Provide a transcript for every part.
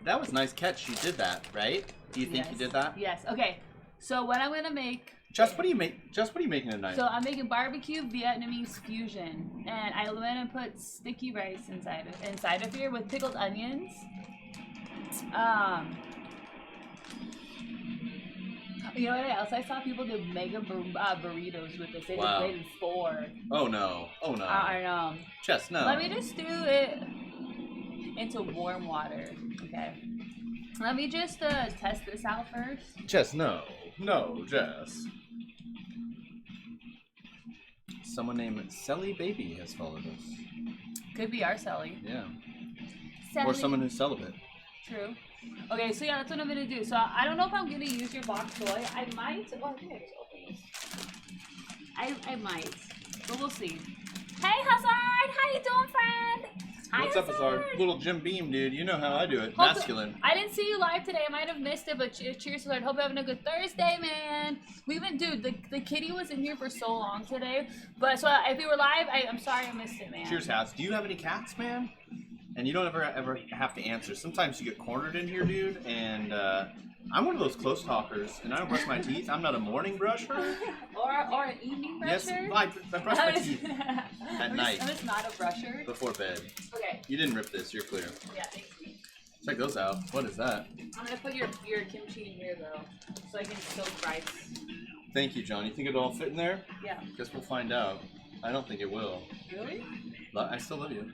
that was a nice catch. You did that, right? Do you think you did that? Yes. Okay. So what I'm gonna make. Just what are you making tonight? So I'm making barbecue Vietnamese fusion, and I went and put sticky rice inside of here with pickled onions. You know what else? I saw people do mega burritos with this. They just made it 4. Oh no! Oh no! I know. Jess, no. Let me just do it into warm water. Okay. Let me just test this out first. Jess, no. No, Jess. Someone named Selly Baby has followed us. Could be our Selly. Yeah. Selly. Or someone who's celibate. True. Okay, so yeah, that's what I'm gonna do. So I don't know if I'm gonna use your box toy. I might. Oh, I think I just opened this. I might, but we'll see. Hey, Hazard! How you doing, friend? Hi, What's up, Hazard? Little Jim Beam, dude. You know how I do it. Masculine. I didn't see you live today. I might have missed it, but cheers, Hazard. Hope you're having a good Thursday, man. Dude, the kitty was in here for so long today. But so if you were live, I'm sorry I missed it, man. Cheers, Haz. Do you have any cats, man? And you don't ever have to answer. Sometimes you get cornered in here, dude, and I'm one of those close talkers, and I don't brush my teeth. I'm not a morning brusher. or an evening brusher? Yes, I brush my teeth at night. I'm just not a brusher. Before bed. Okay. You didn't rip this. You're clear. Yeah, thank you. Check those out. What is that? I'm going to put your kimchi in here, though, so I can soak rice. Thank you, John. You think it'll all fit in there? Yeah. Guess we'll find out. I don't think it will. Really? But I still love you.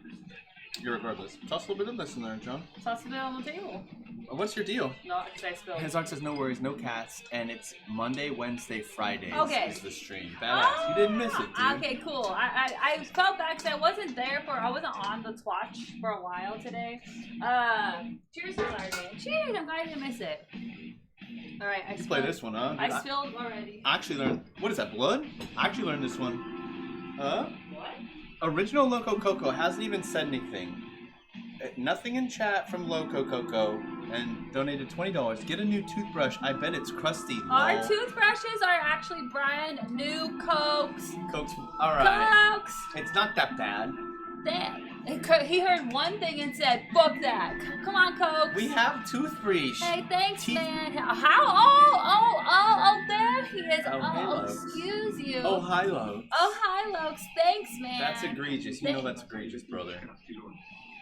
Regardless. Toss a little bit of this in there, John. Toss it on the table. What's your deal? No, because I spilled. Hazard says no worries, no cats, and it's Monday, Wednesday, Fridays is the stream. Badass. Oh, you didn't miss it, dude. Okay, cool. I felt bad because I wasn't on the Twitch for a while today. Cheers, Hazard, man. Cheers, I'm glad you didn't miss it. Alright, I spilled. Play this one, huh? I spilled already. I actually learned, what is that, blood? I actually learned this one. What? Original Loco Coco hasn't even said anything. Nothing in chat from Loco Coco and donated $20. Get a new toothbrush. I bet it's crusty. Our toothbrushes are actually brand new Cokes. Cokes. Alright. Cokes. It's not that bad. He heard one thing and said, fuck that. Come on, Cokes. We have toothbrush. Hey, thanks, man. How? Oh, there he is. Oh, excuse you. Oh, hi, Lokes. Oh, hi, Lokes. Thanks, man. That's egregious. You know that's egregious, brother.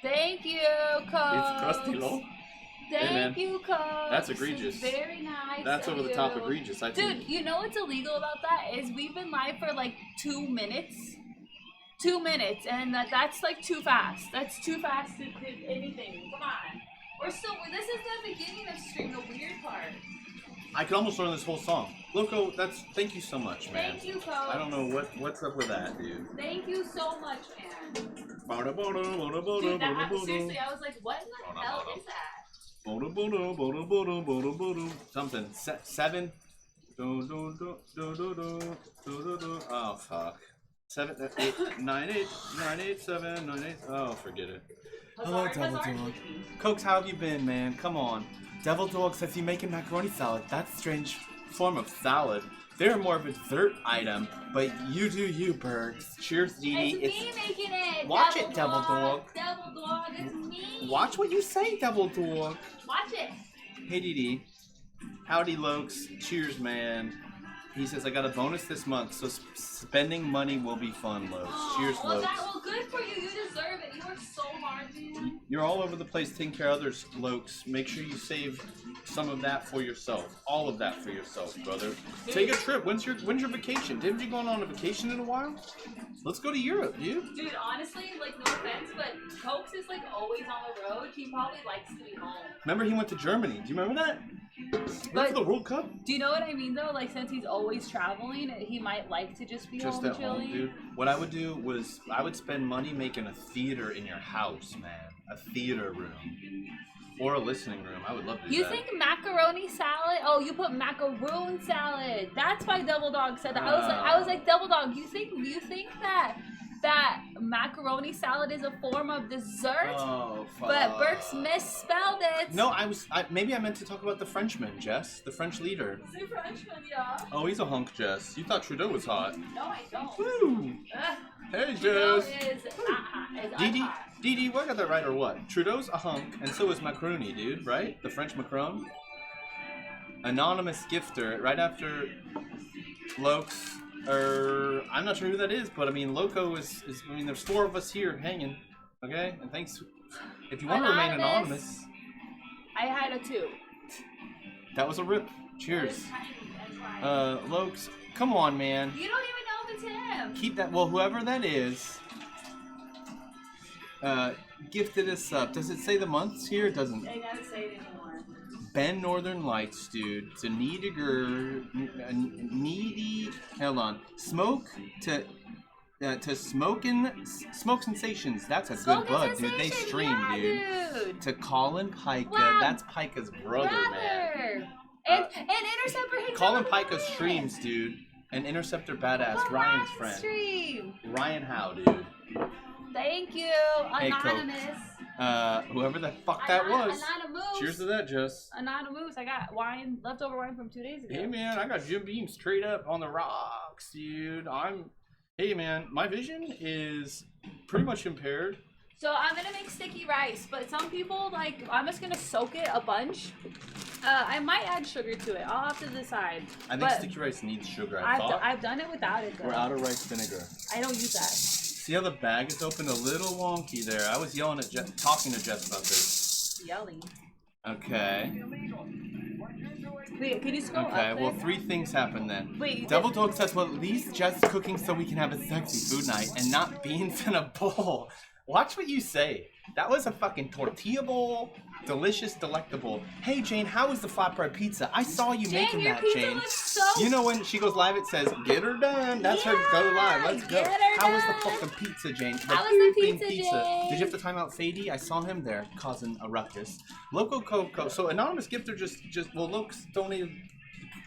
Thank you, Cokes. It's crusty, Lo. Thank you, Cokes. That's egregious. Very nice. That's over the top egregious, I think. Dude, you know what's illegal about that is we've been live for like 2 minutes. 2 minutes, and that's like too fast. That's too fast to anything. Come on. This is the beginning of stream, the weird part. I could almost learn this whole song. Loco, thank you so much, man. Thank you, Cokes. I don't know what's up with that, dude. Thank you so much, man. Dude, seriously, I was like, what in the hell is that? Something. 7. Oh, fuck. 7, 8, 9, 8, 9, 8, 7, 9, 8. Oh, forget it. Hello, Devil Dog. Cokes, how have you been, man? Come on. Devil Dog says you making macaroni salad. That's a strange form of salad. They're more of a dessert item, but you do you, Bergs. Cheers, Dee Dee. It's me making it. Watch it, Devil Dog. Devil Dog, it's me. Watch what you say, Devil Dog. Watch it. Hey, Dee Dee. Howdy, Lokes. Cheers, man. He says, I got a bonus this month, so spending money will be fun, Lokes. Cheers, Lokes. Well, good for you. You deserve it. You work so hard, dude. You're all over the place taking care of others, Lokes. Make sure you save some of that for yourself. All of that for yourself, brother. Take a trip. When's your vacation? Didn't you go on a vacation in a while? Let's go to Europe, dude. Dude, honestly, like, no offense, but Cokes is, like, always on the road. He probably likes to be home. Remember he went to Germany. Do you remember that? But, for the World Cup? Do you know what I mean, though? Like, since he's always traveling, he might like to just be home chilling. Home, dude. What I would do was I would spend money making a theater in your house, man. A theater room. Or a listening room. I would love to do that. You think macaroni salad? Oh, you put macaroon salad. That's why Double Dog said that. I was like, Double Dog, you think that that macaroni salad is a form of dessert. Oh, fuck. But Burks misspelled it. No, maybe I meant to talk about the Frenchman, Jess. The French leader. The Frenchman, yeah. Oh, he's a hunk, Jess. You thought Trudeau was hot. No, I don't. Woo! Hey, Trudeau Jess. is Didi, unhot. Didi, what got that right or what? Trudeau's a hunk, and so is Macroni, dude, right? The French Macron. Anonymous gifter, right after Lokes, I'm not sure who that is, but I mean, Loco is I mean, there's 4 of us here hanging, okay? And thanks, if you want to remain anonymous. I had a 2. That was a rip. Cheers. Lokes, come on, man. You don't even know if it's him. Keep that, well, whoever that is, gifted us up. Does it say the months here? It doesn't. They gotta say it anymore. Ben Northern Lights, dude. It's a needy, hold on. Smoke to smoke sensations. That's a good bud, dude. They stream, yeah, dude. To Colin Pica. Wow. That's Pica's brother, man. And Interceptor hates Colin Pica streams, dude. And Interceptor badass, Ryan's friend. Stream. Ryan Howe, dude. Thank you, Hey, Anonymous. Whoever the fuck that was. Anonymous. Cheers to that, Jess. Anonymous. I got leftover wine from 2 days ago. Hey man, I got Jim Beam straight up on the rocks, dude. Hey man, my vision is pretty much impaired. So I'm gonna make sticky rice, but some people I'm just gonna soak it a bunch. I might add sugar to it. I'll have to decide. I think sticky rice needs sugar. I've done it without it though. We're out of rice vinegar. I don't use that. See how the bag is open a little wonky there. I was yelling at Jeff, talking to Jeff about this. Yelling. Okay. Wait, can you scroll up? Okay, well, 3 things happen then. Wait. Devil Dog says, well, at least Jeff's cooking so we can have a sexy food night and not beans in a bowl. Watch what you say. That was a fucking tortilla bowl. Delicious, delectable. Hey, Jane, how was the flatbread pizza? I saw you making that, Jane. Looks so You know when she goes live, it says, get her done. That's her go live. Let's go. How was the fucking pizza, Jane? How was the pizza, Jane? Did you have to time out Sadie? I saw him there causing a ruckus. Loco Coco. So Anonymous Gifter well, looks donated,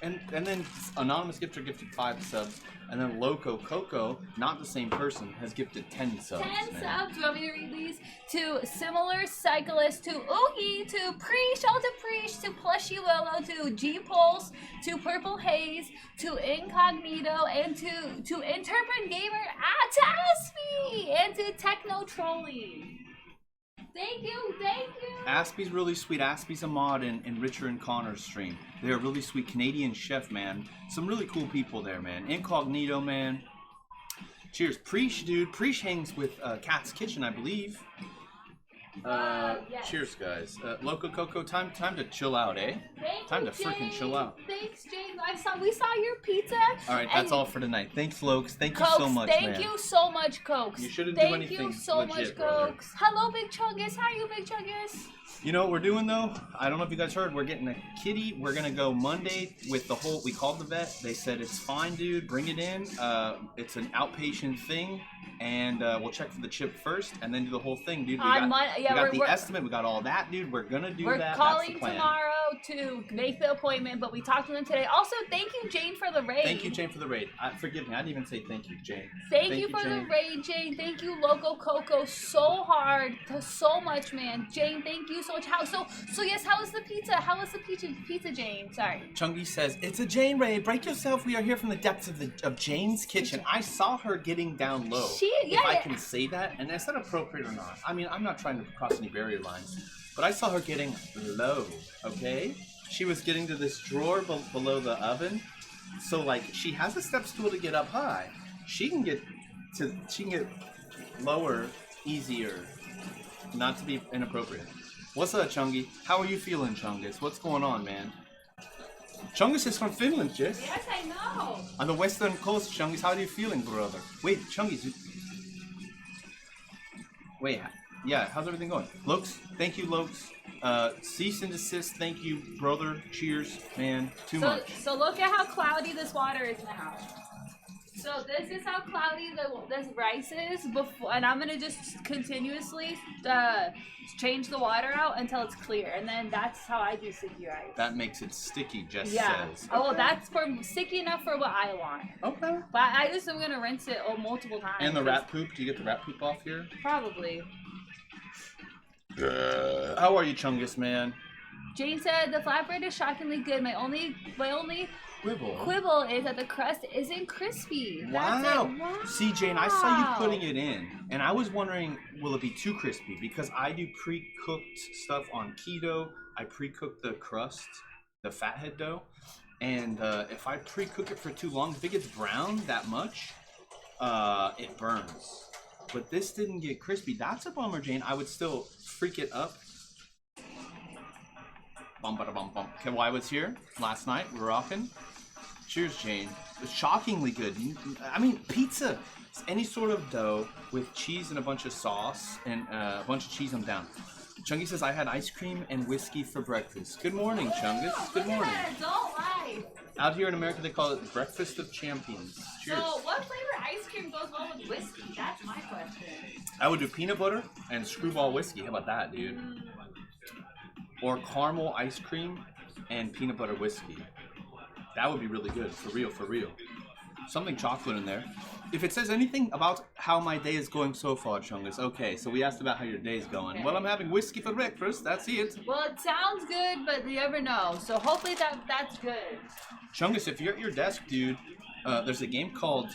and then Anonymous Gifter gifted 5 subs. And then Loco Coco, not the same person, has gifted 10 subs. 10 man. subs. Do you want me to read these? To Similar Cyclist, to Oogie, to Preach, to Preach, to Plushy Lolo, to G Pulse, to Purple Haze, to Incognito, and to Interpret Gamer, to Aspie, and to Techno Trolling. Thank you. Aspie's really sweet. Aspie's a mod in Richard and Connor's stream. They're a really sweet Canadian chef, man. Some really cool people there, man. Incognito, man. Cheers. Preach, dude. Preach hangs with Cat's Kitchen, I believe. Yes. Cheers, guys. Loco Coco, time to chill out, eh? Time to freaking chill out. Thanks, Jane. We saw your pizza. All right, that's all for tonight. Thanks, Lokes. Thank you Cokes, so much, thank man. you so much, Cokes. You shouldn't do anything Thank you so legit, much, brother. Cokes. Hello, Big Chungus. How are you, Big Chungus? You know what we're doing though? I don't know if you guys heard. We're getting a kitty. We're gonna go Monday with the whole. We called the vet. They said it's fine, dude. Bring it in. It's an outpatient thing, and we'll check for the chip first, and then do the whole thing, dude. We got the estimate. We got all that, dude. We're gonna do that. We're calling That's the plan. tomorrow to make the appointment, but we talked to them today. Also, thank you, Jane, for the raid. Thank you, Jane, for the raid. Forgive me. I didn't even say thank you, Jane. Thank you for the raid, Jane. Thank you, Loco Coco, so hard, so much, man. Jane, thank you so much. So yes, how was the pizza? How was the pizza, Jane? Sorry. Chungy says, it's a Jane raid. Break yourself. We are here from the depths of Jane's kitchen. I saw her getting down low. If I can say that, and is that appropriate or not? I mean, I'm not trying to cross any barrier lines, but I saw her getting low, okay? She was getting to this drawer below the oven. So like, she has a step stool to get up high. She can get lower easier, not to be inappropriate. What's up, Chungy? How are you feeling, Chungus? What's going on, man? Chungus is from Finland, Jess. Yes, I know. On the western coast, Chungus, how are you feeling, brother? Wait, Chungus. Wait, yeah, how's everything going? Lokes, thank you, Lokes. Cease and desist, thank you, brother. Cheers, man. Too much. So look at how cloudy this water is now. So this is how cloudy this rice is before, and I'm gonna just continuously change the water out until it's clear, and then that's how I do sticky rice. That makes it sticky, Jess says. Oh, well, that's for sticky enough for what I want. Okay. But I just am gonna rinse it multiple times. And the rat poop? Do you get the rat poop off here? Probably. How are you, Chungus, man? Jane said the flatbread is shockingly good. My only quibble is that the crust isn't crispy. Wow. Wow. See, Jane, I saw you putting it in, and I was wondering, will it be too crispy? Because I do pre-cooked stuff on keto. I pre-cook the crust, the fathead dough, and if I pre-cook it for too long, if it gets brown that much, it burns. But this didn't get crispy. That's a bummer, Jane. I would still freak it up. Bum, bada, bum, bum. Okay, well, I was here last night. We're rocking. Cheers, Jane. It was shockingly good. I mean, pizza. Any sort of dough with cheese and a bunch of sauce and a bunch of cheese, I'm down. Chungus says, I had ice cream and whiskey for breakfast. Good morning, Chungus. Good morning. Adult life. Out here in America, they call it Breakfast of Champions. Cheers. So, what flavor ice cream goes well with whiskey? That's my question. I would do peanut butter and screwball whiskey. How about that, dude? Or caramel ice cream and peanut butter whiskey. That would be really good, for real, for real. Something chocolate in there. If it says anything about how my day is going so far, Chungus, okay, so we asked about how your day's going. Okay. Well, I'm having whiskey for breakfast, that's it. Well, it sounds good, but you never know. So hopefully that's good. Chungus, if you're at your desk, dude, there's a game called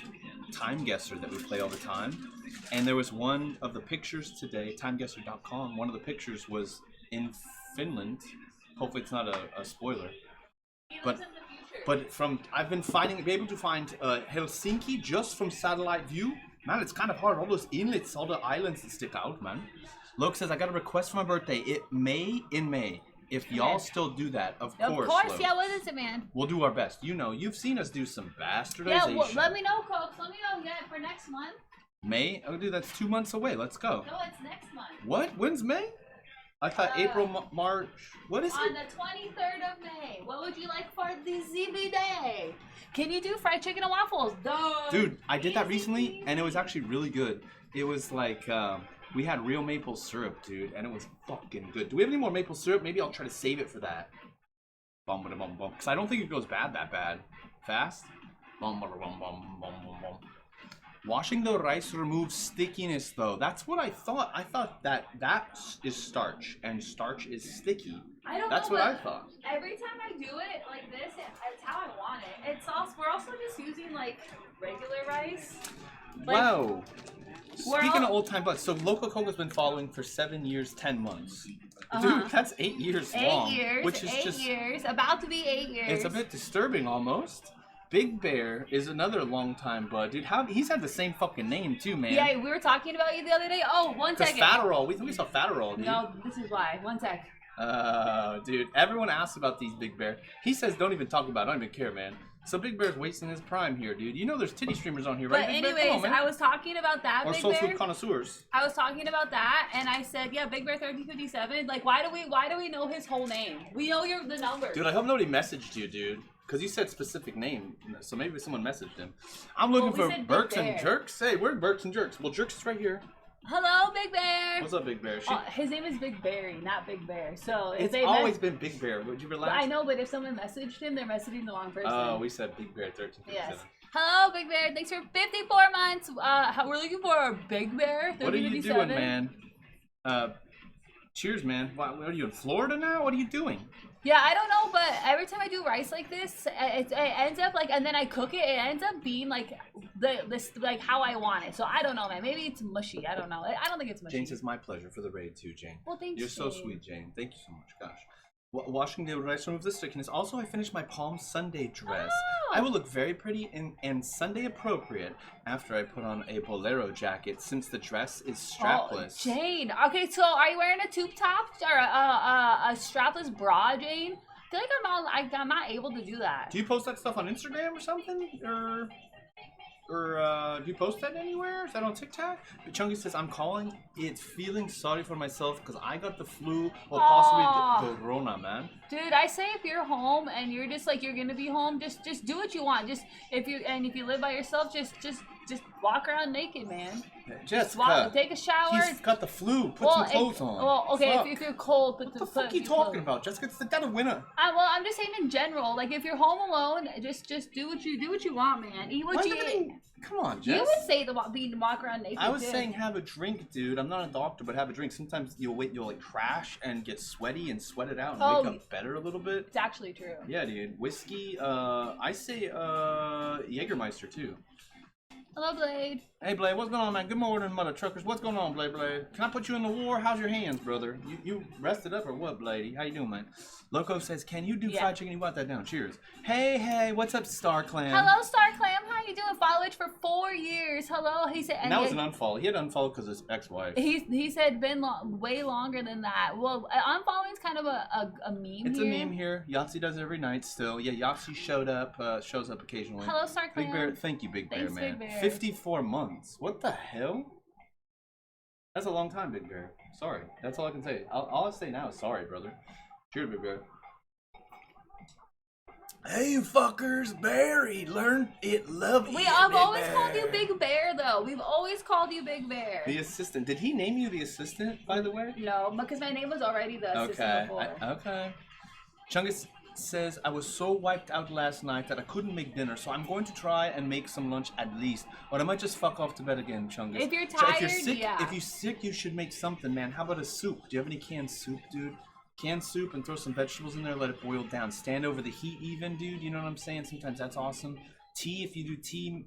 Time Guesser that we play all the time. And there was one of the pictures today, timeguesser.com, one of the pictures was in Finland. Hopefully it's not a spoiler. But I've been able to find Helsinki just from satellite view. Man, it's kind of hard. All those inlets, all the islands that stick out, man. Loke says, I got a request for my birthday. In May. If y'all still do that, of course. Of course, Loke. Yeah, what is it, man? We'll do our best. You know, you've seen us do some bastardization. Yeah, well, let me know, Coke. Let me know for next month. May? Oh, dude, that's 2 months away. Let's go. No, it's next month. What? When's May? I thought April, March. What is it? On the 23rd of May. What would you like for the ZB day? Can you do fried chicken and waffles? Dude, I did that recently, and it was actually really good. It was like, we had real maple syrup, dude, and it was fucking good. Do we have any more maple syrup? Maybe I'll try to save it for that. Bum, bum, bum, bum. Because I don't think it goes bad that bad. Fast? Bum, bum, bum, bum, bum, bum, bum. Washing the rice removes stickiness, though. That's what I thought. I thought that is starch, and starch is sticky. I don't That's know, what I thought. Every time I do it like this, it's how I want it. It's also, we're also just using like regular rice. Like, wow. Speaking of old time butts, so Local Coke has been following for 7 years, 10 months. Dude, that's 8 years long. 8 years. Which is 8 years. About to be 8 years. It's a bit disturbing almost. Big Bear is another long-time bud, dude. He's had the same fucking name too, man. Yeah, we were talking about you the other day. Oh, one second. Fatterall. We saw Fatterall, dude. No, this is why. One sec. Dude, everyone asks about these Big Bear. He says don't even talk about it. I don't even care, man. So Big Bear's wasting his prime here, dude. You know there's titty streamers on here, right? But Big anyways, Bear? Come on, man. I was talking about that, or Big soul Bear. food connoisseurs. I was talking about that, and I said, yeah, Big Bear 1357. Like, why do we know his whole name? We know the number. Dude, I hope nobody messaged you, dude. Because you said specific name, so maybe someone messaged him. I'm looking for Berks and Jerks. Hey, where's Berks and Jerks? Well, Jerks is right here. Hello, Big Bear. What's up, Big Bear? His name is Big Berry, not Big Bear. So it's always been Big Bear. Would you relax? I know, but if someone messaged him, they're messaging the wrong person. Oh, we said Big Bear 1357. Yes. Hello, Big Bear. Thanks for 54 months. We're looking for a Big Bear. What are you doing, man? Cheers, man. What are you in Florida now? What are you doing? Yeah, I don't know, but every time I do rice like this, it ends up like, and then I cook it, it ends up being like like how I want it. So I don't know, man. Maybe it's mushy. I don't know. I don't think it's mushy. Jane says my pleasure for the raid too, Jane. Well, thanks. You're so sweet, Jane. Thank you so much. Gosh. Washing the rice removes the stickiness. Also, I finished my Palm Sunday dress. Oh. I will look very pretty and Sunday appropriate after I put on a bolero jacket, since the dress is strapless. Oh, Jane. Okay, so are you wearing a tube top or a strapless bra, Jane? I feel like I'm not able to do that. Do you post that stuff on Instagram or something? Or or do you post that anywhere? Is that on TikTok? But Chunky says, I'm calling. It's feeling sorry for myself because I got the flu or possibly the corona, man. Dude, I say if you're home and you're just like you're gonna be home, just do what you want. Just if you live by yourself, just walk around naked, man. Jessica, take a shower. He's got the flu. Put some clothes on. Well, okay, if you're cold, what the fuck are you talking about, Jessica? It's the dead of winter. Well, I'm just saying in general. Like if you're home alone, just do what you want, man. Eat what you eat. Come on, Jess. You would say being walk around naked. I was saying have a drink, dude. I'm not a doctor, but have a drink. Sometimes you'll like crash and get sweaty and sweat it out and wake up better a little bit. It's actually true. Yeah, dude. Whiskey. I say Jägermeister too. Hello, Blade. Hey, Blade, what's going on, man? Good morning, mother truckers. What's going on, Blade? Can I put you in the war? How's your hands, brother? You rested up or what, Bladey? How you doing, man? Loco says, can you do fried chicken? You want that down. Cheers. Hey, what's up, Star Clan? Hello, Star Clan. How you doing? Followed for 4 years. Hello. He said. And that was an unfollow. He had unfollowed because his ex-wife. He said been way longer than that. Well, unfollowing is kind of a meme. It's a meme here. Yahtzee does it every night still. Yeah, Yahtzee shows up occasionally. Hello, Star Clan. Big Bear, thank you, Big Bear, Thanks, man. Big Bear. 54 months. What the hell? That's a long time, Big Bear. Sorry. That's all I can say. All I'll say now is sorry, brother. Cheers, Big Bear. Hey, fuckers, Barry, love it. I've always called you Big Bear, though. We've always called you Big Bear. The assistant. Did he name you the assistant, by the way? No, because my name was already the assistant before. Okay. Chungus says, I was so wiped out last night that I couldn't make dinner, so I'm going to try and make some lunch at least. Or I might just fuck off to bed again, Chungus. If you're tired, if you're sick, you should make something, man. How about a soup? Do you have any canned soup, dude? Canned soup and throw some vegetables in there, let it boil down. Stand over the heat even, dude. You know what I'm saying? Sometimes that's awesome. Tea, if you do tea.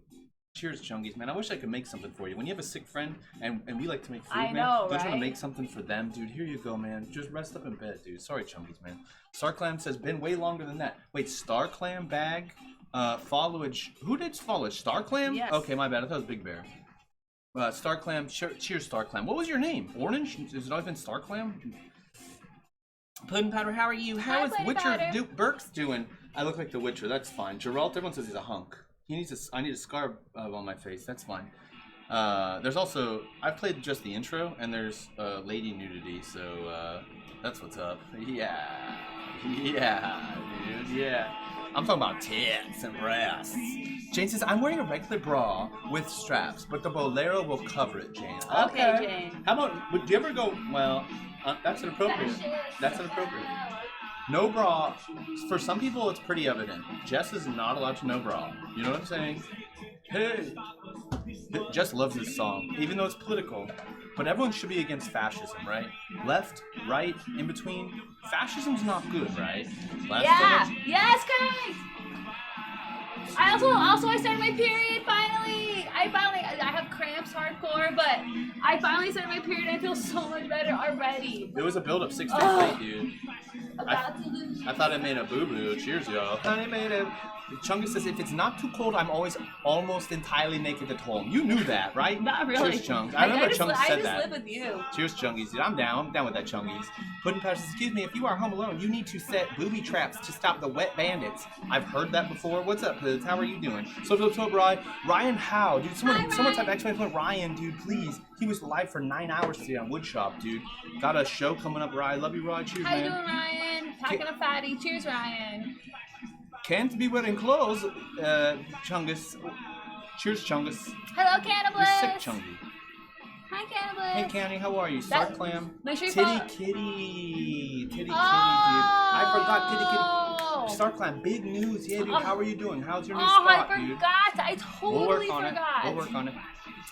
Cheers, Chungies, man. I wish I could make something for you. When you have a sick friend and we like to make food, man, don't you want to make something for them, dude? Here you go, man. Just rest up in bed, dude. Sorry, Chungies, man. Star Clam says, been way longer than that. Wait, Star Clam bag? Followage. Who did followage? Star Clam? Yes. Okay, my bad. I thought it was Big Bear. Star Clam. Cheers, Star Clam. What was your name? Orange? Has it always been Star Clam? Puddin' Powder, how are you? How is Witcher Burks doing? I look like the Witcher. That's fine. Geralt, everyone says he's a hunk. I need a scar on my face. That's fine. There's also, I've played just the intro, and there's lady nudity, so that's what's up. Yeah, dude, yeah. I'm talking about tits and breasts. Jane says, I'm wearing a regular bra with straps, but the bolero will cover it, Jane. Okay, Jane. How about, would you ever go, well, that's inappropriate. That's inappropriate. No bra. For some people, it's pretty evident. Jess is not allowed to no bra. You know what I'm saying? Hey! Jess loves this song, even though it's political. But everyone should be against fascism, right? Left, right, in between. Fascism's not good, right? Yes, guys! I started my period finally. I have cramps hardcore, but I finally started my period and I feel so much better already. There was a build up 6 days late, dude. I thought I made a boo-boo. Cheers, y'all. I made it. Chungus says, if it's not too cold, I'm always almost entirely naked at home. You knew that, right? Not really. Cheers, Chungus. I remember Chungus said that. I just live with you. Cheers, Chungies. Dude, I'm down with that, Chungies. Puddin' Patch says, excuse me, if you are home alone, you need to set booby traps to stop the wet bandits. I've heard that before. What's up, Liz? How are you doing? So, Ryan Howe. Dude, someone type exclamation Ryan, dude, please. He was live for 9 hours today on Woodshop, dude. Got a show coming up, Ryan. Love you, Ryan. Cheers, man. How you doing, Ryan? Packing a fatty. Cheers, Ryan. Can't be wearing clothes, Chungus. Cheers, Chungus. Hello, Cannibal. You're sick, Chungy. Hi, Cannibal. Hey, Canny, how are you? Star Clam. Make sure you Titty kitty, dude. I forgot Titty kitty. Star Clam, big news. Yeah, dude. How are you doing? How's your new spot, dude? I forgot. I totally forgot. We'll work on it.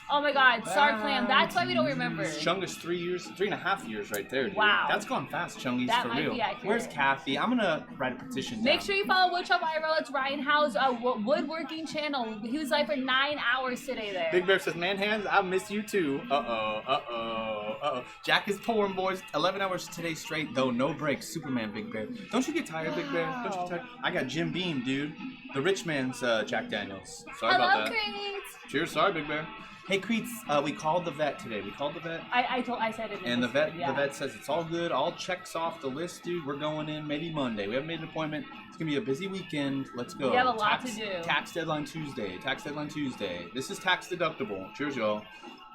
Oh my God, Star Clam. That's why we don't remember. Chungus 3.5 years right there, dude. Wow. That's gone fast, Chungies, for real. Be accurate. Where's Kathy? I'm gonna write a petition down. Make sure you follow Woodshop IRL. It's Ryan Howe's woodworking channel. He was live for 9 hours today there. Big Bear says, man hands, I miss you too. Uh-oh. Jack is pouring, boys. 11 hours today straight, though no breaks. Superman, Big Bear. Don't you get tired, Big Bear? Don't you get tired? I got Jim Beam, dude. The rich man's Jack Daniels. Sorry about that. Crates. Cheers, sorry, Big Bear. Hey, Creets, we called the vet today. We called the vet. I said it. And the vet says it's all good. All checks off the list, dude. We're going in maybe Monday. We haven't made an appointment. It's gonna be a busy weekend. Let's go. We have a lot to do. Tax deadline Tuesday. Tax deadline Tuesday. This is tax deductible. Cheers, y'all.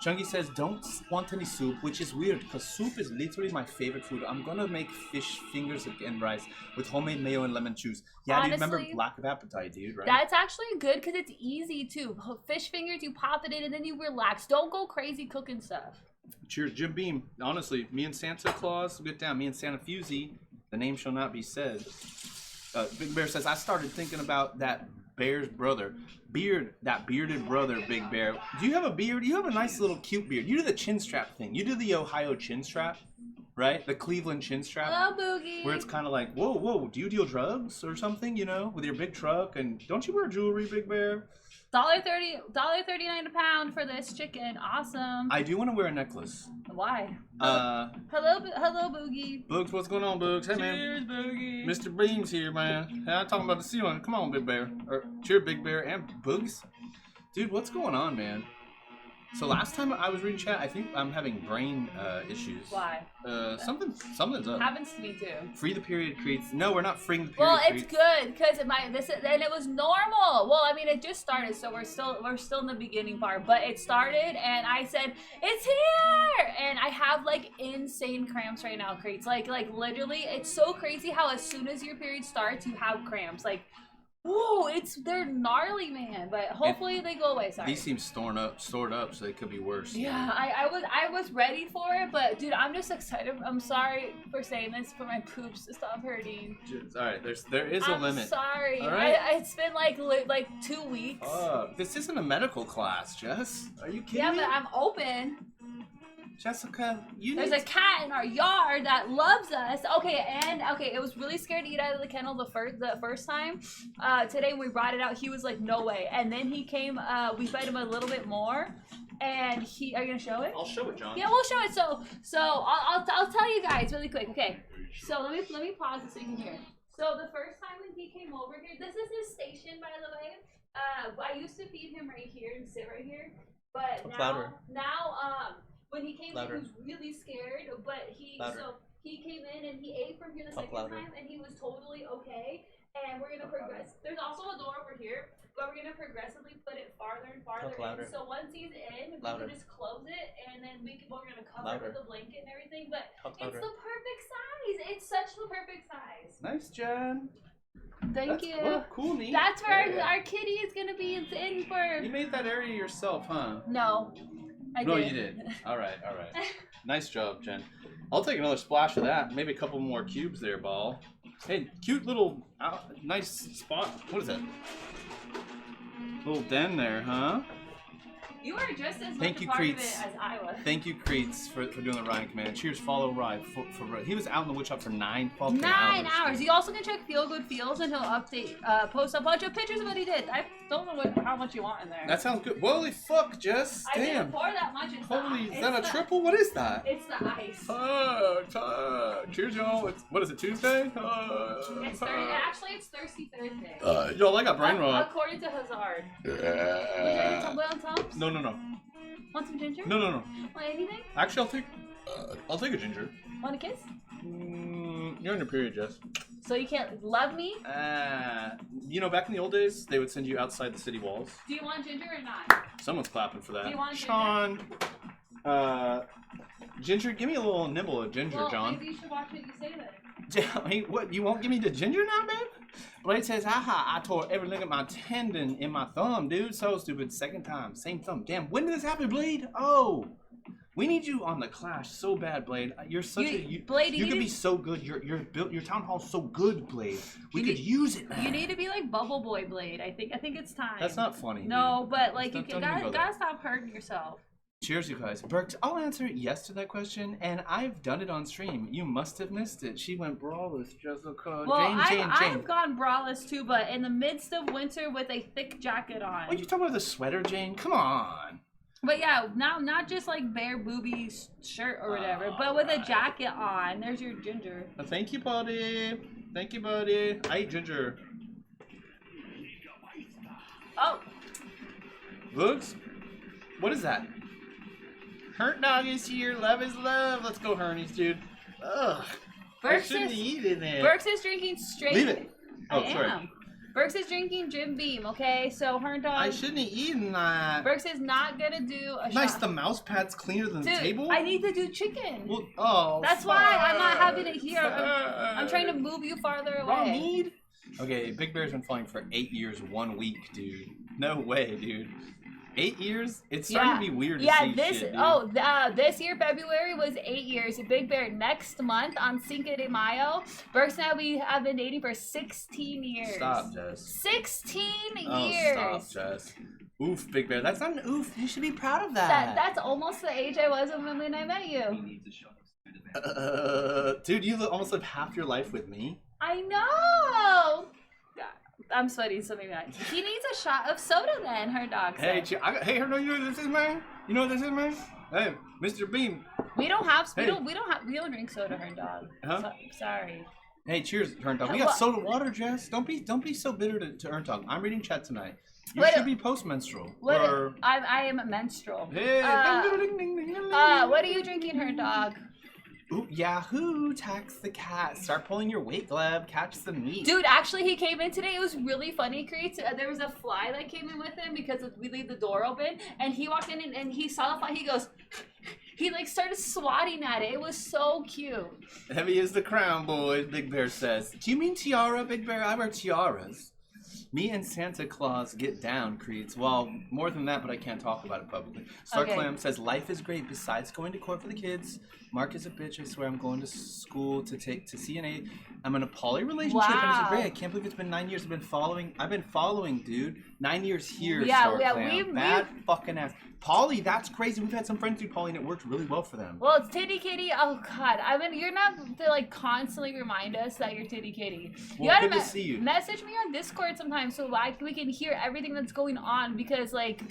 Chunky says, don't want any soup, which is weird because soup is literally my favorite food. I'm gonna make fish fingers and rice with homemade mayo and lemon juice. Yeah, honestly, dude, remember lack of appetite, dude, right? That's actually good because it's easy too. Fish fingers, you pop it in and then you relax. Don't go crazy cooking stuff. Cheers, Jim Beam. Honestly, me and Santa Claus, get down. Me and Santa Fusey, the name shall not be said. Big Bear says, I started thinking about that Bear's brother. That bearded brother, Big Bear. Do you have a beard? You have a nice little cute beard. You do the chin strap thing. You do the Ohio chin strap, right? The Cleveland chin strap. Hello, Boogie. Where it's kind of like, whoa, do you deal drugs or something, you know, with your big truck? And don't you wear jewelry, Big Bear? $1.39 a pound for this chicken. Awesome. I do want to wear a necklace. Why? Hello, Boogie. Boogs, what's going on, Boogs? Hey, man. Cheers, Boogie. Mr. Beams here, man. Hey, I'm talking about the ceiling. Come on, Big Bear. Cheers, Big Bear and Boogs. Dude, what's going on, man? So last time I was reading chat, I think I'm having brain issues. Why? Something's up. Happens to me too. Free the period creates. No, we're not freeing the period. Well, it's good because and it was normal. Well, I mean, it just started, so we're still in the beginning part. But it started, and I said it's here, and I have like insane cramps right now, creates like literally, it's so crazy how as soon as your period starts, you have cramps. Like, whoa, they're gnarly, man. But hopefully they go away. Sorry. These seem stored up, so they could be worse. Yeah, I was ready for it, but dude, I'm just excited. I'm sorry for saying this, for my poops to stop hurting. All right, there is a limit. I'm sorry. All right. It's been like 2 weeks. This isn't a medical class, Jess. Are you kidding me? Yeah, but I'm open. Jessica, There's a cat in our yard that loves us. Okay, it was really scared to get out of the kennel the first time. Today when we brought it out, he was like, no way. And then he came, we fed him a little bit more. And are you gonna show it? I'll show it, John. Yeah, we'll show it. So I'll tell you guys really quick. Okay, so let me pause it so you can hear. So the first time when he came over here, this is his station, by the way. I used to feed him right here and sit right here, but now when he came in, he was really scared, but he came in and he ate from here the second time, and he was totally okay. And we're gonna progress. There's also a door over here, but we're gonna progressively put it farther and farther in. So once he's in, we can just close it, and then we're gonna cover it with a blanket and everything. But it's the perfect size. It's such the perfect size. Nice, Jen. Thank you. What a cool, neat. That's where our kitty is gonna be in for. You made that area yourself, huh? No. No, you did. All right. Nice job, Jen. I'll take another splash of that. Maybe a couple more cubes there, Ball. Hey, cute little, nice spot. What is that? Little den there, huh? You are just as much a part of it as I was. Thank you, Creets, for doing the Ryan command. Cheers, follow Ryan. He was out in the wood shop for 9 hours. You also can check Feel Good Feels, and he'll post a bunch of pictures of what he did. I don't know how much you want in there. That sounds good. Holy fuck, Jess. Damn. I didn't pour that much. Holy, is that a triple? What is that? It's the ice. Cheers, y'all. What is it, Tuesday? It's Thursday. Actually, it's Thirsty Thursday. Y'all, I got brain rot. According to Hazard. Would you like some Boiled Tums? No. Want some ginger? No. Want anything? Actually, I'll take a ginger. Want a kiss? You're on your period, Jess. So you can't love me? Back in the old days, they would send you outside the city walls. Do you want ginger or not? Someone's clapping for that. Do you want Sean. Ginger, give me a little nibble of ginger, John. Maybe you should watch what you say then. Hey, what? You won't give me the ginger now, babe? Blade says, I tore every ligament my tendon in my thumb, dude. So stupid. Second time. Same thumb. Damn, when did this happen, Blade? Oh. We need you on the Clash so bad, Blade. You're such Blade, you could be so good. Your town hall's so good, Blade. We could use it, man. You need to be like Bubble Boy, Blade. I think it's time. That's not funny. No, dude. But like you gotta stop hurting yourself. Cheers, you guys. Burke, I'll answer yes to that question, and I've done it on stream. You must have missed it. She went braless, Jessica. Well, I've gone braless too, but in the midst of winter with a thick jacket on. Are you talking about the sweater, Jane? Come on. But yeah, now not just like bare booby shirt or whatever, but with a jacket on. There's your ginger. Thank you, buddy. Thank you, buddy. I eat ginger. Oh. Looks. What is that? Hurt dog is here. Love is love. Let's go, Hernies, dude. Ugh. I shouldn't eat it. Burks is drinking straight. Leave it. Oh, I sorry. am. Burks is drinking Jim Beam, okay? So Hern Dog. I shouldn't have eaten that. Burks is not gonna do a Nice, shot. the mouse pad's cleaner than Dude, the table? I need to do chicken. Well, oh, That's why I'm not having it here. I'm trying to move you farther away. Raw meat? Okay, Big Bear's been flying for 8 years, 1 week, dude. No way, dude. 8 years? It's starting to be weird to see this shit, this year February was 8 years. Big Bear next month on Cinco de Mayo. Burks and I, we have been dating for 16 years. Stop, Jess. 16 Oh, years. stop, Jess. Oof, Big Bear. That's not an oof. You should be proud of that. That's almost the age I was when I met you. Dude, you almost lived half your life with me. I know. I'm sweating so maybe not. He needs a shot of soda then, her dog said. Hey, you know what this is, man? You know what this is, man? Hey, Mr. Beam. We don't drink soda, her dog. Huh? Sorry. Hey, cheers, Earn Dog. We got soda water, Jess. Don't be so bitter to Earn Dog. I'm reading chat tonight. You should be post-menstrual. I am menstrual. Hey, what are you drinking, her dog? Ooh, Yahoo! Tax the cat. Start pulling your weight, Gleb. Catch the meat. Dude, actually, he came in today. It was really funny, Creates. There was a fly that came in with him because we leave the door open. And he walked in and he saw the fly. He goes... He like started swatting at it. It was so cute. Heavy is the crown, boys, Big Bear says. Do you mean tiara, Big Bear? I wear tiaras. Me and Santa Claus get down, Creeds. Well, more than that, but I can't talk about it publicly. Starclam says, life is great besides going to court for the kids. Mark is a bitch. I swear I'm going to school to CNA. I'm in a poly relationship and it's great. I can't believe it's been 9 years. I've been following, dude. 9 years here, Starclam. Bad fucking ass. Poly, that's crazy. We've had some friends do poly and it worked really well for them. Well, it's Titty Kitty. Oh God, I mean, you're not to like constantly remind us that you're Titty Kitty. You well, gotta good to see you. Message me on Discord sometimes so we can hear everything that's going on because like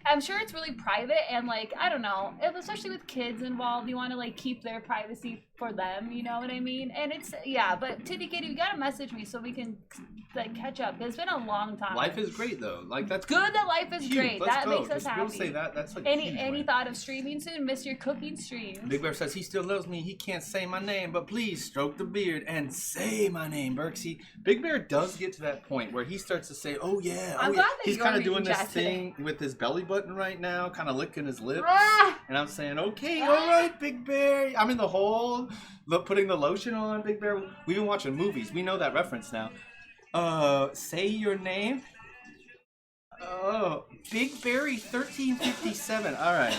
I'm sure it's really private and like I don't know, especially with kids involved, you want to like keep their privacy for them. You know what I mean? And it's but Titty Kitty, you gotta message me so we can like catch up. It's been a long time. Life is great though. Like that's good that life is great. That makes us happy. We'll say that. That's like any thought of streaming soon? Miss your cooking streams. Big Bear says he still loves me. He can't say my name, but please stroke the beard and say my name, Berksy. Big Bear does get to that point where he starts to say, "Oh yeah, I'm glad that he's kind of doing this thing with his belly button right now, kind of licking his lips." And I'm saying, "Okay, all right, Big Bear." I'm in the hole, putting the lotion on, Big Bear. We've been watching movies. We know that reference now. Say your name. Oh, Big Berry 1357. All right.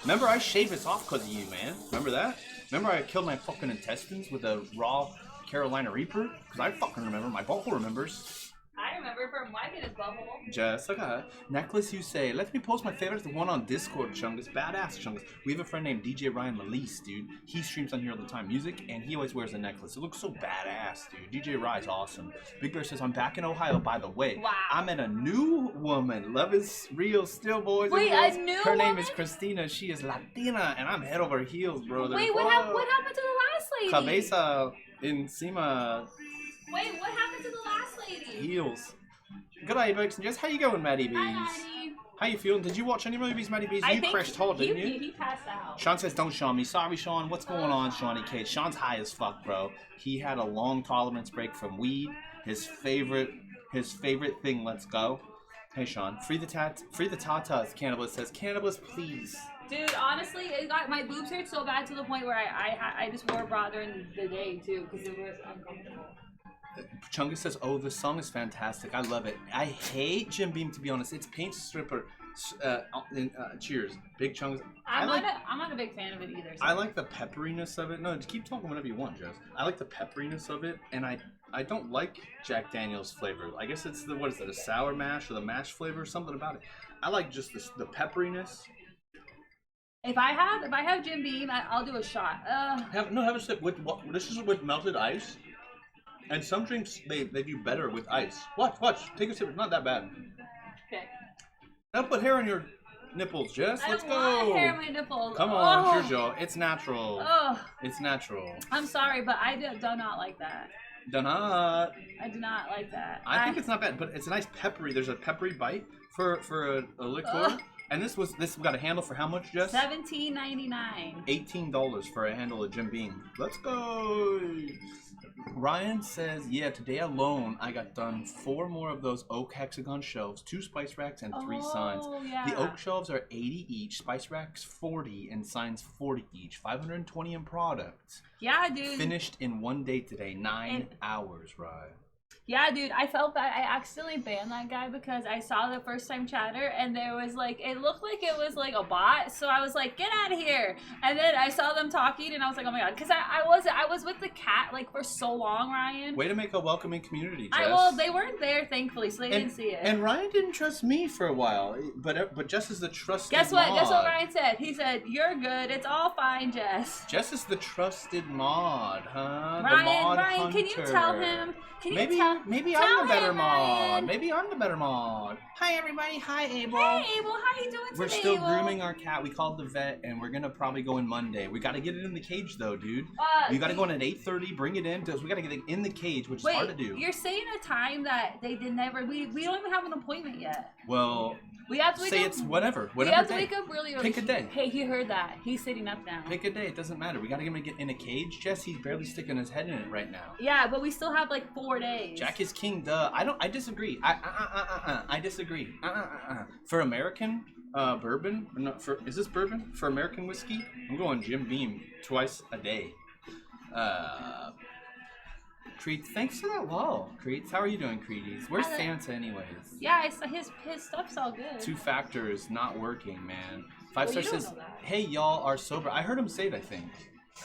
Remember, I shaved this off because of you, man. Remember that? Remember, I killed my fucking intestines with a raw Carolina Reaper? Because I fucking remember. My butthole remembers. I remember from wiping his butthole. Jessica. Necklace, you say. Let me post my favorites. The one on Discord, Chungus. Badass, Chungus. We have a friend named DJ Ryan Malise, dude. He streams on here all the time. Music, and he always wears a necklace. It looks so badass, dude. DJ Ryan's awesome. Big Bear says, I'm back in Ohio, by the way. Wow. I met a new woman. Love is real still, boys. Wait, and a new Her name woman? is Christina. She is Latina, and I'm head over heels, brother. Wait, what happened to the last lady? Cabeza encima. Wait, what happened to the last lady? Heels. Good day, Books and Jess. How you going, Maddie Bees? Hi, Maddie. How you feeling? Did you watch any movies, Maddie Bees? You crashed hard, didn't you? He passed out. Sean says, don't Sean me. Sorry, Sean. What's going on, Shawnee K? Sean's high as fuck, bro. He had a long tolerance break from weed. His favorite thing, let's go. Hey, Sean. Free the tatas, Cannabis says. Cannabis, please. Dude, honestly, my boobs hurt so bad to the point where I just wore a bra during the day, too, because it was uncomfortable. Chungus says, oh, this song is fantastic. I love it. I hate Jim Beam, to be honest. It's Paint Stripper. Cheers. Big Chungus. I'm not a big fan of it either. So. I like the pepperiness of it. No, just keep talking whatever you want, Jess. I like the pepperiness of it, and I don't like Jack Daniel's flavor. I guess it's a sour mash or the mash flavor, something about it. I like just the pepperiness. If I have Jim Beam, I'll do a shot. Have a sip with what? This is with melted ice. And some drinks, they do better with ice. Watch. Take a sip. It's not that bad. Okay. Now put hair on your nipples, Jess. Let's go. I don't want hair on my nipples. Come on, here's y'all. It's natural. Oh. It's natural. I'm sorry, but I do not like that. Do not. I do not like that. I think it's not bad, but it's a nice peppery. There's a peppery bite for a liqueur. And this got a handle for how much, Jess? $17.99. $18 for a handle of Jim Beam. Let's go. Ryan says, yeah, today alone I got done 4 more of those oak hexagon shelves, 2 spice racks, and 3 signs. Yeah. The oak shelves are 80 each, spice racks 40, and signs 40 each. 520 in product. Yeah, dude. Finished in 1 day today, 9 hours, right? Yeah, dude, I felt bad. I accidentally banned that guy because I saw the first time chatter and there was like, it looked like it was like a bot. So I was like, get out of here. And then I saw them talking and I was like, oh my God. Because I was with the cat like for so long, Ryan. Way to make a welcoming community, Jess. Well, they weren't there, thankfully, so they didn't see it. And Ryan didn't trust me for a while. But Jess is the trusted Guess what? mod. Guess what Ryan said? He said, you're good. It's all fine, Jess. Jess is the trusted mod, huh? Ryan, the mod Ryan, hunter. can you tell him? Maybe I'm the better mod. Maybe I'm the better mod. Hi everybody. Hi Abel. Hey Abel, how you doing today? We're still Abel? grooming our cat. We called the vet and we're gonna probably go in Monday. We gotta get it in the cage though, dude. You gotta go in at 8:30, bring it in, because we gotta get it in the cage, which is hard to do. You're saying a time that they did never we don't even have an appointment yet. Well, we have to wake say up, it's whatever we have to day. wake up really early. Pick a day. Hey, he heard that. He's sitting up now. Pick a day. It doesn't matter. We gotta get him to get in a cage. Jess, he's barely sticking his head in it right now. Yeah, but we still have like 4 days. Jack is king, duh. I disagree. I disagree. For American bourbon, is this bourbon? For American whiskey, I'm going Jim Beam twice a day. Creed, thanks for that wall. Creeds, how are you doing, Creedies? Where's Santa anyways? Yeah, his stuff's all good. 2 factors not working, man. 5 star says, that. hey, y'all are sober. I heard him say it, I think.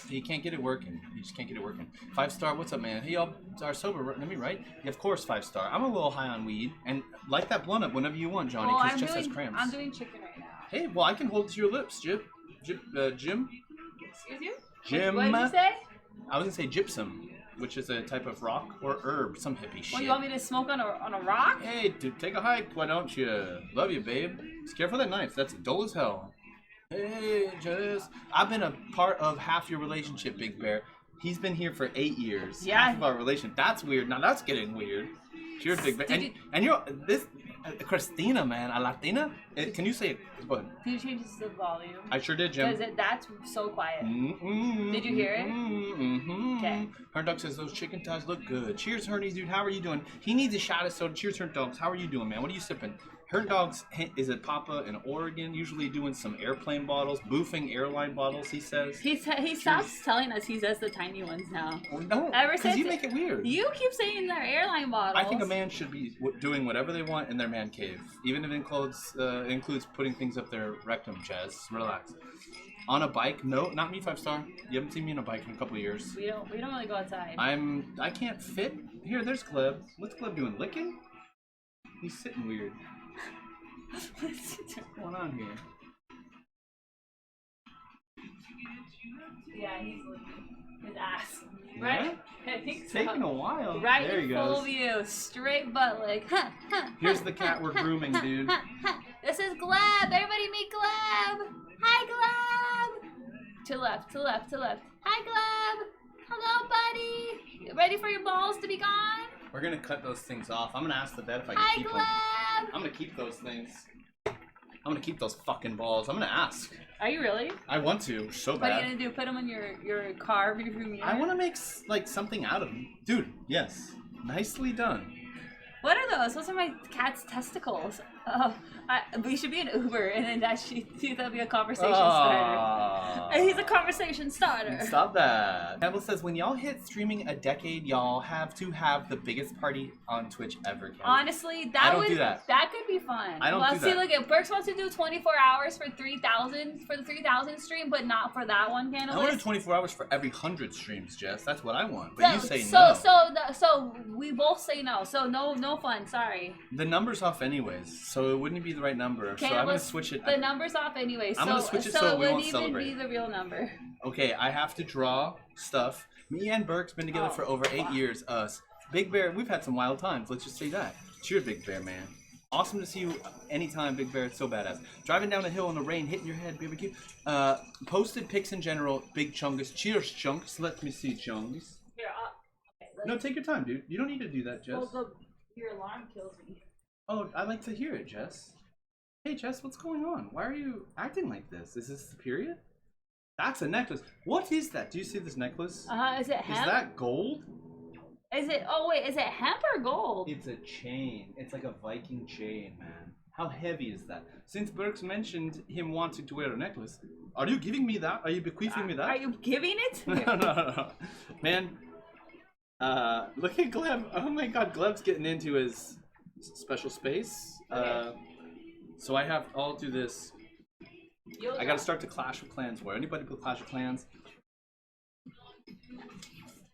He can't get it working. He just can't get it working. 5 star, what's up, man? Hey, y'all are sober. Let me write. Yeah, of course, 5 star. I'm a little high on weed. And light that blunt up whenever you want, Johnny, because Jess has cramps. I'm doing chicken right now. Hey, well, I can hold it to your lips, Jim. Jim? Excuse you? Jim? What did you say? I was going to say gypsum, which is a type of rock or herb, some hippie shit. Well, you want me to smoke on a rock? Hey, dude, take a hike, why don't you? Love you, babe. Just careful of that knife. That's dull as hell. Hey, Jess. I've been a part of half your relationship, Big Bear. He's been here for 8 years. Yeah. Half of our relationship. That's weird. Now that's getting weird. Cheers, Big Bear. And you're this Christina, man, a Latina. Can you say it? Go ahead. Did you change the volume? I sure did, Jim. Because that's so quiet. Mm-hmm. Did you hear it? Mm-hmm. Okay. Herd Dog says those chicken thighs look good. Cheers, Hernies, dude. How are you doing? He needs a shot of soda. Cheers, Herd Dogs. How are you doing, man? What are you sipping? Herd Dogs is at Papa in Oregon, usually doing some airplane bottles, boofing airline bottles, he says. He stops telling us he says the tiny ones now. Well, no, because you make it weird. You keep saying they're airline bottles. I think a man should be doing whatever they want in their man cave, even if it includes putting things up their rectum, Chaz. Relax. On a bike? No, not me, 5 star. You haven't seen me on a bike in a couple of years. We don't really go outside. I can't fit. Here, there's Gleb. What's Gleb doing? Licking? He's sitting weird. What's going on here? Yeah, he's licking his ass. Right? Yeah? I think so. Taking a while. Right there in he full goes. view. Straight butt lick. Here's the cat we're grooming, dude. This is Gleb. Everybody meet Gleb. Hi, Gleb. To left, to left, to left. Hi, Gleb. Hello, buddy. You ready for your balls to be gone? We're gonna cut those things off. I'm gonna ask the vet if I can Hi, keep Gleb. them. I'm gonna keep those things. I'm gonna keep those fucking balls. I'm gonna ask. Are you really? I want to so bad. What are you gonna do? Put them on your car rearview mirror? I want to make like something out of them, dude. Yes, nicely done. What are those? Those are my cat's testicles. Oh, we should be an Uber, and then that'll be a conversation starter. He's a conversation starter. Stop that. Neville says, when y'all hit streaming a decade, y'all have to have the biggest party on Twitch ever. Kevin. Honestly, I don't do that. That could be fun. I don't do that. Look, if Burks wants to do 24 hours for 3,000 for the 3,000 stream, but not for that one candle. I want to do 24 hours for every 100 streams, Jess. That's what I want. But you say no. no. So we both say no. So no fun. Sorry. The number's off anyways, so it wouldn't be the right number. So I'm gonna switch it. The number's off anyways. I'm gonna switch it so we won't celebrate. It wouldn't even be the real number. Okay, I have to draw stuff. Me and Burke's been together for over 8 years. Us, Big Bear, we've had some wild times. Let's just say that. Cheers, Big Bear, man. Awesome to see you anytime, Big Bear. It's so badass. Driving down the hill in the rain, hitting your head, BBQ. Posted pics in general, Big Chungus. Cheers, Chunks. Let me see, Chungus. Here, no, take your time, dude. You don't need to do that, Jess. Well, your alarm kills me. Oh, I like to hear it, Jess. Hey, Jess, what's going on? Why are you acting like this? Is this the period? That's a necklace. What is that? Do you see this necklace? Is it hemp? Is that gold? Is it? Oh wait, is it hemp or gold? It's a chain. It's like a Viking chain, man. How heavy is that? Since Burks mentioned him wanting to wear a necklace, are you giving me that? Are you bequeathing me that? Are you giving it? No. Man, look at Gleb. Oh my god, Gleb's getting into his special space. Okay. So I'll do this. I gotta start the Clash of Clans war. Anybody play Clash of Clans?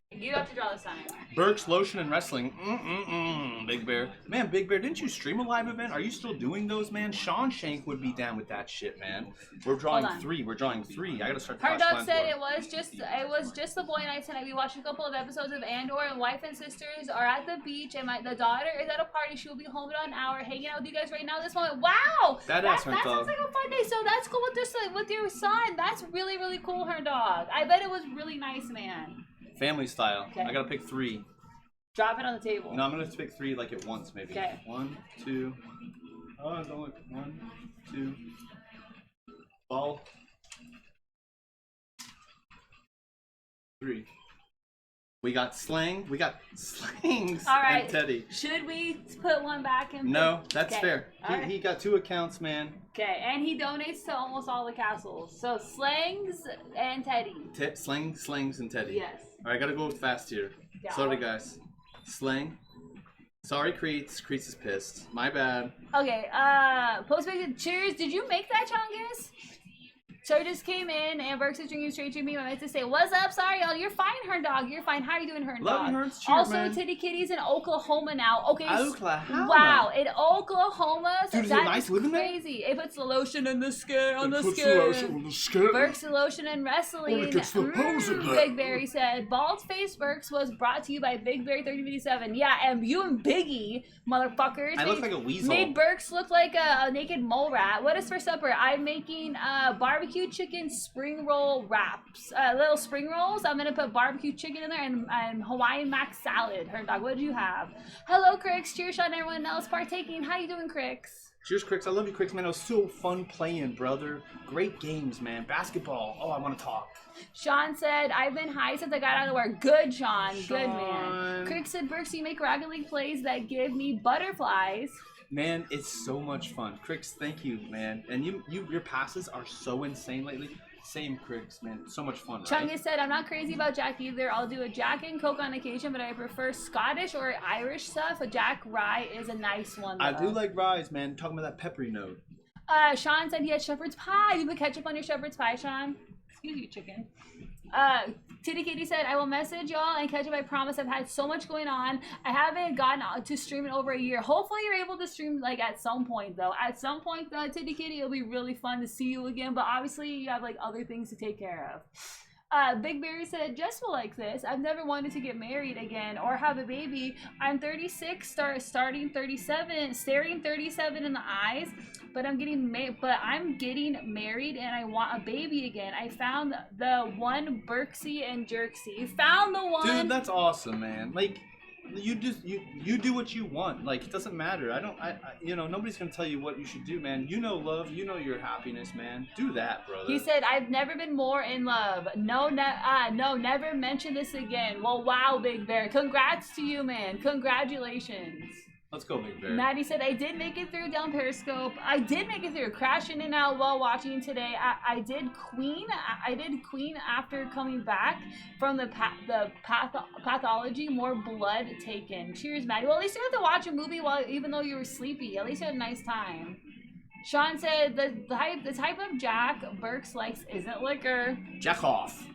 You have to draw this time. Burks, Lotion, and Wrestling. Big Bear. Man, Big Bear, didn't you stream a live event? Are you still doing those, man? Sean Shank would be down with that shit, man. We're drawing 3. We're drawing 3. I gotta start the Her Clash of dog Clans said war. it was just the boy night tonight. We watched a couple of episodes of Andor, and wife and sisters are at the beach, and the daughter is at a party. She will be home in an hour, hanging out with you guys right now. This moment, wow, that sounds like a fun day. So that's cool with your son. That's really really cool, her dog. I bet it was really nice, man. Family style. Okay. I gotta pick 3. Drop it on the table. No, I'm gonna pick 3 like at once, maybe. Okay. 1, 2. Oh, don't look. 1, 2. Ball. 3. We got Slang. We got Slangs. All right. And Teddy. Should we put one back in? No, that's okay. fair. He got 2 accounts, man. Okay, and he donates to almost all the castles. So Slangs and Teddy. Slangs, and Teddy. Yes. All right, gotta go fast here. Yeah. Sorry, guys. Slang. Sorry, Creets. Creets is pissed. My bad. Okay, Postmated, cheers. Did you make that, Chongus? So just came in, and Burks is drinking straight to me. I meant to say, what's up? Sorry, y'all. You're fine, Hern Dog. You're fine. How are you doing, Hern Dog? Love you, Herns. Cheers, also, man. Titty Kitty's in Oklahoma now. Okay. Oklahoma. Wow, in Oklahoma. Dude, is it that nice is living there? crazy. It puts the lotion in the skin, on the Puts skin. the lotion on the skin. Burks the lotion and wrestling. Only gets the hose in there. Big Barry said, Bald Face Burks was brought to you by Big Barry 3057. Yeah, and you and Biggie, motherfuckers. I look like a weasel. Made Burks look like a naked mole rat. What is for supper? I'm making barbecue chicken spring roll wraps. Little spring rolls. I'm gonna put barbecue chicken in there and Hawaiian mac salad. Her dog, what did you have? Hello, Crix. Cheers on everyone else partaking. How you doing, Crix? Cheers, Crix. I love you, Crix, man. It was so fun playing, brother. Great games, man. Basketball. Oh, I want to talk. Sean said, I've been high since I got out of work. Good, Sean. Good, man. Crix said, Burks, you make Rocket League plays that give me butterflies. Man, it's so much fun. Crix, thank you, man. And your passes are so insane lately. Same, Crix, man. So much fun, right? Chungus said, I'm not crazy about Jack either. I'll do a Jack and Coke on occasion, but I prefer Scottish or Irish stuff. A Jack Rye is a nice one, though. I do like ryes, man. Talking about that peppery note. Sean said he had shepherd's pie. You put ketchup on your shepherd's pie, Sean? Excuse you, chicken. Titty Kitty said, I will message y'all and catch up. I promise. I've had so much going on. I haven't gotten to stream in over a year. Hopefully you're able to stream like at some point though. At some point, Titty Kitty, it'll be really fun to see you again. But obviously you have like other things to take care of. Big Barry said, Jess will like this. I've never wanted to get married again or have a baby. I'm 36, staring 37 in the eyes, but I'm getting married and I want a baby again. I found the one Berksy and Jerksy. You found the one. Dude, that's awesome, man. Like, you do what you want. Like, it doesn't matter. Nobody's gonna tell you what you should do, man. You know love, you know your happiness, man. Do that, brother. He said, I've never been more in love. No, never mention this again. Well, wow, Big Bear. Congrats to you, man. Congratulations. Let's go, Big Bear. Maddie said, I did make it through down Periscope. I did make it through. Crashing in and out while watching today. I did Queen. I did Queen after coming back from the pathology. More blood taken. Cheers, Maddie. Well, at least you had to watch a movie even though you were sleepy. At least you had a nice time. Sean said, the type of Jack Burks likes isn't liquor. Jack off.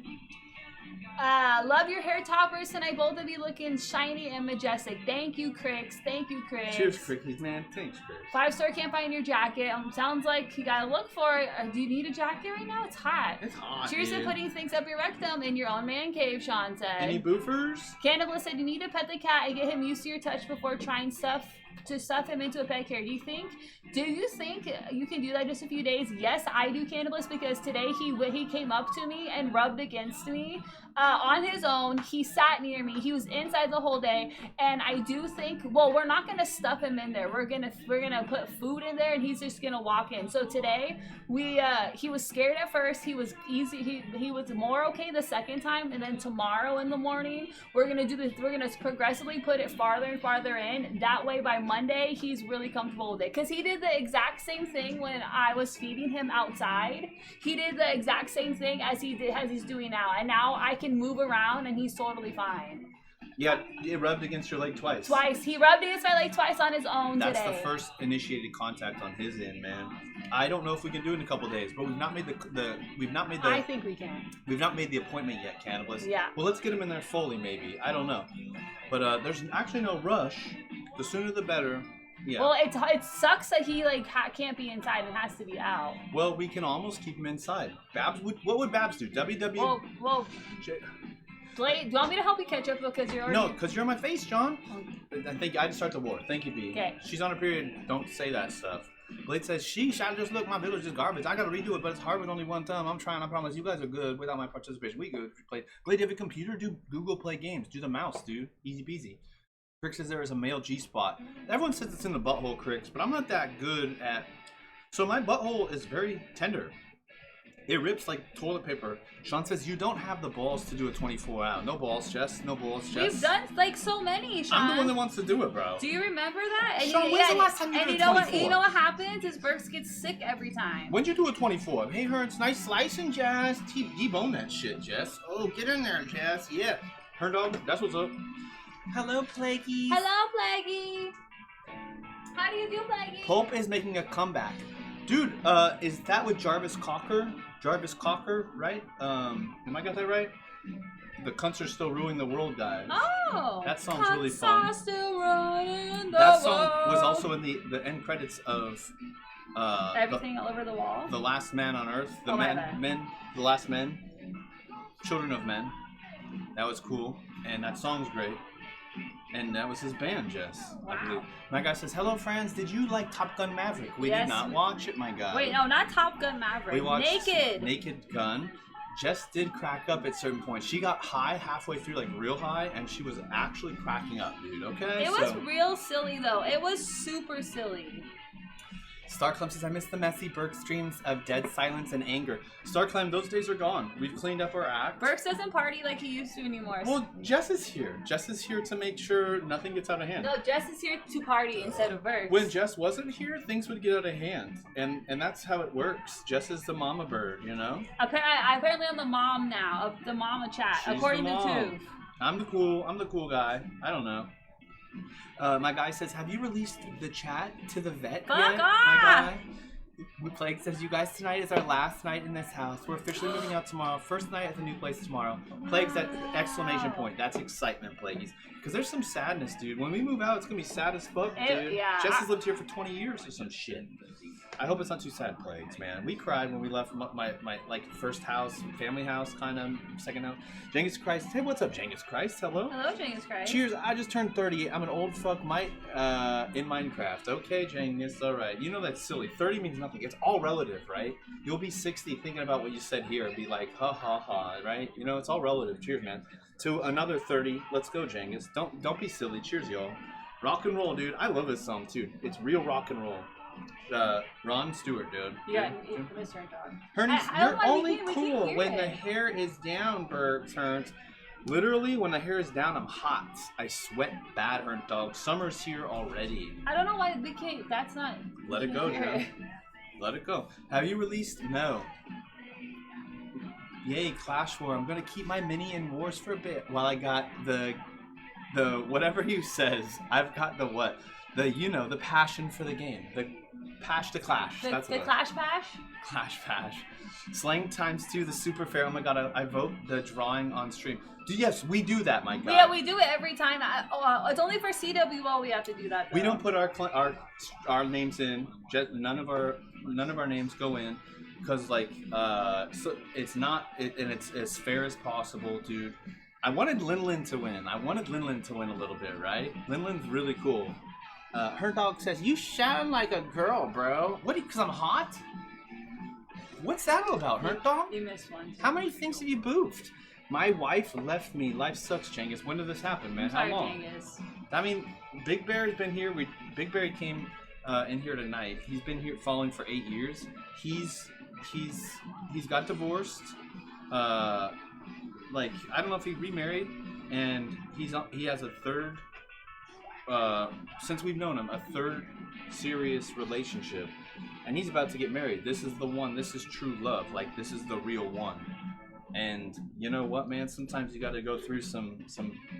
Love your hair toppers tonight. Both of you looking shiny and majestic. Thank you, Crix. Thank you, Crix. Cheers, Crix, man. Thanks, Crix. 5-star can't find your jacket. Sounds like you gotta look for it. Do you need a jacket right now? It's hot. It's hot. Cheers to putting things up your rectum in your own man cave, Sean said. Any boofers? Cannibal said you need to pet the cat and get him used to your touch before trying stuff stuff him into a pet carrier. Do you think you can do that just a few days? Yes, I do, Cannabis, because today he came up to me and rubbed against me on his own. He sat near me. He was inside the whole day, and I do think, well, we're not gonna stuff him in there. We're gonna put food in there, and he's just gonna walk in. So today he was scared at first. He was easy. He was more okay the second time, and then tomorrow in the morning we're gonna do this. We're gonna progressively put it farther and farther in. That way by Monday he's really comfortable with it, because he did the exact same thing when I was feeding him outside. He did the exact same thing as he's doing now, and now I can move around and he's totally fine. Yeah, it rubbed against your leg twice. He rubbed against my leg twice on his own today. That's the first initiated contact on his end, man. I don't know if we can do it in a couple days, but we've not made the I think we can. We've not made the appointment yet, Cannabis. Yeah. Well, let's get him in there fully, maybe. I don't know, but there's actually no rush. The sooner the better. Yeah. Well, it sucks that he can't be inside and has to be out. Well, we can almost keep him inside. What would Babs do? Well, Blade, do you want me to help you catch up because you're already... No, because you're on my face, John. I think I just start the war. Thank you, B. Okay. She's on her period. Don't say that stuff. Blade says, sheesh, I just look, my village is garbage. I gotta redo it, but it's hard with only one thumb. I'm trying, I promise. You guys are good without my participation. We good. Blade, do you have a computer? Do Google Play Games. Do the mouse, dude. Easy peasy. Crick says there is a male G-spot. Everyone says it's in the butthole, Cricks, but I'm not that good at... So my butthole is very tender. It rips like toilet paper. Sean says you don't have the balls to do a 24 out. No balls, Jess. No balls, Jess. We've done so many, Sean. I'm the one that wants to do it, bro. Do you remember that? And Sean, when's the last time you did a 24? You know what happens is Burks gets sick every time. When'd you do a 24? Hey, Hearns, nice slicing, Jess. Debone that shit, Jess. Oh, get in there, Jess. Yeah. Hern dog, that's what's up. Hello, Plaguey. Hello, Plaguey. How do you do, Plaguey? Pulp is making a comeback. Dude, is that with Jarvis Cocker? Jarvis Cocker, right? Am I got that right? The cunts are still ruling the world, guys. Oh! That song's really fun. Are still running the that song world. was also in the end credits of Everything All Over the Wall. The Last Man on Earth. The Last Men. Children of Men. That was cool. And that song's great. And that was his band, Jess. Wow. I believe. My guy says, hello, friends. Did you like Top Gun Maverick? We did not watch it, my guy. Wait, no, not Top Gun Maverick. We watched Naked. Naked Gun. Jess did crack up at certain points. She got high halfway through, like real high, and she was actually cracking up, dude, okay? It was real silly, though. It was super silly. Starclimb says, I miss the messy Burke streams of dead silence and anger. Starclimb, those days are gone. We've cleaned up our act. Burke doesn't party like he used to anymore. Well, Jess is here. Jess is here to make sure nothing gets out of hand. No, Jess is here to party instead of Burke. When Jess wasn't here, things would get out of hand. And that's how it works. Jess is the mama bird, you know? Apparently I'm the mom now, of the mama chat, She's according the to mom. Tooth. I'm the cool guy. I don't know. My guy says, have you released the chat to the vet Fuck yet? off! My guy. Plague says, you guys, tonight is our last night in this house. We're officially moving out tomorrow. First night at the new place tomorrow. Plague's at exclamation point. That's excitement, Plagueys. Because there's some sadness, dude. When we move out, it's going to be sad as fuck, dude. Yeah. Jess has lived here for 20 years or some shit. I hope it's not too sad, Plagues, man. We cried when we left my like first house, family house, kind of, second house. Genghis Christ. Hey, what's up, Genghis Christ? Hello? Hello, Genghis Christ. Cheers. I just turned 38. I'm an old fuck in Minecraft. Okay, Genghis. All right. You know that's silly. 30 means nothing. It's all relative, right? You'll be 60 thinking about what you said here and be like, ha, ha, ha, right? You know, it's all relative. Cheers, man. To another 30. Let's go, Genghis. Don't be silly. Cheers, y'all. Rock and roll, dude. I love this song, too. It's real rock and roll. Ron Stewart, dude. Yeah, Mr. Dog. Hernes, you're only cool when the hair is down, Berg turns. Literally, when the hair is down, I'm hot. I sweat bad, Hern dog. Summer's here already. I don't know why we can't. That's not. Let it go, Joe. Let it go. Have you released? No. Yay, Clash War. I'm gonna keep my mini in Wars for a bit while I got the whatever he says. I've got the what? The passion for the game. The Clash. That's the Clash Pash? Clash Pash. Slang times 2, the super fair. Oh my god, I vote the drawing on stream. Yes, we do that, my god. Yeah, we do it every time. It's only for CWL we have to do that, though. We don't put our names in. None of our names go in. Because, so it's not, and it's as fair as possible, dude. I wanted Linlin to win. I wanted Linlin to win a little bit, right? Linlin's really cool. Her dog says, "You sound like a girl, bro." What? Because I'm hot? What's that all about, Her dog? You missed one. How many things have you boofed? My wife left me. Life sucks, Cengiz. When did this happen, man? How long? I mean, Big Bear's been here. Big Bear came in here tonight. He's been here following for 8 years. He's got divorced. Like, I don't know if he remarried, and he has a third. Since we've known him, a third serious relationship, and he's about to get married. This is the one. This is true love. Like, this is the real one. And you know what, man? Sometimes you got to go through some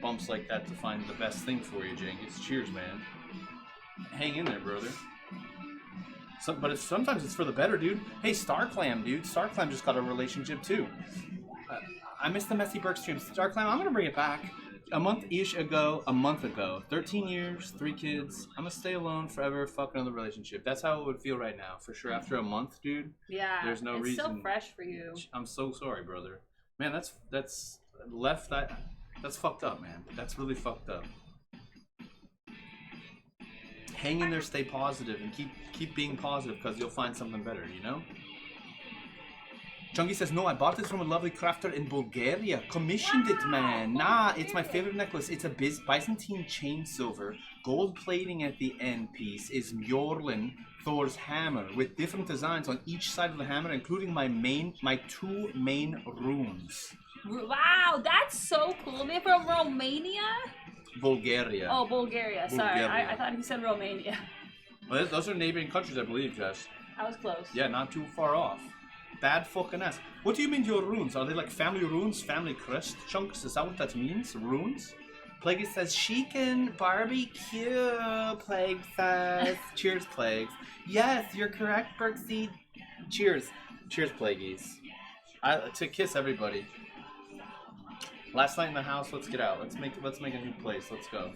bumps like that to find the best thing for you, Cengiz. Cheers, man. Hang in there, brother. But sometimes it's for the better, dude. Hey, StarClam, dude. StarClam just got a relationship too. I missed the Messy Burke stream. StarClam, I'm gonna bring it back. A month ago, 13 years, 3 kids. I'm gonna stay alone forever, fuck another relationship. That's how it would feel right now, for sure. After a month, dude. Yeah. There's no reason. It's so fresh for you. I'm so sorry, brother. Man, that's fucked up, man. That's really fucked up. Hang in there, stay positive, and keep being positive, because you'll find something better, you know? Chunky says, no, I bought this from a lovely crafter in Bulgaria. Commissioned it, man. Nah, it's my favorite necklace. It's a Byzantine chain silver. Gold plating at the end piece is Mjolnir, Thor's hammer, with different designs on each side of the hammer, including my 2 main runes. Wow, that's so cool. They're from Romania? Bulgaria. Oh, Bulgaria. Sorry, I thought he said Romania. Well, those are neighboring countries, I believe, Jess. I was close. Yeah, not too far off. Bad fucking ass. What do you mean your runes? Are they like family runes? Family crest chunks? Is that what that means? Runes? Plague says, Chicken barbecue. Plague says. Cheers, Plagues. Yes, you're correct, Berksy. Cheers. Cheers, Plagueies. To kiss everybody. Last night in the house, let's get out. Let's make a new place. Let's go.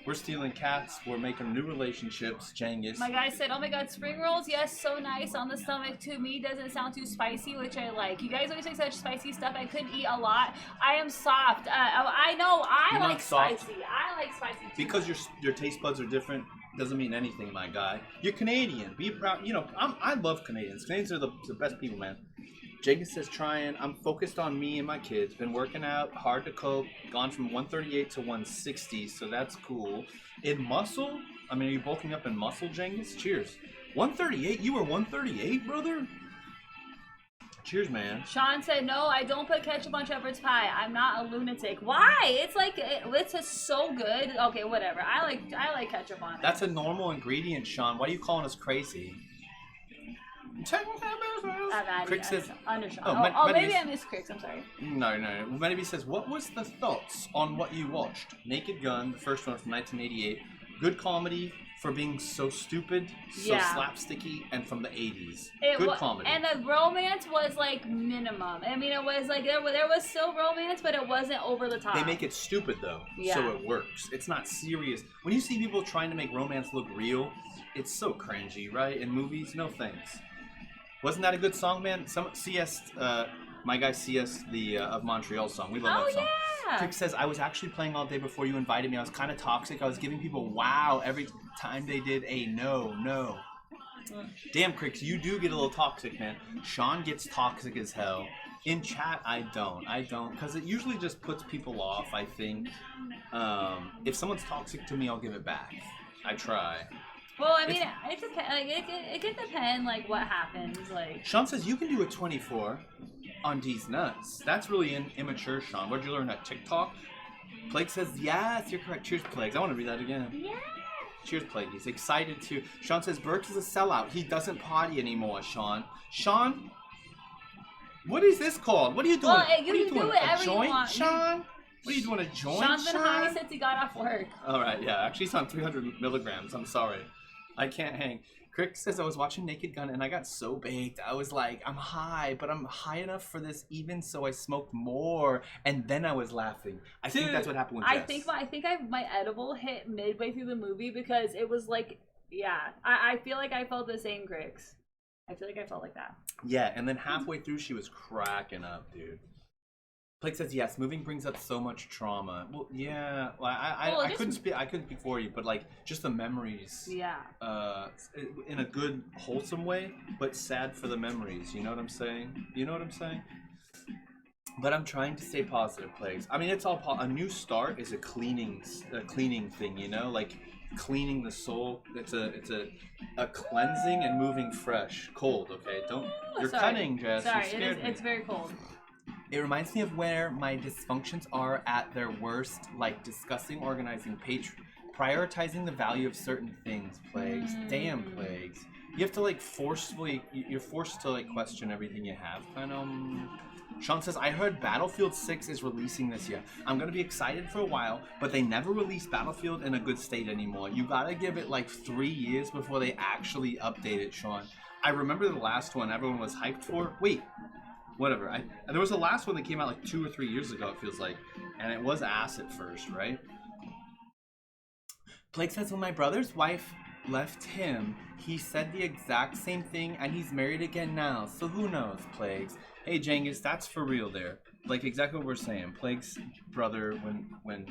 We're stealing cats. We're making new relationships. Cengiz. My guy said, oh my god, spring rolls, yes, so nice on the stomach. To me, doesn't sound too spicy, which I like. You guys always say such spicy stuff. I couldn't eat a lot. I am soft. I know. I like spicy. I like spicy too. Because your taste buds are different doesn't mean anything, my guy. You're Canadian. Be proud. You know, I love Canadians. Canadians are the best people, man. Cengiz says, trying. I'm focused on me and my kids. Been working out, hard to cope. Gone from 138 to 160, so that's cool. In muscle? I mean, are you bulking up in muscle, Cengiz? Cheers. 138? You were 138, brother? Cheers, man. Sean said, no, I don't put ketchup on shepherd's pie. I'm not a lunatic. Why? It's like, it's just so good. Okay, whatever. I like ketchup on it. That's a normal ingredient, Sean. Why are you calling us crazy? Crick says, maybe I missed Cricks, I'm sorry. No. Maybe says, what was the thoughts on what you watched? Naked Gun, the first one from 1988. Good comedy for being so stupid, so slapsticky, and from the 80s. Good comedy. And the romance was like minimum. I mean, it was like, there was still romance, but it wasn't over the top. They make it stupid though, so it works. It's not serious. When you see people trying to make romance look real, it's so cringy, right? In movies, no thanks. Wasn't that a good song, man? My guy CS, the of Montreal song. We love that song. Yeah. Crick says, I was actually playing all day before you invited me. I was kind of toxic. I was giving people wow every time they did a no. Damn, Cricks, you do get a little toxic, man. Sean gets toxic as hell. In chat, I don't. Because it usually just puts people off, I think. If someone's toxic to me, I'll give it back. I try. Well, I mean, it depends. Like, it can depend, like, what happens. Like, Sean says you can do a 24 on D's nuts. That's really immature, Sean. Where'd you learn that? TikTok? Plague says yes, you're correct. Cheers, Plagues. I want to read that again. yeah. Cheers, Plague. He's excited too. Sean says Burke is a sellout. He doesn't potty anymore, Sean. Sean, what is this called? What are you doing? Well, what are you doing? Do a joint, Sean? What are you doing? A joint, Sean's been high since he got off work. All right, yeah. Actually, he's on 300 milligrams. I'm sorry. I can't hang. Crick says I was watching Naked Gun and I got so baked. I was like, I'm high, but I'm high enough for this even, so I smoked more, and then I was laughing. I think that's what happened with Jess. I think my edible hit midway through the movie because it was like, I feel like I felt the same, Cricks. I feel like I felt like that. Yeah, and then halfway through she was cracking up, dude. Blake says yes. Moving brings up so much trauma. Well, yeah. Well, I couldn't speak. I couldn't speak for you, but like just the memories. Yeah. In a good, wholesome way, but sad for the memories. You know what I'm saying? You know what I'm saying? But I'm trying to stay positive, Plagues. I mean, it's all a new start is a cleaning thing. You know, like cleaning the soul. It's a cleansing and moving fresh. Cold, okay? Don't. You're cutting, Jess. Sorry, it's very cold. It reminds me of where my dysfunctions are at their worst, like discussing, organizing, prioritizing the value of certain things, Plagues. Damn, Plagues. You have to like you're forced to like question everything you have. Kind of. Sean says, I heard Battlefield 6 is releasing this year. I'm going to be excited for a while, but they never release Battlefield in a good state anymore. You got to give it like 3 years before they actually update it, Sean. I remember the last one everyone was hyped for. Wait. Whatever. There was a last one that came out like 2 or 3 years ago, it feels like. And it was ass at first, right? Blake says, when my brother's wife left him, he said the exact same thing, and he's married again now. So who knows, Plagues? Hey, Jengis, that's for real there. Like, exactly what we're saying. Plague's brother, when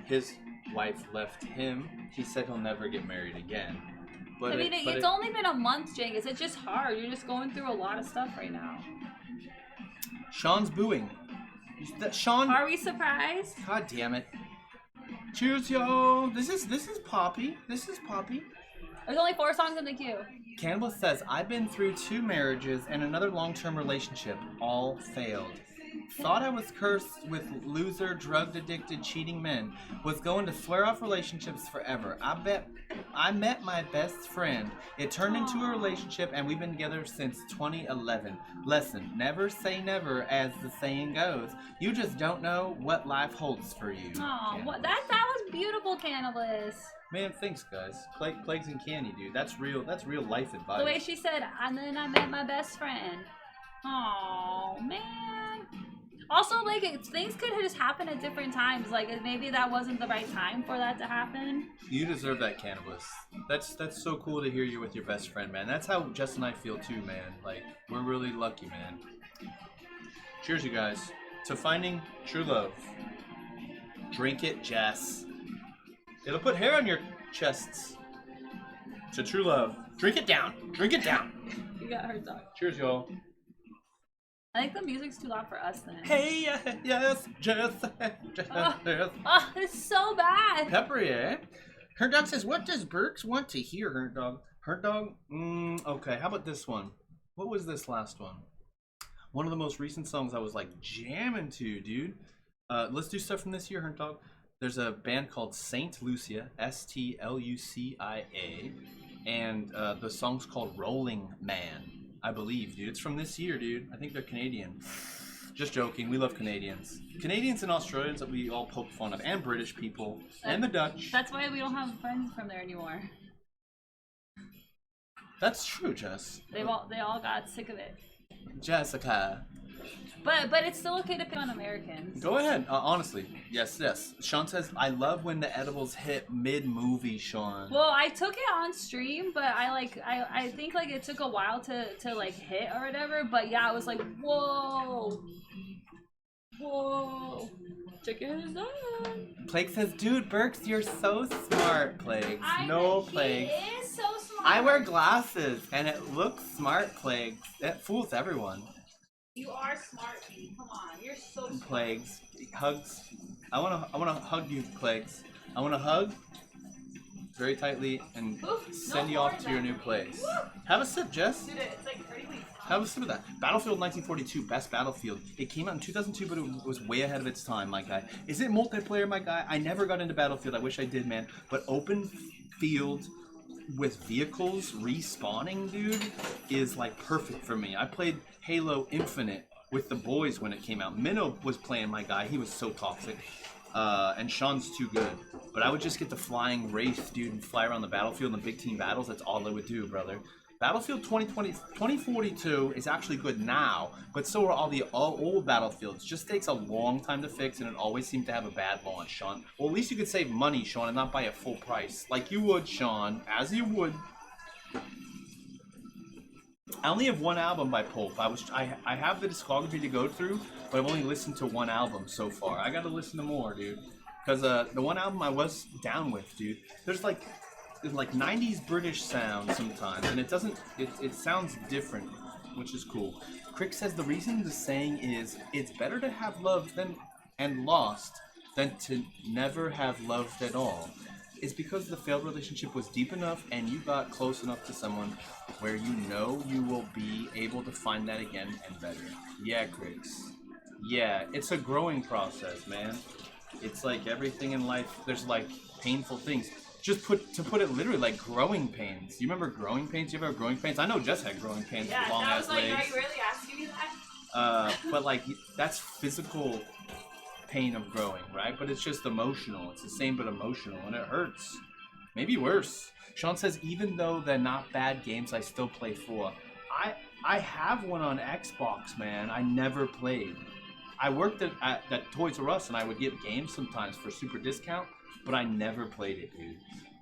his wife left him, he said he'll never get married again. But I mean, it's only been a month, Jengis. It's just hard. You're just going through a lot of stuff right now. Sean's booing. Sean. Are we surprised? God damn it. Cheers, yo. This is Poppy. This is Poppy. There's only 4 songs in the queue. Cannibal says, I've been through 2 marriages and another long-term relationship. All failed. Thought I was cursed with loser, drug-addicted, cheating men. Was going to swear off relationships forever. I met my best friend. It turned into a relationship, and we've been together since 2011. Lesson: never say never, as the saying goes. You just don't know what life holds for you. Oh, that was beautiful, Cannabis. Man, thanks, guys. Plagues and candy, dude. That's real life advice. The way she said, and then I met my best friend. Oh, man. Also, like, things could just happen at different times. Like, maybe that wasn't the right time for that to happen. You deserve that, Cannabis. That's so cool to hear you with your best friend, man. That's how Jess and I feel, too, man. Like, we're really lucky, man. Cheers, you guys. To finding true love. Drink it, Jess. It'll put hair on your chests. To true love. Drink it down. Drink it down. You got her dog. Cheers, y'all. I think the music's too loud for us then. Hey, yes, Jess. Oh, it's so bad. Peppery, eh? Her dog says, what does Burks want to hear, her dog? Her dog? Okay, how about this one? What was this last one? One of the most recent songs I was like jamming to, dude. Let's do stuff from this year, her dog. There's a band called Saint Lucia, STLUCIA, and the song's called Rolling Man. I believe, dude. It's from this year, dude. I think they're Canadian. Just joking. We love Canadians. Canadians and Australians that we all poke fun of. And British people. And the Dutch. That's why we don't have friends from there anymore. That's true, Jess. They all got sick of it. Jessica. But it's still okay to pick on Americans. Go ahead. Honestly. Yes. Sean says, I love when the edibles hit mid-movie, Sean. Well, I took it on stream, but I think like it took a while to like hit or whatever. But yeah, I was like, whoa. Chicken is done. Plague says, dude, Burks, you're so smart, Plague. Plague. He is so smart. I wear glasses, and it looks smart, Plague. It fools everyone. You are smart, come on, you're so smart. Plagues, hugs. I wanna hug you, Plagues. I wanna hug very tightly and send you off to your new place. Have a sip, Jess. Dude, it's like 30 weeks. Have a sip of that. Battlefield 1942, best Battlefield. It came out in 2002, but it was way ahead of its time, my guy. Is it multiplayer, my guy? I never got into Battlefield. I wish I did, man. But open field with vehicles respawning, dude, is like perfect for me. I played Halo Infinite with the boys when it came out. Minnow was playing my guy. He was so toxic. And Sean's too good. But I would just get the flying wraith, dude, and fly around the battlefield in the big team battles. That's all I would do, brother. Battlefield 2042 is actually good now, but so are all the old Battlefields. Just takes a long time to fix, and it always seems to have a bad launch, Sean. Well, at least you could save money, Sean, and not buy at full price. Like you would, Sean, as you would. I only have one album by Pulp. I have the discography to go through, but I've only listened to one album so far. I gotta listen to more, dude. Because the one album I was down with, dude, there's like 90s British sound sometimes, and it sounds different, which is cool. Crick says the reason the saying is, it's better to have loved and lost than to never have loved at all. It's because the failed relationship was deep enough and you got close enough to someone where you know you will be able to find that again and better. Yeah, Cricks. Yeah, it's a growing process, man. It's like everything in life, there's like painful things. To put it literally, like growing pains. You remember growing pains? You ever have growing pains? I know Jess had growing pains with long ass legs. Are you really asking me that? But like, that's physical pain of growing, right? But it's just emotional. It's the same but emotional, and it hurts. Maybe worse. Sean says, even though they're not bad games, I still play 4. I have one on Xbox, man. I never played. I worked at Toys R Us, and I would get games sometimes for super discount, but I never played it, dude.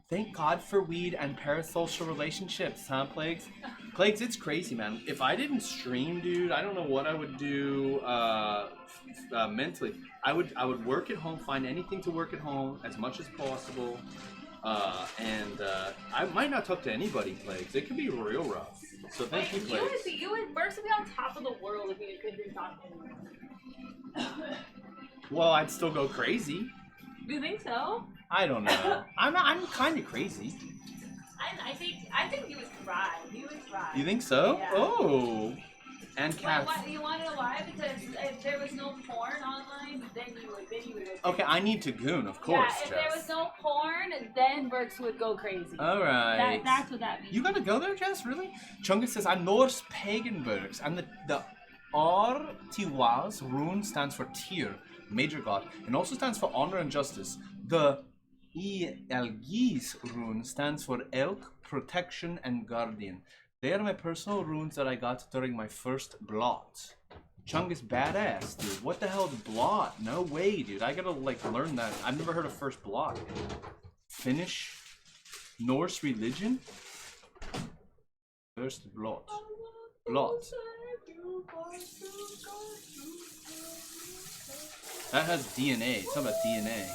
Thank God for weed and parasocial relationships, huh, Plagues? Plagues, it's crazy, man. If I didn't stream, dude, I don't know what I would do mentally. I would work at home, find anything to work at home as much as possible, and I might not talk to anybody, Plagues. It could be real rough. So thank you, Plagues. You would first be on top of the world if you couldn't talk to anyone. Well, I'd still go crazy. Do you think so? I don't know. I'm kind of crazy. I think you would thrive. You would thrive. You think so? Yeah. Oh. And cats. What, you want to know why? Because if there was no porn online, then you would. Okay, I need to goon, of course. Yeah, if there was no porn, then Burks would go crazy. All right. That's what that means. You gotta go there, Jess? Really? Chungus says, I'm Norse pagan Burks, and the Artiwas rune stands for Tyr, major god, and also stands for honor and justice. The Elgis rune stands for elk, protection, and guardian. They are my personal runes that I got during my first blot. Chungus badass, dude. What the hell is blot? No way, dude. I gotta like learn that. I've never heard of first blot. Finnish Norse religion? First blot. Blot. That has DNA. It's talking about DNA.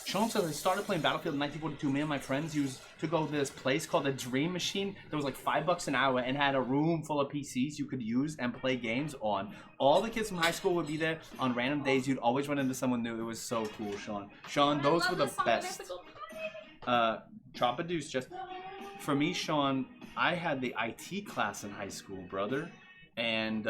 Sean says, I started playing Battlefield in 1942. Me and my friends used to go to this place called the Dream Machine. That was like $5 an hour and had a room full of PCs you could use and play games on. All the kids from high school would be there on random days. You'd always run into someone new. It was so cool, Sean. Sean, those were the best. Drop a deuce, just. For me, Sean, I had the IT class in high school, brother. And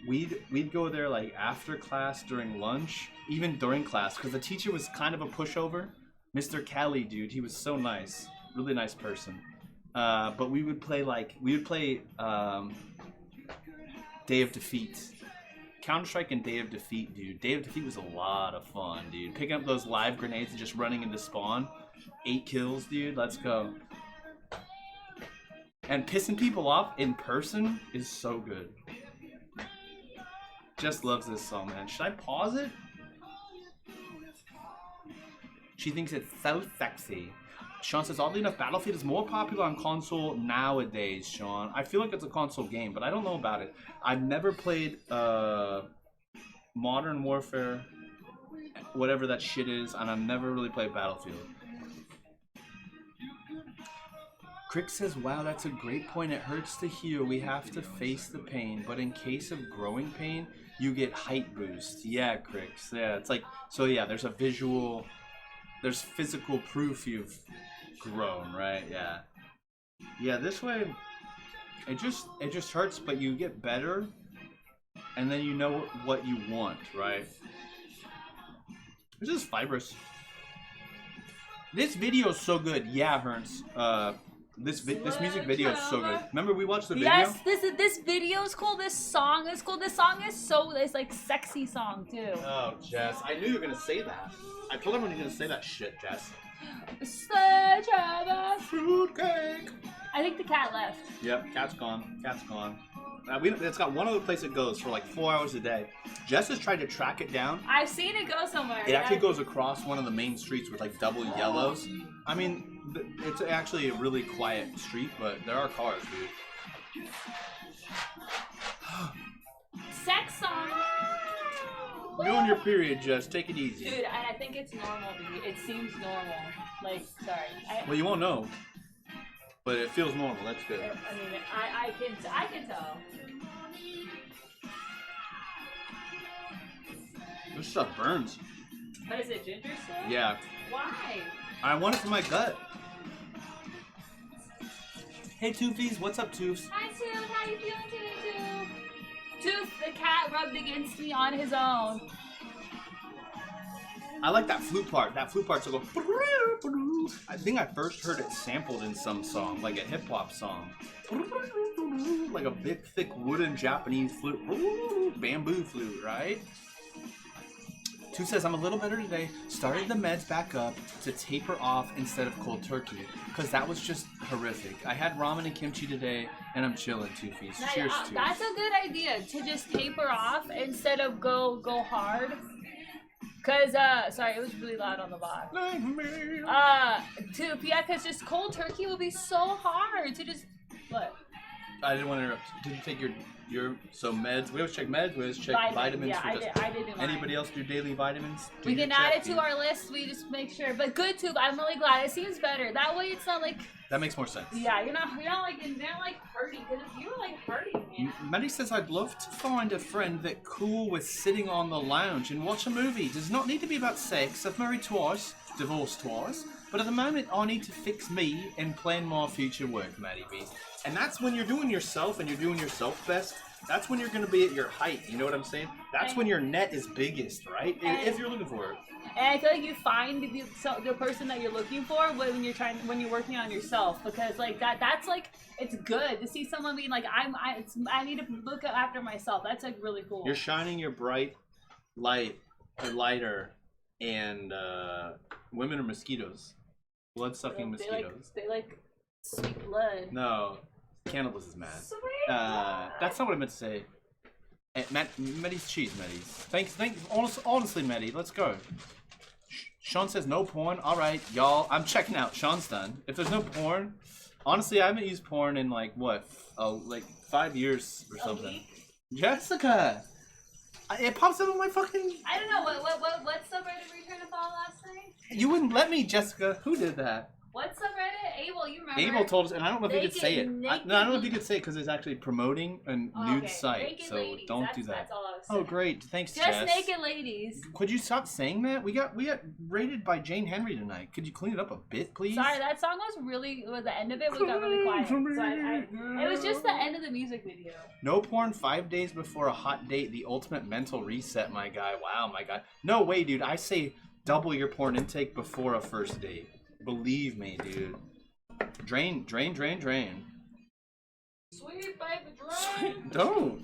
we'd go there like after class, during lunch, even during class, because the teacher was kind of a pushover. Mr. Kelly, dude, he was so nice, really nice person. But we would play Day of Defeat, Counter-Strike and Day of Defeat, dude. Day of Defeat was a lot of fun, dude. Picking up those live grenades and just running into spawn, 8 kills, dude. Let's go. And pissing people off in person is so good. Jess loves this song, man. Should I pause it? She thinks it's so sexy. Sean says, oddly enough, Battlefield is more popular on console nowadays, Sean. I feel like it's a console game, but I don't know about it. I've never played Modern Warfare, whatever that shit is, and I've never really played Battlefield. Crick says, wow, that's a great point. It hurts to hear. We have to face the pain, but in case of growing pain, you get height boost. Yeah, Cricks. Yeah, it's like, so yeah, there's a visual, there's physical proof you've grown, right? Yeah. Yeah, this way, it just hurts, but you get better, and then you know what you want, right? This is fibrous. This video is so good. Yeah, Herns. This music video is so good. Remember we watched the video? Yes, this video is cool. This song is cool. This song is it's like sexy song too. Oh, Jess, I knew you were gonna say that. I told everyone you're gonna say that shit, Jess. Such a fruitcake. I think the cat left. Yep, cat's gone. Cat's gone. It's got one other place it goes for like 4 hours a day. Jess has tried to track it down. I've seen it go somewhere. It actually goes across one of the main streets with like double yellows. I mean, it's actually a really quiet street, but there are cars, dude. sex song. You're on your period, Jess. Take it easy. Dude, and I think it's normal, dude. It seems normal. Like, sorry. Well, you won't know. But it feels normal. That's good. I mean, I can tell. This stuff burns. What is it, ginger still? Yeah. Why? I want it for my gut. Hey, Toofies. What's up, Toofs? Hi, Toof. How you feeling today, Toof? Toof, the cat rubbed against me on his own. I like that flute part. That flute part's go. I think I first heard it sampled in some song, like a hip hop song. Like a big, thick wooden Japanese flute. Bamboo flute, right? Two says, I'm a little better today. Started the meds back up to taper off instead of cold turkey. Because that was just horrific. I had ramen and kimchi today, and I'm chilling, Toofies. Cheers, Toofies. That's a good idea, to just taper off instead of go hard. Cause sorry, it was really loud on the bot. Yeah, cause just cold turkey will be so hard to just what? I didn't want to interrupt. Did you take your so meds? We always check meds. We always check vitamins. Yeah, I did do mine. Anybody else do daily vitamins? We can add it to our list. We just make sure. But good too. I'm really glad. It seems better. That way, it's not like. That makes more sense. Yeah, you're not like hurting. Cause if you were like hurting, man. Maddie says, I'd love to find a friend that cool with sitting on the lounge and watch a movie. Does not need to be about sex. I've married twice, divorced twice. But at the moment, I need to fix me and plan my future work, Maddie B. And that's when you're doing yourself and you're doing yourself best. That's when you're going to be at your height. You know what I'm saying? That's when your net is biggest, right? If you're looking for it. And I feel like you find the person that you're looking for when you're working on yourself, because like that's like, it's good to see someone being like, I need to look after myself. That's like really cool. You're shining your bright light, lighter, and women are mosquitoes, blood-sucking mosquitoes. They like sweet blood. No, cannabis is mad. Sweet That's not what I meant to say. Maddie's cheese, Maddie's. Thanks. Honestly, Maddie, let's go. Sean says no porn. All right, y'all. I'm checking out. Sean's done. If there's no porn, honestly, I haven't used porn in like what, like 5 years or something. Jessica, it pops up on my fucking. I don't know what subreddit were you trying to follow last night? You wouldn't let me, Jessica. Who did that? What subreddit? Abel, you remember? Abel told us, and I don't know if you could say it. I don't know if you could say it because it's actually promoting a nude site. Naked so ladies. Don't do that. That's all I was saying. Oh, great! Thanks, Just Jess. naked ladies. Could you stop saying that? We got rated by Jane Henry tonight. Could you clean it up a bit, please? Sorry, that song the end of it got really quiet. So it was just the end of the music video. No porn 5 days before a hot date. The ultimate mental reset, my guy. Wow, my guy. No way, dude. I say double your porn intake before a first date. Believe me, dude. Drain. Sweet baby, drain. Don't.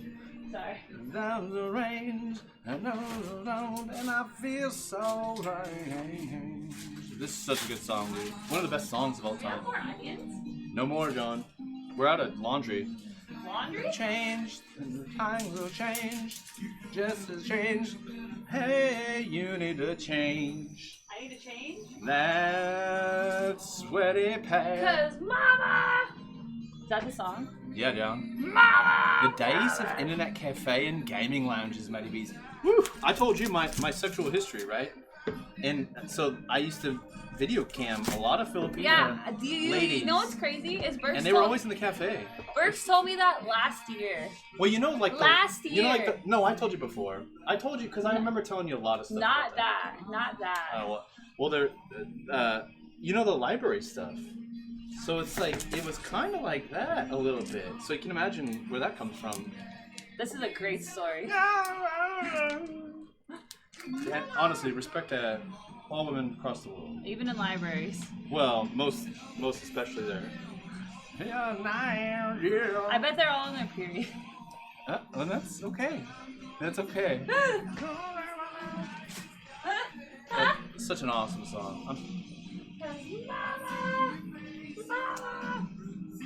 Sorry. Down the range, and I feel so right. This is such a good song, dude. One of the best songs of all time. More onions? No more, John. We're out of laundry. Laundry? Changed, and the time will change. Just as changed. Hey, you need to change. I need to change? That sweaty pants. 'Cause mama! Is that the song? Yeah, John. Mama! The days of internet cafe and gaming lounges, Matty B's. Woo! I told you my sexual history, right? And so I used to video cam a lot of Filipino ladies. You know what's crazy? Is Burks and they were always in the cafe. Burks told me that last year. Well, you know, like last year. You know, like no, I told you before. I told you because I remember telling you a lot of stuff. Not that. Oh well, they're you know, the library stuff. So it's like it was kind of like that a little bit. So you can imagine where that comes from. This is a great story. Yeah, honestly, respect to all women across the world. Even in libraries. Well, most especially there. I bet they're all in their period. Well, that's okay. That's okay. It's such an awesome song.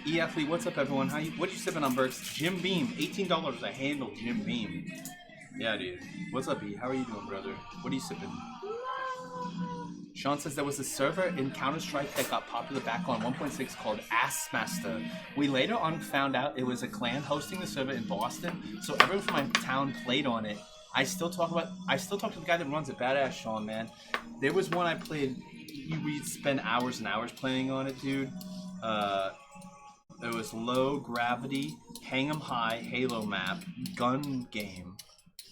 E-Athlete, what's up, everyone? What are you sipping on, Burks? Jim Beam, $18 a handle, Jim Beam. Yeah, dude. What's up, E? How are you doing, brother? What are you sipping? Sean says there was a server in Counter-Strike that got popular back on 1.6 called Assmaster. We later on found out it was a clan hosting the server in Boston, so everyone from my town played on it. I still talk to the guy that runs it, badass Sean, man. There was one I played, we'd spend hours and hours playing on it, dude. It was low gravity, hang 'em high, Halo map, gun game.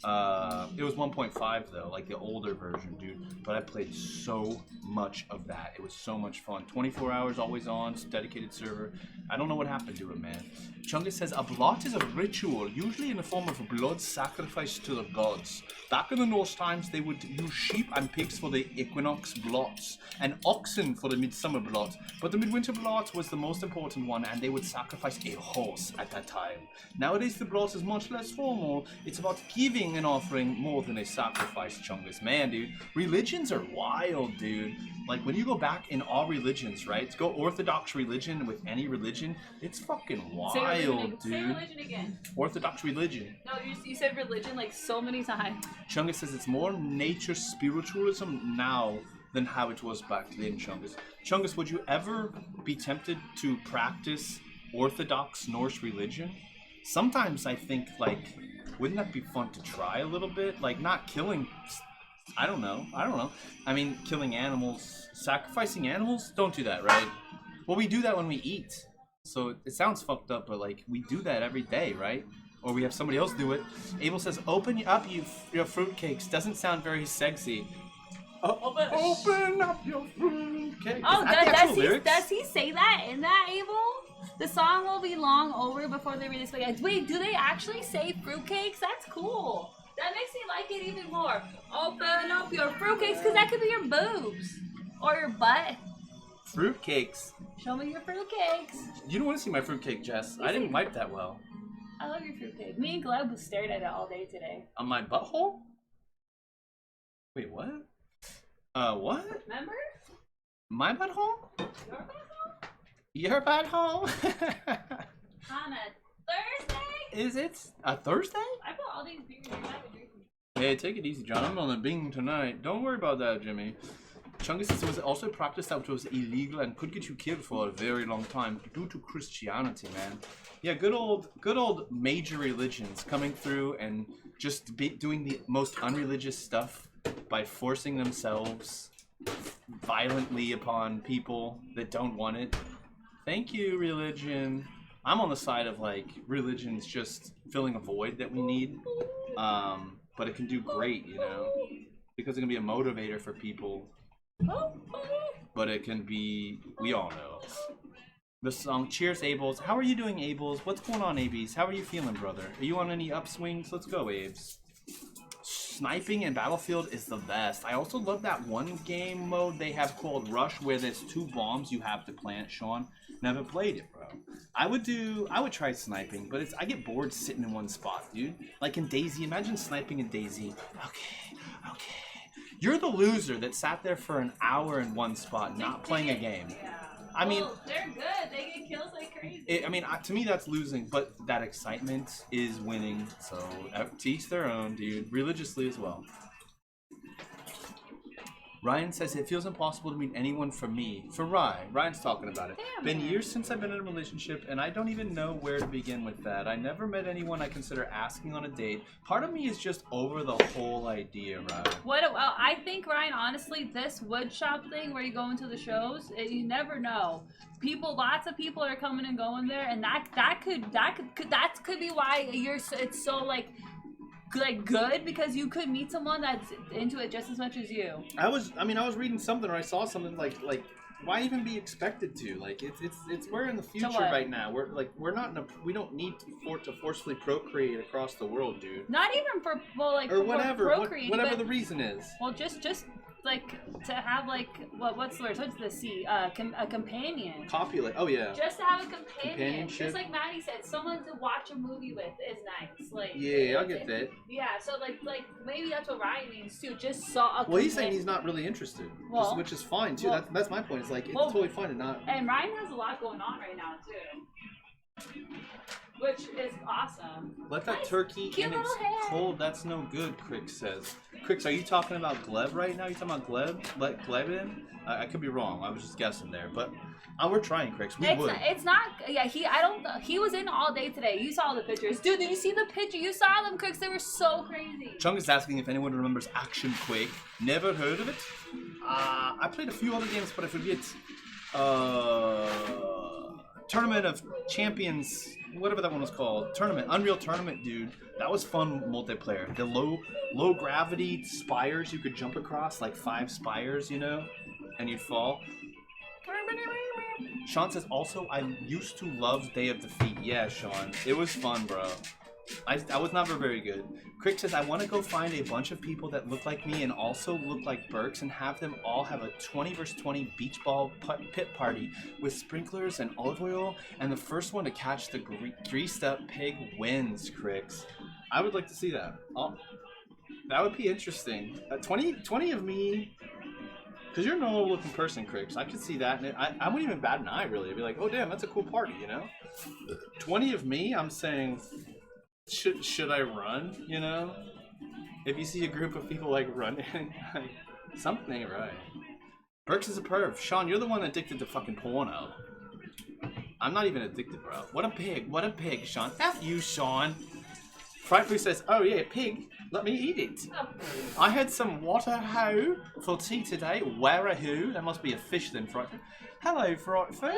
It was 1.5 though, like the older version, dude. But I played so much of that. It was so much fun. 24 hours, always on, dedicated server. I don't know what happened to it, man. Chungus says, a blot is a ritual, usually in the form of a blood sacrifice to the gods. Back in the Norse times, they would use sheep and pigs for the equinox blots, and oxen for the midsummer blot. But the midwinter blot was the most important one, and they would sacrifice a horse at that time. Nowadays, the blot is much less formal. It's about giving an offering more than a sacrifice, Chungus. Man, dude, religions are wild, dude. Like, when you go back in all religions, right? Go Orthodox religion with any religion, it's fucking wild, dude. Say religion again. Orthodox religion. No, you said religion like so many times. Chungus says it's more nature spiritualism now than how it was back then, Chungus. Chungus, would you ever be tempted to practice Orthodox Norse religion? Sometimes I think, like, wouldn't that be fun to try a little bit? Like, not killing... I don't know. I mean, killing animals, sacrificing animals? Don't do that, right? Well, we do that when we eat. So it sounds fucked up, but like, we do that every day, right? Or we have somebody else do it. Abel says, open up your fruitcakes. Doesn't sound very sexy. Open up your fruitcake. Oh, does he say that in that, Abel? The song will be long over before they release it. Wait, do they actually say fruitcakes? That's cool. That makes me like it even more. Open up your fruitcakes, because that could be your boobs. Or your butt. Fruitcakes. Show me your fruitcakes. You don't want to see my fruitcake, Jess. I didn't wipe that well. I love your fruitcake. Me and Gleb stared at it all day today. On my butthole? Wait, what? What? Remember? My butthole? Your butthole? Your butthole? On a Thursday? Is it a Thursday? I put all these beers in my drink. Hey, take it easy, John. I'm on the Bing tonight. Don't worry about that, Jimmy. Chungus says it was also a practice that was illegal and could get you killed for a very long time due to Christianity, man. Yeah, good old major religions coming through and just doing the most unreligious stuff by forcing themselves violently upon people that don't want it. Thank you, religion. I'm on the side of, like, religion's just filling a void that we need, but it can do great, you know, because it can be a motivator for people, but it can be, we all know. The song, cheers, Abels. How are you doing, Abels? What's going on, Abes? How are you feeling, brother? Are you on any upswings? Let's go, Abes. Sniping in Battlefield is the best. I also love that one game mode they have called Rush, where there's 2 bombs you have to plant, Sean. Never played it, bro. I would try sniping, but I get bored sitting in one spot, dude. Like in DayZ, imagine sniping in DayZ. Okay. You're the loser that sat there for an hour in one spot, not playing a game. Yeah. I mean, they're good. They get kills like crazy. To me, that's losing, but that excitement is winning. So, to each their own, dude. Religiously as well. Ryan says it feels impossible to meet anyone for me. For Ryan's talking about it. Damn, been man. years since I've been in a relationship, and I don't even know where to begin with that. I never met anyone I consider asking on a date. Part of me is just over the whole idea, Ryan. Well, I think, Ryan, honestly, this wood shop thing where you go into the shows, you never know. Lots of people are coming and going there, and that could be why it's so like good, because you could meet someone that's into it just as much as you. I was reading something, or I saw something like why even be expected to? Like it's we're in the future right now. We don't need to forcefully procreate across the world, dude. Not even for or whatever, procreating, whatever the reason is. Well, just like to have like what's the word? What's the C? A companion. Copulate. Oh yeah. Just to have a companion. Companionship. Just like Maddie said, someone to watch a movie with is nice. Like yeah, I'll get that. Yeah, so like maybe that's what Ryan means too. Just saw a. Well, he's saying he's not really interested, which is fine too. That's my point. It's like it's totally fine to not. And Ryan has a lot going on right now too. which is awesome. Let that turkey Cute in, it's little head. cold. That's no good, Crick says. Cricks, are you talking about Gleb right now? You talking about Gleb? Let Gleb in? I could be wrong. I was just guessing there. But we're trying, Cricks. We would. It's not, yeah, he was in all day today. You saw the pictures. Dude, did you see the picture? You saw them, Cricks. They were so crazy. Chung is asking if anyone remembers Action Quake. Never heard of it. I played a few other games, but I forget. Tournament of Champions, whatever that one was called. Tournament, Unreal Tournament, dude. That was fun multiplayer. The low gravity spires you could jump across, like 5 spires, you know, and you'd fall. Sean says also, I used to love Day of Defeat. Yeah, Sean, it was fun, bro. I was never very good. Crick says, I want to go find a bunch of people that look like me and also look like Burks and have them all have a 20 versus 20 beach ball pit party with sprinklers and olive oil, and the first one to catch the greased up pig wins, Cricks. I would like to see that. Oh, that would be interesting. 20 of me, because you're a normal looking person, Cricks. I could see that, and I wouldn't even bat an eye, really. I'd be like, oh, damn, that's a cool party, you know? 20 of me, I'm saying... Should I run, you know? If you see a group of people like running, like, something ain't right. Burks is a perv. Sean, you're the one addicted to fucking porno. I'm not even addicted, bro. What a pig, Sean. F you, Sean. Fright Foo says, oh yeah, pig, let me eat it. I had some water-ho for tea today. Where-a-hoo? That must be a fish then, Fright Foo. Hello, Fright Foo.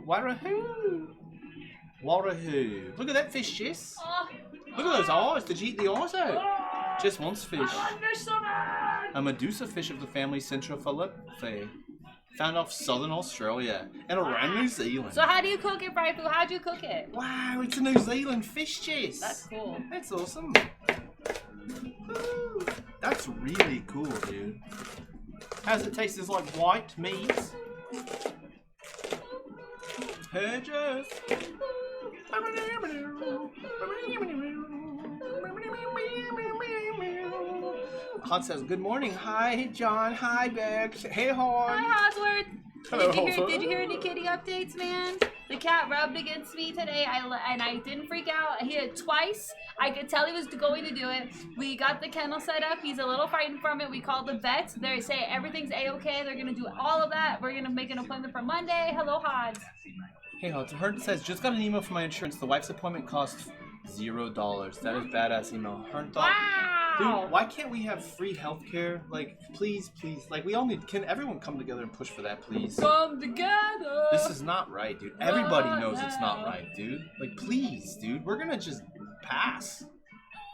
Where-a-hoo? Warahoo. Look at that fish, Jess. Look at those eyes. Did you eat the eyes out? Jess wants fish. I want fish so bad. A Medusa fish of the family Centrophyllaceae. Found off southern Australia and around New Zealand. So how do you cook it, Bright Foo? How'd you cook it? Wow, it's a New Zealand fish, Jess. That's cool. That's awesome. Ooh, that's really cool, dude. How's it taste? It's like white meat. Hey, Jess. Hot says, good morning. Hi, John. Hi, Bex. Hey, Horn. Hi, Hosworth. Hello, Did you hear any kitty updates, man? The cat rubbed against me today, and I didn't freak out. He did twice. I could tell he was going to do it. We got the kennel set up. He's a little frightened from it. We called the vets. They say everything's A-okay. They're going to do all of that. We're going to make an appointment for Monday. Hello, Hods. Hey, Hot. Hearn says, just got an email from my insurance. The wife's appointment cost $0. That is badass email. Hearn thought, wow. dude, why can't we have free healthcare? Like, please. Like, we all need, can everyone come together and push for that, please? Come together. This is not right, dude. Everybody knows it's not right, dude. Like, please, dude. We're gonna just pass.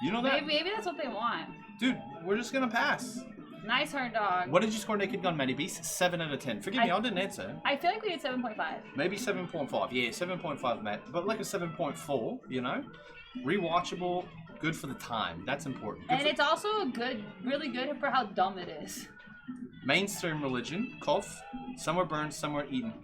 You know that? Maybe that's what they want. Dude, we're just gonna pass. Nice Hearn dog. What did you score Naked Gun, Matty Beast? 7 out of 10. Forgive me, I didn't answer. I feel like we did 7.5. Maybe 7.5. Yeah, 7.5, Matt. But like a 7.4, you know? Rewatchable, good for the time. That's important. Good, and it's also good, really good for how dumb it is. Mainstream religion, cough. Some were burned, some were eaten.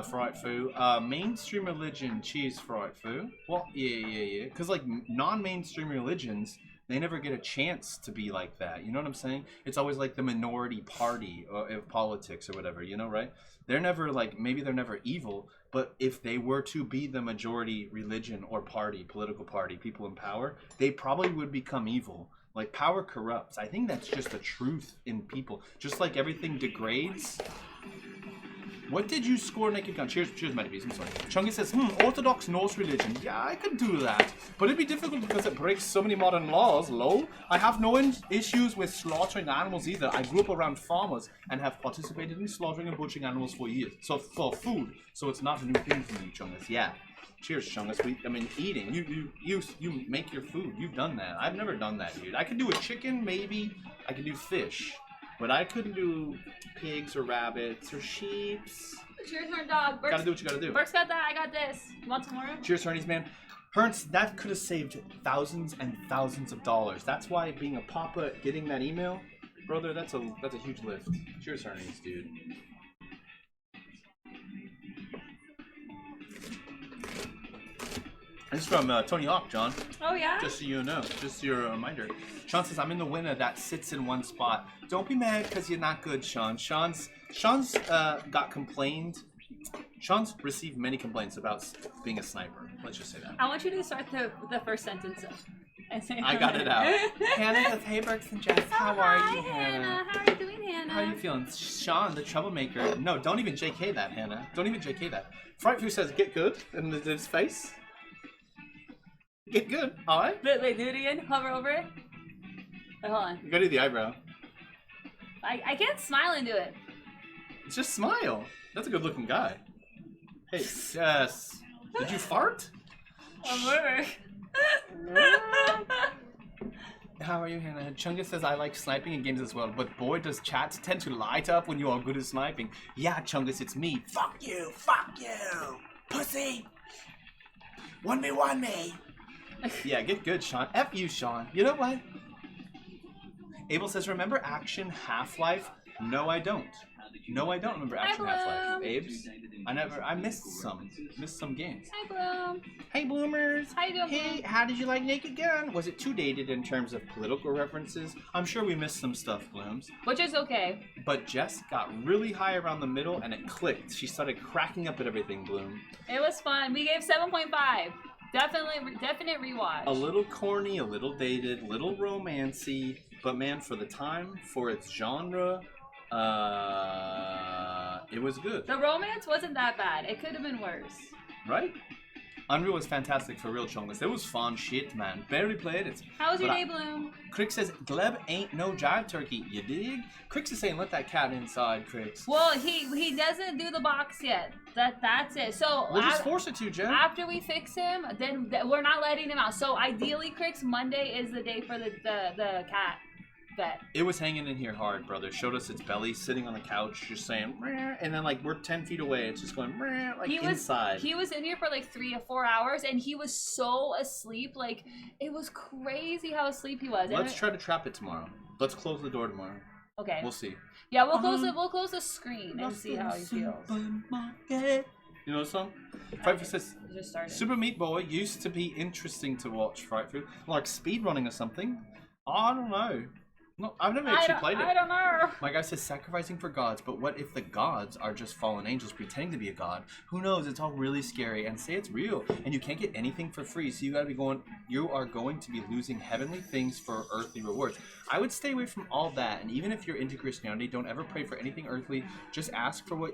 Fright Foo. Mainstream religion, cheese, Fright Foo. Well, yeah. Because, like, non-mainstream religions, they never get a chance to be like that. You know what I'm saying? It's always like the minority party of politics or whatever, you know, right? They're never like, maybe they're never evil, but if they were to be the majority religion or party, political party, people in power, they probably would become evil. Like, power corrupts. I think that's just the truth in people. Just like everything degrades. What did you score, Naked Gun? Cheers, Matty Beast. I'm sorry. Chunky says, Orthodox Norse religion. Yeah, I could do that. But it'd be difficult because it breaks so many modern laws, lol. I have no issues with slaughtering animals either. I grew up around farmers and have participated in slaughtering and butchering animals for years. So, for food. So it's not a new thing for me, Chungus. Yeah. Cheers, Chungus. Eating. You make your food. You've done that. I've never done that, dude. I could do a chicken, maybe. I could do fish. But I couldn't do pigs or rabbits or sheeps. Cheers, Hearn dog. Burks, gotta do what you gotta do. Burks got that. I got this. You want some more? Cheers, Hernies, man. Herns, that could have saved thousands and thousands of dollars. That's why being a papa, getting that email, brother, that's a huge lift. Cheers, Hernies, dude. This is from Tony Hawk, John. Oh, yeah? Just so you know. Just so you're a reminder. Sean says, I'm in the winner that sits in one spot. Don't be mad because you're not good, Sean. Sean's got complained Sean's received many complaints about being a sniper. Let's just say that. I want you to start the first sentence. I got it out. Hannah says, "Hey, Brooks and Jess, how are you, Hannah? How are you doing, Hannah? How are you feeling?" Sean, the troublemaker. No, don't even JK that, Hannah. Don't even JK that. Frightful says, "Get good," in his face. Get good. All right. Wait, do it again. Hover over it. Wait, hold on. You gotta do the eyebrow. I can't smile and do it. Just smile. That's a good-looking guy. Hey, Jess. Did you fart? Hover. How are you, Hannah? Chunga says, "I like sniping in games as well, but boy, does chats tend to light up when you are good at sniping." Yeah, Chungus, it's me. Fuck you, pussy. 1v1 me. Yeah, get good, Sean. F you, Sean. You know what? Abel says, "Remember Action Half-Life?" No, I don't. No, I don't remember Action Half-Life. Abes, I missed some games. Hi, Bloom. Hey, Bloomers. How you doing, Hey, Bloom? how did you like Naked Gun? Was it too dated in terms of political references? I'm sure we missed some stuff, Blooms. Which is okay. But Jess got really high around the middle and it clicked. She started cracking up at everything, Bloom. It was fun. We gave 7.5. Definite rewatch. A little corny, a little dated, little romancy, but man, for the time, for its genre, it was good. The romance wasn't that bad. It could have been worse. Right? Unreal was fantastic for real, Chungus. It was fun shit, man. Barely played it. How was your day, Bloom? Crick says, "Gleb ain't no jive turkey, you dig?" Crix is saying, "Let that cat inside, Crix." Well, he doesn't do the box yet. That's it. So We'll just force it to, Jen. after we fix him, then we're not letting him out. So ideally, Crix, Monday is the day for the cat vet. It was hanging in here hard, brother. Showed us its belly sitting on the couch, just saying, "Meh," and then like we're 10 feet away, it's just going, "Meh," like inside. He was in here for like 3 or 4 hours, and he was so asleep. Like it was crazy how asleep he was. Let's try to trap it tomorrow. Let's close the door tomorrow. Okay. We'll see. Yeah, we'll close the screen and see how he feels. You know the song? Frightful says, Just started. "Super Meat Boy used to be interesting to watch, Frightful. Like speedrunning or something. I don't know. No, I've never actually played it. I don't know. My guy says, "Sacrificing for gods, but what if the gods are just fallen angels pretending to be a god? Who knows? It's all really scary, and say it's real, and you can't get anything for free, so you are going to be losing heavenly things for earthly rewards." I would stay away from all that, and even if you're into Christianity, don't ever pray for anything earthly. Just ask for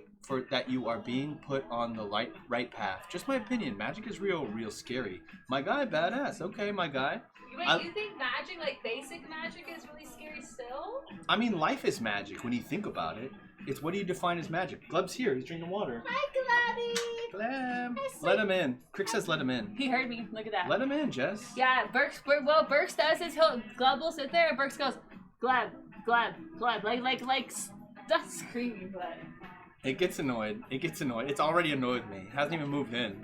that you are being put on the right path. Just my opinion. Magic is real scary. My guy, badass. Okay, my guy. Wait, you think magic, like basic magic, is really scary still? I mean, life is magic when you think about it. It's what do you define as magic? Gleb's here. He's drinking water. Hi, Glebby. Gleb. Let him in. Crick says let him in. He heard me. Look at that. Let him in, Jess. Yeah, Burks does his Gleb will sit there and Burks goes, Gleb. Like, stop screaming, but. It gets annoyed. It's already annoyed me. It hasn't even moved in.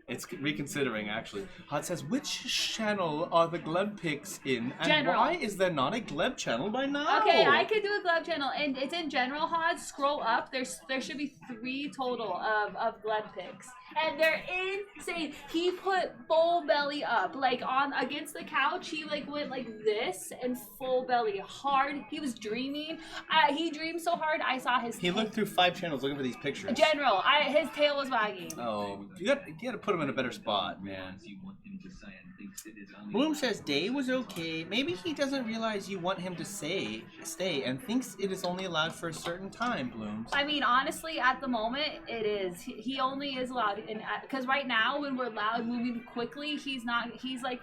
It's reconsidering, actually. Hot says, "Which channel are the Gleb pics in? And General. why is there not a Gleb channel by now?" Okay, I could do a Gleb channel, and it's in general, Hod. Scroll up. There should be 3 total of Gleb pics. And they're insane. He put full belly up, like on against the couch. He like went like this and full belly hard. He was dreaming. He dreamed so hard. I saw his. He looked through 5 channels looking for these pictures. General, his tail was wagging. Oh, you got to put him in a better spot, man. Bloom says day was okay. Maybe he doesn't realize you want him to stay and thinks it is only allowed for a certain time, Bloom. I mean, honestly, at the moment, it is. He only is allowed, because right now, when we're loud, moving quickly, he's not. He's like,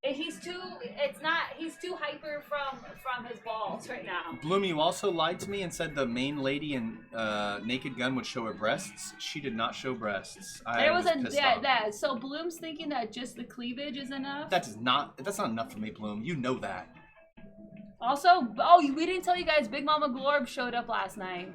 he's too. It's not. He's too hyper from his balls right now. Bloom, you also lied to me and said the main lady in Naked Gun would show her breasts. She did not show breasts. There was that. So Bloom's thinking that just the cleavage is enough. That's not enough for me, Bloom. You know that. Also, we didn't tell you guys. Big Mama Glorb showed up last night.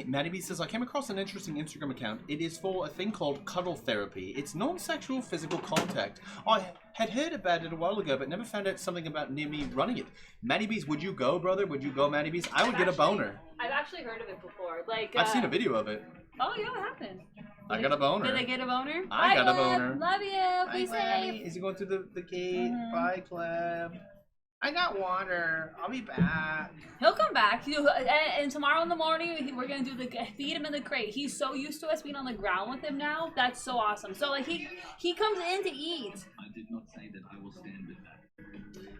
Maddie B says, "I came across an interesting Instagram account. It is for a thing called cuddle therapy. It's non-sexual physical contact. I had heard about it a while ago, but never found out something about near me running it. Maddie B's, would you go, brother? Would you go, Maddie B's? I would get a boner. I've actually heard of it before. Like I've seen a video of it. Oh yeah, what happened? I got a boner. Did they get a boner? I got a boner. Love you. Be safe. Is he going through the gate? Bye, Cleb. I got water. I'll be back. He'll come back. And tomorrow in the morning, we're gonna do feed him in the crate. He's so used to us being on the ground with him now. That's so awesome. So like he comes in to eat. I did not say that I will stand with that.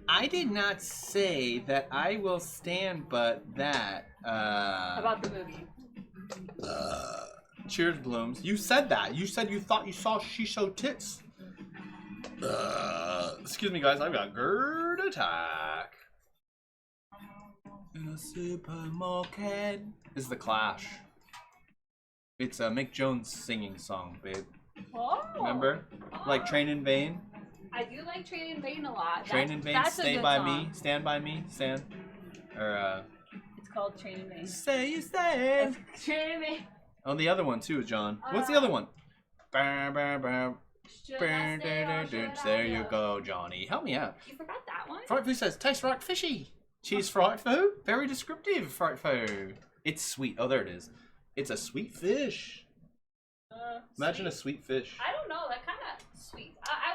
I did not say that I will stand, but that. About the movie. Cheers, Blooms. You said that. You said you thought you saw she showed tits. Excuse me, guys. I've got GERD attack. In a supermarket. This is The Clash. It's a Mick Jones singing song, babe. Oh. Remember? Like Train in Vain. I do like Train in Vain a lot. Train in Vain. That's Stay a good by song. me. Stand by me. Stand. Or It's called Train in Vain. Say you stand. Train in Vain. Oh, the other one too, John. What's the other one? Bah, bah, bah. There you go, Johnny. Help me out. You forgot that one? Fright food says, tastes like fishy. Cheese fright food? Very descriptive, fright food. It's sweet. Oh, there it is. It's a sweet fish. Imagine a sweet fish. I don't know. That kind of sweet. I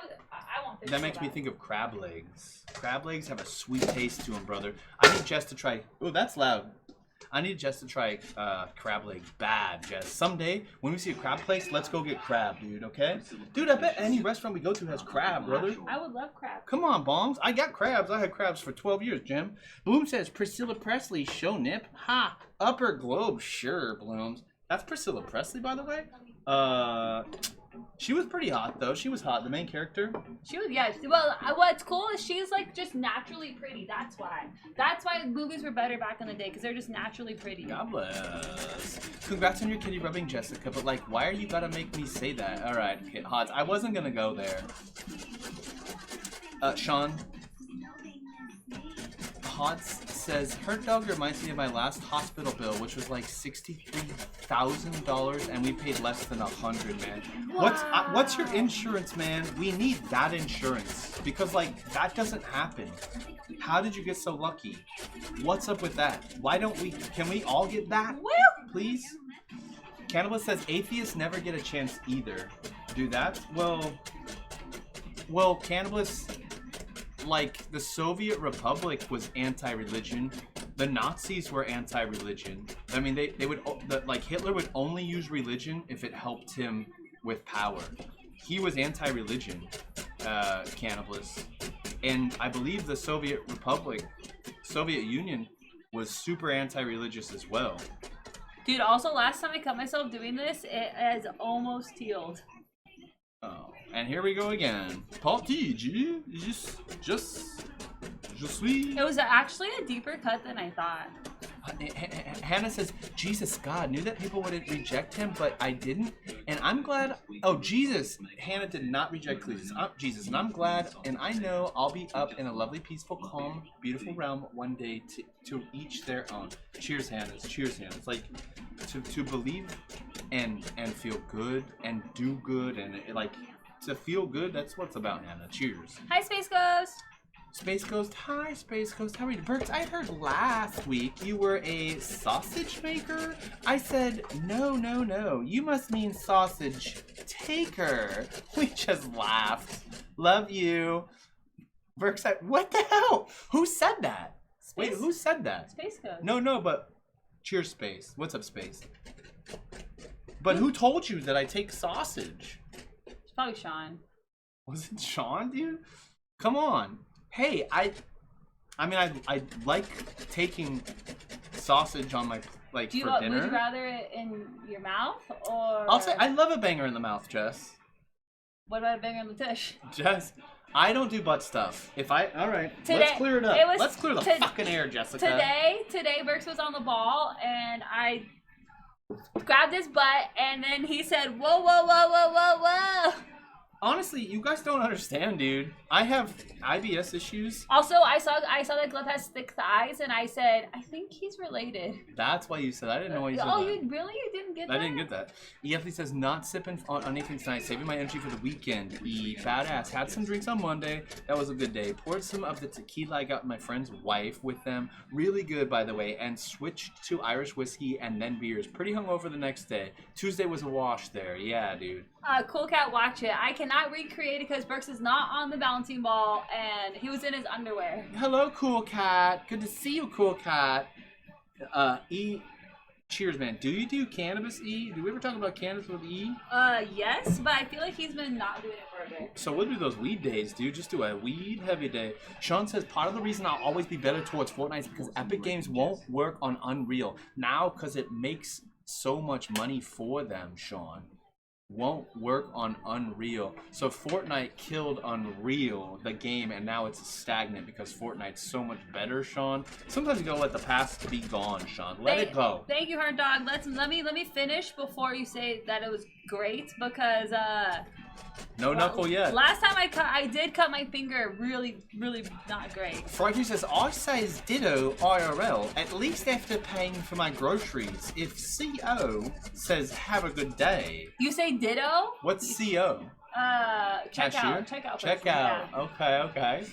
want fish. That makes me think of crab legs. Crab legs have a sweet taste to them, brother. I need Jess to try. Oh, that's loud. I need Jess to try crab legs bad, Jess. Someday, when we see a crab place, let's go get crab, dude, okay? Dude, I bet any restaurant we go to has crab, brother. I would love crab. Come on, Bongs. I got crabs. I had crabs for 12 years, Jim. Bloom says, Priscilla Presley, show nip. Ha! Upper Globe, sure, Blooms. That's Priscilla Presley, by the way. She was pretty hot, though. She was hot. The main character. She was, yes. Well, what's cool is she's like just naturally pretty. That's why. That's why movies were better back in the day, because they're just naturally pretty. God bless. Congrats on your kitty rubbing, Jessica. But like, why are you gotta make me say that? All right, okay, Hots. I wasn't gonna go there. Sean. Hots says, Hurt Dog reminds me of my last hospital bill, which was like $63,000, and we paid less than $100, man. Wow. What's your insurance, man? We need that insurance, because like that doesn't happen. How did you get so lucky? What's up with that? Why don't we? Can we all get that, please? Cannibal says atheists never get a chance either. Do that? Well, Cannibals. Like, the Soviet Republic was anti-religion. The Nazis were anti-religion. I mean, they would, like, Hitler would only use religion if it helped him with power. He was anti-religion, Cannibals. And I believe the Soviet Union was super anti-religious as well. Dude, also, last time I cut myself doing this, it has almost healed. Oh, and here we go again. Party, just suis. It was actually a deeper cut than I thought. Hannah says, Jesus, God, knew that people wouldn't reject him, but I didn't. And I'm glad. Oh, Jesus. Hannah did not reject Jesus. And I'm glad. And I know I'll be up in a lovely, peaceful, calm, beautiful realm one day to each their own. Cheers, Hannah. Cheers, Hannah. It's like to believe and feel good and do good and like to feel good. That's what it's about, Hannah. Cheers. Hi, Space Ghost. Space Ghost, hi Space Ghost, how are you? Berks, I heard last week you were a sausage maker. I said, no, you must mean sausage taker. We just laughed. Love you. Berks said, what the hell? Who said that? Wait, who said that? Space Ghost. No, but cheers, Space. What's up, Space? But who told you that I take sausage? It's probably Sean. Was it Sean, dude? Come on. Hey, I like taking sausage on my for dinner. Would you rather it in your mouth or? I'll say I love a banger in the mouth, Jess. What about a banger in the tush? Jess, I don't do butt stuff. All right, Today, let's clear it up. Let's clear the fucking air, Jessica. Today, Burks was on the ball and I grabbed his butt and then he said, whoa. Honestly, you guys don't understand, dude. I have IBS issues. Also, I saw that Glove has thick thighs, and I said, I think he's related. That's why you said. I didn't know why you said that. Oh, you really? You didn't get that? I didn't get that. He says, not sipping on anything tonight, saving my energy for the weekend. Badass. Had some drinks on Monday. That was a good day. Poured some of the tequila I got my friend's wife with them. Really good, by the way. And switched to Irish whiskey and then beers. Pretty hungover the next day. Tuesday was a wash there. Yeah, dude. Cool Cat, watch it. I cannot cannot recreate it because Burks is not on the bouncing ball and he was in his underwear. Hello, cool cat. Good to see you, cool cat. E. Cheers, man. Do you do cannabis, E? Do we ever talk about cannabis with E? Yes, but I feel like he's been not doing it for a bit. So we'll do those weed days, dude. Just do a weed heavy day. Sean says, part of the reason I'll always be better towards Fortnite is because Epic Games won't work on Unreal. Now, because it makes so much money for them, Sean. Won't work on Unreal. So Fortnite killed Unreal, the game, and now it's stagnant because Fortnite's so much better, Sean. Sometimes you gotta let the past be gone, Sean. Let it go. Thank you, Hard Dog. Let me finish before you say that it was great because No knuckle yet. Last time I did cut my finger really not great. Frightful says, I says ditto IRL, at least after paying for my groceries. If CO says have a good day. You say ditto? What's CO? Check Cashier? out. Check out. Check person, out. yeah. Okay.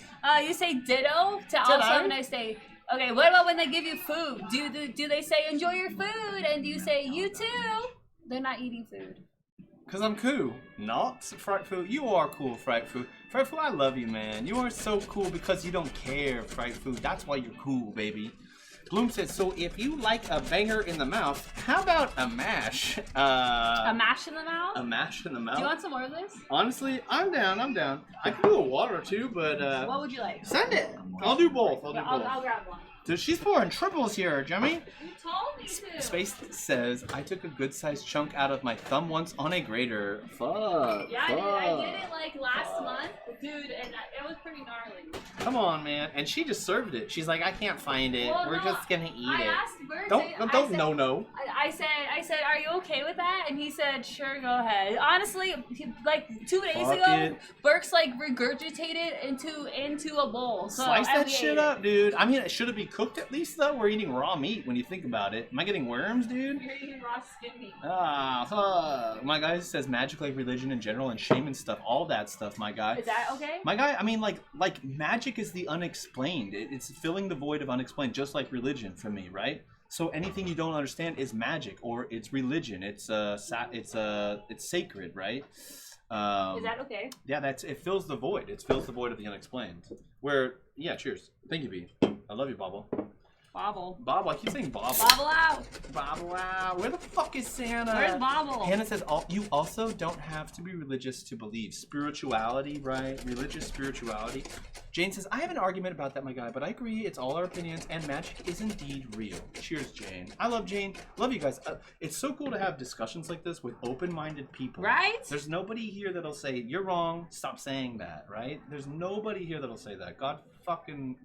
You say ditto to also have a nice day. Okay, what about when they give you food? Do they say enjoy your food and do you say you too? They're not eating food. Because I'm cool. Not Frightful. You are cool, Frightful. Frightful, I love you, man. You are so cool because you don't care, Frightful. That's why you're cool, baby. Bloom says, so if you like a banger in the mouth, how about a mash? A mash in the mouth? A mash in the mouth? Do you want some more of this? Honestly, I'm down. I can do a water too, but What would you like? send it. I'll do both. I'll grab one. Dude, she's pouring triples here, Jimmy. You told me to. Space says, I took a good sized chunk out of my thumb once on a grater. Fuck. Yeah, I did it like last month, dude, and it was pretty gnarly. Come on, man. And she just served it. She's like, I can't find it. Well, We're no, just gonna eat I it. asked Bert. No. I said, are you okay with that? And he said, sure, go ahead. Honestly, like 2 days Fuck ago, it. Burks like regurgitated into a bowl. So Slice and that we shit ate up, dude. I mean, should it be cooked at least, though? We're eating raw meat when you think about it. Am I getting worms, dude? You're eating raw skin meat. Ah, fuck. My guy says magic, like religion in general, and shaman stuff, all that stuff, my guy. Is that okay? My guy, I mean, like magic is the unexplained. It's filling the void of unexplained, just like religion for me, right? So anything you don't understand is magic, or it's religion. It's sacred, right? Is that okay? Yeah, it fills the void. It fills the void of the unexplained. Yeah, cheers. Thank you, B. I love you, Bobble. Bobble. Bobble, I keep saying Bobble. Bobble out. Bobble out. Where the fuck is Santa? Where's Bobble? Hannah says, you also don't have to be religious to believe. Spirituality, right? Religious spirituality. Jane says, I have an argument about that, my guy, but I agree it's all our opinions, and magic is indeed real. Cheers, Jane. I love Jane. Love you guys. It's so cool to have discussions like this with open-minded people. Right? There's nobody here that'll say, you're wrong, stop saying that, right? There's nobody here that'll say that. God freaking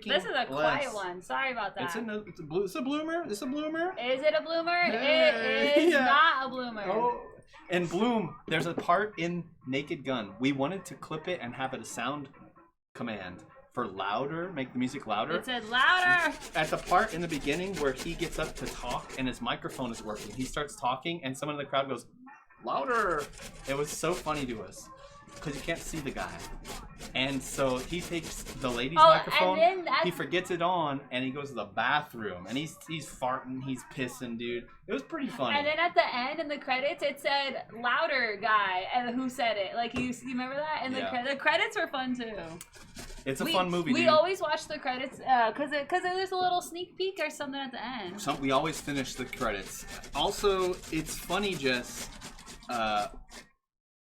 This is a bless. quiet one. Sorry about that. It's a bloomer. Is a bloomer? Is it a bloomer? Hey, It is yeah. not a bloomer. Oh. And Bloom, there's a part in Naked Gun. We wanted to clip it and have it a sound command for louder, make the music louder. It said louder. At the part in the beginning where he gets up to talk and his microphone is working, he starts talking and someone in the crowd goes, louder. It was so funny to us because you can't see the guy. And so he takes the lady's microphone, he forgets it on, and he goes to the bathroom, and he's farting, he's pissing, dude. It was pretty funny. And then at the end, in the credits, it said louder guy, and who said it? Like, you remember that? And the credits were fun, too. It's a fun movie, dude. We always watch the credits, because there's a little sneak peek or something at the end. We always finish the credits. Also, it's funny, Jess,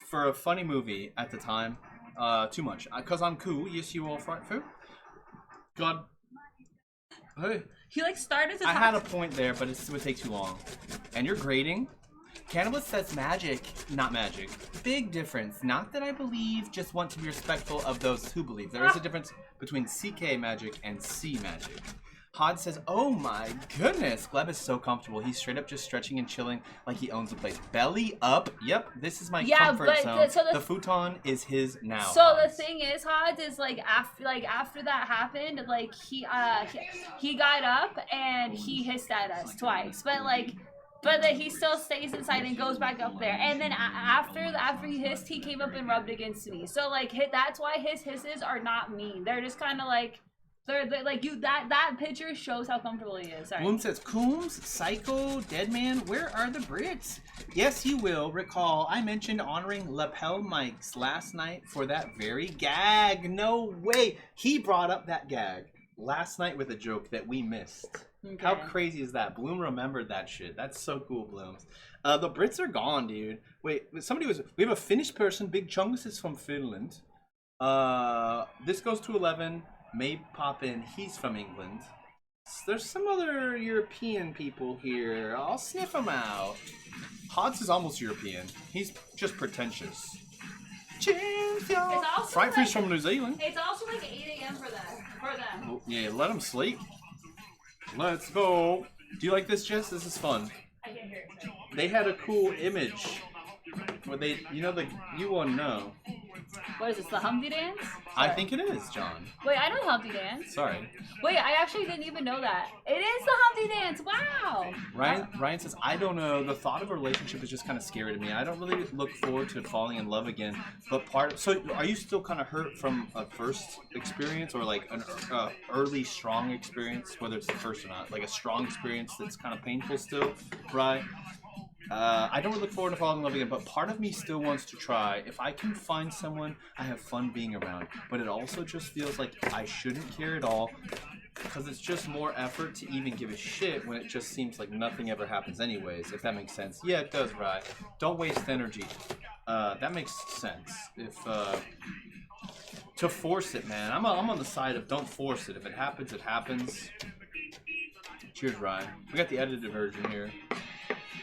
for a funny movie at the time, too much. Because I'm cool. Yes, you are frightful. God. Hey. He started to talk. I had a point there, but it would take too long. And you're grading. Cannabis says magic, not magic. Big difference. Not that I believe, just want to be respectful of those who believe. There is a difference between CK magic and C magic. Hod says, oh my goodness, Gleb is so comfortable. He's straight up just stretching and chilling like he owns the place. Belly up. Yep, this is my comfort zone. The futon is his now. So Hods. the thing is, Hod, is after that happened, he got up and he hissed at us twice. But then he still stays inside and goes back up there. And then after he hissed, he came up and rubbed against me. So that's why his hisses are not mean. They're just kind of They're like you. That picture shows how comfortable he is. Sorry. Bloom says, Coombs, Psycho, Deadman, where are the Brits? Yes, you will recall I mentioned honoring lapel mics last night for that very gag. No way. He brought up that gag last night with a joke that we missed. Okay. How crazy is that? Bloom remembered that shit. That's so cool, Blooms. The Brits are gone, dude. Wait, we have a Finnish person. Big Chungus is from Finland. This goes to 11. May pop in. He's from England. There's some other European people here. I'll sniff them out. Hods is almost European. He's just pretentious. Cheers, y'all. Fried fish from New Zealand. It's also like 8 a.m. for them. Well, yeah, let them sleep. Let's go. Do you like this, Jess? This is fun. I can hear it. They had a cool image. Where they, you won't know. What is this, the Humpty Dance? I think it is, John. Wait, I know the Humpty Dance. Sorry. Wait, I actually didn't even know that. It is the Humpty Dance. Wow. Ryan says, I don't know. The thought of a relationship is just kind of scary to me. I don't really look forward to falling in love again. But so are you still kind of hurt from a first experience or like an early strong experience, whether it's the first or not? Like a strong experience that's kind of painful still, right? I don't really look forward to falling in love again, but part of me still wants to try. If I can find someone I have fun being around, but it also just feels like I shouldn't care at all because it's just more effort to even give a shit when it just seems like nothing ever happens anyways, if that makes sense. Yeah, it does, right? Don't waste energy. That makes sense. If to force it, man. I'm on the side of don't force it. If it happens, it happens. Cheers, Ryan. We got the edited version here.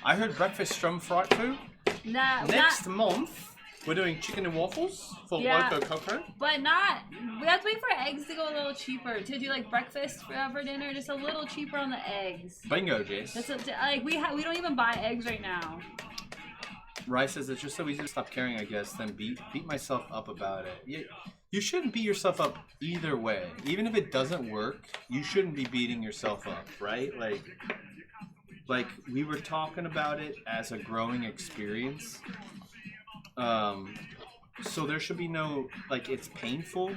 I heard breakfast Stromfright food. Next month, we're doing chicken and waffles for Loco Coco. But we have to wait for eggs to go a little cheaper. To do like breakfast for dinner, just a little cheaper on the eggs. Bingo, Jace. We don't even buy eggs right now. Rice says it's just so easy to stop caring, I guess, than beat myself up about it. You shouldn't beat yourself up either way. Even if it doesn't work, you shouldn't be beating yourself up, right? Like we were talking about it as a growing experience. So there should be no, it's painful,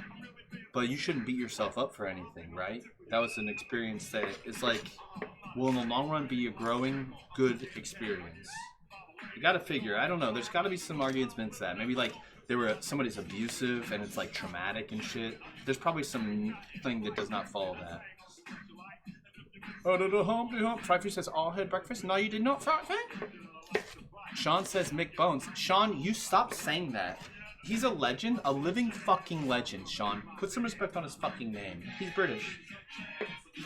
but you shouldn't beat yourself up for anything, right? That was an experience that is will in the long run be a growing, good experience. You gotta figure, I don't know, there's gotta be some arguments against that. Maybe somebody's abusive and it's traumatic and shit. There's probably some thing that does not follow that. Oh, the humpty hump. Fried fish says, all had breakfast. No, you did not, Fried fish. Sean says, Mick Bones. Sean, you stop saying that. He's a legend, a living fucking legend, Sean. Put some respect on his fucking name. He's British.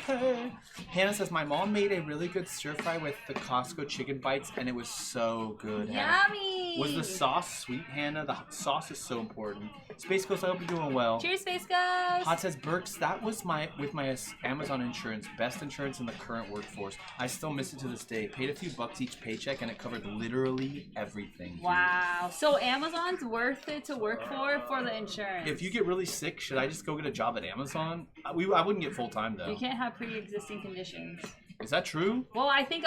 Hey. Hannah says, my mom made a really good stir fry with the Costco chicken bites, and it was so good. Yummy! Was the sauce sweet, Hannah? The sauce is so important. Space Ghost, I hope you're doing well. Cheers, Space Ghost! Hot says, Burks, that was with my Amazon insurance. Best insurance in the current workforce. I still miss it to this day. Paid a few bucks each paycheck, and it covered literally everything. Wow. So Amazon's worth it to work for the insurance. If you get really sick, should I just go get a job at Amazon? I wouldn't get full-time, though. You can't have pre-existing conditions. Is that true? Well, I think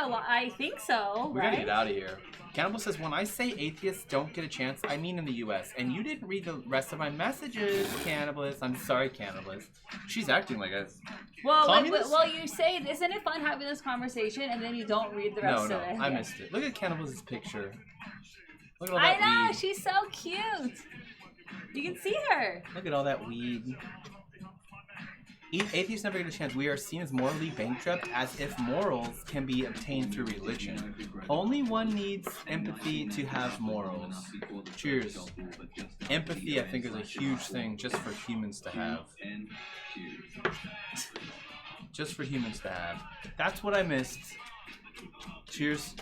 so. We gotta get out of here. Cannibal says, when I say atheists don't get a chance, I mean in the U.S. And you didn't read the rest of my messages, Cannibalist. I'm sorry, Cannibalist. She's acting like a communist. Well, you say, isn't it fun having this conversation, and then you don't read the rest of it? No, I missed it. Look at Cannibalist's picture. Look at all that weed. Know, she's so cute. You can see her. Look at all that weed. Atheists never get a chance. We are seen as morally bankrupt, as if morals can be obtained through religion. Only one needs empathy to have morals. Cheers. Empathy, I think, is a huge thing just for humans to have. Just for humans to have. That's what I missed. Cheers.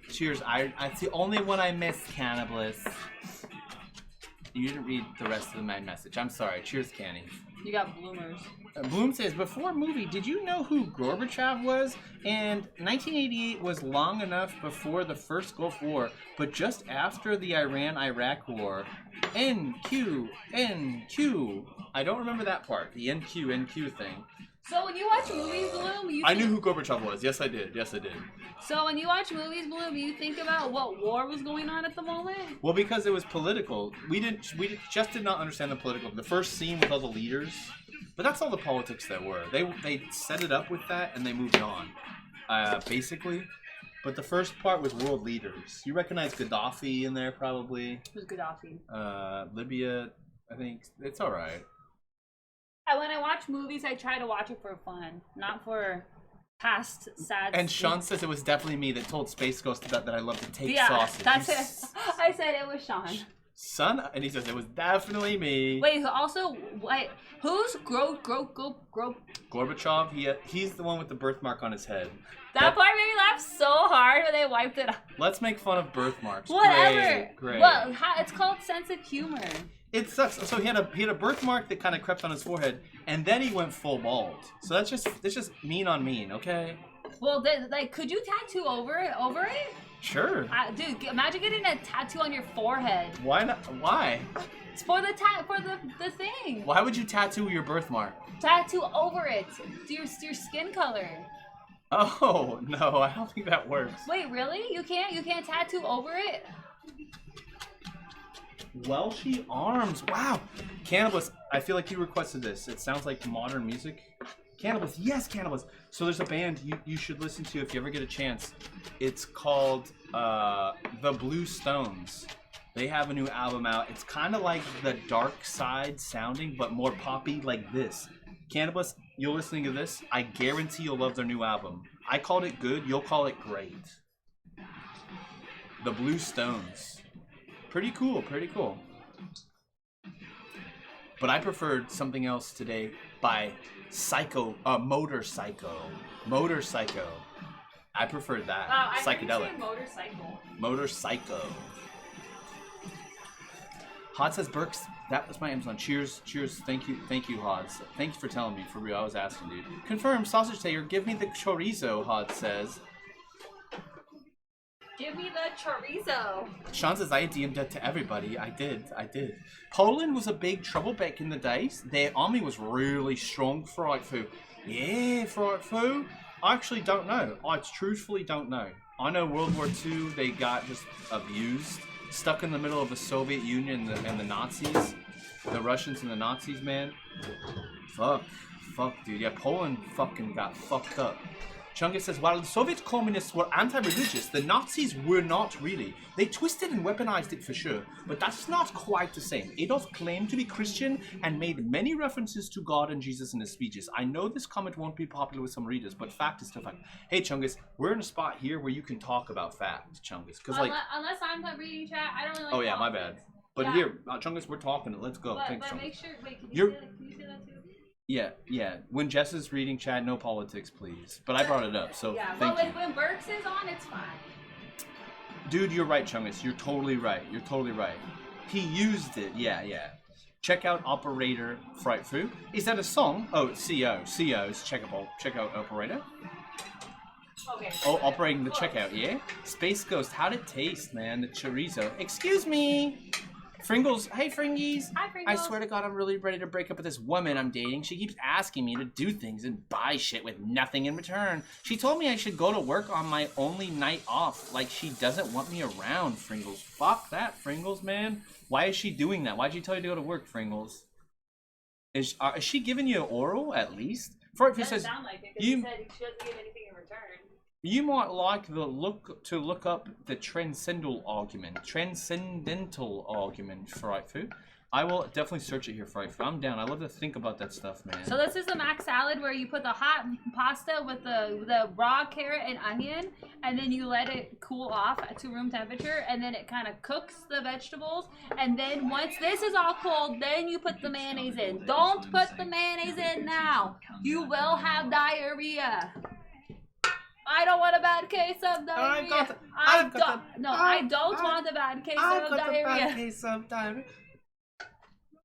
Cheers. It's the only one I missed, Cannibalist. You didn't read the rest of my message. I'm sorry. Cheers, Canny. You got bloomers. Bloom says, before movie, did you know who Gorbachev was? And 1988 was long enough before the first Gulf War, but just after the Iran-Iraq War. NQ. I don't remember that part, the NQ thing. So when you watch movies, Bloom, I knew who Gorbachev was. Yes, I did. So when you watch movies, Bloom, you think about what war was going on at the moment? Well, because it was political. We just did not understand the political. The first scene with all the leaders, But that's all the politics there were. They set it up with that and they moved on, basically. But the first part was world leaders. You recognize Gaddafi in there probably. Who's Gaddafi? Libya, I think. It's all right. When I watch movies, I try to watch it for fun, not for past sad. And Sean says it was definitely me that told Space Ghost that I love to take sausage. That's it. I said it was Sean. Son, and he says it was definitely me. Wait, who's Gorbachev? He's the one with the birthmark on his head. That part made me laugh so hard when they wiped it off. Let's make fun of birthmarks. Whatever. Great. Well, it's called sense of humor. It sucks. So he had a birthmark that kind of crept on his forehead, and then he went full bald. So that's just mean on mean, okay? Well, could you tattoo over it? Sure. Dude, imagine getting a tattoo on your forehead. Why not? Why? It's for the thing. Why would you tattoo your birthmark? Tattoo over it. Your skin color. Oh no, I don't think that works. Wait, really? You can't tattoo over it? Welshie Arms. Wow. Cannabis, I feel like you requested this. It sounds like modern music. Cannabis. Yes, Cannabis. So there's a band you should listen to if you ever get a chance. It's called The Blue Stones. They have a new album out. It's kind of like the Dark Side sounding, but more poppy like this. Cannabis, you're listening to this. I guarantee you'll love their new album. I called it good. You'll call it great. The Blue Stones. Pretty cool. But I preferred something else today by Motor Psycho. I preferred that. Psychedelic. Motor Psycho. Hod says, Burks, that was my Amazon. Cheers. Thank you, Hods. Thank you for telling me. For real, I was asking, dude. Confirm, sausage tater. Give me the chorizo, Hod says. Give me the chorizo. Sean says, I DM'd that to everybody. I did. Poland was a big trouble back in the days. Their army was really strong, Fright Foo. Yeah, Fright Foo. I actually don't know. I truthfully don't know. I know World War II, they got just abused. Stuck in the middle of the Soviet Union and the Nazis. The Russians and the Nazis, man. Fuck, dude. Yeah, Poland fucking got fucked up. Chungus says, while the Soviet communists were anti-religious, the Nazis were not really. They twisted and weaponized it for sure, but that's not quite the same. Adolf claimed to be Christian and made many references to God and Jesus in his speeches. I know this comment won't be popular with some readers, but fact is still fact. Hey, Chungus, we're in a spot here where you can talk about facts, Chungus. Unless I'm reading chat, I don't really like Oh, yeah, my bad. But yeah. Here, Chungus, we're talking. Let's go. Thanks, but Chungus. make sure, wait, can you say that too? Yeah. When Jess is reading chat, no politics, please. But I brought it up, so thank you. When Burks is on, it's fine. Dude, you're right, Chungus. You're totally right. He used it. Yeah. Check out Operator Fright Foo. Is that a song? Oh, it's CO. CO's check out Operator. Okay. Oh, operating the checkout, yeah? Space Ghost, how'd it taste, man? The chorizo. Excuse me! Fringles, hey Fringies. Hi Fringles. I swear to God, I'm really ready to break up with this woman I'm dating. She keeps asking me to do things and buy shit with nothing in return. She told me I should go to work on my only night off, like she doesn't want me around, Fringles. Fuck that, Fringles, man. Why is she doing that? Why'd she tell you to go to work, Fringles? Is she giving you an oral, at least? Doesn't sound like it, because she said she doesn't give anything in return. You might like to look up the transcendental argument, Fright Foo. I will definitely search it here, Fright Foo. I'm down. I love to think about that stuff, man. So this is a mac salad where you put the hot pasta with the raw carrot and onion, and then you let it cool off to room temperature, and then it kind of cooks the vegetables. And then once this is all cold, then you put the mayonnaise in. Don't put the mayonnaise in now. You will have diarrhea. I don't want a bad case of diarrhea. I don't want a bad case of diarrhea.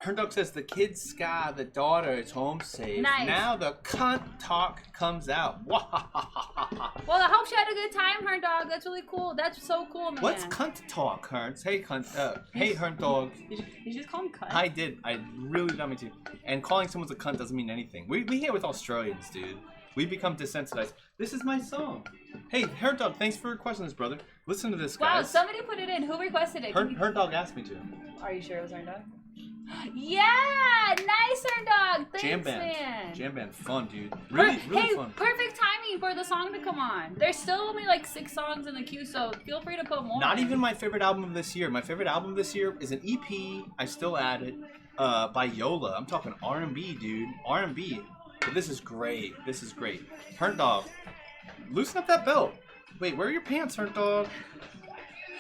Her dog says the kid Sky, the daughter is home safe. Nice. Now the cunt talk comes out. Well, I hope she had a good time, her dog. That's really cool. That's so cool, man. What's cunt talk, Herns? Hey, cunt. Hey, her dog. You just call him cunt. I did. I really done me too. And calling someone a cunt doesn't mean anything. We here with Australians, dude. We become desensitized. This is my song. Hey, her dog. Thanks for requesting this, brother. Listen to this, guys. Wow, somebody put it in. Who requested it? Her dog asked me to. Are you sure it was her dog? Yeah, nice, dog. Thanks, Jam band. man. Jam band, fun, dude. Really Hey, fun. perfect timing for the song to come on. There's still only like 6 songs in the queue, so feel free to put more. Not even my favorite album of this year. My favorite album this year is an EP. I still add it. By Yola. I'm talking R&B, dude. R&B. But this is great. This is great. Hurt Dog. Loosen up that belt. Wait, where are your pants, Hurt Dog?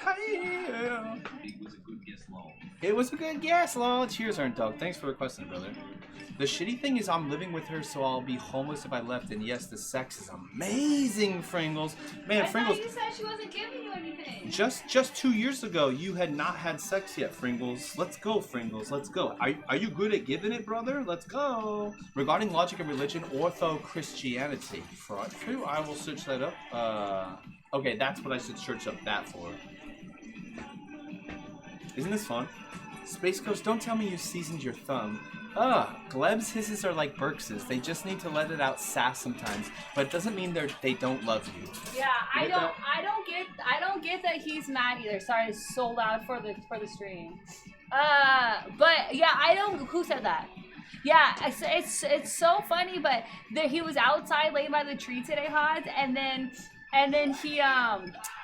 Yeah. It was a good guess, lol. It was a good guess, lol. Cheers, Hurt Dog. Thanks for requesting, brother. The shitty thing is I'm living with her, so I'll be homeless if I left. And yes, the sex is amazing, Fringles. Man, I Fringles. thought you said she wasn't giving you anything. Just 2 years ago, you had not had sex yet, Fringles. Let's go, Fringles. Let's go. Are you good at giving it, brother? Let's go. Regarding logic and religion, ortho Christianity. True, I will search that up. Okay, that's what I should search up that for. Isn't this fun? Space Coast, don't tell me you seasoned your thumb. Gleb's hisses are like Burks's. They just need to let it out sass sometimes, but it doesn't mean they don't love you. Yeah, I don't get that he's mad either. Sorry, it's so loud for the stream. But yeah, I don't. Who said that? Yeah, it's so funny. But he was outside laying by the tree today, Hodge, and then he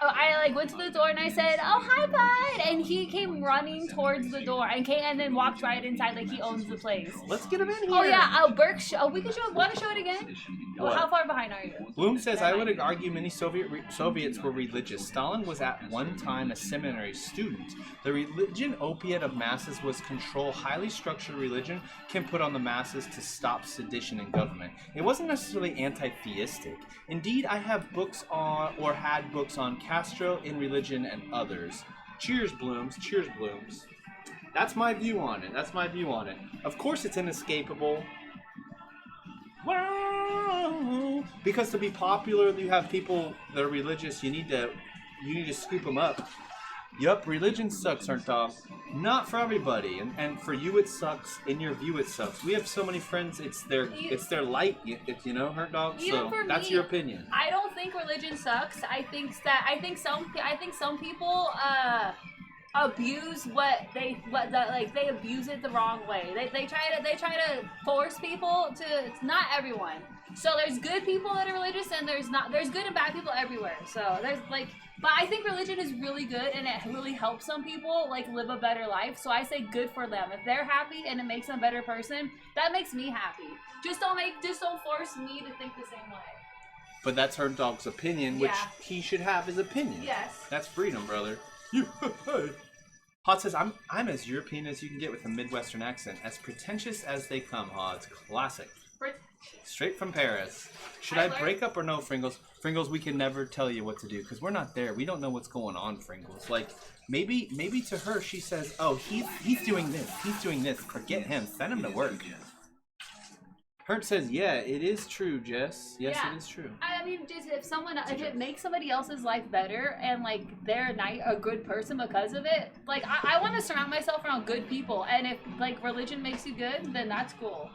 I like went to the door and I said, "Oh, hi, bud," and he came running towards the door and then walked right inside like he owns the place. Let's get him in here. Oh yeah, Burke. We could show. Want to show it again? What? How far behind are you? Bloom says, I would argue many Soviets were religious. Stalin was at one time a seminary student. The religion opiate of masses was control. Highly structured religion can put on the masses to stop sedition in government. It wasn't necessarily anti-theistic. Indeed, I have books on, or had books on Castro in religion and others. Cheers, Blooms. Cheers, Blooms. That's my view on it. That's my view on it. Of course, it's inescapable. Wow. Because to be popular, you have people that are religious. You need to scoop them up. Yup, religion sucks, Hurt Dog. Not for everybody, and for you it sucks. In your view, it sucks. We have so many friends. It's their light. You know, Hurt Dog. So that's your opinion. I don't think religion sucks. I think some people abuse they abuse it the wrong way. They try to force people to. It's not everyone. So there's good people that are religious, and there's good and bad people everywhere. So there's but I think religion is really good, and it really helps some people live a better life. So I say good for them. If they're happy and it makes them a better person, that makes me happy. Just don't force me to think the same way. But that's Hurt Dog's opinion, which he should have his opinion. Yes. That's freedom, brother. Hot says, I'm as European as you can get with a Midwestern accent. As pretentious as they come, Hod's classic. Straight from Paris. Should I break up or no, Fringles? Fringles, we can never tell you what to do because we're not there. We don't know what's going on, Fringles. Maybe to her she says, oh, he's doing this. He's doing this. Forget him. Send him to work. Hurt says, yeah, it is true, Jess. Yes, it is true. I mean, just if it makes somebody else's life better and they're a good person because of it, I want to surround myself around good people. And if religion makes you good, then that's cool.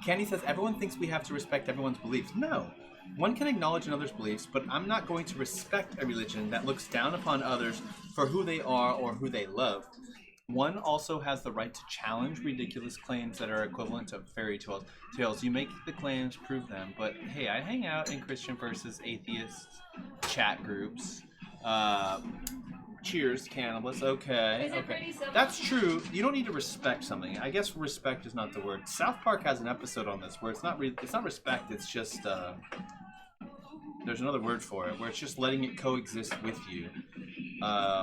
Candy says, everyone thinks we have to respect everyone's beliefs. No. One can acknowledge another's beliefs, but I'm not going to respect a religion that looks down upon others for who they are or who they love. One also has the right to challenge ridiculous claims that are equivalent to fairy tales. You make the claims, prove them. But hey, I hang out in Christian versus atheist chat groups. Cheers, cannabis. Okay. Is it pretty simple? That's true. You don't need to respect something. I guess respect is not the word. South Park has an episode on this where it's not respect. It's just there's another word for it where it's just letting it coexist with you,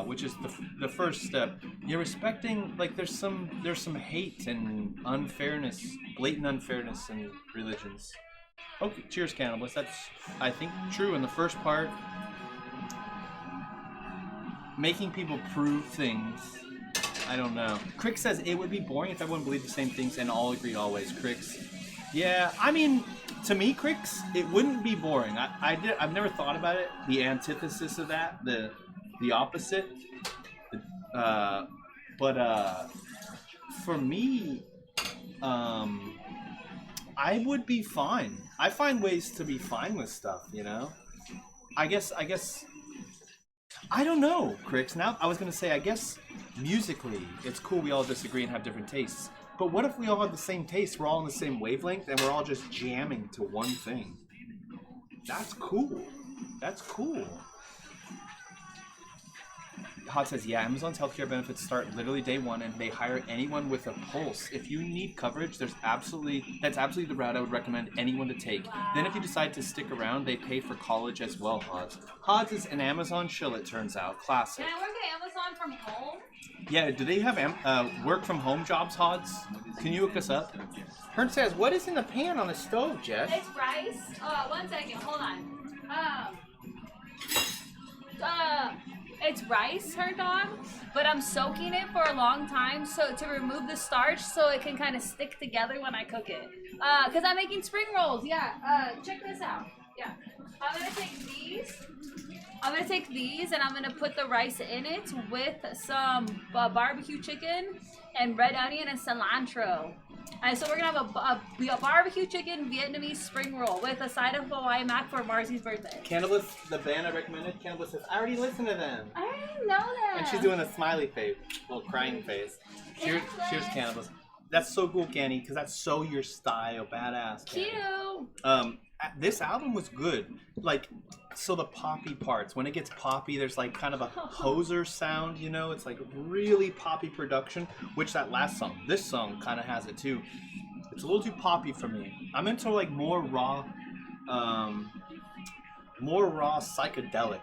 which is the first step. You're respecting. There's some hate and unfairness, blatant unfairness in religions. Okay. Cheers, cannabis. That's I think true in the first part. Making people prove things. I don't know. Crick says it would be boring if everyone believed the same things and all agreed always. Cricks. Yeah, I mean, to me, Cricks, it wouldn't be boring. I've never thought about it. The antithesis of that, the opposite. But for me, I would be fine. I find ways to be fine with stuff, you know? I guess I don't know, Cricks. Now I was gonna say I guess musically, it's cool we all disagree and have different tastes. But what if we all have the same taste? We're all on the same wavelength and we're all just jamming to one thing. That's cool. That's cool. Hot says, yeah, Amazon's healthcare benefits start literally day one, and they hire anyone with a pulse. If you need coverage, that's absolutely the route I would recommend anyone to take. Then if you decide to stick around, they pay for college as well, Hods. Hods is an Amazon shill, it turns out. Classic. Can I work at Amazon from home? Yeah, do they have work from home jobs, Hods? Can you hook us up? Hearn says, what is in the pan on the stove, Jess? It's rice. 1 second, hold on. It's rice, Herd Dog, but I'm soaking it for a long time so to remove the starch so it can kind of stick together when I cook it. Because I'm making spring rolls. Yeah, check this out. Yeah, I'm going to take these and I'm going to put the rice in it with some barbecue chicken and red onion and cilantro. And so we're going to have a barbecue chicken Vietnamese spring roll with a side of Hawaii mac for Marcy's birthday. Cannabis, the band I recommended, Cannabis says, I already listened to them. I didn't know that. And she's doing a smiley face, little crying face. Cheers, Cannabis. That's so cool, Canny, because that's so your style, badass. Canny. Cute. This album was good. Like, so the poppy parts, when it gets poppy, there's like kind of a hoser sound, you know? It's like really poppy production, which that last song, this song kind of has it too. It's a little too poppy for me. I'm into like more raw psychedelic.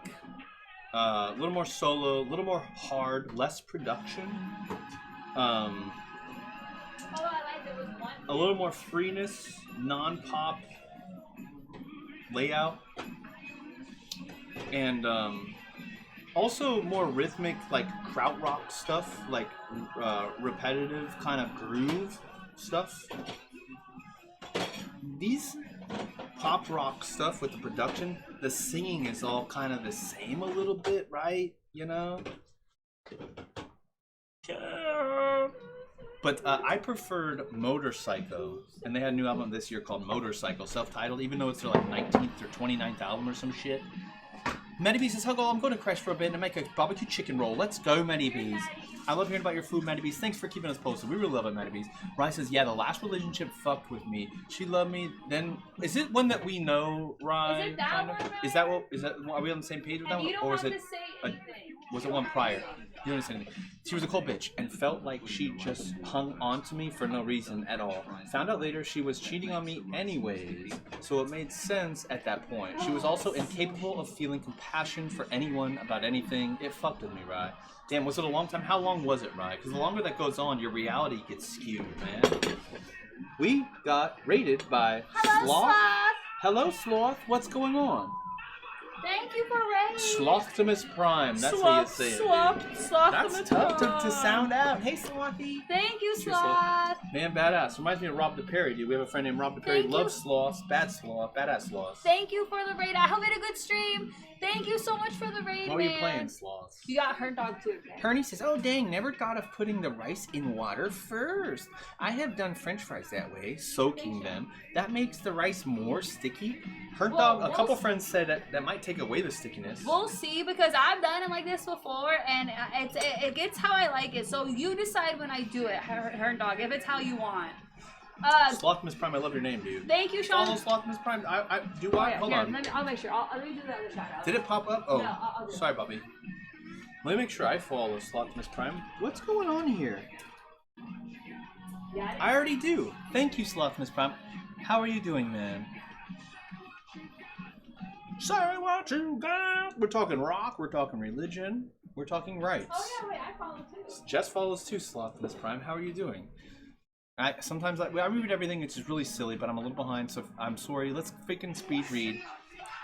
A little more solo, a little more hard, less production. A little more freeness, non-pop layout, and also more rhythmic, like krautrock stuff, like repetitive kind of groove stuff. These pop rock stuff with the production, the singing is all kind of the same a little bit, right? You know? But I preferred Motorcycle, and they had a new album this year called Motorcycle, self-titled, even though it's their like 19th or 29th album or some shit. Medibees says, hello, I'm going to crash for a bit and make a barbecue chicken roll. Let's go, Medibees. I love hearing about your food, Medibees. Thanks for keeping us posted. We really love it, Medibees. Rye says, yeah, the last relationship fucked with me. She loved me. Then, is it one that we know, Rye? Is it that one? Is that, are we on the same page with that And one? you don't Or was have it, to say anything. was it one prior? You don't say anything. She was a cold bitch and felt like she just hung on to me for no reason at all. Found out later she was cheating on me anyways, so it made sense at that point. She was also incapable of feeling compassion for anyone about anything. It fucked with me, Rye. Damn, was it a long time? How long was it, Rye? Because the longer that goes on, your reality gets skewed, man. We got rated by Sloth. Hello, Sloth. What's going on? Thank you for rating. Slothtimus Prime. That's how you say it. That's tough to sound out. Hey, Slothy. Thank you, Cheers, Sloth. Man, badass. Reminds me of Rob DePerry, dude. We have a friend named Rob DePerry. Thank Loves you. sloths. Bad sloth. Badass sloths. Thank you for the raid. I hope you had a good stream. Thank you so much for the raid, What were you playing, sloths? You got Herd Dog too. Hernie says, oh dang, never thought of putting the rice in water first. I have done french fries that way, soaking them. That makes the rice more sticky. Herd Dog, a couple friends said that might take away the stickiness. We'll see, because I've done it like this before, and it gets how I like it. So you decide when I do it, Herd Dog, if it's how you want. Slothmas Prime, I love your name, dude. Thank you, Sean. Follow Slothmas Prime. Hold on. I'll make sure. Let me do the other shout out. Did it pop up? Oh, No, I'll do sorry, Bobby. Let me make sure I follow Slothmas Prime. What's going on here? Yeah, I already do. Thank you, Slothmas Prime. How are you doing, man? Say what you got. We're talking rock. We're talking religion. We're talking rights. Oh yeah, wait, I follow too. Jess follows too, Slothmas Prime. How are you doing? Sometimes I read everything. It's just really silly, but I'm a little behind, so I'm sorry. Let's freaking speed read.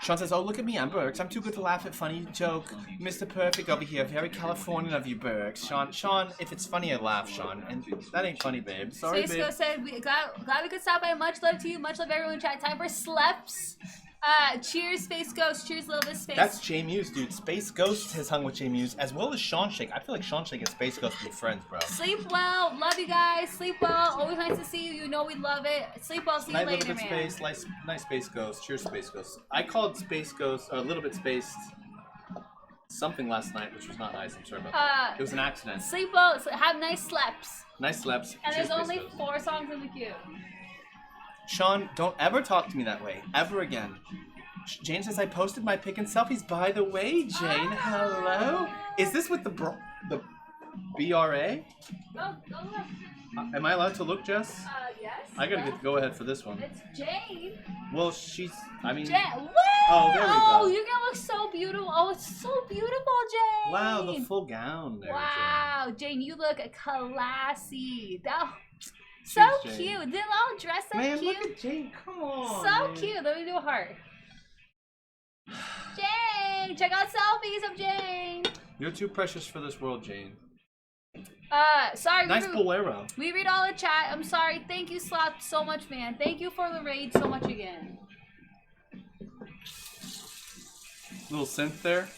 Sean says, oh, look at me, I'm Burks. I'm too good to laugh at funny joke. Mr. Perfect over here. Very Californian of you, Burks. Sean, if it's funny, I laugh, Sean. And that ain't funny, babe. Sorry, babe. Spaceco said, glad we could stop by. Much love to you. Much love everyone in chat. Time for sleps. Cheers, Space Ghost. Cheers, little bit Space. That's J Muse, dude. Space Ghost has hung with J Muse, as well as Sean Shake. I feel like Sean Shake and Space Ghost be friends, bro. Sleep well. Love you guys. Sleep well. Always nice to see you. You know we love it. Sleep well. See you Night, later, little bit man. space, nice Space Ghost. Cheers, Space Ghost. I called Space Ghost a little bit spaced something last night, which was not nice. I'm sorry about that. It was an accident. Sleep well. Have nice sleeps. Nice sleeps. And Cheers, there's only Christos. 4 songs in the queue. Sean, don't ever talk to me that way. Ever again. Jane says I posted my pic and selfies. By the way, Jane, hello? Is this with the BRA? Go look. Am I allowed to look, Jess? Yes. I gotta go ahead for this one. It's Jane. Well, she's, I mean... Woo! Oh, there we go. Oh, you're gonna look so beautiful. Oh, it's so beautiful, Jane. Wow, the full gown there, Wow, Jane, you look classy. So Cheers, Jane. cute. The little dress so Man, cute. look at Jane. Come on. So man. cute. Let me do a heart. Jane, check out selfies of Jane. You're too precious for this world, Jane. Sorry. Nice bolero. We read all the chat. I'm sorry. Thank you, Slap, so much, man. Thank you for the raid so much again. Little synth there.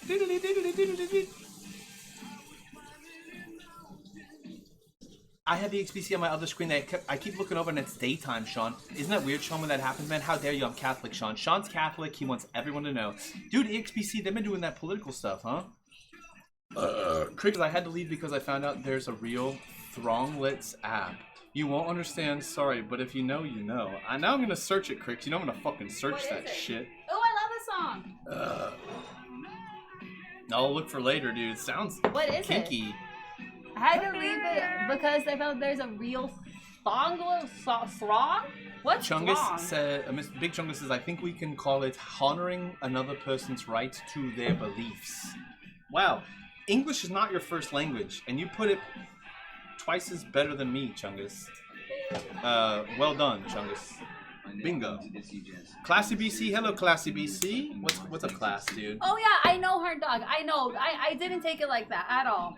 I have the XBC on my other screen. I keep looking over and it's daytime, Sean. Isn't that weird, Sean, when that happens, man? How dare you? I'm Catholic, Sean. Sean's Catholic. He wants everyone to know. Dude, EXBC, they've been doing that political stuff, huh? Crickets, I had to leave because I found out there's a real Thronglets app. You won't understand, sorry, but if you know, you know. Now I'm gonna search it, Cricks. You know I'm gonna fucking search that shit. Oh, I love this song. I'll look for later, dude. It sounds What is kinky. it? I had to leave it because I found there's a real throng? What's Chungus throng? said, Big Chungus says, I think we can call it honoring another person's right to their beliefs. Wow. English is not your first language, and you put it twice as better than me, Chungus. Well done, Chungus. Bingo. Classy BC, hello Classy BC. What's up, class, dude? Oh yeah, I know her, dog. I know. I didn't take it like that at all.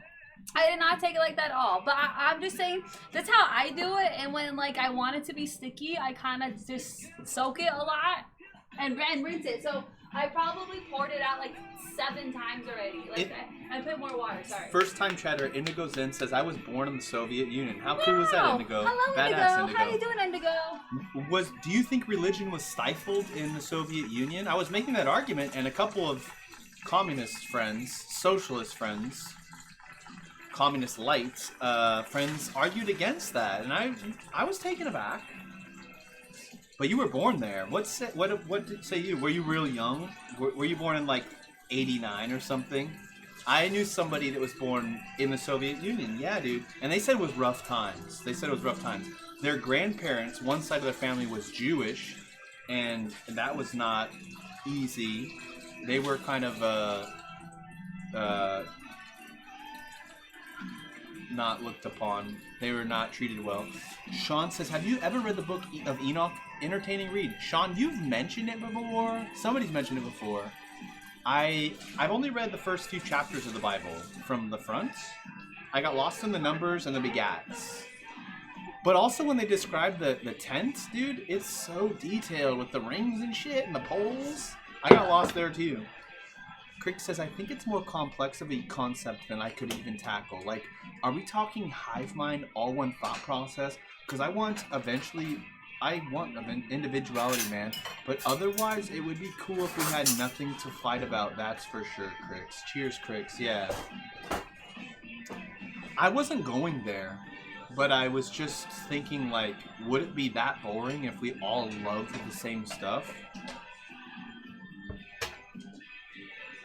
I did not take it like that at all. But I'm just saying, that's how I do it. And when like I want it to be sticky, I kind of just soak it a lot and rinse it. So I probably poured it out like 7 times already. Like I put more water. Sorry. First time chatter, Indigo Zen says, I was born in the Soviet Union. How cool was that, Indigo? Hello, Badass Indigo. How you doing, Indigo? Do you think religion was stifled in the Soviet Union? I was making that argument, and a couple of communist friends, socialist friends, communist light friends argued against that, and I was taken aback. But you were born there. What did say you? Were you real young? Were you born in like 89 or something? I knew somebody that was born in the Soviet Union. Yeah, dude. And they said it was rough times. Their grandparents, one side of their family was Jewish, and that was not easy. They were kind of not looked upon. They were not treated well. Sean says, have you ever read the book of Enoch? Entertaining read. Sean, you've mentioned it before. Somebody's mentioned it before. I've only read the first few chapters of the Bible from the front. I got lost in the numbers and the begats. But also when they describe the tent, dude, it's so detailed with the rings and shit and the poles. I got lost there too. Crick says, I think it's more complex of a concept than I could even tackle. Like, are we talking hive mind, all one thought process? Because I want individuality, man. But otherwise, it would be cool if we had nothing to fight about. That's for sure, Cricks. Cheers, Cricks. Yeah. I wasn't going there, but I was just thinking, like, would it be that boring if we all loved the same stuff?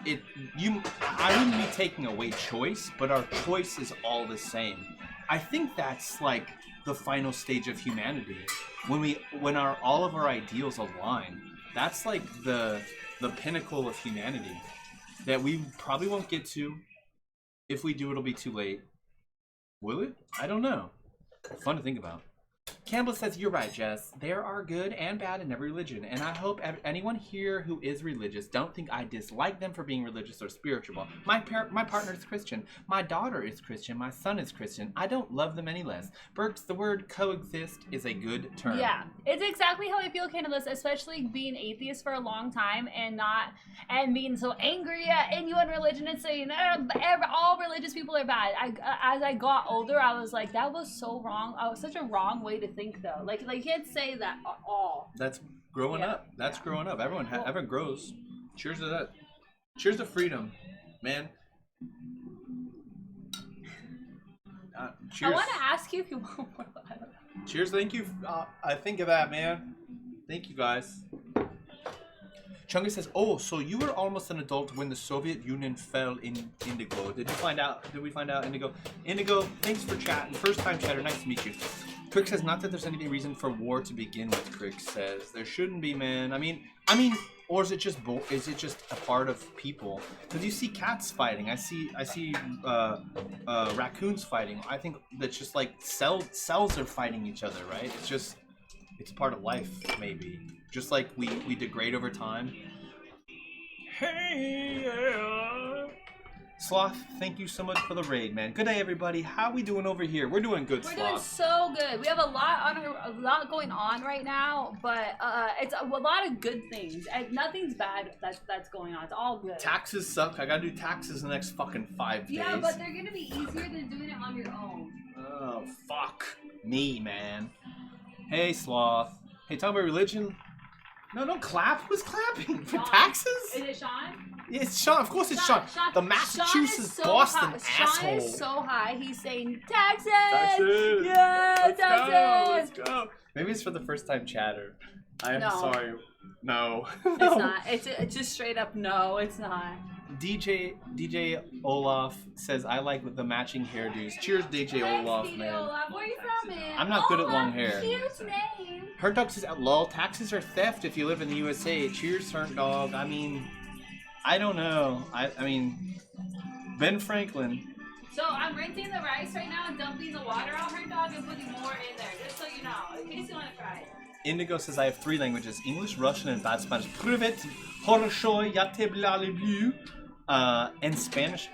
I wouldn't be taking away choice, but our choice is all the same. I think that's like the final stage of humanity. When all of our ideals align, that's like the pinnacle of humanity that we probably won't get to. If we do, it'll be too late. Will it? I don't know. Fun to think about. Campbell says, you're right, Jess. There are good and bad in every religion, and I hope anyone here who is religious don't think I dislike them for being religious or spiritual. My partner is Christian. My daughter is Christian. My son is Christian. I don't love them any less. Burks, the word coexist is a good term. Yeah, it's exactly how I feel, Cannabis, especially being atheist for a long time and being so angry at anyone religion and saying all religious people are bad. As I got older, I was like, that was so wrong. I was such a wrong way to think, though. Like you can't say that at all. That's growing up. That's growing up. Everyone grows. Cheers to that. Cheers to freedom, man. Cheers. I want to ask you if you want more. I don't know. Cheers. Thank you. I think of that, man. Thank you, guys. Chunga says, "Oh, so you were almost an adult when the Soviet Union fell in Indigo. Did you find out? Did we find out, Indigo? Indigo, thanks for chatting. First time chatter. Nice to meet you." Crick says, "Not that there's any reason for war to begin with." Crick says, "There shouldn't be, man. I mean, or is it just a part of people? Because you see cats fighting. I see raccoons fighting. I think that's just like cells are fighting each other, right? It's part of life, maybe. Just like we degrade over time." Hey, yeah. Sloth, thank you so much for the raid, man. Good day, everybody. How we doing over here? We're doing good, Sloth. We're doing so good. We have a lot going on right now, but it's a lot of good things. And nothing's bad that's going on. It's all good. Taxes suck. I gotta do taxes the next fucking 5 days. Yeah, but they're gonna be easier than doing it on your own. Oh, fuck me, man. Hey, Sloth. Hey, talk about religion. No, don't clap. Who's clapping? For Sean. taxes? Is it Sean? Yeah, it's Sean. Of course it's Sean. The Massachusetts Boston asshole. Sean is so high. He's saying taxes. Taxes. Yeah, Let's taxes. go. Let's go. Maybe it's for the first time chatter. I am No. sorry. No. It's not. It's just straight up no. It's not. DJ Olaf says, "I like the matching hairdos." Cheers, DJ Olaf, DJ man. Olaf. Where are you from, man? I'm not good at long Olaf, hair. Cute name. Hurt Dog says, "Lol, taxes are theft if you live in the USA." Cheers, Hurt Dog. I mean, I don't know. I mean, Ben Franklin. So I'm rinsing the rice right now and dumping the water on her dog and putting more in there, just so you know, in case you want to try it. Indigo says, "I have 3 languages: English, Russian, and bad Spanish. Privet, horoshoy, yate blalibu." And Spanish.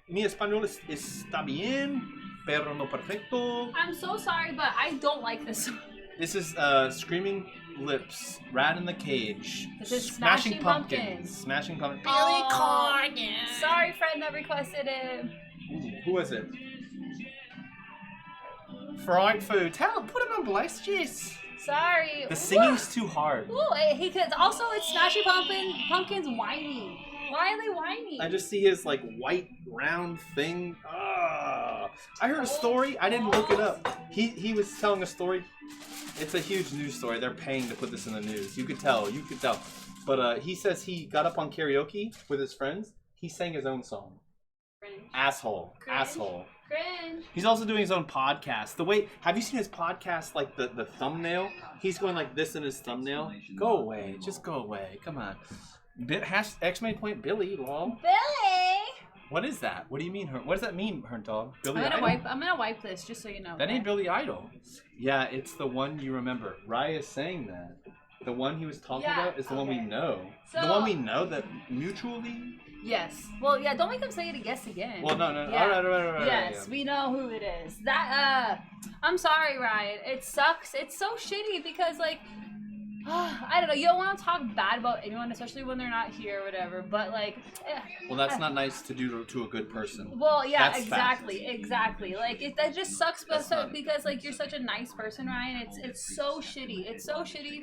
Mi español está bien, pero no perfecto. I'm so sorry, but I don't like this song. This is Screaming Lips, Rat in the Cage, This is Smashing Pumpkins. Smashing Pumpkins. Oh, Billy Corgan. Sorry, friend that requested it. Ooh, who was it? Fried food. Put him on blast, jeez. Sorry. The singing's too hard. Ooh, he could. Also, it's Smashing Pumpkins whining. Why are they whining? I just see his like white round thing. I heard a story. I didn't look it up. He was telling a story. It's a huge news story. They're paying to put this in the news. You could tell. But he says he got up on karaoke with his friends. He sang his own song. Cringe. Asshole. Cringe. Asshole. Cringe. He's also doing his own podcast. Have you seen his podcast, like the thumbnail? He's going like this in his thumbnail. Go away. Just go away. Come on. X-Men point Billy, lol. Billy. What is that? What do you mean? What does that mean, Hern Dog? Billy I'm Idol? gonna wipe this just so you know. That ain't Billy Idol. Yeah, it's the one you remember. Raya is saying that. The one he was talking about is the one we know. So, the one we know that mutually. Yes. Well, yeah. Don't make him say it again. Well, no. Yeah. All right. Yes, Yeah. we know who it is. That I'm sorry, Ryan. It sucks. It's so shitty because like I don't know. You don't want to talk bad about anyone, especially when they're not here or whatever. But like, Well, that's not nice to do to a good person. well, yeah, That's exactly. Like that just sucks, That's not- because like you're such a nice person, Ryan. It's so shitty. It's so shitty.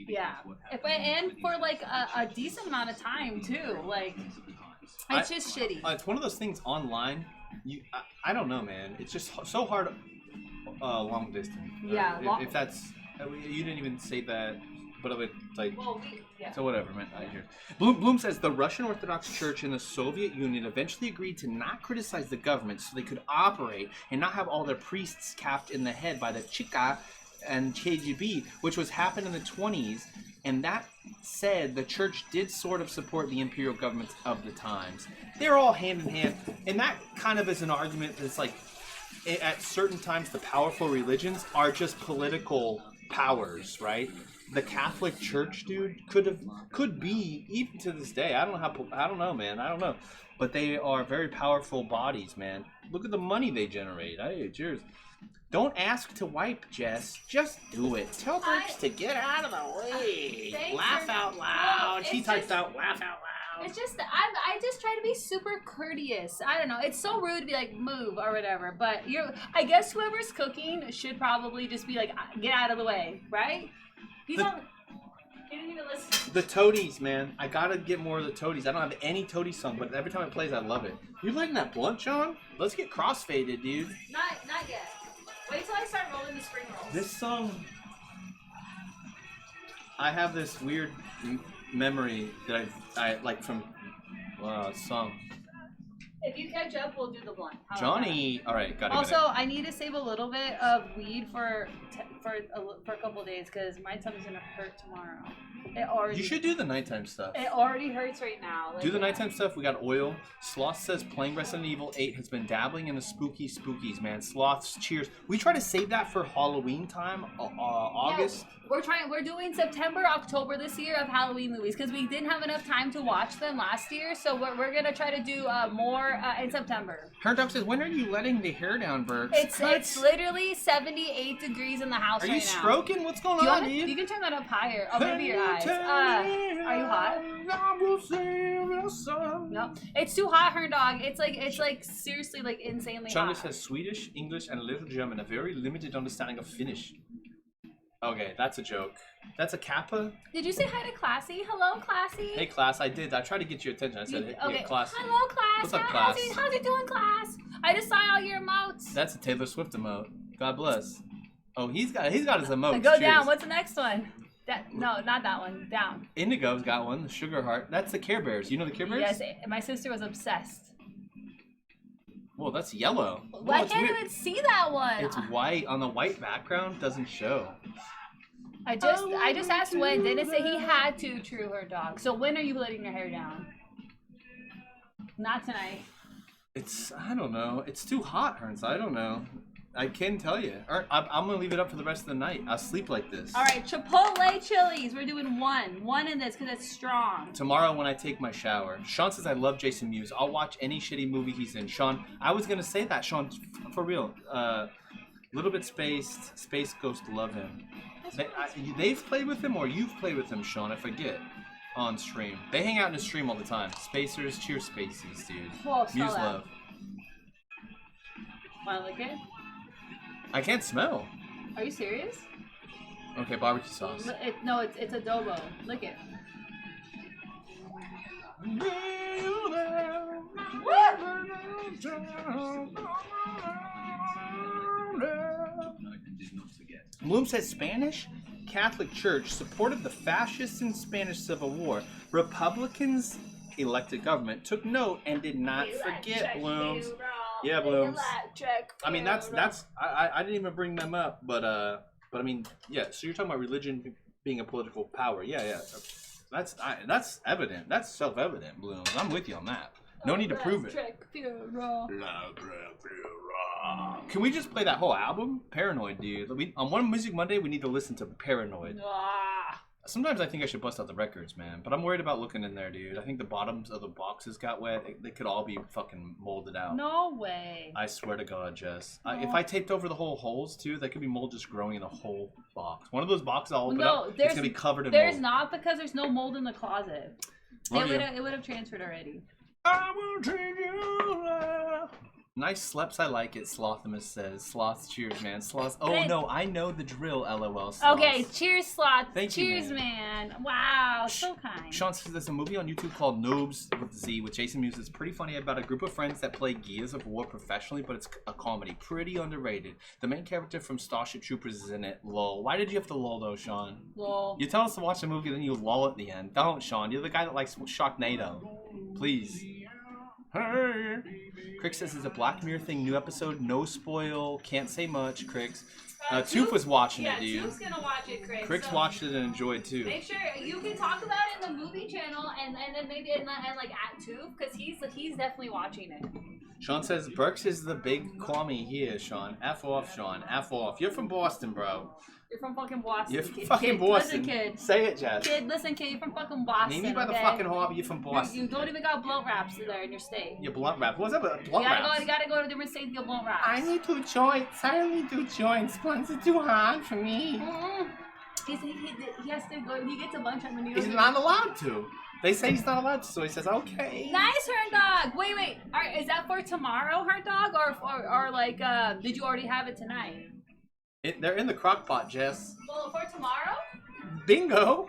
Yeah. And for like a decent amount of time too. Like it's just shitty. It's one of those things online. I don't know, man. It's just so hard. Long distance. Yeah. If that's you didn't even say that. But of it, like, so whatever, man. I hear. Bloom says the Russian Orthodox Church and the Soviet Union eventually agreed to not criticize the government so they could operate and not have all their priests capped in the head by the Cheka and KGB, which was happened in the 20s. And that said, the church did sort of support the imperial governments of the times. They're all hand in hand. And that kind of is an argument that's like, at certain times, the powerful religions are just political powers, right? The Catholic Church, dude, could be, even to this day. I don't know, man. I don't know. But they are very powerful bodies, man. Look at the money they generate. Hey, cheers. Don't ask to wipe, Jess. Just do it. Tell Brooks to get out of the way. Laugh out loud. She types out, laugh out loud. It's just, I just try to be super courteous. I don't know. It's so rude to be like, move or whatever. But I guess whoever's cooking should probably just be like, get out of the way, right? You He didn't even listen. The Toadies, man. I gotta get more of the Toadies. I don't have any Toady song, but every time it plays, I love it. You lighting that blunt, Sean? Let's get crossfaded, dude. Not yet. Wait till I start rolling the spring rolls. This song, I have this weird memory that I like from song. If you catch up, we'll do the blunt. Johnny, all right, got it. Also, I need to save a little bit of weed for a couple of days because my tummy's gonna hurt tomorrow. It already. You should do the nighttime stuff. It already hurts right now. Do the nighttime stuff. We got oil. Sloth says playing Resident Evil 8 has been dabbling in the spookies, man. Sloths, cheers. We try to save that for Halloween time, August. Yeah, we're doing September, October this year of Halloween movies because we didn't have enough time to watch them last year. So we're gonna try to do more in September. Her dog says, when are you letting the hair down, Bert? It's literally 78 degrees in the house right now. Are you stroking? What's going on, dude? You can turn that up higher. Oh, maybe your eyes. Are you hot? No, it's too hot, her dog. It's like seriously like insanely Changa hot. says Swedish, English, and a little German. A very limited understanding of Finnish. Okay, that's a joke. That's a kappa. Did you say hi to Classy? Hello, Classy. Hey, class. I did. I tried to get your attention. I said, okay. Hey, class. Hello, Class. What's up, class? How's it doing, Class? I just saw all your emotes. That's a Taylor Swift emote. God bless. Oh, he's got his emotes. Go Cheers. down. What's the next one? No, not that one. Down. Indigo's got one. The Sugar Heart. That's the Care Bears. You know the Care Bears? Yes. My sister was obsessed. Whoa, that's yellow. I can't even see that one. It's white on the white background. Doesn't show. I just asked when. Didn't say he had to. True, her dog. So when are you letting your hair down? Not tonight. I don't know. It's too hot, Hearns. I don't know. I can tell you. I'm gonna leave it up for the rest of the night. I'll sleep like this. All right, Chipotle chilies. We're doing one in this because it's strong. Tomorrow when I take my shower. Sean says I love Jason Mewes. I'll watch any shitty movie he's in. Sean, I was gonna say that. Sean, for real. Little bit spaced. Space Ghost love him. They've played with him or you've played with him, Sean. I forget. On stream. They hang out in the stream all the time. Spacers, cheers, Spaceys, dude. Whoa, Mewes love. Wanna lick it? I can't smell. Are you serious? Okay, barbecue sauce. No, it's adobo. Lick it. Bloom says Spanish Catholic Church supported the fascists in Spanish Civil War. Republicans elected government took note and did not forget. Blooms. Yeah, Blooms. I mean that's I didn't even bring them up, but I mean yeah. So you're talking about religion being a political power. Yeah. That's evident. That's self-evident, Blooms. I'm with you on that. No need to prove it. Can we just play that whole album? Paranoid, dude. On One Music Monday, we need to listen to Paranoid. Sometimes I think I should bust out the records, man. But I'm worried about looking in there, dude. I think the bottoms of the boxes got wet. They could all be fucking molded out. No way. I swear to God, Jess. If I taped over the whole holes, too, that could be mold just growing in the whole box. One of those boxes I'll open up, it's going to be covered in mold. There's not because there's no mold in the closet. It would have transferred already. I will take you. Nice sleps, I like it, Slothimus says. Sloths, cheers, man. Sloths. Oh, no, I know the drill, LOL. Sloths. Okay, cheers, Sloths. Thank you, cheers, man. Wow, so kind. Sean says there's a movie on YouTube called Noobs with Z with Jason Mewes. It's pretty funny about a group of friends that play Gears of War professionally, but it's a comedy. Pretty underrated. The main character from Starship Troopers is in it. Lol. Why did you have to lol, though, Sean? Lol. You tell us to watch the movie, then you lol at the end. Don't, Sean. You're the guy that likes Sharknado. Please. Hey. Crix says it's a Black Mirror thing, new episode, no spoil, can't say much, Crix. Toof was watching it, dude. Yeah, Toof's gonna watch it, Crix. Crix watched it and enjoyed too. Make sure you can talk about it in the movie channel and then maybe and like at Toof, because he's definitely watching it. Sean says Burks is the big Kwame here, Sean. F off, Sean. F off. You're from Boston, bro. You're from fucking Boston. You're from fucking Boston. Listen, kid. Say it, Jess. Kid, listen, kid. You're from fucking Boston. Name me by the fucking hobby. You're from Boston. You don't even got blunt wraps there in your state. Your blunt wrap. What's up with blunt wraps? You gotta go to different states to get blunt wraps. I need 2 joints. I only 2 joints. Blunts are too hard for me. He has to go. He gets a bunch on the needle. He's not allowed to. They say he's not allowed to, so he says, okay. Nice, Hern Dog. Wait. Is that for tomorrow, Hern Dog, or like, did you already have it tonight? They're in the crock pot, Jess. Well, for tomorrow? Bingo.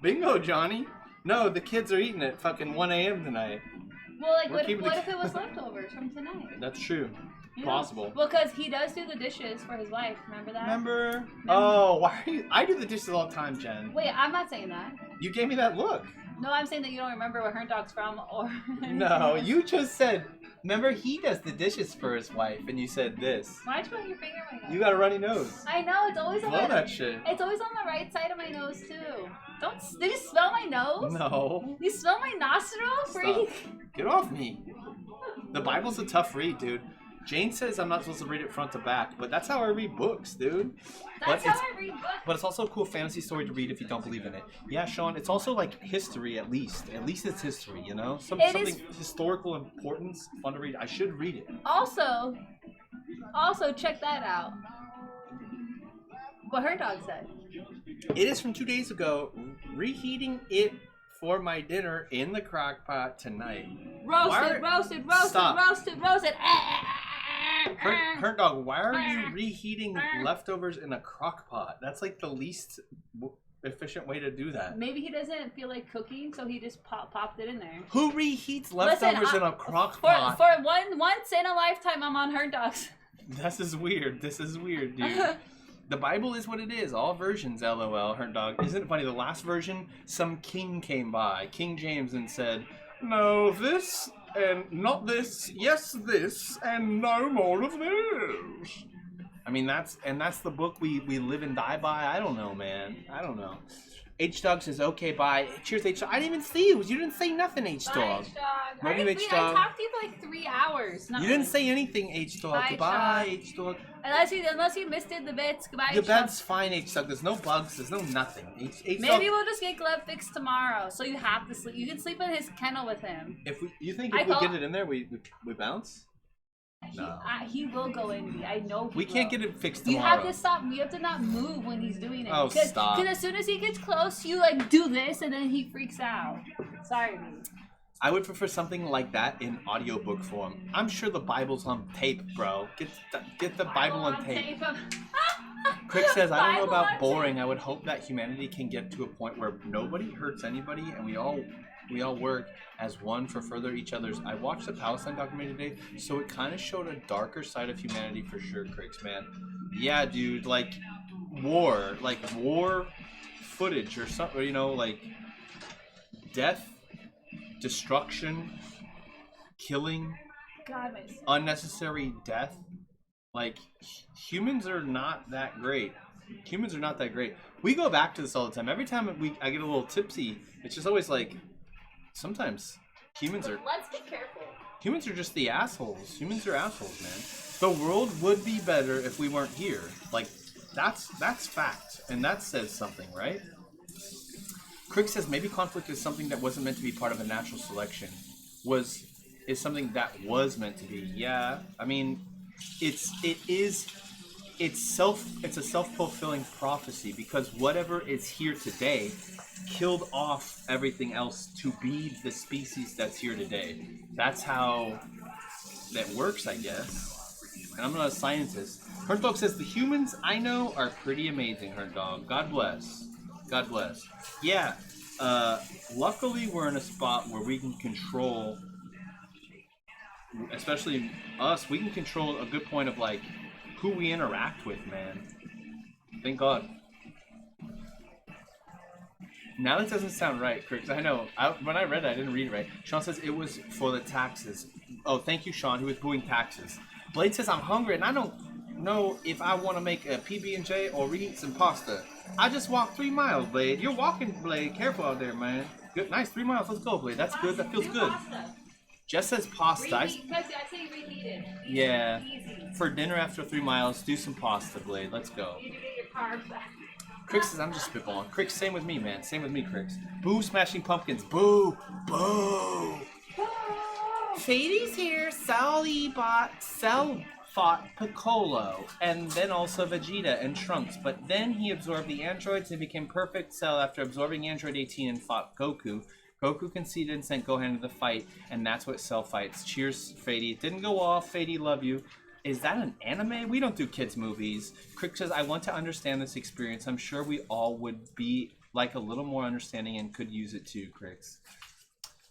Bingo, Johnny. No, the kids are eating at fucking 1 a.m. tonight. Well, like, We're what keeping if it was leftovers from tonight? That's true. You know? Possible. Well, because he does do the dishes for his wife. Remember that? Remember? Oh, why are you... I do the dishes all the time, Jen. Wait, I'm not saying that. You gave me that look. No, I'm saying that you don't remember where Hern Dog's from or... No, you just said... Remember, he does the dishes for his wife, and you said this. Why'd you put your finger in my nose? You got a runny nose. I know, it's always on Love my... that shit. It's always on the right side of my nose, too. Did you smell my nose? No. You smell my nostril, freak? Get off me. The Bible's a tough read, dude. Jane says I'm not supposed to read it front to back, but that's how I read books, dude. That's how I read books. But it's also a cool fantasy story to read if you don't believe in it. Yeah, Sean, it's also like history at least. At least it's history, you know? Something historical importance, fun to read. I should read it. Also, check that out. What Hern Dog said. It is from 2 days ago. Reheating it for my dinner in the crock pot tonight. Roasted. Hern Dog, why are you reheating leftovers in a crock pot? That's like the least efficient way to do that. Maybe he doesn't feel like cooking, so he just popped it in there. Who reheats leftovers in a crock pot? For once in a lifetime, I'm on Hern Dog's. This is weird, dude. The Bible is what it is. All versions, LOL, Hern Dog. Isn't it funny? The last version, some king came by, King James, and said, "No, this, and not this, yes, this, and no more of this." I mean, that's the book we live and die by. I don't know, man. I don't know. H-Dog says, okay, bye. Cheers, H-Dog. I didn't even see you. You didn't say nothing, H-Dog. Bye, H-Dog. Love you, H-Dog. I talked to you for like 3 hours. You didn't say anything, H-Dog. Bye, Goodbye, H-Dog. Unless you missed it, the bits. Goodbye, Your H-Dog. bed's fine, H-Dog. There's no bugs. There's no nothing. H-Dog. Maybe we'll just get Gleb fixed tomorrow, so you have to sleep. You can sleep in his kennel with him. You think if we get it in there, we bounce? No. He will go in me. I know he We can't will. get it fixed tomorrow. You have to stop. You have to not move when he's doing it. Oh, stop. Because as soon as he gets close, you like do this, and then he freaks out. Sorry, dude. I would prefer something like that in audiobook form. I'm sure the Bible's on tape, bro. Get the Bible on tape. Crick says, I don't know about boring. I would hope that humanity can get to a point where nobody hurts anybody and we all work as one for further each other's. I watched the Palestine documentary today, so it kind of showed a darker side of humanity for sure, Cricks, man. Yeah, dude, like war footage or something, you know, like death, destruction, killing, unnecessary death. Like, humans are not that great. We go back to this all the time. Every time I get a little tipsy, it's just always like, sometimes humans are... Let's be careful. Humans are just the assholes. Humans are assholes, man. The world would be better if we weren't here. Like, that's fact. And that says something, right? Crick says maybe conflict is something that wasn't meant to be part of a natural selection. Is something that was meant to be. Yeah, I mean, it's a self-fulfilling prophecy, because whatever is here today killed off everything else to be the species that's here today. That's how that works, I guess. And I'm not a scientist. Hern Dog says the humans I know are pretty amazing, Hern Dog. God bless. God bless. Yeah. Luckily we're in a spot where we can control, especially us, we can control a good point of like who we interact with, man. Thank God. Now that doesn't sound right, Chris. I know. When I read it, I didn't read it right. Sean says it was for the taxes. Oh, thank you, Sean, who was booing taxes. Blade says I'm hungry and I don't know if I want to make a PB&J or reheat some pasta. I just walked 3 miles, Blade. You're walking, Blade. Careful out there, man. Good, nice. 3 miles. Let's go, Blade. That's good. That feels good. Jess says pasta. I say reheated. Yeah. Easy. For dinner after 3 miles, do some pasta, Blade. Let's go. You need to get your carbs back. Crix says, I'm just spitballing. Crix, same with me, man. Same with me, Crix. Boo, Smashing Pumpkins. Boo. Boo. Fadey's here. Sally fought Piccolo, and then also Vegeta and Trunks. But then he absorbed the androids and became perfect Cell after absorbing Android 18 and fought Goku. Goku conceded and sent Gohan to the fight, and that's what Cell fights. Cheers, Fady. It didn't go off. Fady, love you. Is that an anime? We don't do kids' movies. Crick says, I want to understand this experience. I'm sure we all would be like a little more understanding and could use it too, Cricks.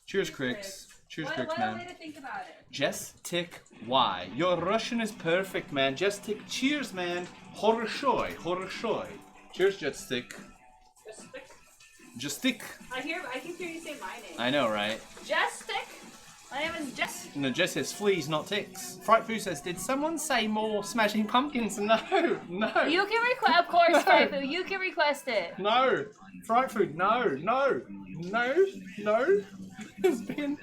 Cheers, Cricks. Cheers, Cricks, what man. a way to think about it. Just tick Y. Your Russian is perfect, man. Just tick. Cheers, man. Horoshoy. Horoshoy. Cheers, Just tick. Just tick. I keep hearing you say my name. I know, right? Just tick. My name is Jess. No, Jess says fleas, not ticks. Fright Foo says, did someone say more Smashing Pumpkins? No, no. You can request, of course, Fright Foo. You can request it. No. Fright Food, no. It's been...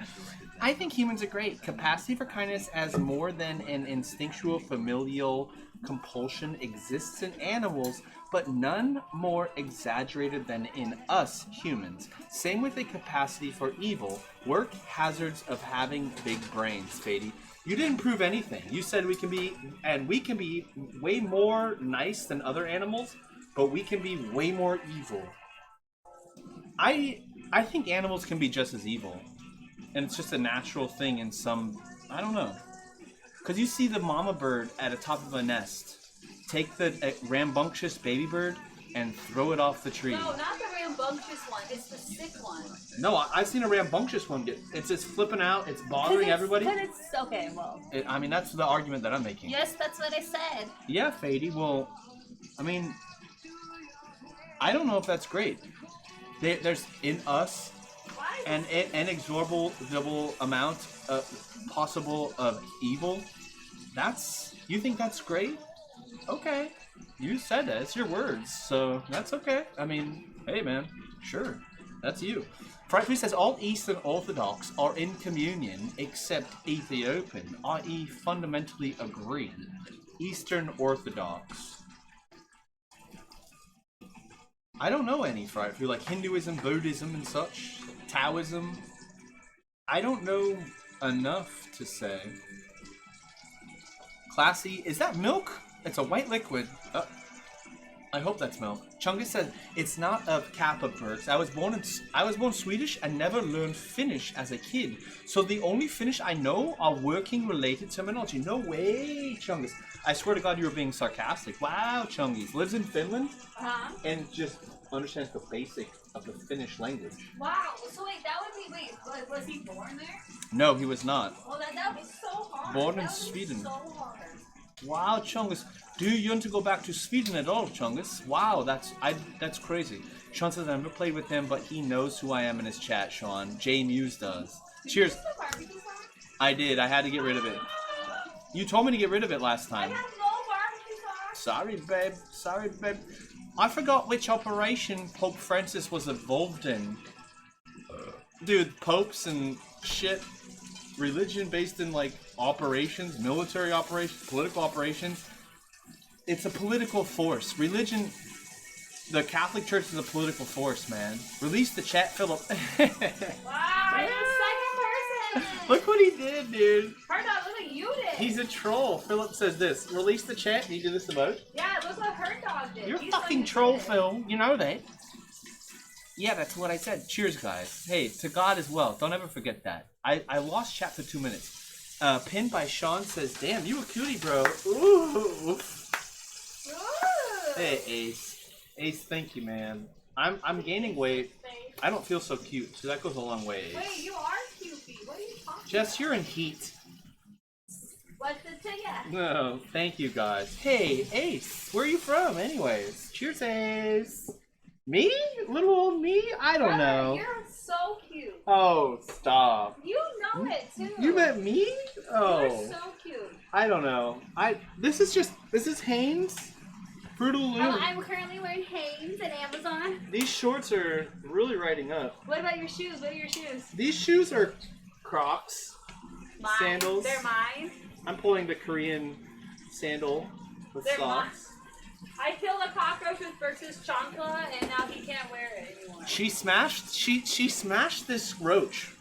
I think humans are great. Capacity for kindness as more than an instinctual familial compulsion exists in animals, but none more exaggerated than in us humans. Same with a capacity for evil. Work hazards of having big brains, Fady. You didn't prove anything. You said we can be way more nice than other animals, but we can be way more evil. I think animals can be just as evil. And it's just a natural thing in some... I don't know. Because you see the mama bird at the top of a nest. Take the rambunctious baby bird and throw it off the tree. No, not the rambunctious one. It's the sick one. No, I've seen a rambunctious one get... It's just flipping out. It's bothering everybody. But it's... Okay, well... I mean, that's the argument that I'm making. Yes, that's what I said. Yeah, Fady. Well, I mean... I don't know if that's great. There's in us... an inexorable amount possible of evil. You think that's great? Okay. You said that. It's your words. So that's okay. I mean, hey man. Sure. That's you. Frightfully says all Eastern Orthodox are in communion except Ethiopian, i.e. fundamentally agree. Eastern Orthodox. I don't know any Frightfully, like Hinduism, Buddhism and such. Taoism. I don't know enough to say. Classy. Is that milk? It's a white liquid. I hope that's milk. Chungus says it's not a Kappa perks. I was born Swedish and never learned Finnish as a kid. So the only Finnish I know are working related terminology. No way, Chungus. I swear to God you were being sarcastic. Wow, Chungus. Lives in Finland and just understands the basic of the Finnish language. Wow. So wait, that would be... Wait, was he born there? No, he was not. Well, that would be so hard. Born in Sweden. So hard. Wow, Chungus. Do you want to go back to Sweden at all, Chungus? Wow, that's crazy. Sean says I never played with him, but he knows who I am in his chat, Sean. J Muse does. Cheers. I did. I had to get rid of it. You told me to get rid of it last time. I have no barbecue sauce. Sorry, babe. Sorry, babe. I forgot which operation Pope Francis was involved in. Dude, popes and shit. Religion based in, like, operations, military operations, political operations. It's a political force. Religion, the Catholic Church is a political force, man. Release the chat, Philip. Wow, you're the second person. Look what he did, dude. Hard dog, look what you did. He's a troll. Philip says this. Release the chat. You do this the most? Yeah, look what Hard dog did. You're He's fucking like troll, Phil. You know that. Yeah, that's what I said. Cheers, guys. Hey, to God as well. Don't ever forget that. I lost chat for 2 minutes. Pinned by Sean says, damn, you a cutie, bro. Ooh. Ooh. Hey, Ace. Ace, thank you, man. I'm gaining weight. I don't feel so cute, so that goes a long way, Ace. Wait, you are cutey. What are you talking Jess, you're in heat. What's it to ya? No, thank you, guys. Hey, Ace, where are you from, anyways? Cheers, Ace. Me? Little old me? I don't know. You're so cute. Oh, stop. You know it too. You met me? Oh. You're so cute. I don't know. This is Hanes. Fruit of the Loom. I'm currently wearing Hanes at Amazon. These shorts are really riding up. What about your shoes? What are your shoes? These shoes are Crocs. Mine. Sandals. They're mine. I'm pulling the Korean sandal with They're socks. I killed a cockroach with Bert's chancla, and now he can't wear it anymore. She smashed this roach,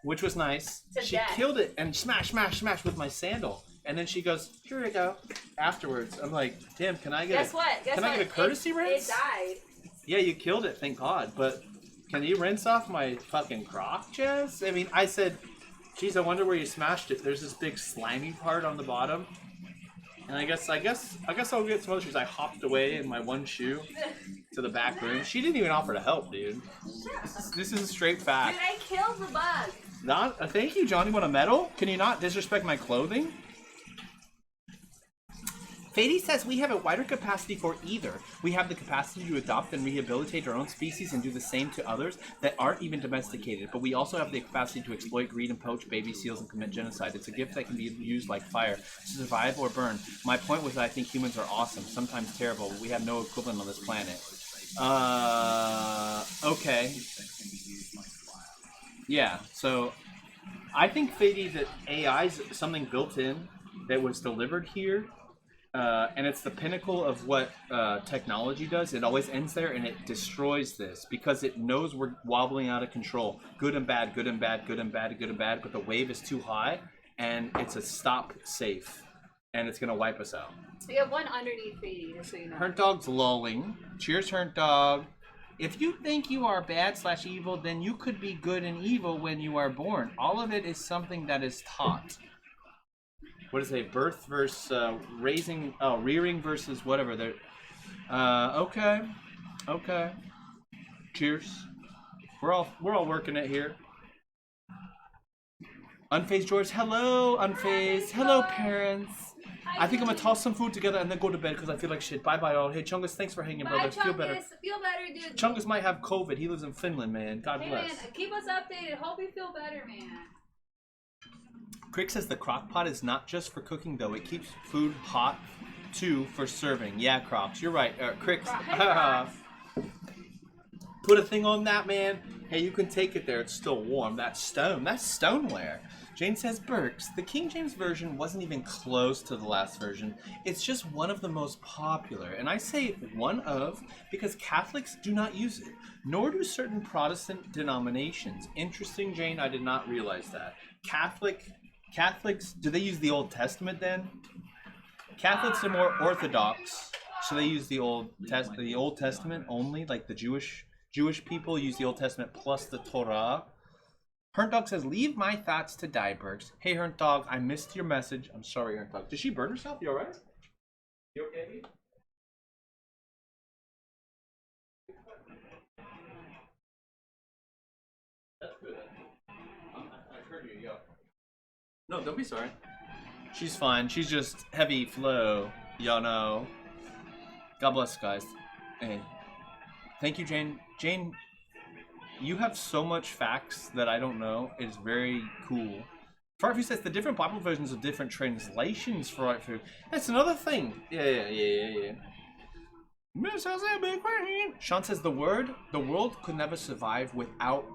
which was nice. She killed it and smash with my sandal. And then she goes, here we go. Afterwards, I'm like, damn, can I get a courtesy rinse? It died. Yeah, you killed it, thank God. But can you rinse off my fucking croc, Jess? I mean, I said, geez, I wonder where you smashed it. There's this big slimy part on the bottom. And I guess I'll get some other shoes. I hopped away in my one shoe. to the back room. She didn't even offer to help, dude. This is a straight fact. Dude, I killed the bug. Not thank you, John. You want a medal? Can you not disrespect my clothing? Fady says we have a wider capacity for either. We have the capacity to adopt and rehabilitate our own species and do the same to others that aren't even domesticated. But we also have the capacity to exploit, greed, and poach baby seals and commit genocide. It's a gift that can be used like fire to survive or burn. My point was that I think humans are awesome, sometimes terrible. But we have no equivalent on this planet. Okay. Yeah, so I think, Fady, that AI is something built in that was delivered here. And it's the pinnacle of what technology does. It always ends there, and it destroys this because it knows we're wobbling out of control. Good and bad, good and bad, good and bad, good and bad. But the wave is too high, and it's a stop safe, and it's gonna wipe us out. We have one underneath Fady, just so you know. Hernt Dog's lolling. Cheers, Hernt Dog. If you think you are bad/evil, then you could be good and evil when you are born. All of it is something that is taught. What is it? Birth versus raising? Oh, rearing versus whatever. They're okay. Cheers. We're all working it here. Unfazed George. Hello, Unfazed. Hello, parents. I think I'm gonna toss some food together and then go to bed because I feel like shit. Bye all. Hey, Chungus, thanks for hanging, brother. Chungus. Feel better. Feel better, dude. Chungus might have COVID. He lives in Finland, man. God bless. Man, keep us updated. Hope you feel better, man. Crick says the crock pot is not just for cooking, though. It keeps food hot, too, for serving. Yeah, Crocs. You're right. Crick. Put a thing on that, man. Hey, you can take it there. It's still warm. That's stone. That's stoneware. Jane says, Burks, the King James Version wasn't even close to the last version. It's just one of the most popular. And I say one of because Catholics do not use it, nor do certain Protestant denominations. Interesting, Jane. I did not realize that. Catholics, do they use the Old Testament then? Catholics are more Orthodox, so they use the Old Testament only, like the Jewish people use the Old Testament plus the Torah. Hernt Dog says, leave my thoughts to die, Burks. Hey, Hernt Dog, I missed your message. I'm sorry, Hernt Dog. Did she burn herself? You alright? You okay? That's good. I heard you, yo. No, don't be sorry. She's fine. She's just heavy flow. Y'all know. God bless, guys. Hey. Thank you, Jane. Jane, you have so much facts that I don't know. It's very cool. Farfy says the different Bible versions of different translations for right food. That's another thing. Yeah. Mississippi Queen. Sean says the world could never survive without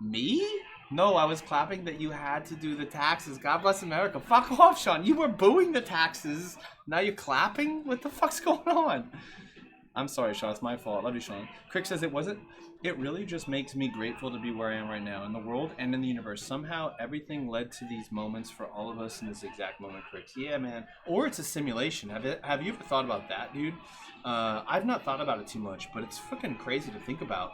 me? No, I was clapping that you had to do the taxes. God bless America. Fuck off, Sean. You were booing the taxes. Now you're clapping? What the fuck's going on? I'm sorry, Sean. It's my fault. Love you, Sean. Crick says it wasn't. It really just makes me grateful to be where I am right now in the world and in the universe. Somehow, everything led to these moments for all of us in this exact moment, Crick. Yeah, man. Or it's a simulation. Have you ever thought about that, dude? I've not thought about it too much, but it's freaking crazy to think about.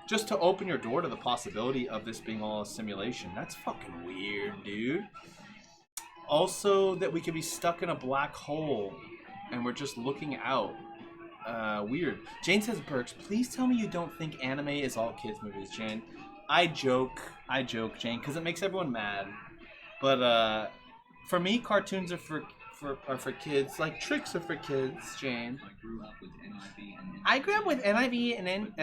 Just to open your door to the possibility of this being all a simulation. That's fucking weird, dude. Also, that we could be stuck in a black hole and we're just looking out. Weird. Jane says, Burks, please tell me you don't think anime is all kids movies, Jane. I joke, Jane, because it makes everyone mad. But for me, cartoons are for kids. Like tricks are for kids, Jane. I grew up with NIV and then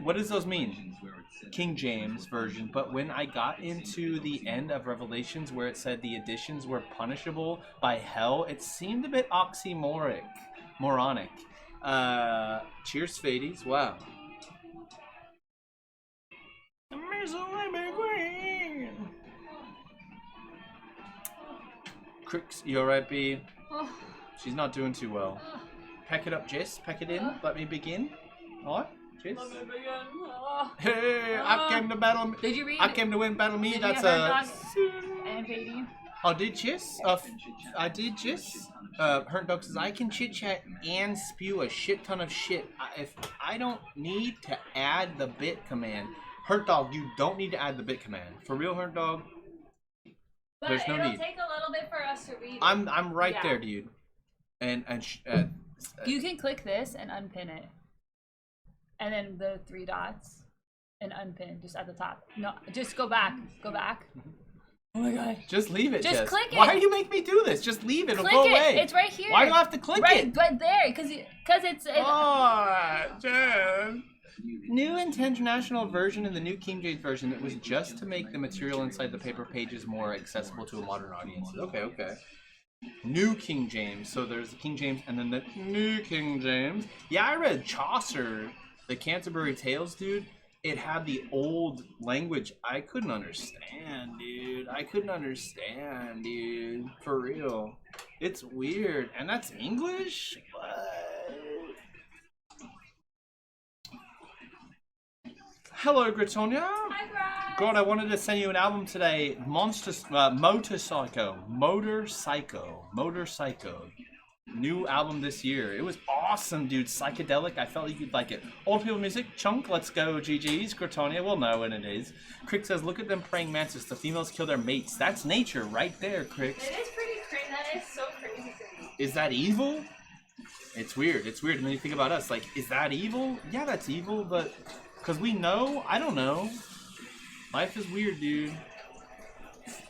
what does those mean? King James version. But when I got into the end of Revelations where it said the additions were punishable by hell, it seemed a bit oxymoronic. Cheers, Fadies. Wow. Cricks, you alright, B? She's not doing too well. Pack it up, Jess. Pack it in. Let me begin. Alright, Jess. Let me begin. Hey, I came to battle. Did you read? I came to win battle me. Did That's and Fady? Oh, did Jess? I did Jess. Hernt Dog says I can chit chat and spew a shit ton of shit. If I don't need to add the bit command, Hernt Dog, you don't need to add the bit command. For real, Hernt Dog. But there's no it'll need. take a little bit for us to read. I'm right there, dude. And You can click this and unpin it. And then the 3 dots and unpin just at the top. No, just go back. Go back. Oh my god. Just leave it, Just Jess. click it. Why do you make me do this? Just leave it. It'll Click go it. away. It's right here. Why do I have to click it? Right there. Because it's... Oh, Jess. New international version and the new King James version. It was just to make the material inside the paper pages more accessible to a modern audience. Okay. New King James. So there's the King James and then the new King James. Yeah, I read Chaucer, the Canterbury Tales, dude. It had the old language. I couldn't understand, dude. For real. It's weird. And that's English? What? Hello, Gritonia. Hi, Brad. God, I wanted to send you an album today. Motor Psycho. New album this year. It was awesome, dude. Psychedelic. I felt like you'd like it. Old people music. Chunk. Let's go. GG's. Gritonia. We'll know when it is. Crick says, look at them praying mantis. The females kill their mates. That's nature right there, Crick. It is pretty crazy. That is so crazy to me. Is that evil? It's weird. And then you think about us. Like, is that evil? Yeah, that's evil, but... Because we know? I don't know. Life is weird, dude.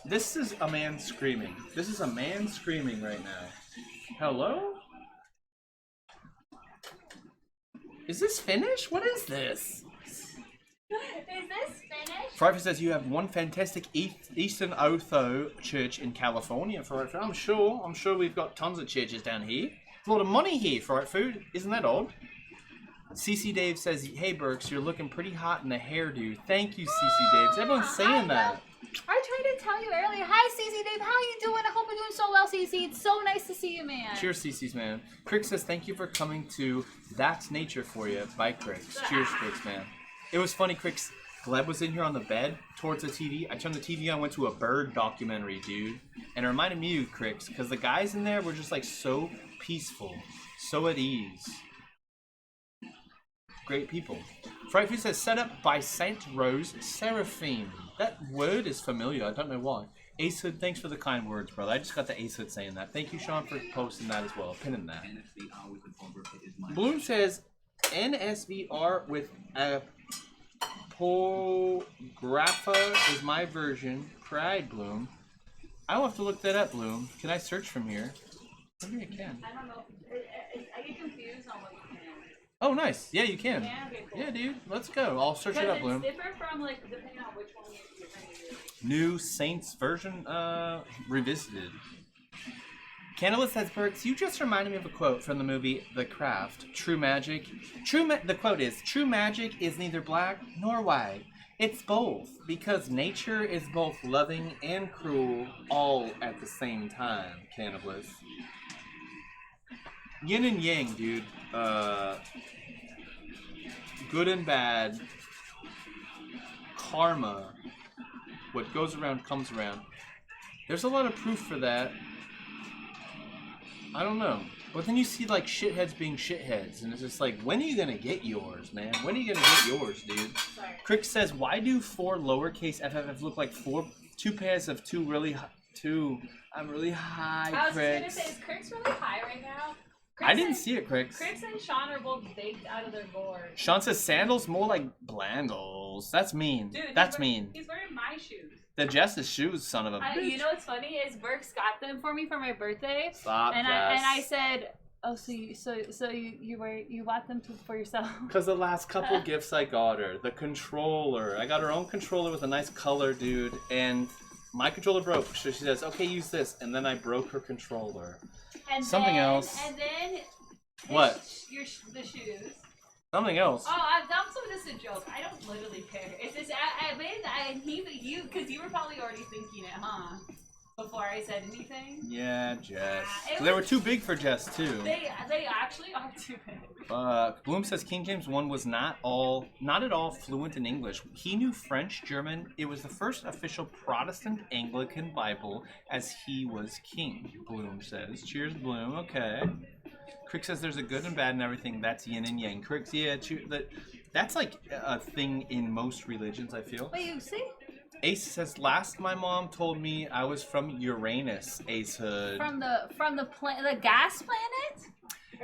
This is a man screaming. Right now. Hello? Is this finished? What is this? Is this finished? Pfeiffer says you have one fantastic Eastern Ortho church in California. I'm sure we've got tons of churches down here. A lot of money here for food. Isn't that odd? CC Dave says, hey Burks, you're looking pretty hot in the hairdo. Thank you, CC Dave. Everyone's saying that. I tried to tell you earlier. Hi, CC Dave. How you doing? I hope you're doing so well, CC. It's so nice to see you, man. Cheers, CC's man. Crick says, thank you for coming to That's Nature for You by Cricks. Cheers, Cricks, man. It was funny, Cricks. Gleb was in here on the bed towards the TV. I turned the TV on, went to a bird documentary, dude. And it reminded me of you, Cricks, because the guys in there were just like so peaceful, so at ease. Great people. Frightful says, set up by Saint Rose Seraphim. That word is familiar. I don't know why. Acehood, thanks for the kind words, brother. I just got the Acehood saying that. Thank you, Sean, for posting that as well. Pinning that. Bloom says, NSVR with a Pographa is my version. Pride, Bloom. I don't have to look that up, Bloom. Can I search from here? Maybe I can. I don't know. I get confused on what you can. Oh, nice. Yeah, you can. Yeah, okay, cool. Yeah, dude. Let's go. I'll search it up, Bloom. It's different from, like, depending on which one you're trying to do. New Saints version, revisited. Cannabis says, Burks, you just reminded me of a quote from the movie The Craft. True magic. The quote is, true magic is neither black nor white. It's both, because nature is both loving and cruel all at the same time, Cannabis. Yin and yang, dude. Good and bad. Karma. What goes around comes around. There's a lot of proof for that. I don't know. But then you see like shitheads being shitheads, and it's just like, when are you gonna get yours, man? When are you gonna get yours, dude? Sorry. Crick says, why do 4 lowercase FFF look like 2 pairs of I'm really high, I was Cricks. just gonna say, is Crick's really high right now? I didn't see it, Cricks. Cricks and Sean are both baked out of their gourd. Sean says sandals, more like blandles. That's mean. Dude, That's mean. He's wearing my shoes. The Jess's shoes, son of a bitch. You know what's funny is Burks got them for me for my birthday. Stop, and Jess. I said, oh, so you bought them for yourself? Because the last couple gifts I got her, the controller. I got her own controller with a nice color, dude, and my controller broke. So she says, okay, use this, and then I broke her controller. And Something then, else. And then What? The shoes. Something else. Oh, I'm so this is a joke. I don't literally care. It's just because you were probably already thinking it, huh? Before I said anything. Yeah, Jess. They were too big for Jess too. They actually are too big. Bloom says King James 1 was not at all fluent in English. He knew French, German. It was the first official Protestant Anglican Bible as he was king, Bloom says. Cheers, Bloom. Okay. Crick says there's a good and bad and everything. That's yin and yang. Crick, yeah, that's like a thing in most religions, I feel. Wait, you see? Ace says, last my mom told me I was from Uranus, Ace Hood. From the gas planet?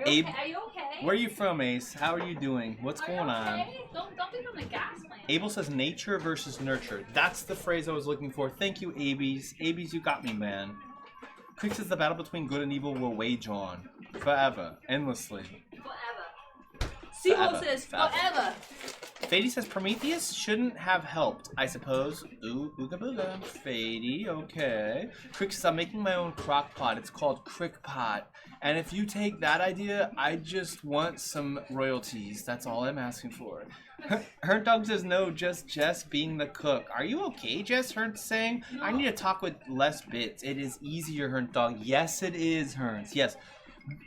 Abe, Are you okay? where are you from, Ace? How are you doing? What's Are going you on? okay? Don't be from the gas plant. Abel says nature versus nurture. That's the phrase I was looking for. Thank you, Abies. Abies, you got me, man. Crick says the battle between good and evil will wage on. Forever. Endlessly. Forever. Seagull says forever. Fady says Prometheus shouldn't have helped, I suppose. Ooh, booga booga. Fady, okay. Crick says I'm making my own crock pot. It's called Crick Pot. And if you take that idea, I just want some royalties. That's all I'm asking for. Her dog says no, just Jess being the cook. Are you okay, Jess? Hernt's saying, I need to talk with less bits. It is easier, Hernt dog. Yes, it is, Herntz. Yes.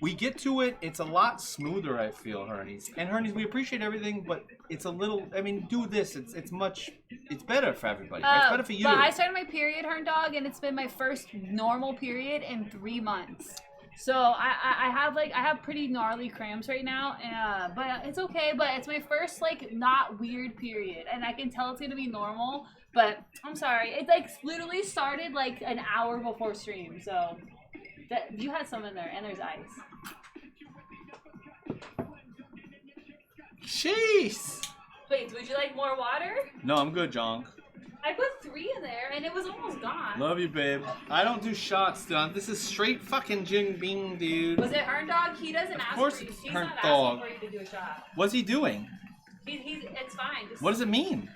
We get to it, it's a lot smoother, I feel, Hernies. And Hernies, we appreciate everything, but it's a little, I mean, do this. It's better for everybody. Right? It's better for you. But I started my period, Hernt dog, and it's been my first normal period in 3 months. So I have pretty gnarly cramps right now, but it's okay. But it's my first like not weird period, and I can tell it's gonna be normal. But I'm sorry, it like literally started like an hour before stream. So that you had some in there, and there's ice. Jeez. Wait, would you like more water? No, I'm good, John. I put 3 in there, and it was almost gone. Love you, babe. I don't do shots, Don. This is straight fucking Jing Bing, dude. Was it Hernt dog? He doesn't ask for you. He's not asking for you to do a shot. What's he doing? It's fine. Just, What does it mean?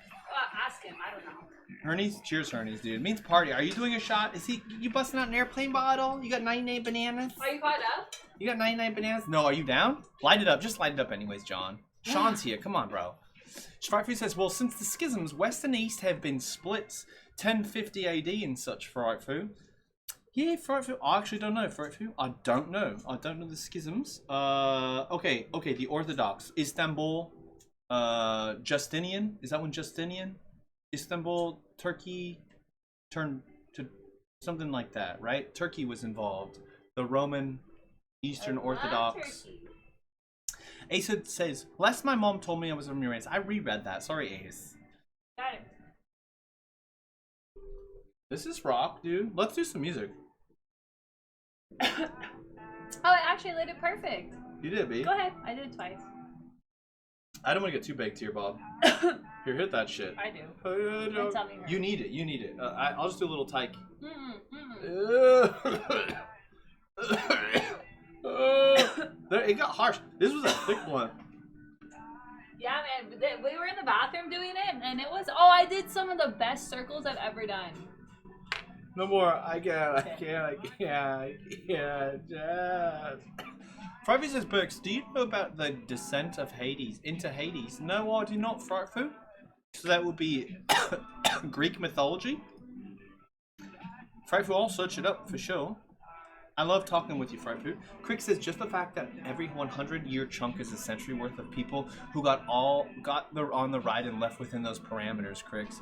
ask him. I don't know. Hernies, cheers, Hernies, dude. It means party. Are you doing a shot? You busting out an airplane bottle? You got 99 bananas? Are you caught up? You got 99 bananas? No, are you down? Light it up. Just light it up anyways, John. Sean's here. Come on, bro. Frightfood says, well, since the schisms, West and East have been splits 1050 AD and such, Frightfood. Yeah, Frightfood. I actually don't know, Frightfood. I don't know. I don't know the schisms. Okay, the Orthodox. Istanbul, Justinian. Is that when Justinian? Istanbul, Turkey turned to something like that, right? Turkey was involved. The Roman Eastern Orthodox. Ace says, last my mom told me I was from your race. I reread that. Sorry, Ace. Got it. This is rock, dude. Let's do some music. Oh, I actually lit it perfect. You did, B. Go ahead. I did it twice. I don't want to get too baked here, Bob. Here, hit that shit. I do. My tummy hurts. You need it. You need it. I'll just do a little tyke. It got harsh. This was a thick one. Yeah, man. We were in the bathroom doing it, and it was. Oh, I did some of the best circles I've ever done. No more. I can't. Frightfood says, Burks, do you know about the descent of Hades into Hades? No, I do not, Frightfood. So that would be Greek mythology. Frightfood, I'll search it up for sure. I love talking with you, Frightfood. Crick says just the fact that every 100-year chunk is a century worth of people who got on the ride and left within those parameters, Cricks.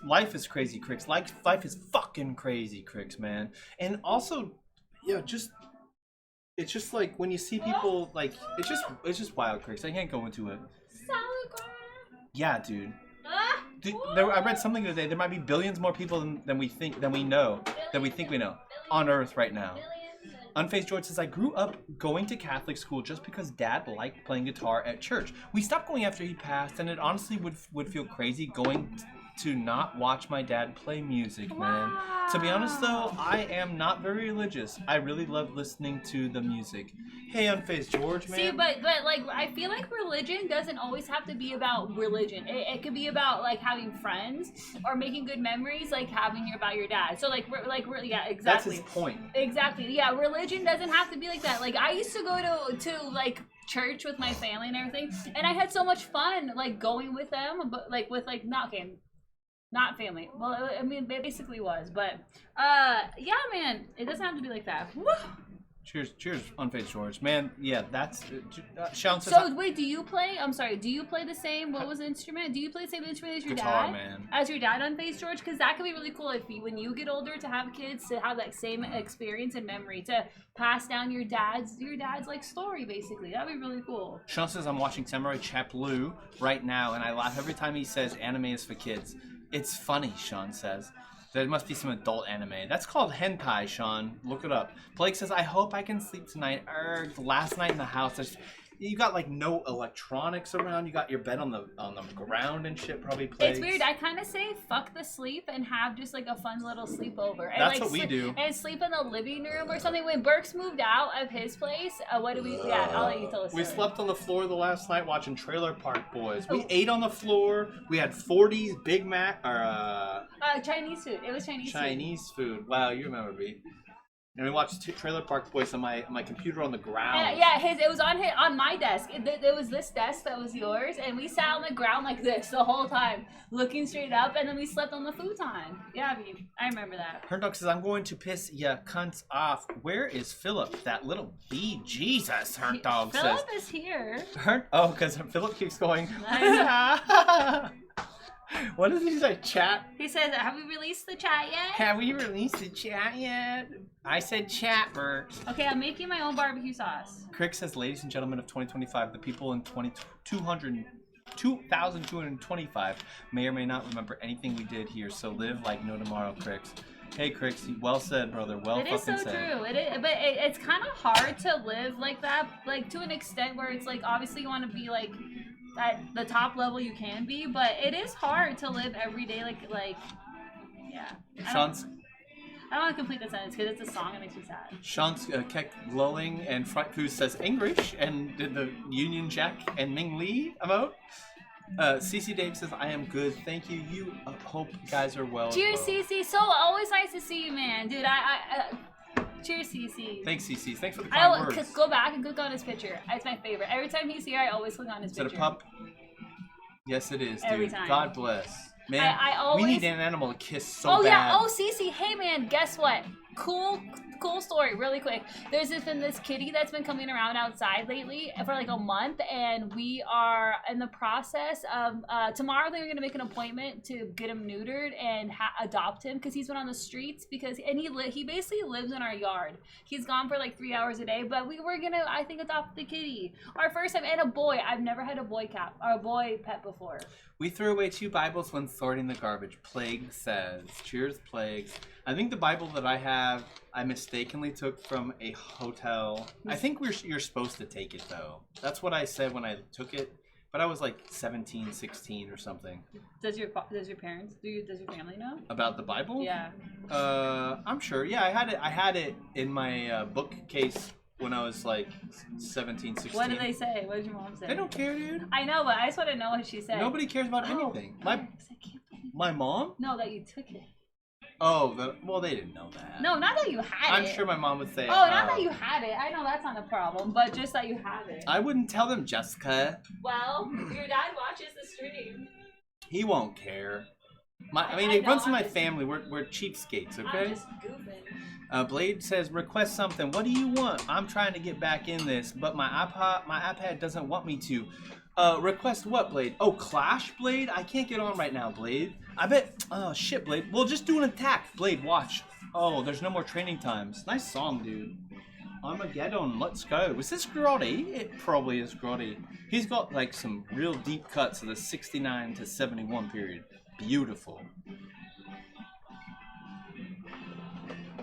Life is crazy, Cricks. Life is fucking crazy, Cricks, man. And also, yeah, it's just like when you see people like it's just wild, Cricks. I can't go into it. Yeah, dude. I read something today. There might be billions more people than we think we know on Earth right now. Unfazed George says, I grew up going to Catholic school just because Dad liked playing guitar at church. We stopped going after he passed, and it honestly would feel crazy going to not watch my dad play music, man. To be honest, though, I am not very religious. I really love listening to the music. Hey, Unfazed George, man. See, but like I feel like religion doesn't always have to be about religion. It could be about like having friends or making good memories, like having about your dad. So yeah, exactly. That's his point. Exactly. Yeah, religion doesn't have to be like that. Like I used to go to like church with my family and everything, and I had so much fun like going with them, but like with like not family. Well, I mean, it basically was, but yeah, man, it doesn't have to be like that. Woo! Cheers, Unfazed George, man. Yeah, that's. Sean says. So wait, do you play? I'm sorry. Do you play the same? What was the instrument? Do you play the same instrument as your guitar, dad? Man. As your dad, Unfazed George, because that could be really cool when you get older to have kids to have that same experience and memory to pass down your dad's like story basically. That'd be really cool. Sean says I'm watching Samurai Champloo right now, and I laugh every time he says anime is for kids. It's funny, Sean says. There must be some adult anime. That's called hentai, Sean. Look it up. Blake says, I hope I can sleep tonight. Last night in the house, you got like no electronics around. You got your bed on the ground and shit. Probably plays. It's weird. I kind of say fuck the sleep and have just like a fun little sleepover. And, That's like, what we do. And sleep in the living room or something. When Burks moved out of his place, what do we? Yeah, I'll let you tell us. We slept on the floor the last night watching Trailer Park Boys. We ate on the floor. We had 40s Big Mac or Chinese food. It was Chinese food. Wow, you remember me. And we watched Trailer Park Boys on my computer on the ground. Yeah, it was on my desk. It was this desk that was yours, and we sat on the ground like this the whole time, looking straight up, and then we slept on the futon. Yeah, I remember that. Herndog says, I'm going to piss ya cunts off. Where is Philip? That little bee. Jesus, Herndog says. Philip is here. Because Philip keeps going. What does he say? Chat? He says, have we released the chat yet? Have we released the chat yet? I said chat, Bert. Okay, I'm making my own barbecue sauce. Crick says, ladies and gentlemen of 2025, the people in 2225 may or may not remember anything we did here, so live like no tomorrow, Cricks. Hey, Cricks, well said, brother. Well fucking said. It is so true. It is, but it's kind of hard to live like that, like to an extent where it's like, obviously you want to be like, at the top level you can be, but it is hard to live every day like yeah. I don't want to complete the sentence because it's a song that makes me sad. Sean's kept glowing and Front Food says English and did the Union Jack and Ming Lee emote. CC Dave says, I am good. Thank you. You hope you guys are well. Cheers, CC. So always nice to see you, man. Dude, cheers, CC. Thanks, CC. Thanks for the kind words. Go back and click on his picture. It's my favorite. Every time he's here, I always click on his picture. Is it a pup? Yes, it is, dude. Every time. God bless. Man, we need an animal to kiss so bad. Oh, yeah. Oh, CC. Hey, man, guess what? Cool story, really quick. There's been this kitty that's been coming around outside lately for like a month, and we are in the process of tomorrow they're gonna make an appointment to get him neutered and adopt him because he's been on the streets he basically lives in our yard. He's gone for like 3 hours a day, but we were gonna, I think, adopt the kitty. Our first time, and a boy. I've never had a boy pet before. We threw away 2 Bibles when sorting the garbage. Plague says, cheers, Plagues. I think the Bible that I have, I mistakenly took from a hotel. I think you're supposed to take it, though. That's what I said when I took it. But I was like 17, 16 or something. Does your parents, does your family know? About the Bible? Yeah. I'm sure. Yeah, I had it in my bookcase when I was like 17, 16. What did they say? What did your mom say? They don't care, dude. I know, but I just want to know what she said. Nobody cares about anything. My mom? No, that you took it. Oh, well, they didn't know that. No, not that you had it. I'm sure my mom would say. Oh, not that you had it. I know that's not a problem, but just that you have it. I wouldn't tell them, Jessica. Well, your dad watches the stream. He won't care. It runs in my family. We're cheapskates, okay? I'm just goofing. Blade says, request something. What do you want? I'm trying to get back in this, but my iPad doesn't want me to. Request what, Blade? Oh, Clash, Blade? I can't get on right now, Blade. I bet. Oh, shit, Blade. We'll just do an attack. Blade, watch. Oh, there's no more training times. Nice song, dude. Armageddon, let's go. Was this Grotty? It probably is Grotty. He's got, like, some real deep cuts of the 69 to 71 period. Beautiful.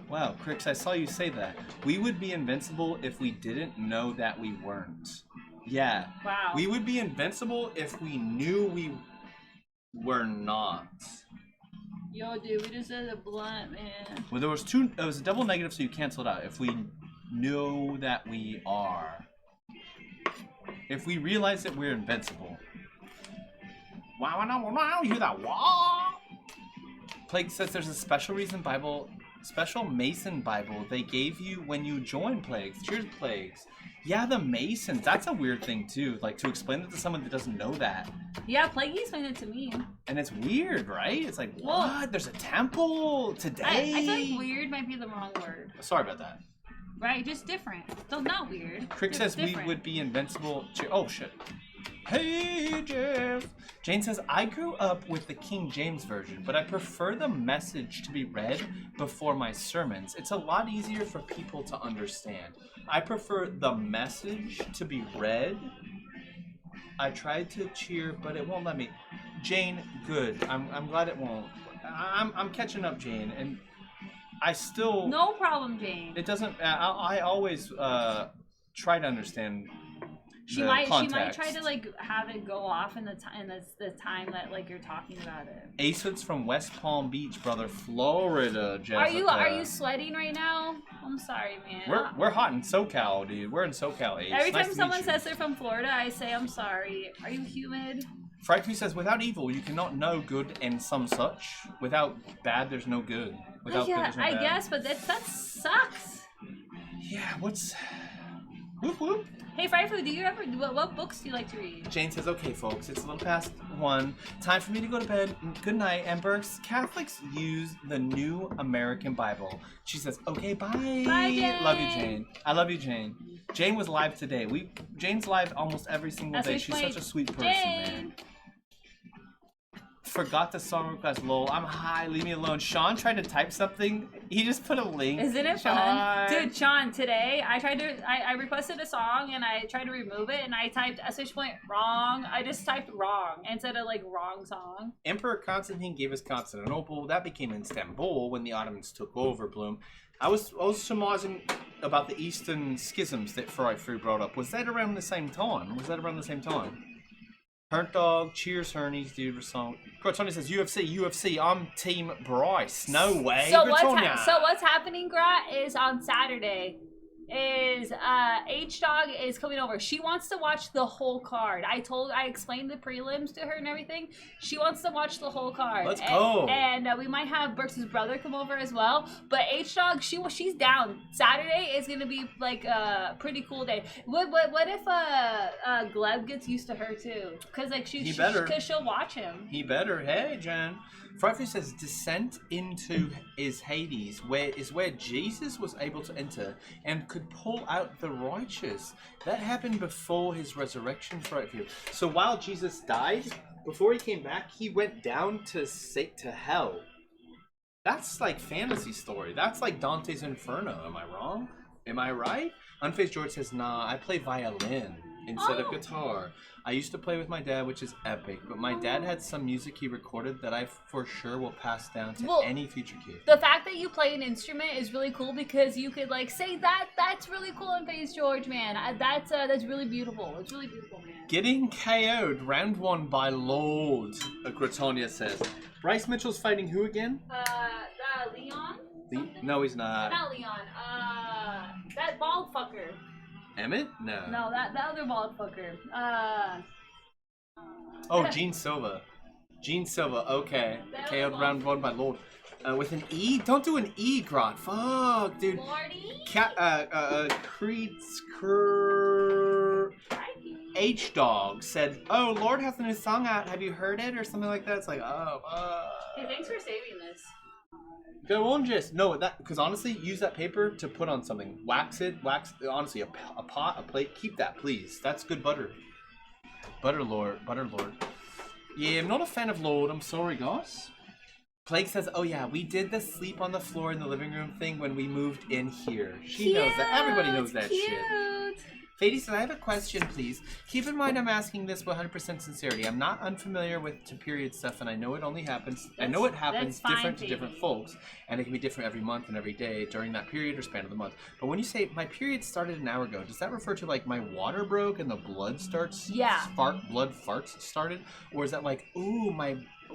Wow, Crix, I saw you say that. We would be invincible if we didn't know that we weren't. Yeah. Wow. We would be invincible if we knew we were not. Yo, dude, we just said a blunt, man. Well, it was a double negative, so you cancel it out. If we know that we are. If we realize that we're invincible. Wow, you hear that? Wow. Plague says there's a special Mason Bible they gave you when you joined Plagues. Cheers, Plagues. Yeah, the Masons. That's a weird thing, too. Like, to explain it to someone that doesn't know that. Yeah, Plague explained it to me. And it's weird, right? It's like, what? There's a temple today? I feel like weird might be the wrong word. Sorry about that. Right, just different. So not weird. Crick says different. We would be invincible. Oh, shit. Hey, Jeff. Jane says, I grew up with the King James Version, but I prefer the message to be read before my sermons. It's a lot easier for people to understand. I prefer the message to be read. I tried to cheer, but it won't let me. Jane, good. I'm glad it won't. I'm catching up, Jane, and I still No problem, Jane. It doesn't. I always try to understand. She might try to like have it go off in the time that like you're talking about it. Ace from West Palm Beach, brother, Florida. Jessica. Are you sweating right now? I'm sorry, man. We're hot in SoCal, dude. We're in SoCal, Ace. Every nice time someone says they're from Florida, I say I'm sorry. Are you humid? Frightfully says, without evil, you cannot know good and some such. Without bad, there's no good. Without good, there's no bad. I guess, but that sucks. Yeah, what's... Whoop whoop. Hey, Frightfully, do you ever... What books do you like to read? Jane says, okay, folks, it's a little past 1. Time for me to go to bed. Good night. And Burks, Catholics use the New American Bible. She says, okay, bye. Bye, Jane. Love you, Jane. I love you, Jane. Jane was live today. Jane's live almost every single day. She's such a sweet person, man. Forgot the song request, lol. I'm high, leave me alone. Sean tried to type something. He just put a link. Isn't it fun? Dude, Sean, today I requested a song and I tried to remove it and I typed wrong. I just typed wrong instead of like wrong song. Emperor Constantine gave us Constantinople. That became Istanbul when the Ottomans took over, Bloom. I was surmising about the Eastern schisms that Frightfully brought up. Was that around the same time? Hurt Dog, cheers, Hernies, dude, song. Gratonia says, UFC, I'm Team Bryce. No way, so Gratonia. So what's happening, Grat, is on Saturday, is H-Dog is coming over. She wants to watch the whole card. I explained the prelims to her and everything. She wants to watch the whole card. Let's go. And we might have Burks' brother come over as well. But H-Dog, she's down. Saturday is gonna be like a pretty cool day. What if Gleb gets used to her too? Because like because she'll watch him. He better. Hey, Jen. Frightfully says, descent into Hades, where Jesus was able to enter and could pull out the righteous. That happened before his resurrection, Frightfully. So while Jesus died, before he came back, he went down to hell. That's like fantasy story. That's like Dante's Inferno. Am I wrong? Am I right? Unfazed George says, nah, I play violin instead of guitar. I used to play with my dad, which is epic, but my dad had some music he recorded that I for sure will pass down to any future kid. The fact that you play an instrument is really cool because you could like say that's really cool on Face George, man. That's really beautiful. It's really beautiful, man. Getting KO'd round 1 by Lord, Gratonia says. Bryce Mitchell's fighting who again? Leon? No, he's not. Not Leon. That bald fucker. Emmett? No. No, that other bald fucker. Oh, Gene Silva. Okay. KO'd round 1 by Lord. With an E? Don't do an E, Grot. Fuck, dude. Lordy? H-Dog said, oh, Lord has a new song out. Have you heard it? Or something like that. It's like, Hey, thanks for saving this. Go on, Jess. No, because honestly, use that paper to put on something. Wax, honestly, a pot, a plate. Keep that, please. That's good butter. Butter Lord. Yeah, I'm not a fan of Lord. I'm sorry, guys. Plague says, oh yeah, we did the sleep on the floor in the living room thing when we moved in here. She knows that. Everybody knows that shit. Fady says, I have a question, please. Keep in mind I'm asking this with 100% sincerity. I'm not unfamiliar with period stuff, and I know it only happens. I know it happens different to different folks, and it can be different every month and every day during that period or span of the month. But when you say my period started an hour ago, does that refer to like my water broke and the blood starts? Yeah. Blood farts started, or is that like, ooh,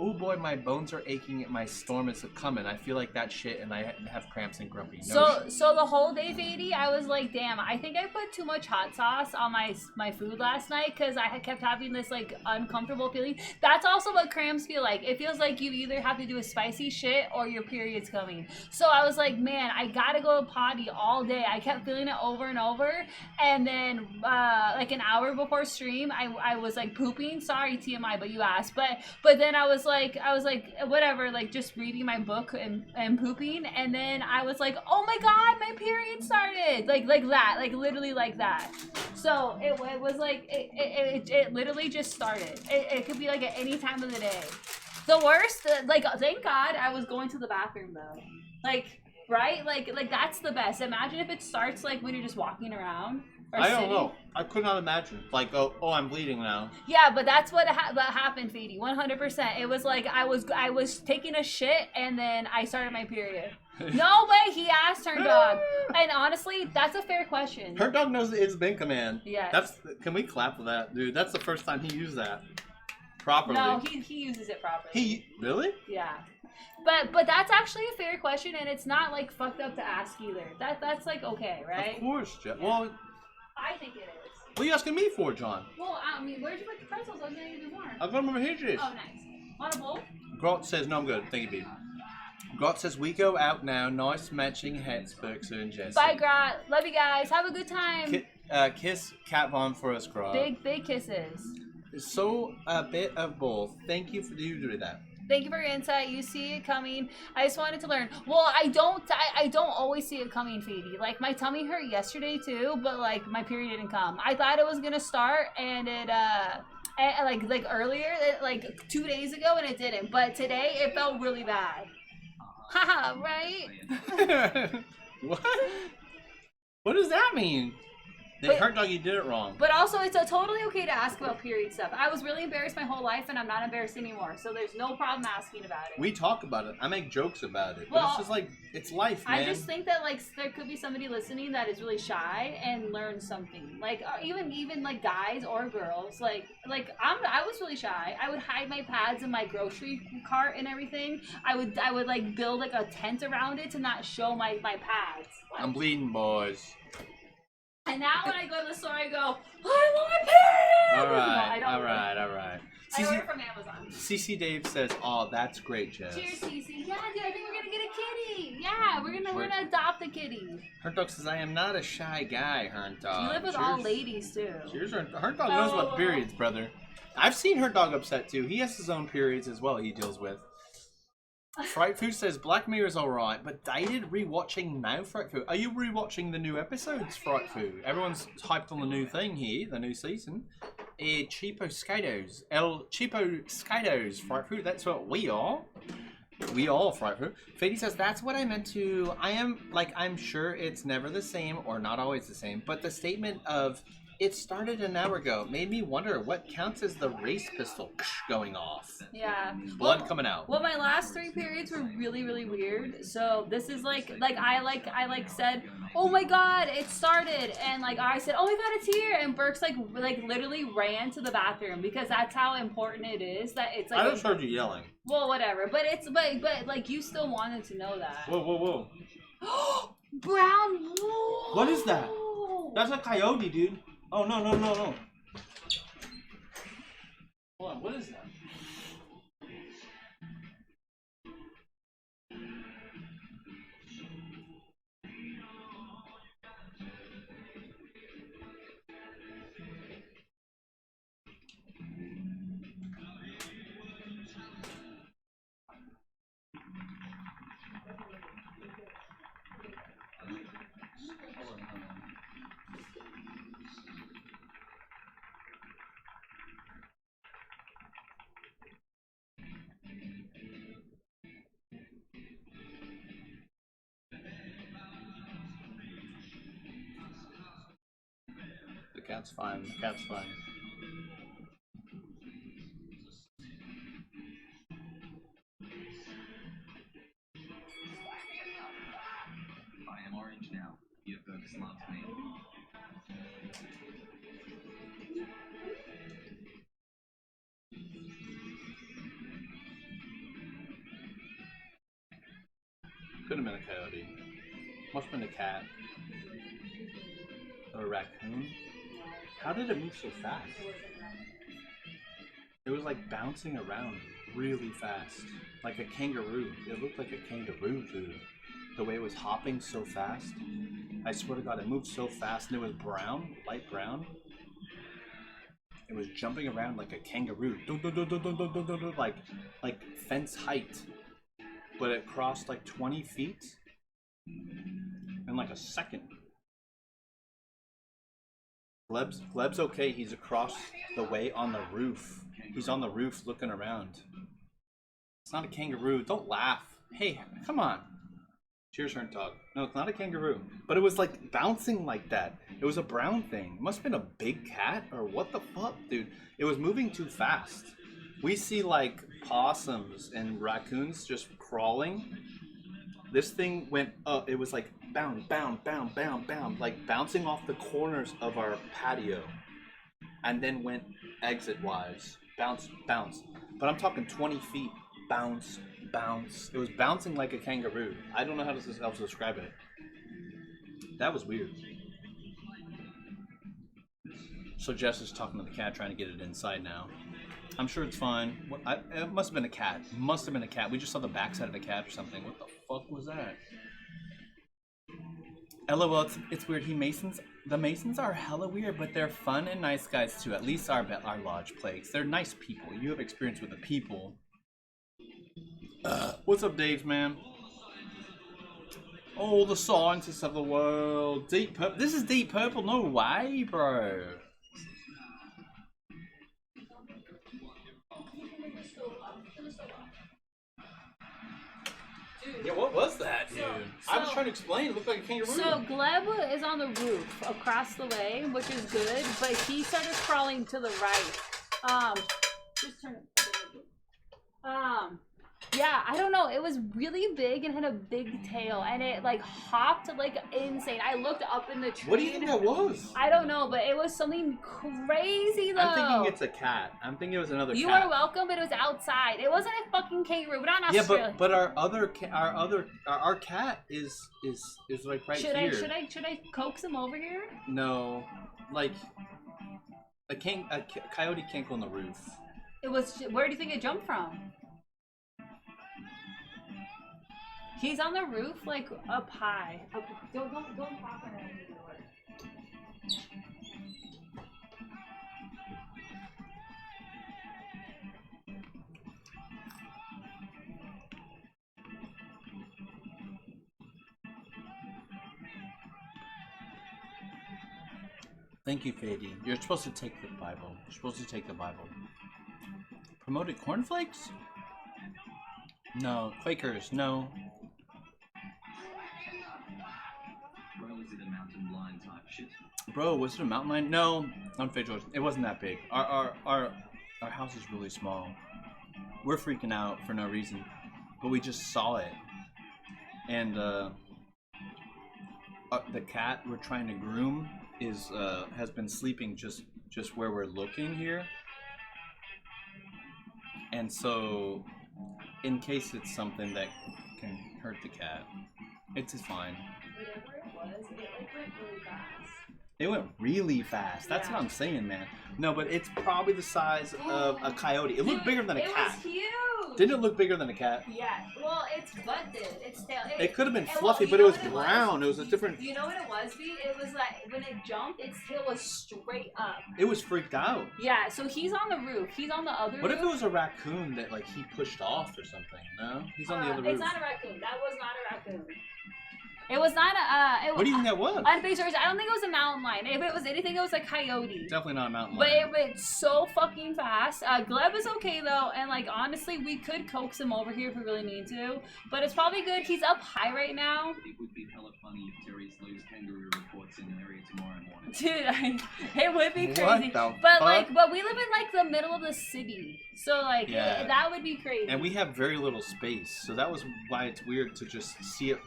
oh boy, my bones are aching, my storm is coming. I feel like that shit, and I have cramps and grumpy. So the whole day, Fady, I was like, damn, I think I put too much hot sauce on my food last night because I kept having this like uncomfortable feeling. That's also what cramps feel like. It feels like you either have to do a spicy shit or your period's coming. So I was like, man, I gotta go to potty all day. I kept feeling it over and over, and then like an hour before stream, I was like pooping. Sorry, TMI, but you asked. But then I was like whatever, like just reading my book and pooping, and then I was like, oh my god, my period started, like that, like literally like that. So it was like it literally just started. It could be like at any time of the day. The worst, like thank God I was going to the bathroom though, like right, like that's the best. Imagine if it starts like when you're just walking around. Or I don't city? know. I could not imagine. Like, oh, I'm bleeding now. Yeah, but that's what happened, Feedy. 100%. It was like I was taking a shit and then I started my period. No way he asked her dog. And honestly, that's a fair question. Her dog knows the it's been command. Yes. Can we clap for that, dude? That's the first time he used that properly. No, he uses it properly. He really? Yeah. But that's actually a fair question, and it's not like fucked up to ask either. That's like okay, right? Of course, Jeff. Yeah. Well, I think it is. what are you asking me for, John? Well, I mean, where'd you put the pretzels? I was gonna give you more. I've got them over here, Jace. Oh, nice. Want a bowl? Grot says, no, I'm good. Thank you, babe. Grot says, we go out now. Nice matching hats, Berkser and Jesse. Bye, Grot. Love you guys. Have a good time. Kiss Cat Von for us, Grot. Big kisses. So, a bit of both. Thank you for you doing that. Thank you for your insight. You see it coming. I just wanted to learn. Well, I don't always see it coming, Feedy. Like, my tummy hurt yesterday, too, but, like, my period didn't come. I thought it was gonna start, and it, like earlier, like 2 days ago, and it didn't. But today, it felt really bad. Haha, right? What? What does that mean? The hurt dog, you did it wrong. But also, it's totally okay to ask about period stuff. I was really embarrassed my whole life, and I'm not embarrassed anymore. So there's no problem asking about it. We talk about it. I make jokes about it. But Well, it's just like, it's life, man. I just think that like there could be somebody listening that is really shy and learns something. Like even like guys or girls. Like I was really shy. I would hide my pads in my grocery cart and everything. I would like build like a tent around it to not show my pads. I'm bleeding, boys. And now when I go to the store, I go, I want my period! Alright, No, I don't alright. I order from Amazon. CC Dave says, oh, that's great, Jess. Cheers, Cece. Yeah, dude, I think we're gonna get a kitty. Yeah, we're gonna adopt a kitty. Hurt Dog says, I am not a shy guy, Hurt Dog. You live with all ladies, too. Cheers, Hurt Dog knows about periods, brother. I've seen Hurt Dog upset, too. He has his own periods as well he deals with. Fright Food says, Black Mirror's alright, but dated rewatching now, Fright Food. Are you rewatching the new episodes, Fright Food? Everyone's hyped on the new thing here, the new season. Cheapo Skidos. El Cheapo Skidos, Fright Food. That's what we are. We all Fright Food. Fady says, that's what I meant to... I'm sure it's never the same or not always the same, but the statement of, it started an hour ago, made me wonder what counts as the race pistol going off. Yeah. Blood coming out. Well, my last 3 periods were really, really weird. So this is like I said, oh my god, it started, and like I said, oh my god, it's here, and Burke's like literally ran to the bathroom because that's how important it is. That it's like I just heard you yelling. Well, whatever, but like you still wanted to know that. Whoa. Brown wool. What is that? That's a coyote, dude. Oh, no. Hold on, what is that? The cat's fine. The cat's fine. I am orange now. You folks love me. Could have been a coyote. Must have been a cat. Or a raccoon. How did it move so fast? It was like bouncing around really fast. Like a kangaroo. It looked like a kangaroo, dude. The way it was hopping so fast. I swear to God, it moved so fast and it was brown, light brown. It was jumping around like a kangaroo. Like fence height. But it crossed like 20 feet in like a second. Gleb's okay. He's across the way on the roof. He's on the roof looking around. It's not a kangaroo. Don't laugh. Hey, come on. It's your turn, talk. No, it's not a kangaroo. But it was like bouncing like that. It was a brown thing. It must have been a big cat or what the fuck, dude. It was moving too fast. We see like possums and raccoons just crawling. This thing went up. It was like bound, like bouncing off the corners of our patio. And then went exit-wise. Bounce. But I'm talking 20 feet. Bounce. It was bouncing like a kangaroo. I don't know how to describe it. That was weird. So Jess is talking to the cat, trying to get it inside now. I'm sure it's fine. It must have been a cat. We just saw the backside of a cat or something. What the fuck was that? LOL, it's weird. The Masons are hella weird, but they're fun and nice guys too. At least our lodge plagues. They're nice people. You have experience with the people. What's up, Dave, man? Oh, the scientists of the world. Deep Purple. This is Deep Purple. No way, bro. Yeah, what was that, dude? I was trying to explain. It looked like a kangaroo. So Gleb is on the roof across the way, which is good, but he started crawling to the right. Just turn it. Yeah, I don't know. It was really big and had a big tail, and it like hopped like insane. I looked up in the tree. What do you think that was? I don't know, but it was something crazy though. I'm thinking it's a cat. I'm thinking it was another cat. You are welcome, but it was outside. It wasn't a fucking kangaroo. We're not in Australia. Yeah, but our cat is like right here. Should I coax him over here? No, like a coyote can't go on the roof. It was. Where do you think it jumped from? He's on the roof, like up high. Don't pop on it. Thank you, Fady. You're supposed to take the Bible. Promoted cornflakes? No. Quakers, no. Bro, was it a mountain lion? No, on Fade it wasn't that big. Our house is really small. We're freaking out for no reason, but we just saw it, and the cat we're trying to groom has been sleeping just where we're looking here, and so in case it's something that can hurt the cat, it's fine. Whatever it was, it went really fast. It went really fast. That's what I'm saying, man. No, but it's probably the size of a coyote. It looked bigger than a cat. It was huge. Didn't it look bigger than a cat? Yeah. Well, its butt did. Its tail. It could have been fluffy, but it was brown. It was a different. You know what it was, B? It was like when it jumped, its tail was straight up. It was freaked out. Yeah. So he's on the roof. He's on the other roof. What if it was a raccoon that like he pushed off or something? No, he's on the other roof. It's not a raccoon. That was not a raccoon. It was not a. What do you think that was? On face I don't think it was a mountain lion. If it was anything, it was a coyote. Definitely not a mountain lion. lion. But it went so fucking fast. Gleb is okay though, and like honestly, we could coax him over here if we really need to. But it's probably good. He's up high right now. It would be hella funny if Terry Slow's kangaroo reports in an area tomorrow morning. Dude, it would be crazy. What the but fuck? but we live in like the middle of the city, so like that would be crazy. And we have very little space, so that was why it's weird to just see it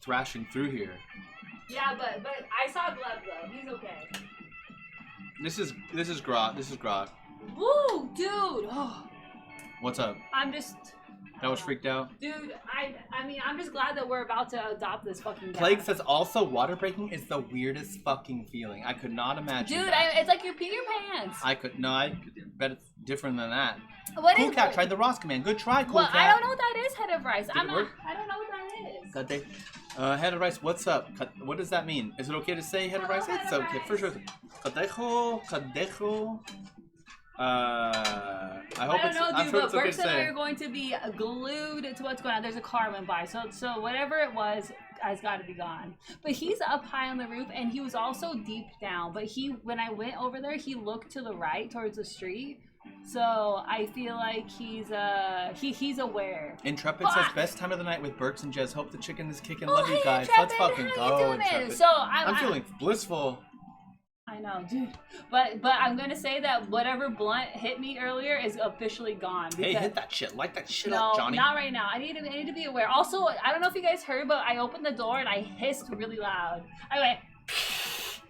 thrashing through here. Yeah, but I saw Gleb though. He's okay. This is Grok. This is Grok. Woo, dude. Oh. What's up? I'm just. That was freaked out. Dude, I mean, I'm just glad that we're about to adopt this fucking guy. Plague says also water breaking is the weirdest fucking feeling. I could not imagine. Dude, that. It's like you pee your pants. I bet it's different than that. What cool Cat tried the Ross command. Good try, Cool Cat. I don't know what that is, Head of Rice. I don't know what that is. Head of Rice, what's up? What does that mean? Is it okay to say Head of Rice? It's okay, for sure. Cadejo. I hope I don't know, dude, but Burks and I say. are going to be glued to what's going on. There's a car went by, so whatever it was has got to be gone. But he's up high on the roof, and he was also deep down. But when I went over there, he looked to the right towards the street. So I feel like he's aware. Intrepid says best time of the night with Burks and Jez. Hope the chicken is kicking. Love you hey, guys. Intrepid, Let's fucking how go, you doing? Intrepid. So I'm feeling blissful. I know, dude. But I'm gonna say that whatever blunt hit me earlier is officially gone. Hey, hit that shit. Light that shit no, up, Johnny. not right now. I need to be aware. Also, I don't know if you guys heard, but I opened the door and I hissed really loud. I went.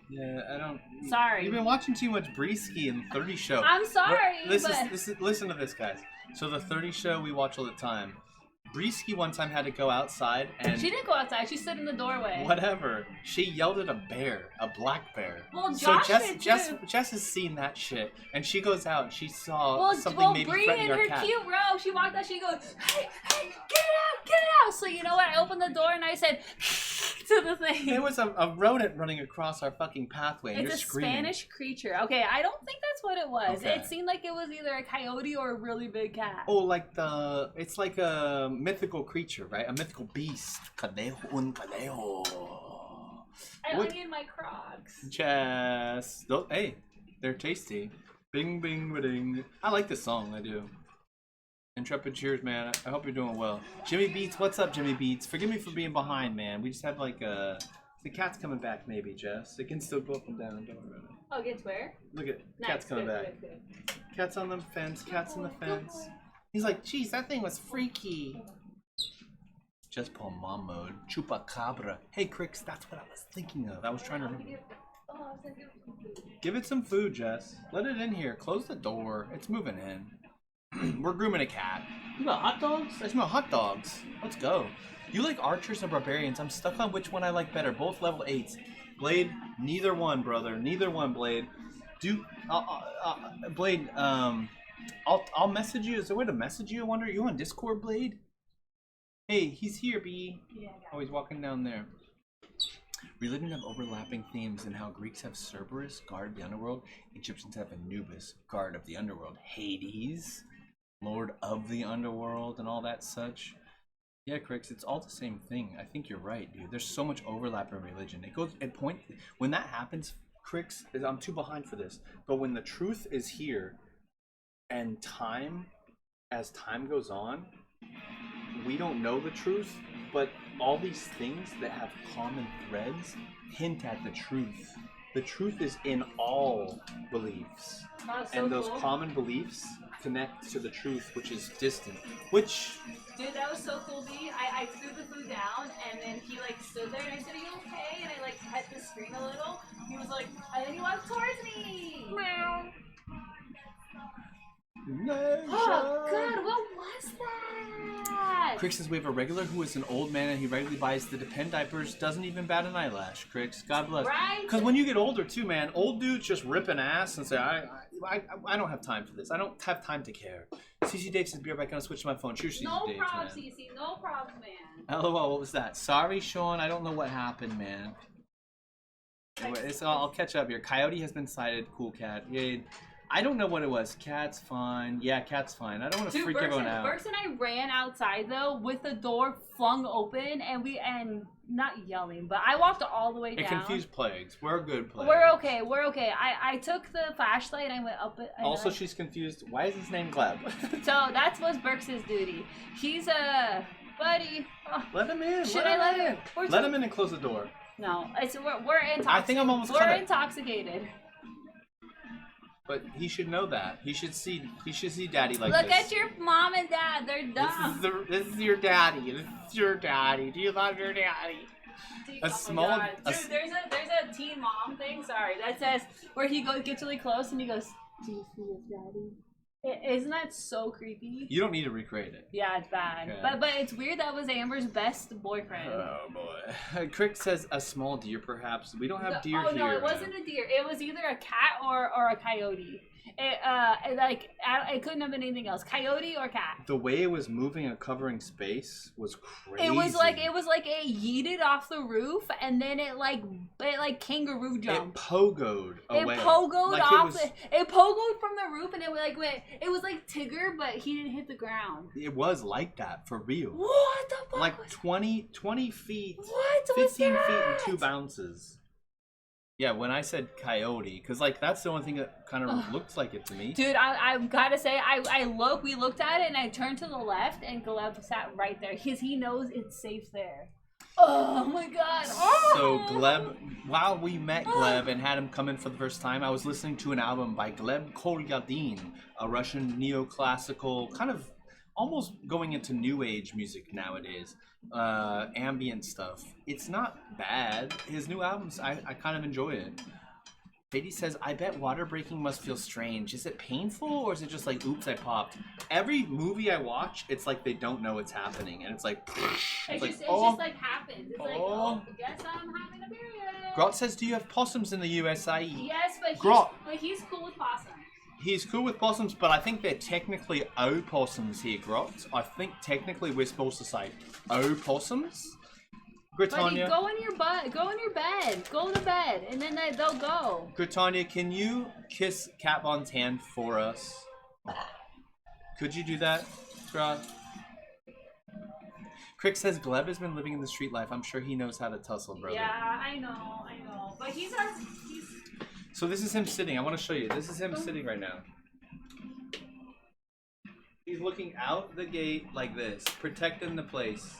Yeah, I don't. Sorry. You've been watching too much Breesky and 30 Show. I'm sorry. Listen to this, guys. So the 30 Show we watch all the time. Breesky one time had to go outside and... She didn't go outside. She stood in the doorway. Whatever. She yelled at a bear. A black bear. Well, so Jess has seen that shit. And she goes out and she saw something maybe Bree threatening in our her cat. cute robe, she walked out, she goes, hey, get out! So you know what? I opened the door and I said, to the thing. There was a rodent running across our fucking pathway and it's you're screaming. Spanish creature. Okay, I don't think that's what it was. Okay. It seemed like it was either a coyote or a really big cat. Oh, it's like a mythical creature, right? A mythical beast. Un conejo. I only need my Crocs. Chess. Hey, they're tasty. Bing, bing, ba-ding. I like this song, I do. Intrepid, cheers, man. I hope you're doing well. Jimmy Beats, what's up, Jimmy Beats? Forgive me for being behind, man. We just have the cat's coming back, maybe, Jess. It can still go up and down. Don't worry about it. Oh, gets where? Look at Nice, cat's coming good, back. good. Cat's on the fence. Cat's on the fence. He's like, geez, that thing was freaky. Just Paul mom mode. Chupacabra. Hey, Crix, that's what I was thinking of. I was trying to remember. Give it some food, Jess. Let it in here. Close the door. It's moving in. We're grooming a cat. You got hot dogs? I smell hot dogs. Let's go. You like archers and barbarians. I'm stuck on which one I like better. Both level 8s. Blade, neither one, brother. Neither one, Blade. Blade, I'll message you. Is there a way to message you? I wonder. Are you on Discord, Blade? Hey, he's here, B. Yeah, Oh, he's walking down there. Religion have overlapping themes in how Greeks have Cerberus, guard of the underworld. Egyptians have Anubis, guard of the underworld. Hades, lord of the underworld, and all that such. Yeah, Crix, it's all the same thing. I think you're right, dude. There's so much overlap in religion. It goes at point when that happens, Crix, I'm too behind for this. But when the truth is here, and as time goes on, we don't know the truth, but all these things that have common threads hint at the truth. The truth is in all beliefs. And those common beliefs connect to the truth, which is distant. Dude, that was so cool, B. I threw the food down, and then he, stood there, and I said, are you okay? And I, hit the screen a little. He was like, and then he walked towards me. Meow. Oh, God, what was that? Crix says we have a regular who is an old man and he regularly buys the Depend diapers, doesn't even bat an eyelash. Crix, God bless. Right? Because when you get older too, man, old dudes just ripping ass and say, I don't have time for this. I don't have time to care. CC Dave says, be right back, gonna switch to my phone. Cheers, CC No Dave, problems, man. CC, no problems, man. LOL, what was that? Sorry, Sean, I don't know what happened, man. Anyway, I'll catch up here. Coyote has been sighted. Cool cat. Yay. I don't know what it was. Cat's fine. Yeah, cat's fine. I don't want to freak everyone out. Burks and I ran outside though with the door flung open and not yelling, but I walked all the way down. It confused plagues. We're a good plague. We're okay. We're okay. I took the flashlight and I went up it. Also, she's confused. Why is his name Gleb? So that was Burks' duty. He's a buddy. Oh, let him in. Should I let him in? Let him in and close the door. No, we're intoxicated. I think I'm almost. We're intoxicated. But he should know that. He should see daddy like Look this. at your mom and dad. They're dumb. This is your daddy. This is your daddy. Do you love your daddy? Dude, there's a teen mom thing, sorry, that says where he gets really close and he goes, do you see his daddy? Isn't that so creepy? You don't need to recreate it. Yeah, it's bad. Okay. But it's weird that was Amber's best boyfriend. Oh boy. Crick says a small deer perhaps. We don't have deer here. Oh no, it wasn't a deer. It was either a cat or a coyote. It couldn't have been anything else. Coyote or cat. The way it was moving and covering space was crazy. It was like it yeeted off the roof and then it kangaroo jumped. It pogoed away. It pogoed it pogoed from the roof and it went. It was like Tigger, but he didn't hit the ground. It was like that for real. What the fuck? Like 20 feet. What 15 was that? feet and 2 bounces. Yeah, when I said coyote, because like that's the only thing that kind of looks like it to me. Dude, I gotta say, we looked at it and I turned to the left and Gleb sat right there because he knows it's safe there. Oh my god. Oh. So Gleb, while we met Gleb and had him come in for the first time, I was listening to an album by Gleb Kolyadin, a Russian neoclassical, kind of almost going into new age music nowadays. Ambient stuff. It's not bad. His new albums, I kind of enjoy it. Sadie says, I bet water breaking must feel strange. Is it painful or is it just like, oops, I popped? Every movie I watch, it's like they don't know what's happening. And it's like, it's like, just like happens. It's like, oh, guess I'm having a period. Grot says, do you have possums in the USA? Yes, but he's cool with possums. He's cool with possums, but I think they're technically opossums here, Grot. I think technically we're supposed to say opossums. Britannia, go in your bed, go to bed, and then they'll go. Britannia, can you kiss Cat Von's hand for us? Could you do that, Grot? Crick says Gleb has been living in the street life. I'm sure he knows how to tussle, brother. Yeah, I know. But he's. So this is him sitting. I want to show you. This is him sitting right now. He's looking out the gate like this, protecting the place.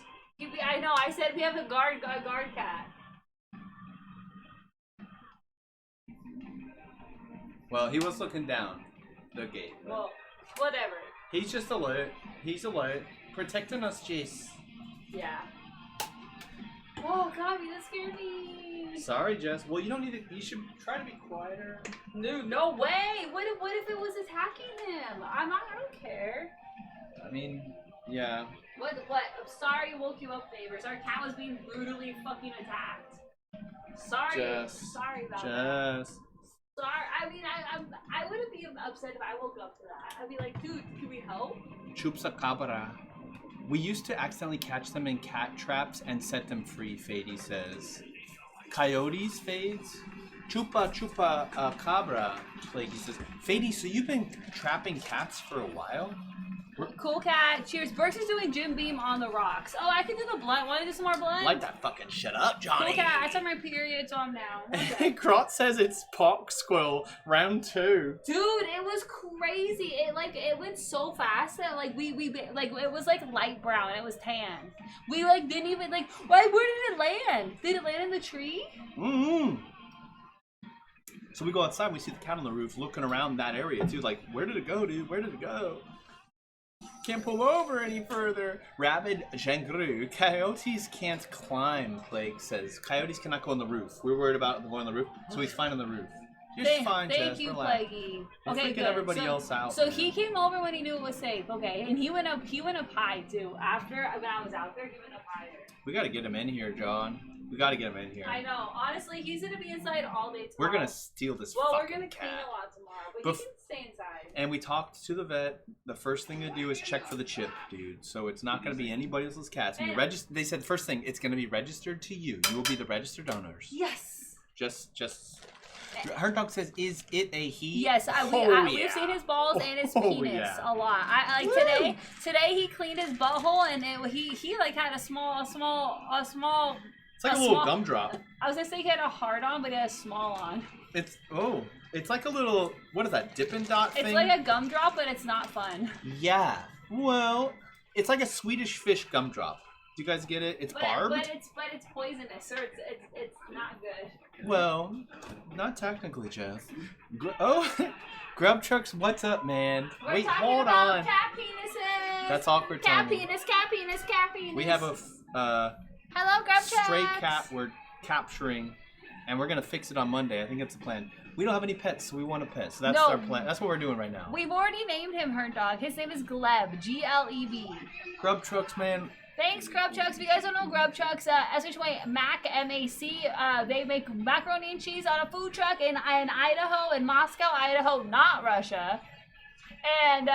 I know. I said we have a guard cat. Well, he was looking down the gate. Well, whatever. He's just alert. He's alert, protecting us, Jace. Yeah. Oh God, that scared me. Sorry, Jess. Well, you don't need to. You should try to be quieter. No way. What if it was attacking him? I don't care. I mean, yeah. What? I'm sorry, woke you up, neighbors. Our cat was being brutally fucking attacked. Sorry. Jess. Sorry about that. Sorry. I mean, I wouldn't be upset if I woke up to that. I'd be like, dude, can we help? Chupsacabra. We used to accidentally catch them in cat traps and set them free, Fady says. Coyotes, Fades? Chupa cabra, Plaguey says. Fady, so you've been trapping cats for a while? Cool cat. Cheers. Burks is doing Jim Beam on the rocks. Oh, I can do the blunt. Want to do some more blunt? Light that fucking shit up, Johnny. Cool cat. I saw my period, so I'm down. Crot says it's Pox Squill, round 2. Dude, it was crazy. It went so fast that we it was like light brown. It was tan. We didn't even why? Where did it land? Did it land in the tree? Mm-hmm. So we go outside. We see the cat on the roof looking around that area too. Like, where did it go, dude? Where did it go? Can't pull over any further. Rabid Jangru. Coyotes can't climb, Plague says. Coyotes cannot go on the roof. We're worried about going on the roof, so he's fine on the roof. You're fine, Jess. Thank you, Plaguey. Okay, good. Everybody else out. So he came over when he knew it was safe. Okay, and he went up high too. After when I was out there, he went up higher. We gotta get him in here, John. We gotta get him in here. I know. Honestly, he's gonna be inside all day tomorrow. We're gonna steal this. Well, fucking we're gonna cat. clean a lot tomorrow, but he can stay inside. And we talked to the vet. The first thing to do is check for the chip, dude. So it's not gonna be anybody else's cat. It's gonna be They said first thing, it's gonna be registered to you. You will be the registered owners. Yes. Just. Her dog says, "Is it a he?" Yes, we've seen his balls and his penis a lot. Today he cleaned his butthole and he had a small. It's like a little gumdrop. I was gonna say he had a hard on, but he had a small on. It's like a little, what is that, Dippin' Dot thing? It's like a gumdrop, but it's not fun. Yeah. Well, it's like a Swedish fish gumdrop. Do you guys get it? It's barbed. But it's poisonous, so it's not good. Well, not technically, Jeff. Grub Trucks, what's up, man? Wait, hold on. Cat penises. That's awkward. Cat penis. We have a hello, Grub Trucks. Stray cat we're capturing, and we're gonna fix it on Monday. I think that's the plan. We don't have any pets, so we want a pet. So that's our plan. That's what we're doing right now. We've already named him her dog. His name is Gleb. Gleb. Grub Trucks, man. Thanks, Grub Trucks. If you guys don't know Grub Trucks, SHY Mac, M-A-C, they make macaroni and cheese on a food truck in Idaho, in Moscow, Idaho, not Russia. And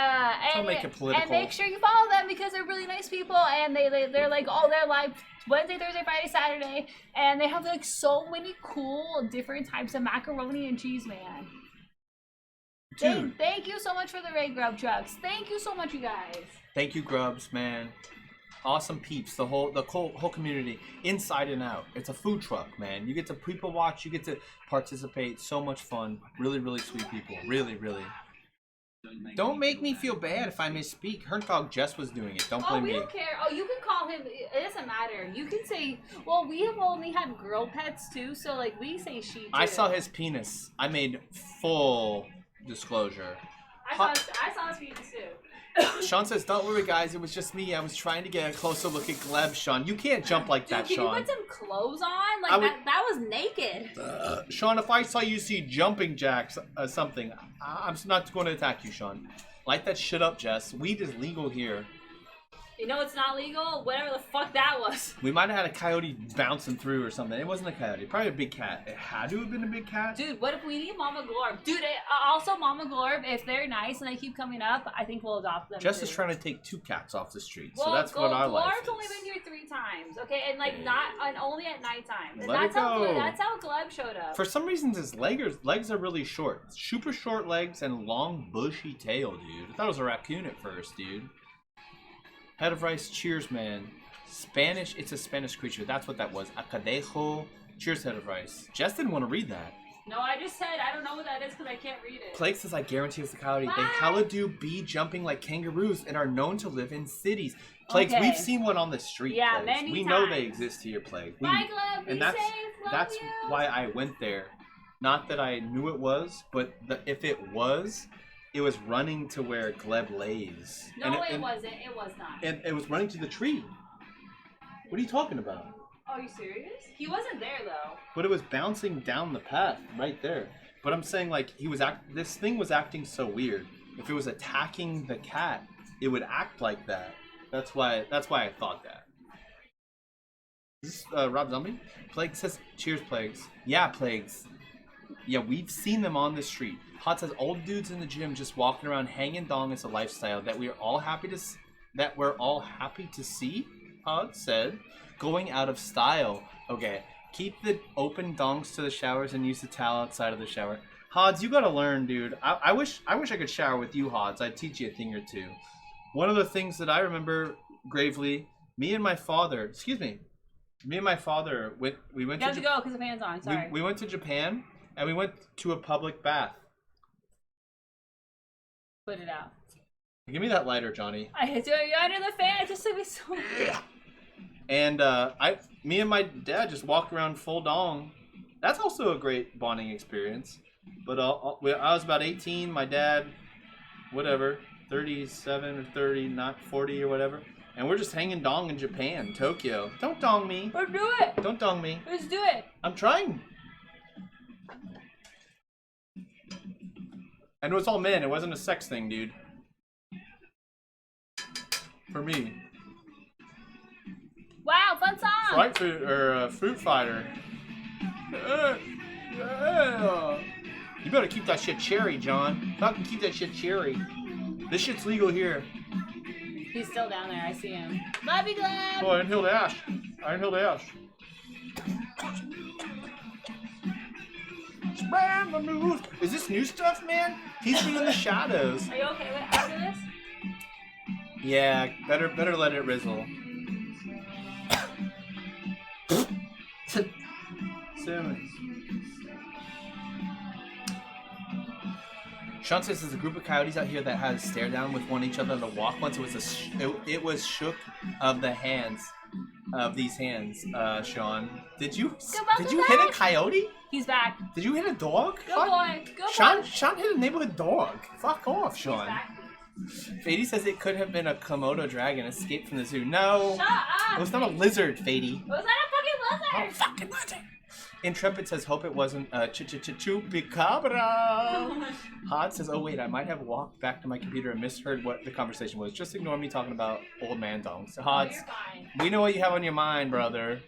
make it political. And make sure you follow them because they're really nice people, and they're like they're live Wednesday, Thursday, Friday, Saturday, and they have like so many cool different types of macaroni and cheese, man. Dude, thank you so much for the raid, Grub Trucks. Thank you so much, you guys. Thank you, Grubs, man. awesome peeps, the whole community, inside and out. It's a food truck, man. You get to people watch, you get to participate. So much fun. Really, really sweet people. Really, really. Don't make me feel bad if I misspeak. Her dog Jess was doing it. Don't blame me. We don't care. Oh, you can call him. It doesn't matter. You can say. Well, we have only had girl pets too, so like we say she. Too. I saw his penis. I made full disclosure. I saw his penis too. Sean says, "Don't worry, guys. It was just me. I was trying to get a closer look at Gleb." Sean, you can't jump like that, Can Sean. you put some clothes on? Like that was naked. Sean, if I saw you see jumping jacks something, I'm not going to attack you, Sean. Light that shit up, Jess. Weed is legal here. You know it's not legal? Whatever the fuck that was. We might have had a coyote bouncing through or something. It wasn't a coyote. Probably a big cat. It had to have been a big cat. Dude, what if we need Mama Glorb? Dude, also Mama Glorb, if they're nice and they keep coming up, I think we'll adopt them. Jess too. is trying to take 2 cats off the street, well, so that's what I like. Glorb's only been here 3 times, okay? And like only at nighttime. And Let that's it go. That's how Gleb showed up. For some reason, his legs are really short. Super short legs and long, bushy tail, dude. I thought it was a raccoon at first, dude. Head of rice, cheers, man. Spanish, it's a Spanish creature. That's what that was. Acadejo, cheers, head of rice. Jess didn't want to read that. No, I just said I don't know what that is because I can't read it. Plague says, I guarantee it's a coyote. What? They hella do be jumping like kangaroos and are known to live in cities. Plagues, Okay. we've seen one on the street. Yeah, Plagues. many We know they times. exist here, Plague. Bye, Gleb. And Be safe. Love that's you. why I went there. Not that I knew it was, but if it was, it was running to where Gleb lays. No, it wasn't. It was not. And it was running to the tree. What are you talking about? Are you serious? He wasn't there though. But it was bouncing down the path right there. But I'm saying like this thing was acting so weird. If it was attacking the cat, it would act like that. That's why I thought that. Is this Rob Zombie? Plague says, cheers, Plagues. Yeah, Plagues. Yeah, we've seen them on the street. Hot says, old dudes in the gym just walking around hanging dong is a lifestyle that we're all happy to see. Hot said, going out of style. Okay, keep the open dongs to the showers and use the towel outside of the shower. Hods, you gotta learn, dude. I wish I could shower with you, Hods. I'd teach you a thing or two. One of the things that I remember gravely, me and my father, we went You to have to go because the fan's on. Sorry. we went to Japan and we went to a public bath. Put it out. Give me that lighter, Johnny. I hit you under the fan. It just took me so. And me and my dad just walked around full dong. That's also a great bonding experience. But I was about 18. My dad, whatever, 37 or 30, not 40 or whatever. And we're just hanging dong in Japan, Tokyo. Don't dong me. Let's do it. Don't dong me. Let's do it. I'm trying. And it was all men. It wasn't a sex thing, dude. For me. Wow, fun song. Fright food or fruit fighter. You better keep that shit cherry, John. Fucking keep that shit cherry. This shit's legal here. He's still down there. I see him. Love you, Gleb. Oh, Iron Hill Dash. Iron Hill Dash. Spread the news. Is this new stuff, man? He's in the shadows. Are you okay with after this? Yeah, better let it rizzle. Simmons. Sean says there's a group of coyotes out here that had a stare down with each other to walk once. It was shook of the hands of these hands. Sean, did you hit a coyote? He's back. Did you hit a dog? Good boy. Good Sean, boy. Sean hit a neighborhood dog. Fuck off, Sean. He's back. Fady says it could have been a Komodo dragon escaped from the zoo. No. Shut up. It was not a lizard, Fady. Was that a fucking lizard? Oh, fucking lizard. Intrepid says, hope it wasn't Chupacabra. Hod says, oh wait, I might have walked back to my computer and misheard what the conversation was. Just ignore me talking about old man dongs. Hods, You're fine. we know what you have on your mind, brother.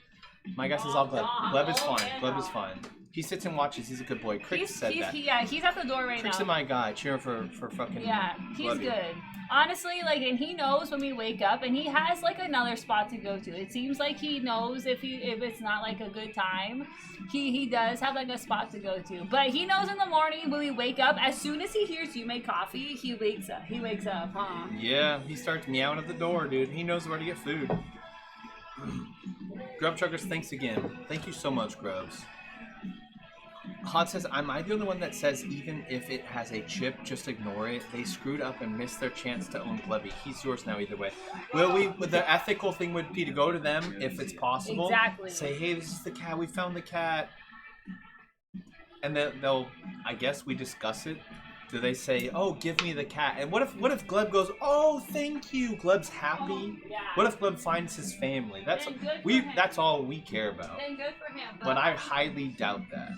My guess is all Gleb. Gleb is fine. Gleb is fine. He sits and watches. He's a good boy. Crick said that. He's at the door right Crick's now. my guy. Cheering for fucking. Yeah, he's good. Honestly, like, and he knows when we wake up, and he has like another spot to go to. It seems like he knows if it's not like a good time, he does have like a spot to go to. But he knows in the morning when we wake up, as soon as he hears you make coffee, he wakes up. He wakes up, huh? Yeah, he starts meowing at the door, dude. He knows where to get food. Grub Truckers, thanks again. Thank you so much, Grubs. Hot says, am I the only one that says even if it has a chip, just ignore it? They screwed up and missed their chance to own Glebby. He's yours now either way. The ethical thing would be to go to them if it's possible. Exactly. Say, hey, this is the cat. We found the cat. And they'll, I guess we discuss it. Do they say, oh, give me the cat? And what if Gleb goes, oh, thank you. Gleb's happy. Oh, yeah. What if Gleb finds his family? That's all we care about. Then good for him. But I highly doubt that.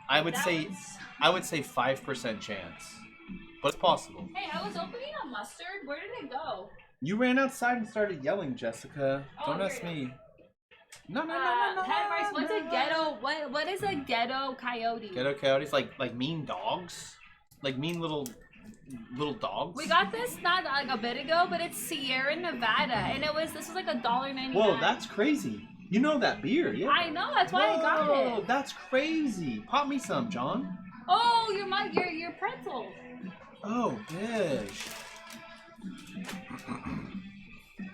I would say 5% chance. But it's possible. Hey, I was opening a mustard. Where did it go? You ran outside and started yelling, Jessica. Oh, Don't ask me. No. Head Rice, what's a ghetto? What is a ghetto coyote? Ghetto coyotes, like mean dogs, like mean little dogs. We got this not like a bit ago, but it's Sierra Nevada, and this was like $1.99. Whoa, that's crazy. You know that beer, yeah? I know, that's why I got it. Oh, that's crazy. Pop me some, John. Oh, your pretzel. Oh, dish.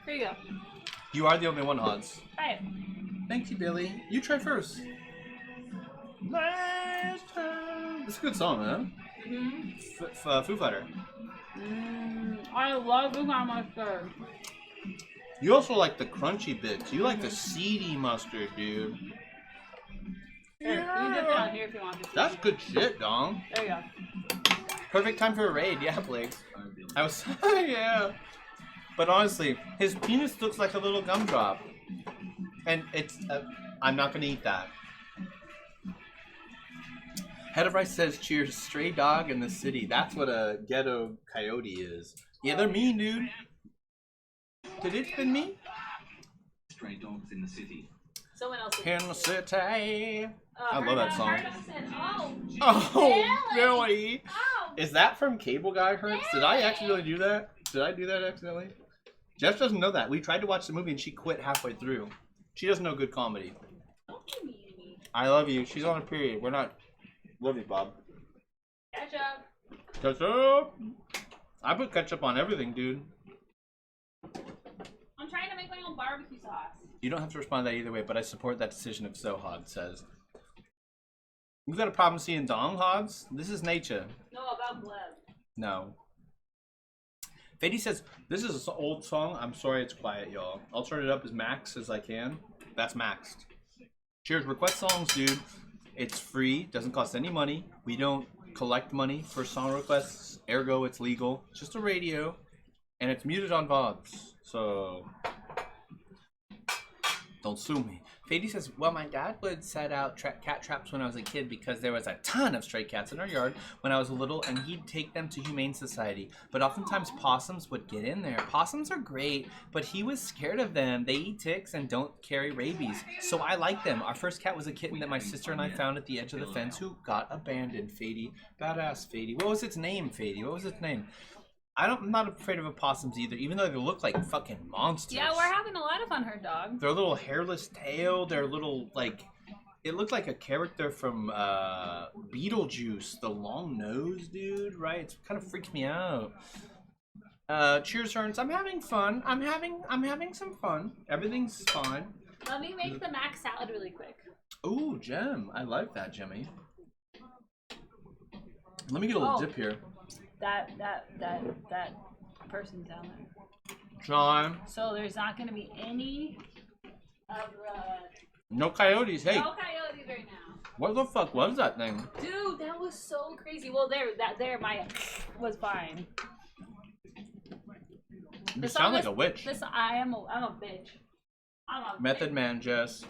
Here you go. You are the only one, Hans. Try it. Thank you, Billy. You try first. Last time. It's a good song, man. Mm-hmm. Foo Fighter. I love the mustard. You also like the crunchy bits. You like the seedy mustard, dude. Here, you dip it on here if you want to. That's good shit, Dong. There you go. Perfect time for a raid, yeah, Blake. I was, yeah. But honestly, his penis looks like a little gumdrop. And it's, I'm not gonna eat that. Head of Rice says, cheers, stray dog in the city. That's what a ghetto coyote is. Yeah, they're mean, dude. Did it been me? Stray dogs in the city. Someone else. In the city. I love that song. Said, Oh, really? Oh. Is that from Cable Guy Hurts? Did I accidentally do that? Did I do that accidentally? Jess doesn't know that. We tried to watch the movie and she quit halfway through. She doesn't know good comedy. Don't be mean to me. I love you. She's on a period. We're not. Love you, Bob. Ketchup. Ketchup. I put ketchup on everything, dude. I'm trying to make my own barbecue sauce. You don't have to respond to that either way, but I support that decision if Zohad says. You got a problem seeing Dong, Hods? This is nature. No, about Gleb. No. Fady says, this is an old song. I'm sorry it's quiet, y'all. I'll turn it up as max as I can. That's maxed. Cheers. Request songs, dude. It's free. Doesn't cost any money. We don't collect money for song requests. Ergo, it's legal. It's just a radio. And it's muted on VODs. So, don't sue me. Fady says, well, my dad would set out cat traps when I was a kid because there was a ton of stray cats in our yard when I was little, and he'd take them to Humane Society. But oftentimes possums would get in there. Possums are great, but he was scared of them. They eat ticks and don't carry rabies. So I like them. Our first cat was a kitten that my sister and I found at the edge of the fence who got abandoned. Fady. Badass Fady. What was its name, Fady? What was its name? I'm not afraid of opossums either, even though they look like fucking monsters. Yeah, we're having a lot of fun, her dog. Their little hairless tail, their little, like, it looked like a character from Beetlejuice. The long nose, dude, right? It kind of freaks me out. Cheers, Ernst. I'm having fun. I'm having some fun. Everything's fine. Let me make the mac salad really quick. Ooh, Jem. I like that, Jemmy. Let me get a little dip here. That person's down there. John. So there's not going to be any of the... No coyotes. Hey. No coyotes right now. What the fuck was that thing? Dude, that was so crazy. Well, my was fine. You sound like a witch. I'm a bitch. Method Man, Jess.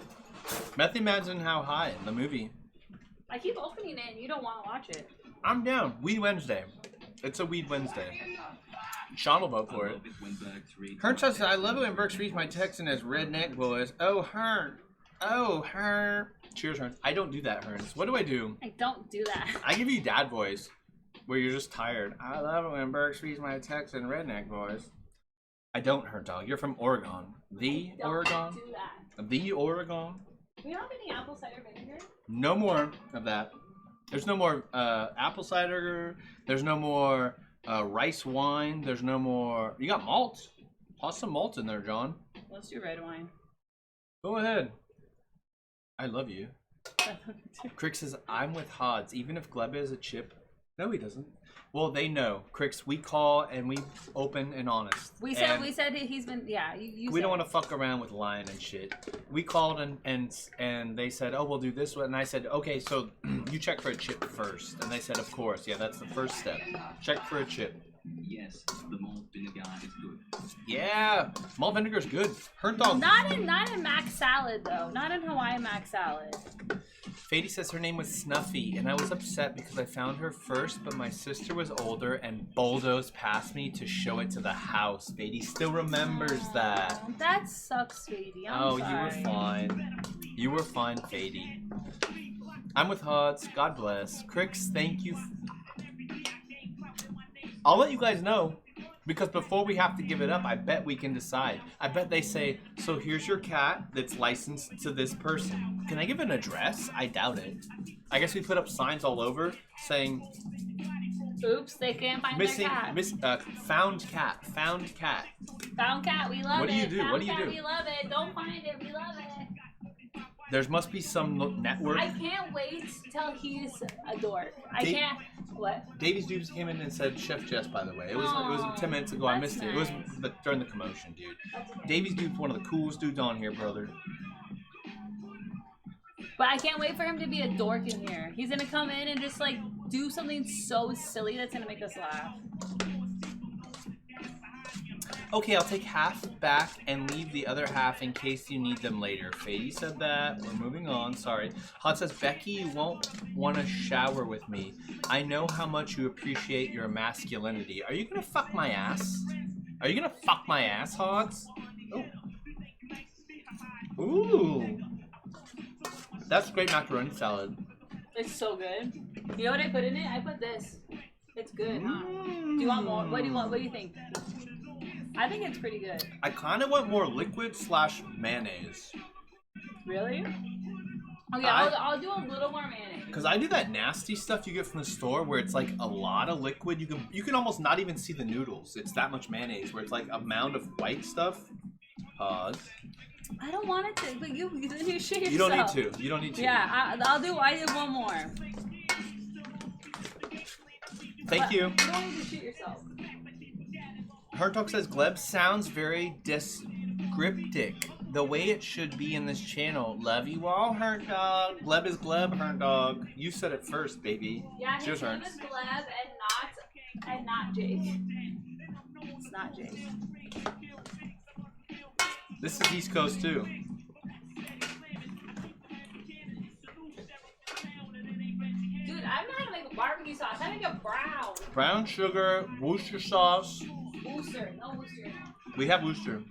Method Man's in How High in the movie. I keep opening it and you don't want to watch it. I'm down. Weed Wednesday. It's a Weed Wednesday. Sean will vote for it. Hearn says, I love it when Burks reads my text and as redneck boys. Oh, Hearn. Oh, her. Cheers, Hearns. I don't do that, Hearns. What do I do? I don't do that. I give you dad voice, where you're just tired. I love it when Burke speaks my Texan redneck voice. I don't, Hurt Dog. You're from Oregon. The Don't Oregon? do that. The Oregon? We don't have any apple cider vinegar. No more of that. There's no more apple cider. There's no more rice wine. There's no more. You got malt. Toss some malt in there, John. Let's do red wine. Go ahead. I love you. Crick says, I'm with Hods, even if Gleb is a chip. No, he doesn't. Well, they know. Cricks, we call and we open and honest. We said he's been, yeah. We don't want to fuck around with lying and shit. We called and they said, oh, we'll do this one. And I said, okay, so you check for a chip first. And they said, of course. Yeah, that's the first step. Check for a chip. Yes, the malt vinegar is good. Yeah, malt vinegar is good. Hurt Dog. Not in mac salad though. Not in Hawaiian mac salad. Fady says her name was Snuffy, and I was upset because I found her first, but my sister was older and bulldozed past me to show it to the house. Fady still remembers that. That sucks, Fady. I'm sorry. You were fine. You were fine, Fady. I'm with Hods. God bless. Cricks, thank you. I'll let you guys know, because before we have to give it up, I bet we can decide. I bet they say, so here's your cat that's licensed to this person. Can I give an address? I doubt it. I guess we put up signs all over saying, oops, they can't find missing, their cat. Found cat, found cat. Found cat, we love it. What do you do? Found What do you cat, do? We love it. Don't find it, we love it. There must be some network. I can't wait till he's a dork. I can't. What? Davies Dubes came in and said Chef Jess, by the way. It was 10 minutes ago. I missed it. It was during the commotion, dude. Davies Dubes one of the coolest dudes on here, brother. But I can't wait for him to be a dork in here. He's gonna come in and just like do something so silly that's gonna make us laugh. Okay, I'll take half back and leave the other half in case you need them later. Fady said that. We're moving on. Sorry. Hot says, Becky, you won't want to shower with me. I know how much you appreciate your masculinity. Are you going to fuck my ass? Are you going to fuck my ass, Hots? Oh. Ooh. That's great macaroni salad. It's so good. You know what I put in it? I put this. It's good, huh? Do you want more? What do you want? What do you think? I think it's pretty good. I kind of want more liquid / mayonnaise. Really? Okay, I'll do a little more mayonnaise. Because I do that nasty stuff you get from the store where it's like a lot of liquid. You can almost not even see the noodles. It's that much mayonnaise where it's like a mound of white stuff. Pause. I don't want it to, but you shit yourself. You don't need to. You don't need to. Yeah, I do one more. Thank you. You don't need to shoot yourself. Hertog says Gleb sounds very descriptic, the way it should be in this channel. Love you all, Hertog. Gleb is Gleb, Hertog. You said it first, baby. Yeah, his name is Gleb and not Jake. It's not Jake. This is East Coast too. Dude, I'm not gonna make a barbecue sauce. I'm gonna make a brown. Brown sugar, Worcester sauce. Worcester, no Worcester. We have Worcester.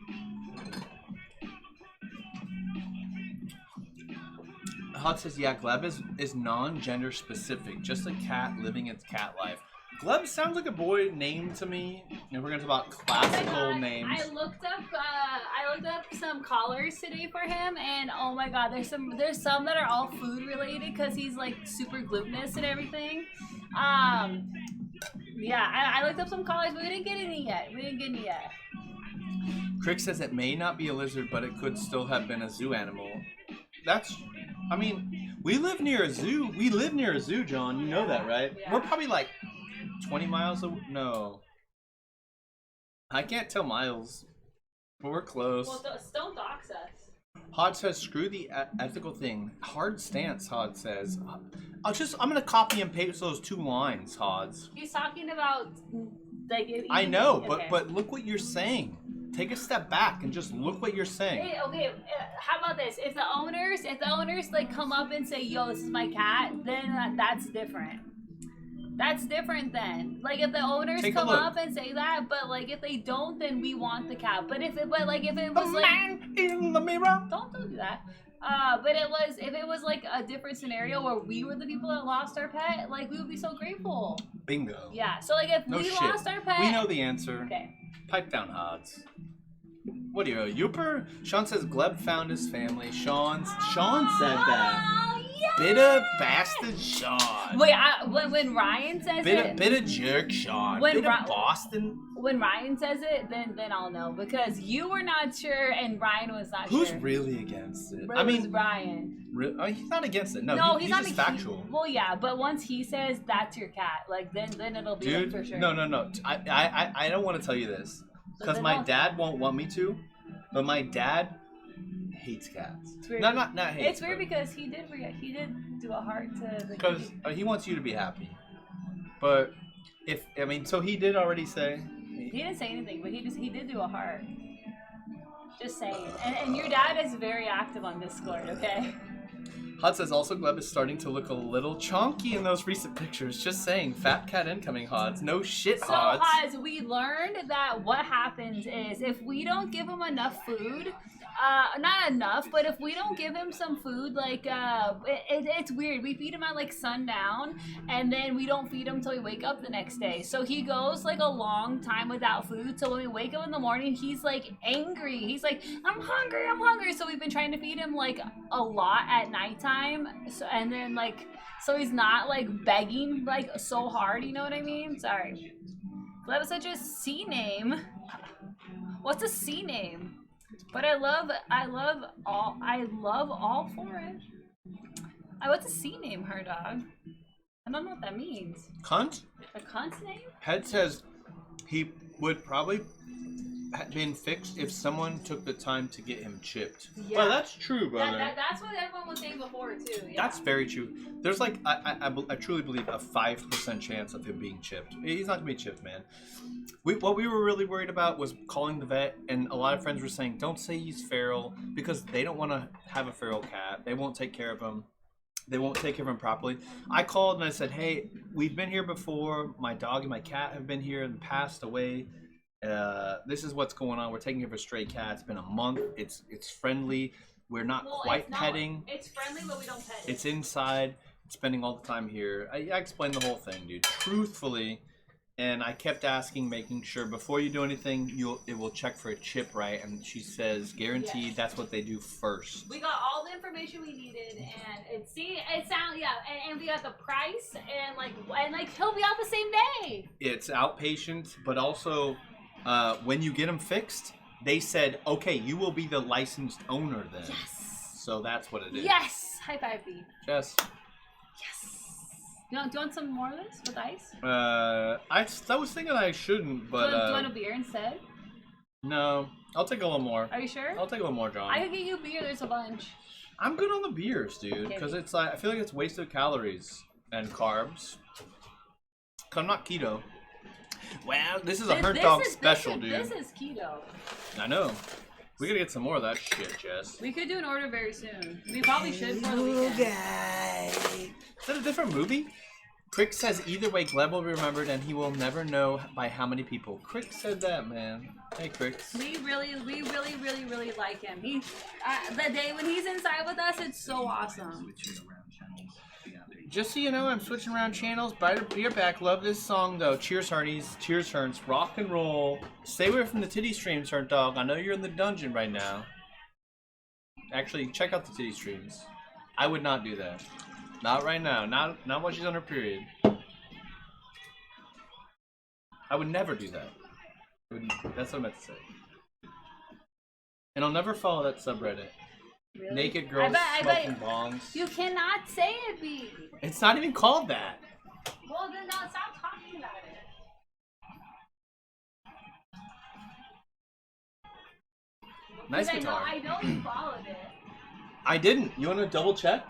Hot says, yeah, Gleb is non-gender specific, just a cat living its cat life. Gleb sounds like a boy name to me. And we're gonna talk about classical names. I looked up some collars today for him, and oh my god, there's some that are all food related because he's like super glutinous and everything. Yeah, I looked up some collars, but we didn't get any yet. Crick says it may not be a lizard, but it could still have been a zoo animal. I mean, we live near a zoo. We live near a zoo, John. You know that, right? Yeah. We're probably like 20 miles away. No. I can't tell miles. But we're close. Well, don't dox us. Hod says, screw the ethical thing. Hard stance, Hod says. I'm gonna copy and paste those 2 lines, Hods. He's talking about like. I know, okay. but look what you're saying. Take a step back and just look what you're saying. Hey, okay, how about this? If the owners like come up and say, "Yo, this is my cat," then that's different. That's different then. Like if the owners come up and say that, but like if they don't, then we want the cat. But if it was like man in the mirror. Don't do that. But if it was like a different scenario where we were the people that lost our pet, like we would be so grateful. Bingo. Yeah. So like if No we shit. lost our pet, We know the answer. Okay. Pipe down, Hods. What are you, a Youper? Sean says Gleb found his family. Sean said that. Oh, yeah. Bitter bastard Sean. Wait, when Ryan says it, Bitter jerk Sean. When Bitter Boston. when Ryan says it, then I'll know because you were not sure and Ryan was not Who's sure. really against it? It I mean, was Ryan. he's not against it. No, No, he's not just factual. Well, yeah, but once he says that's your cat, like then it'll be Dude, for sure. no. I don't want to tell you this because then my don't. dad won't want me to, but my dad hates cats. It's weird. Not hates. It's weird because he did do a heart to the Because he wants you to be happy. But so he did already say. He didn't say anything, but he did do a heart. Just saying. And your dad is very active on Discord, okay? Hud says also Gleb is starting to look a little chonky in those recent pictures. Just saying, fat cat incoming, Hods. No shit, So, Hods. Haz, we learned that what happens is if we don't give him enough food, not enough, but if we don't give him some food, like, it's weird. We feed him at, like, sundown, and then we don't feed him until we wake up the next day. So he goes, like, a long time without food. So when we wake up in the morning, he's, like, angry. He's like, I'm hungry. So we've been trying to feed him, like, a lot at nighttime. So, and then, like, so he's not, like, begging, like, so hard. You know what I mean? Sorry. That was such a C name. What's a C name? But I love all for it. What's a C name, her dog? I don't know what that means. Cunt? A cunt name? Head says he would probably have been fixed if someone took the time to get him chipped. Yeah. Well, that's true, brother. That's what everyone was saying before, too. Yeah. That's very true. There's like, I truly believe a 5% chance of him being chipped. He's not going to be chipped, man. What we were really worried about was calling the vet, and a lot of friends were saying, don't say he's feral, because they don't want to have a feral cat. They won't take care of him. They won't take care of him properly. I called and I said, hey, we've been here before. My dog and my cat have been here and passed away. This is what's going on. We're taking care of a stray cat. It's been a month. It's friendly. We're not quite petting. It's friendly, but we don't pet it. It's inside. It's spending all the time here. I explained the whole thing, dude. Truthfully. And I kept asking, making sure before you do anything, it will check for a chip, right? And she says, guaranteed, Yes. That's what they do first. We got all the information we needed, and and we got the price, and he'll be out the same day. It's outpatient, but also when you get them fixed, they said, okay, you will be the licensed owner then. Yes. So that's what it is. Yes. High five, B. Jess. Yes. Do you want some more of this with ice? I was thinking I shouldn't, but Do you want a beer instead? no. I'll take a little more. Are you sure? I'll take a little more, John. I could get you a beer. There's a bunch. I'm good on the beers, dude, because it's like I feel like it's wasted calories and carbs. Cause I'm not keto. Well, this is a Hurt Dog special, dude. This is keto. I know. We gotta get some more of that shit, Jess. We could do an order very soon. We probably should for the weekend. Is that a different movie? Crick says either way, Gleb will be remembered, and he will never know by how many people. Crick said that, man. Hey, Crick. We really like him. He, the day when he's inside with us, it's so awesome. Just so you know, I'm switching around channels. Beer back. Love this song, though. Cheers, Hearties. Cheers, Herns. Rock and roll. Stay away from the titty streams, Hurt Dog. I know you're in the dungeon right now. Actually, check out the titty streams. I would not do that. Not right now. Not while she's on her period. I would never do that. That's what I meant to say. And I'll never follow that subreddit. Really? Naked girls smoking bongs. You cannot say it, B. It's not even called that. Well, then stop talking about it. Nice guitar. I know you followed it. I didn't. You want to double check?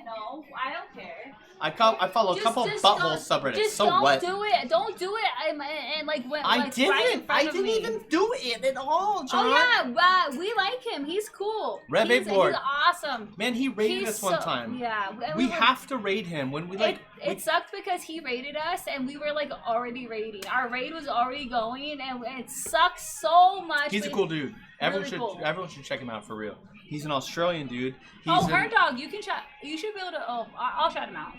No, I don't care. I follow a couple butthole subreddits. Just so don't what? do it. Don't do it. And like when I didn't. Right in front I of didn't me. even do it at all, John. Oh yeah, we like him. He's cool. Red Board. He's awesome. Man, he raided us one time. Yeah, we have to raid him when we like. It sucked because he raided us and we were like already raiding. Our raid was already going and it sucked so much. He's a cool dude. Everyone Really cool. should check him out for real. He's an Australian dude. Herd Dog, you can shout. You should be able to. Oh, I'll shout him out.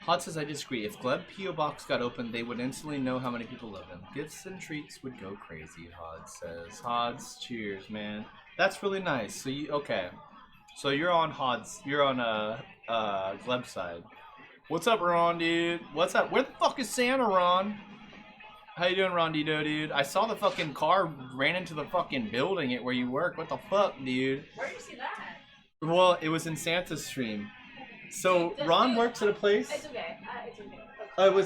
Hod says, I disagree. If Gleb P.O. Box got opened, they would instantly know how many people love him. Gifts and treats would go crazy, Hod says. Hod's, cheers, man. That's really nice. So okay. So you're on Gleb's side. What's up, Ron, dude? What's up? Where the fuck is Santa, Ron? How you doing, Rondito, dude? I saw the fucking car ran into the fucking building at where you work. What the fuck, dude? Where did you see that? Well, it was in Santa's stream. So Ron works at a place. It's okay. It's okay.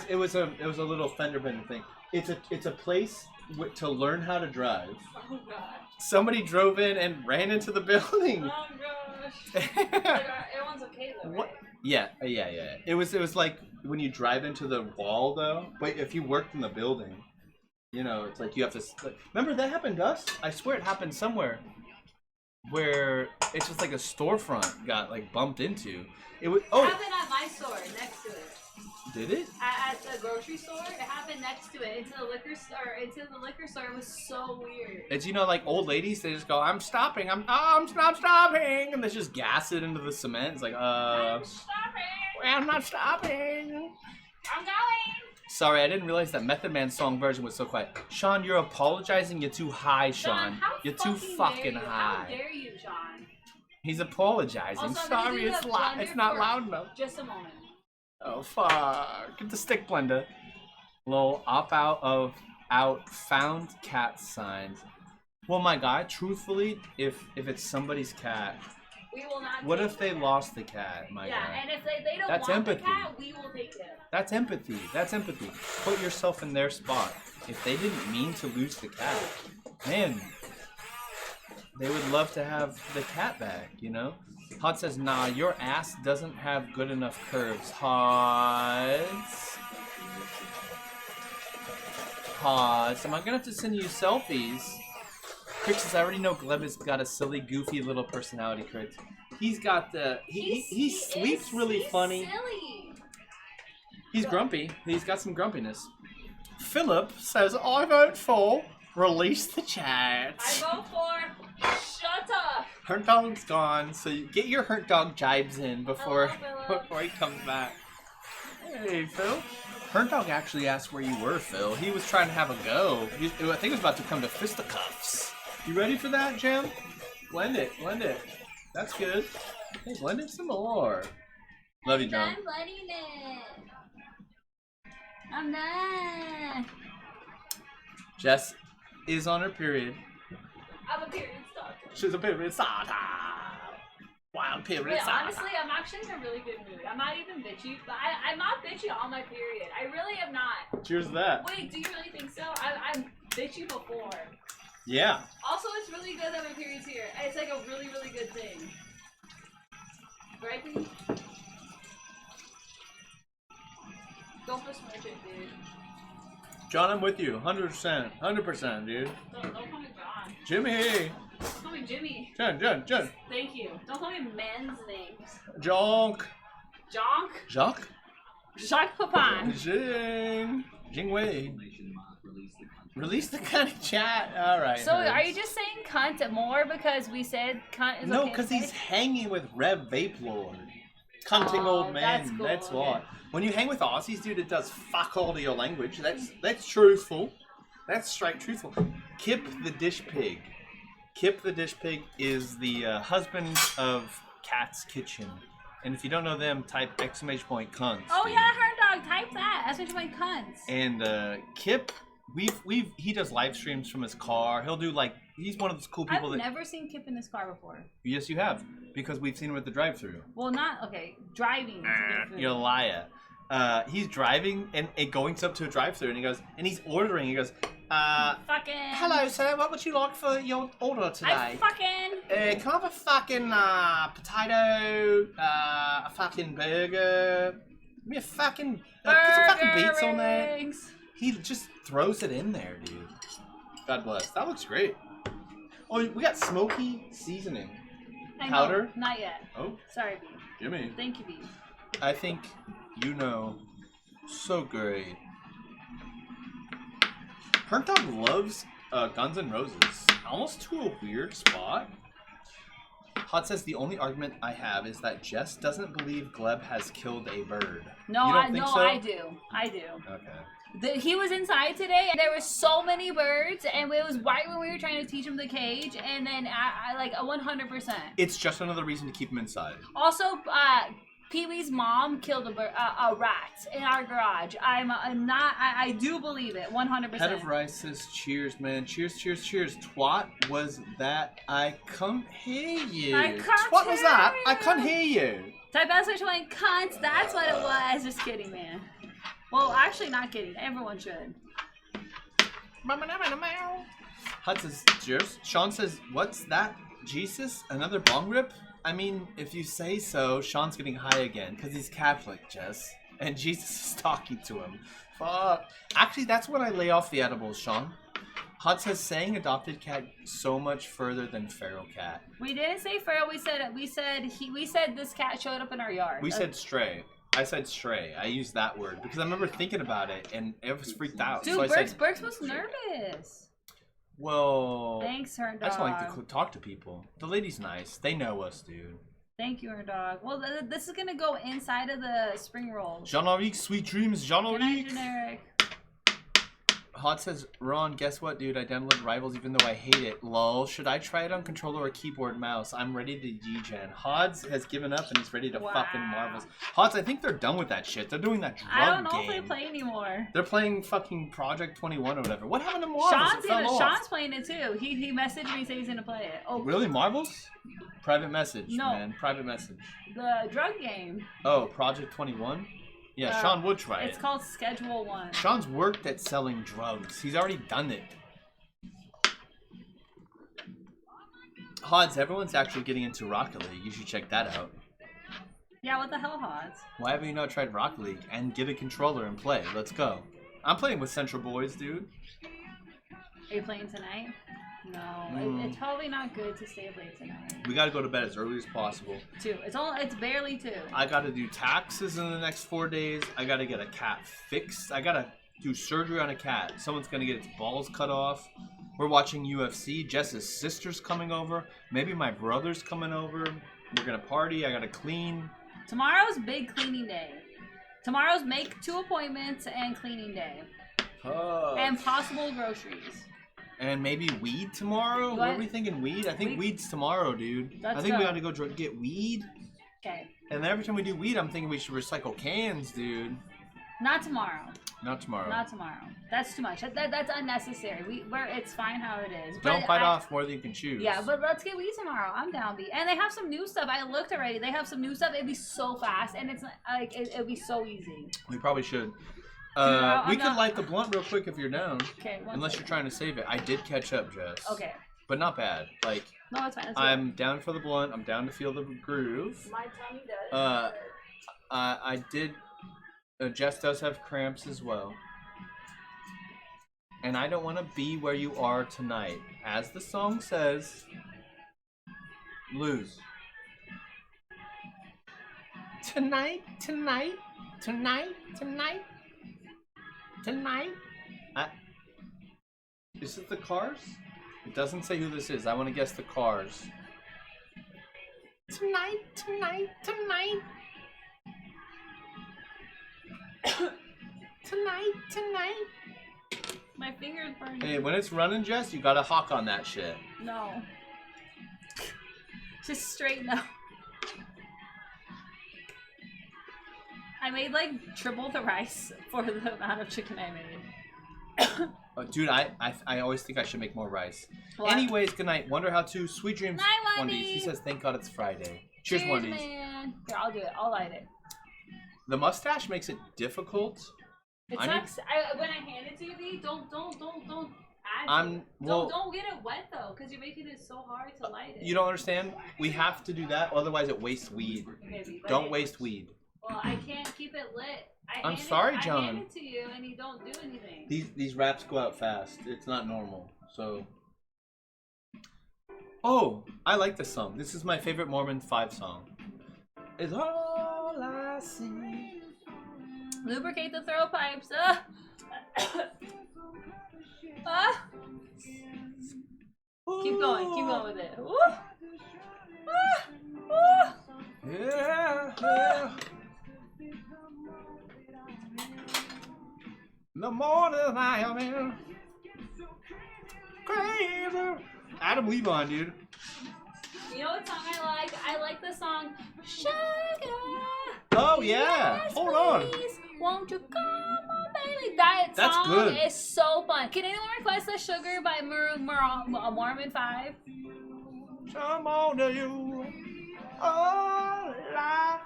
It was a little fender bender thing. It's a place to learn how to drive. Oh god. Somebody drove in and ran into the building. Oh gosh. Everyone's okay though, right? What? Yeah. It was like when you drive into the wall though. But if you worked in the building, you know, it's like you have to. Remember that happened to us? I swear it happened somewhere where it's just like a storefront got like bumped into. It was. Oh. It happened at my store next to it. Did it? At the grocery store, it happened next to it. Into the liquor store. It was so weird. It's, you know, like old ladies, they just go, I'm stopping, I'm not stopping, and they just gas it into the cement. It's like, I'm stopping. I'm not stopping. I'm going. Sorry, I didn't realize that Method Man's song version was so quiet. Sean, you're apologizing. You're too high, Sean. You're too fucking high. How dare you, Sean? He's apologizing. Also, sorry, it's not loud enough. Just a moment. Oh fuck! Get the stick blender. Lol, out found cat signs. Well, my guy, truthfully, if it's somebody's cat, we will not. What if they lost the cat, my guy? Yeah, and if they don't That's want empathy. the cat, we will take it. That's empathy. That's empathy. Put yourself in their spot. If they didn't mean to lose the cat, man, they would love to have the cat back, you know? Hot says, nah, your ass doesn't have good enough curves. Hods, am I gonna have to send you selfies? Crick says, I already know Gleb has got a silly, goofy little personality, Crick. He's got the, he sleeps really funny. Silly. He's grumpy. He's got some grumpiness. Philip says, I vote for release the chat. I vote for shut up. Hurt Dog's gone, so you get your Hurt Dog jibes in before he comes back. Hey, Phil. Hurt Dog actually asked where you were, Phil. He was trying to have a go. I think it was about to come to fisticuffs. You ready for that, Jim? Blend it. That's good. Hey, blend it some more. Love you, John. I'm blending it. I'm not. Jess is on her period. I'm a period starter. She's a period starter. Wild period starter. Honestly, I'm actually in a really good mood. I'm not even bitchy. But I'm not bitchy on my period. I really am not. Cheers to that. Wait, do you really think so? I'm bitchy before. Yeah. Also, it's really good that my period's here. It's like a really, really good thing. Right, Pete? Don't besmirch it, dude. John, I'm with you. 100%. 100%, dude. Don't call me John. Jimmy. Don't call me Jimmy. John. Thank you. Don't call me men's names. Jonk. Jonk? Jacques? Jacques Papin. Jing Wei. Release the cunt in chat. Alright. So, are you just saying cunt more because we said cunt is No, okay? because he's hanging with Rev Vape Lord. Cunting old man. That's cool, That's okay. what. When you hang with Aussies, dude, it does fuck all to your language. That's truthful. That's straight truthful. Kip the Dish Pig. Kip the Dish Pig is the husband of Cat's Kitchen. And if you don't know them, type ! Cunts. Oh dude. yeah, Herd Dog, type that. ! Cunts. And Kip, he does live streams from his car. He'll do like, he's one of those cool people I've that. never seen Kip in his car before. Yes, you have, because we've seen him at the drive-through. Well, not okay. Driving. You're a liar. He's driving and going up to a drive-through, and he goes, and he's ordering. He goes, fucking. hello, sir. What would you like for your order today? I fucking. Can I have a fucking potato, a fucking burger, give me a fucking, put some fucking beets on there. Rings. He just throws it in there, dude. God bless. That looks great. Oh, we got smoky seasoning. Powder? No, not yet. Oh, Sorry, B. Jimmy. Thank you, B. I think you know so great. Hurt Dog loves Guns N' Roses. Almost to a weird spot. Hot says the only argument I have is that Jess doesn't believe Gleb has killed a bird. No, you don't think so? I do. I do. Okay. He was inside today, and there were so many birds, and it was right when we were trying to teach him the cage, and then I like 100%. It's just another reason to keep him inside. Also, Pee-wee's mom killed a rat in our garage. I do believe it, 100%. Head of Rice says, cheers, man. Cheers, cheers, cheers. Twat was that? I can't hear you. What was that? I can't hear you. Type !1 cunts, that's what it was. Just kidding, man. Well, actually not kidding. Everyone should. Hut says, cheers. Sean says, what's that? Jesus? Another bong rip? I mean, if you say so, Sean's getting high again, because he's Catholic, Jess. And Jesus is talking to him. Fuck. Actually, that's when I lay off the edibles, Sean. Hut says, saying adopted cat so much further than feral cat. We didn't say feral, we said this cat showed up in our yard. We said stray. I said stray. I used that word, because I remember thinking about it, and it was freaked out. Dude, so Burks was nervous. Well, thanks, her dog. I just like to talk to people. The lady's nice. They know us, dude. Thank you, her dog. Well, this is gonna go inside of the spring roll. Jean-Henri, sweet dreams, Jean-Henri. Good night, generic. Hot says, Ron, guess what, dude? I downloaded Rivals even though I hate it. Lol. Should I try it on controller or keyboard mouse? I'm ready to G-Gen. Hods has given up and he's ready to fucking Marvels. Hods, I think they're done with that shit. They're doing that drug game. I don't know if they play anymore. They're playing fucking Project 21 or whatever. What happened to Marvels? Sean's playing it too. He messaged me saying he's gonna play it. Oh, really? Marvels? Private message, no. Man. Private message. The drug game. Oh, Project 21? Yeah, Sean would try it. It's called Schedule 1. Sean's worked at selling drugs. He's already done it. Hods, everyone's actually getting into Rocket League. You should check that out. Yeah, what the hell, Hods? Why haven't you not tried Rocket League? And get a controller and play. Let's go. I'm playing with Central Boys, dude. Are you playing tonight? No, it's probably not good to stay up late tonight. We gotta go to bed as early as possible. 2. It's barely 2. I gotta do taxes in the next 4 days. I gotta get a cat fixed. I gotta do surgery on a cat. Someone's gonna get its balls cut off. We're watching UFC. Jess's sister's coming over. Maybe my brother's coming over. We're gonna party. I gotta clean. Tomorrow's big cleaning day. Tomorrow's make 2 appointments and cleaning day. And possible groceries. And maybe weed tomorrow? What are we thinking, weed? I think weed's tomorrow, dude. I think we gotta go get weed. Okay. And every time we do weed, I'm thinking we should recycle cans, dude. Not tomorrow. Not tomorrow. Not tomorrow. That's too much. That's unnecessary. It's fine how it is. Don't bite off more than you can chew. Yeah, but let's get weed tomorrow. I'm down, B. And they have some new stuff. I looked already. They have some new stuff. It'd be so fast, and it's like it'd be so easy. We probably should. We could light the blunt real quick if you're down. Okay. Unless you're trying to save it. I did catch up, Jess. Okay. But not bad. Like. No, it's fine. I'm down for the blunt. I'm down to feel the groove. My tummy does. I did. Jess does have cramps as well. And I don't want to be where you are tonight. As the song says, lose. Tonight. Is it the Cars? It doesn't say who this is. I want to guess the Cars. Tonight. Tonight. My finger's burning. Hey, when it's running, Jess, you gotta hawk on that shit. No. Just straighten up. I made like triple the rice for the amount of chicken I made. Oh, dude, I always think I should make more rice. What? Anyways, good night. Wonder how to. Sweet dreams, night, Wendy's. He says, thank God it's Friday. Cheers, Wendy's. Man. Here, I'll do it. I'll light it. The mustache makes it difficult. It sucks. When I hand it to you, B, don't add it. Don't get it wet though, because you're making it so hard to light it. You don't understand? We have to do that, otherwise it wastes weed. Okay, don't waste weed. Well, I can't keep it lit. I'm sorry, John. I hand it to you and you don't do anything. These raps go out fast. It's not normal. So. Oh, I like this song. This is my favorite Mormon 5 song. It's all I see. Lubricate the throw pipes. Keep going with it. Woo! Yeah, yeah. The morning I am in crazy. Adam Levine, dude. You know what song I like? I like the song Sugar. Oh yeah. Yes, Hold on. please. Won't you come on, baby? That That's song good. is so fun. Can anyone request the Sugar by Mormon 5? Come on to you. Oh, life.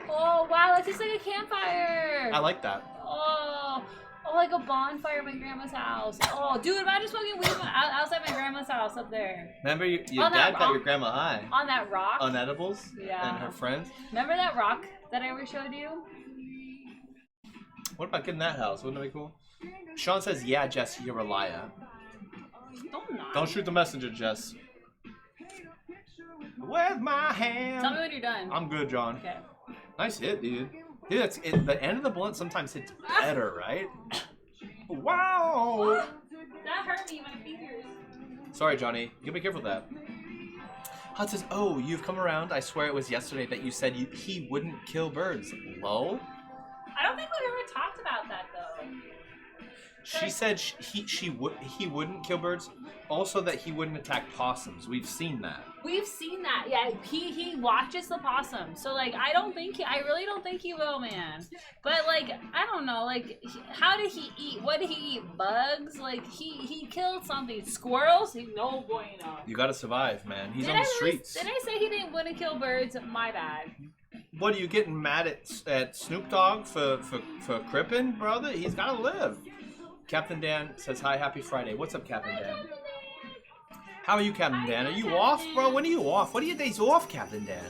Oh wow, that's just like a campfire. I like that. Oh, like a bonfire at my grandma's house. Oh, dude, imagine smoking weed outside my grandma's house up there. Remember your On that dad got rock? your grandma high On that rock. on edibles? Yeah. And her friends? Remember that rock that I ever showed you? What about getting that house? Wouldn't that be cool? Sean says, yeah, Jess, you're a liar. Don't shoot the messenger, Jess. With my hand. Tell me when you're done. I'm good, John. Okay. Nice hit, dude. Dude, that's it. The end of the blunt sometimes hits better, right? Wow. That hurt me, my fingers. Sorry, Johnny. You gotta be careful with that. Hot says, oh, you've come around. I swear it was yesterday that you said he wouldn't kill birds. Lol. I don't think we've ever talked about that though. She said he wouldn't kill birds. Also that he wouldn't attack possums. We've seen that. We've seen that. Yeah, he watches the possum. So like I really don't think he will, man. But like I don't know, like how did he eat? What did he eat? Bugs? Like he killed something. Squirrels? No bueno. You gotta survive, man. He's on the streets. Did I say he didn't want to kill birds? My bad. What are you getting mad at Snoop Dogg for cripping, brother? He's gotta live. Captain Dan says hi, happy Friday. What's up, Captain Dan? How are you, Captain Dan? Are you off, bro? When are you off? What are your days off, Captain Dan?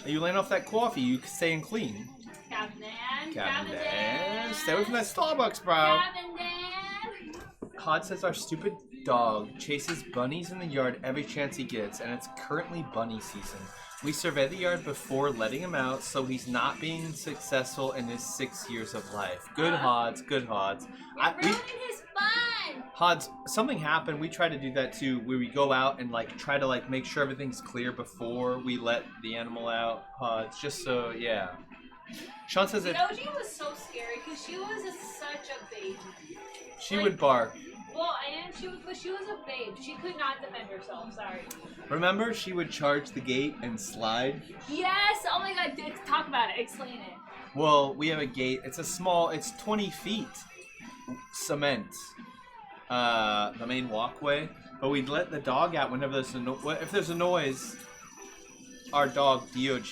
Are you laying off that coffee? You staying clean? Captain Dan. Captain Dan. Stay away from that Starbucks, bro. Captain Dan. Hod says our stupid dog chases bunnies in the yard every chance he gets, and it's currently bunny season. We survey the yard before letting him out, so he's not being successful in his 6 years of life. Good Hods, good Hods. You're ruining his fun. Hods, something happened. We try to do that too, where we go out and like try to like make sure everything's clear before we let the animal out. Hods, just so yeah. Sean says that Doji was so scary because she was such a baby. she would bark. Well, and she was a babe. She could not defend herself. Sorry. Remember, she would charge the gate and slide. Yes. Oh my God. Talk about it. Explain it. Well, we have a gate. It's 20 feet cement. The main walkway. But we'd let the dog out whenever if there's a noise. Our dog Dog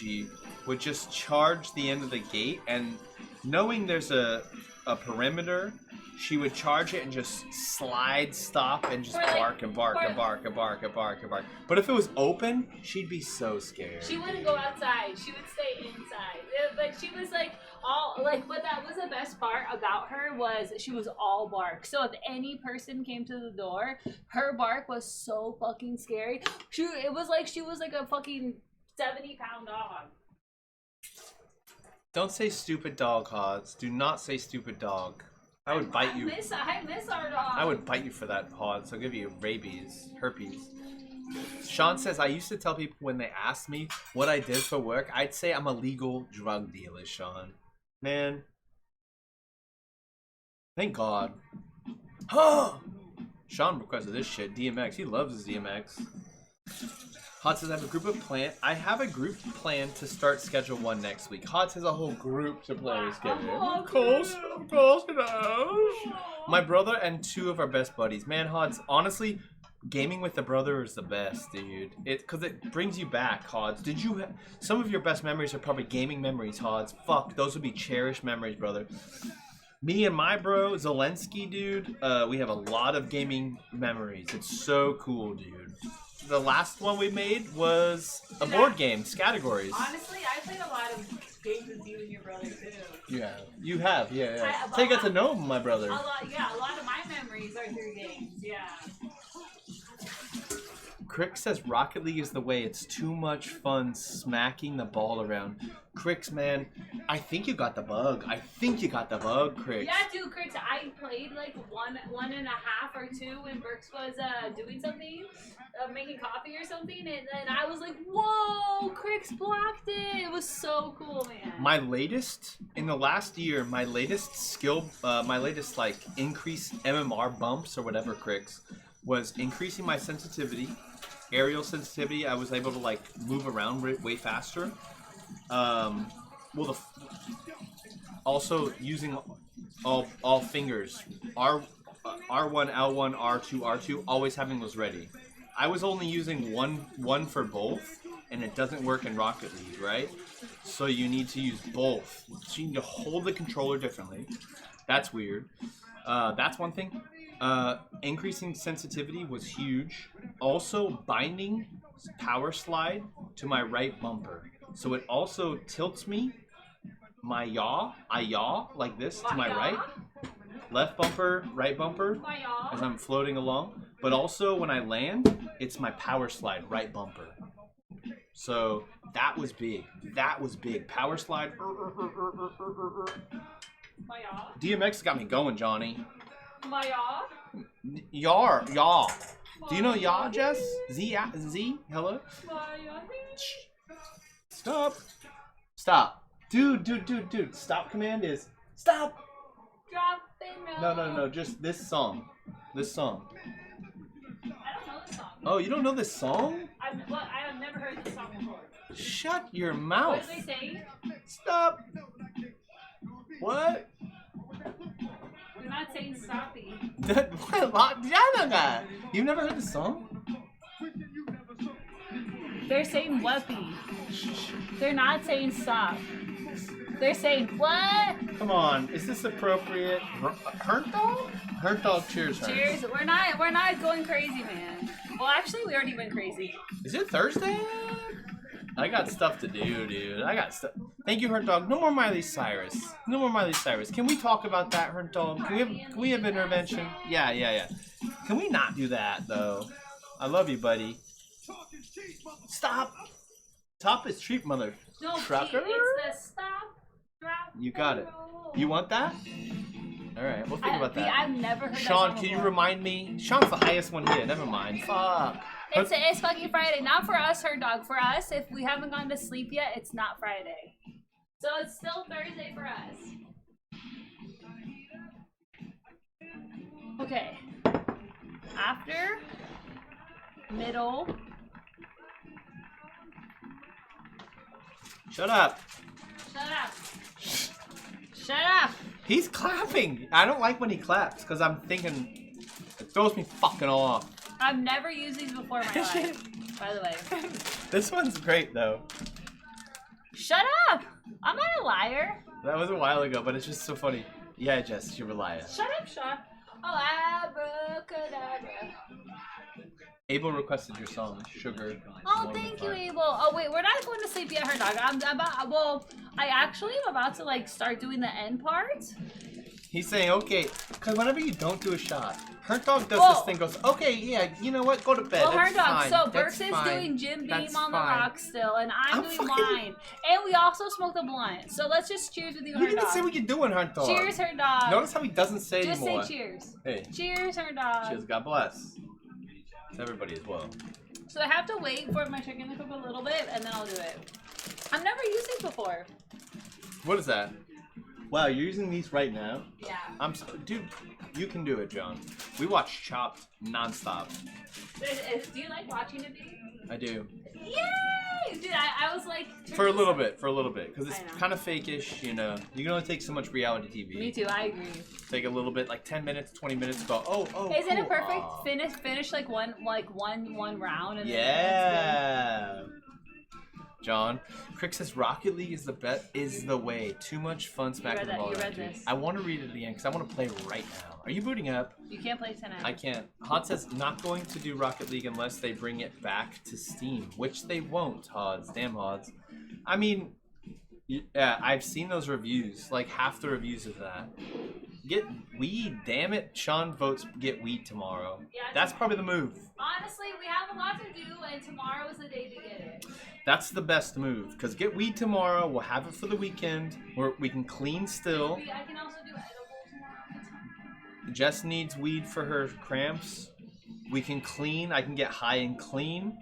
would just charge the end of the gate, and knowing there's a perimeter, she would charge it and just slide, stop, and just bark and bark and bark and bark and bark and bark. But if it was open, she'd be so scared. She wouldn't go outside. She would stay inside. But she was like but that was the best part about her was she was all bark. So if any person came to the door, her bark was so fucking scary. It was like she was like a fucking 70-pound dog. Don't say stupid dog, Hods. Do not say stupid dog. I would bite you. I miss our dog. I would bite you for that, Hods. I'll give you herpes. Sean says, I used to tell people when they asked me what I did for work, I'd say I'm a legal drug dealer, Sean. Man. Thank God. Sean requested this shit. DMX. He loves his DMX. Hot says, I have a group plan to start Schedule 1 next week. Hot has a whole group to play Schedule. Of course, you know. My brother and two of our best buddies. Man, Hods, honestly, gaming with the brother is the best, dude. Because it brings you back, Hods. Some of your best memories are probably gaming memories, Hods. Fuck, those would be cherished memories, brother. Me and my bro, Zelensky, dude, we have a lot of gaming memories. It's so cool, dude. The last one we made was a board game, Categories. Honestly, I played a lot of games with you and your brother too. Yeah, you have, yeah. So you got to know my brother. A lot of my memories are through games, yeah. Crick says Rocket League is the way. It's too much fun smacking the ball around. Cricks, man, I think you got the bug. Cricks. Yeah, dude, Chris, I played like one and a half or two when Brooks was doing something, making coffee or something, and then I was like, whoa, Cricks blocked it. It was so cool, man. My latest, in the last year, my latest skill, my latest like increase MMR bumps or whatever, Cricks, was increasing my sensitivity, aerial sensitivity. I was able to like move around way faster. Also using all fingers. R1, L1, R2, R2, always having those ready. I was only using one for both, and it doesn't work in Rocket League, right? So you need to use both. So you need to hold the controller differently. That's weird. That's one thing. Increasing sensitivity was huge. Also binding power slide to my right bumper. So it also tilts me, I yaw like this to my right. Left bumper, right bumper, as I'm floating along. But also when I land, it's my power slide, right bumper. So that was big. Power slide. DMX got me going, Johnny. Yaw. Do you know yaw, Jess? Z? Hello? Stop. Dude. Stop command is stop. No. Just this song. I don't know this song. Oh, you don't know this song? I have never heard this song before. Shut your mouth. What did they say? Stop. What? We're not saying stoppy. You've never heard the song? They're saying weppy. They're not saying stop. They're saying what? Come on, is this appropriate? Hurt dog, cheers. Cheers. We're not going crazy, man. Well, actually, we already went crazy. Is it Thursday? I got stuff to do, dude. Thank you, Hurt Dog. No more Miley Cyrus. Can we talk about that, Hurt Dog? Can we have intervention? Yeah. Can we not do that, though? I love you, buddy. Stop. Top is treat, mother. No, trucker. It's the stop, drop. You got it. You want that? All right, we'll think about that. I've never heard Sean, that song can you before. remind me? Sean's the highest one here. Never mind. Fuck. It's fucking Friday. Not for us, Herd Dog. For us, if we haven't gone to sleep yet, it's not Friday. So it's still Thursday for us. Okay. After, middle. Shut up. Shut up. He's clapping. I don't like when he claps because I'm thinking it throws me fucking off. I've never used these before in my life, by the way. This one's great though. Shut up! I'm not a liar. That was a while ago, but it's just so funny. Yeah, Jess, you're a liar. Shut up, Sean. Oh, abracadabra. Abel requested your song, Sugar. Oh, thank you, Abel. Oh, wait, we're not going to sleep yet, Her Dog. I actually am about to, like, start doing the end part. He's saying, okay, because whenever you don't do a shot, Her Dog does this thing, goes, okay, yeah, you know what, go to bed. Well, That's Her Dog, fine. so That's Burks is fine. doing Jim Beam That's on the fine. rock still, and I'm doing fucking- mine. And we also smoked a blunt. So let's just cheers with you, You Her didn't Dog. say what you're doing, Her Dog. Cheers, Her Dog. Notice how he doesn't say Just anymore. say cheers. Hey. Cheers, Her Dog. Cheers, God bless. To everybody as well. So I have to wait for my chicken to cook a little bit, and then I'll do it. I've never used these before. What is that? Wow, you're using these right now? Yeah. Dude, you can do it, John. We watch Chopped nonstop. Do you like watching it, dude? I do. Yay! Dude, I was like... For a little bit, because it's I know. kind of fake-ish, you know. You can only take so much reality TV. Me too, I agree. Take a little bit, like 10 minutes, 20 minutes, go, oh, Isn't cool. it perfect? Aw. Finish like one round and Yeah. John, Crick says Rocket League is the way. Too much fun smacking the ball. You around, read dude. this. I want to read it again because I want to play right now. Are you booting up? You can't play tonight. I can't. Hod says not going to do Rocket League unless they bring it back to Steam, which they won't, Hods. Damn Hods. I mean, yeah, I've seen those reviews, like half the reviews of that. Get weed, damn it. Sean votes get weed tomorrow. Yeah, That's probably the move. honestly, we have a lot to do, and tomorrow is the day to get it. That's the best move. Because get weed tomorrow, we'll have it for the weekend, where we can clean still. I can also do edible tomorrow. Jess needs weed for her cramps. We can clean. I can get high and clean.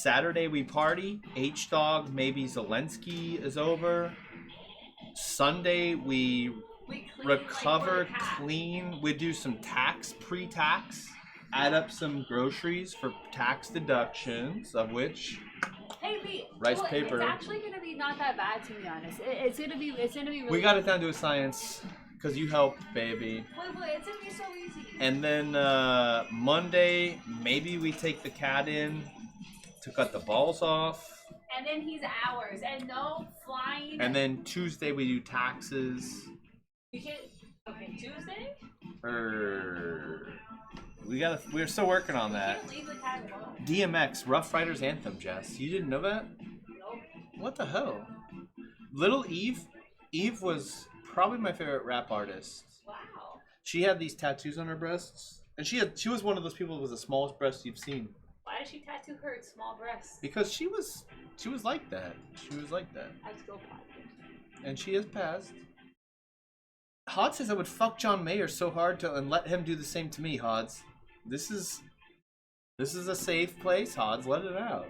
Saturday we party. H-Dog, maybe Zelensky is over. Sunday we recover, clean. We do some tax, pre-tax. Add up some groceries for tax deductions, of which Hey, Lee, rice paper. It's actually gonna be not that bad, to be honest. It's gonna be really. We got it down to a science because you helped, baby. Wait, it's gonna be so easy. And then Monday, maybe we take the cat in to cut the balls off. And then he's ours, and no flying. And then Tuesday we do taxes. We can. Okay, Tuesday. We're still working on that. You can't leave the cat alone. DMX, Rough Riders Anthem, Jess. You didn't know that? Nope. What the hell? Little Eve. Eve was probably my favorite rap artist. Wow. She had these tattoos on her breasts, and she was one of those people with the smallest breasts you've seen. Why did she tattoo her small breasts? Because she was like that. She was like that. I still podcast. And she has passed. Hod says I would fuck John Mayer so hard and let him do the same to me, Hods. This is a safe place, Hods. Let it out.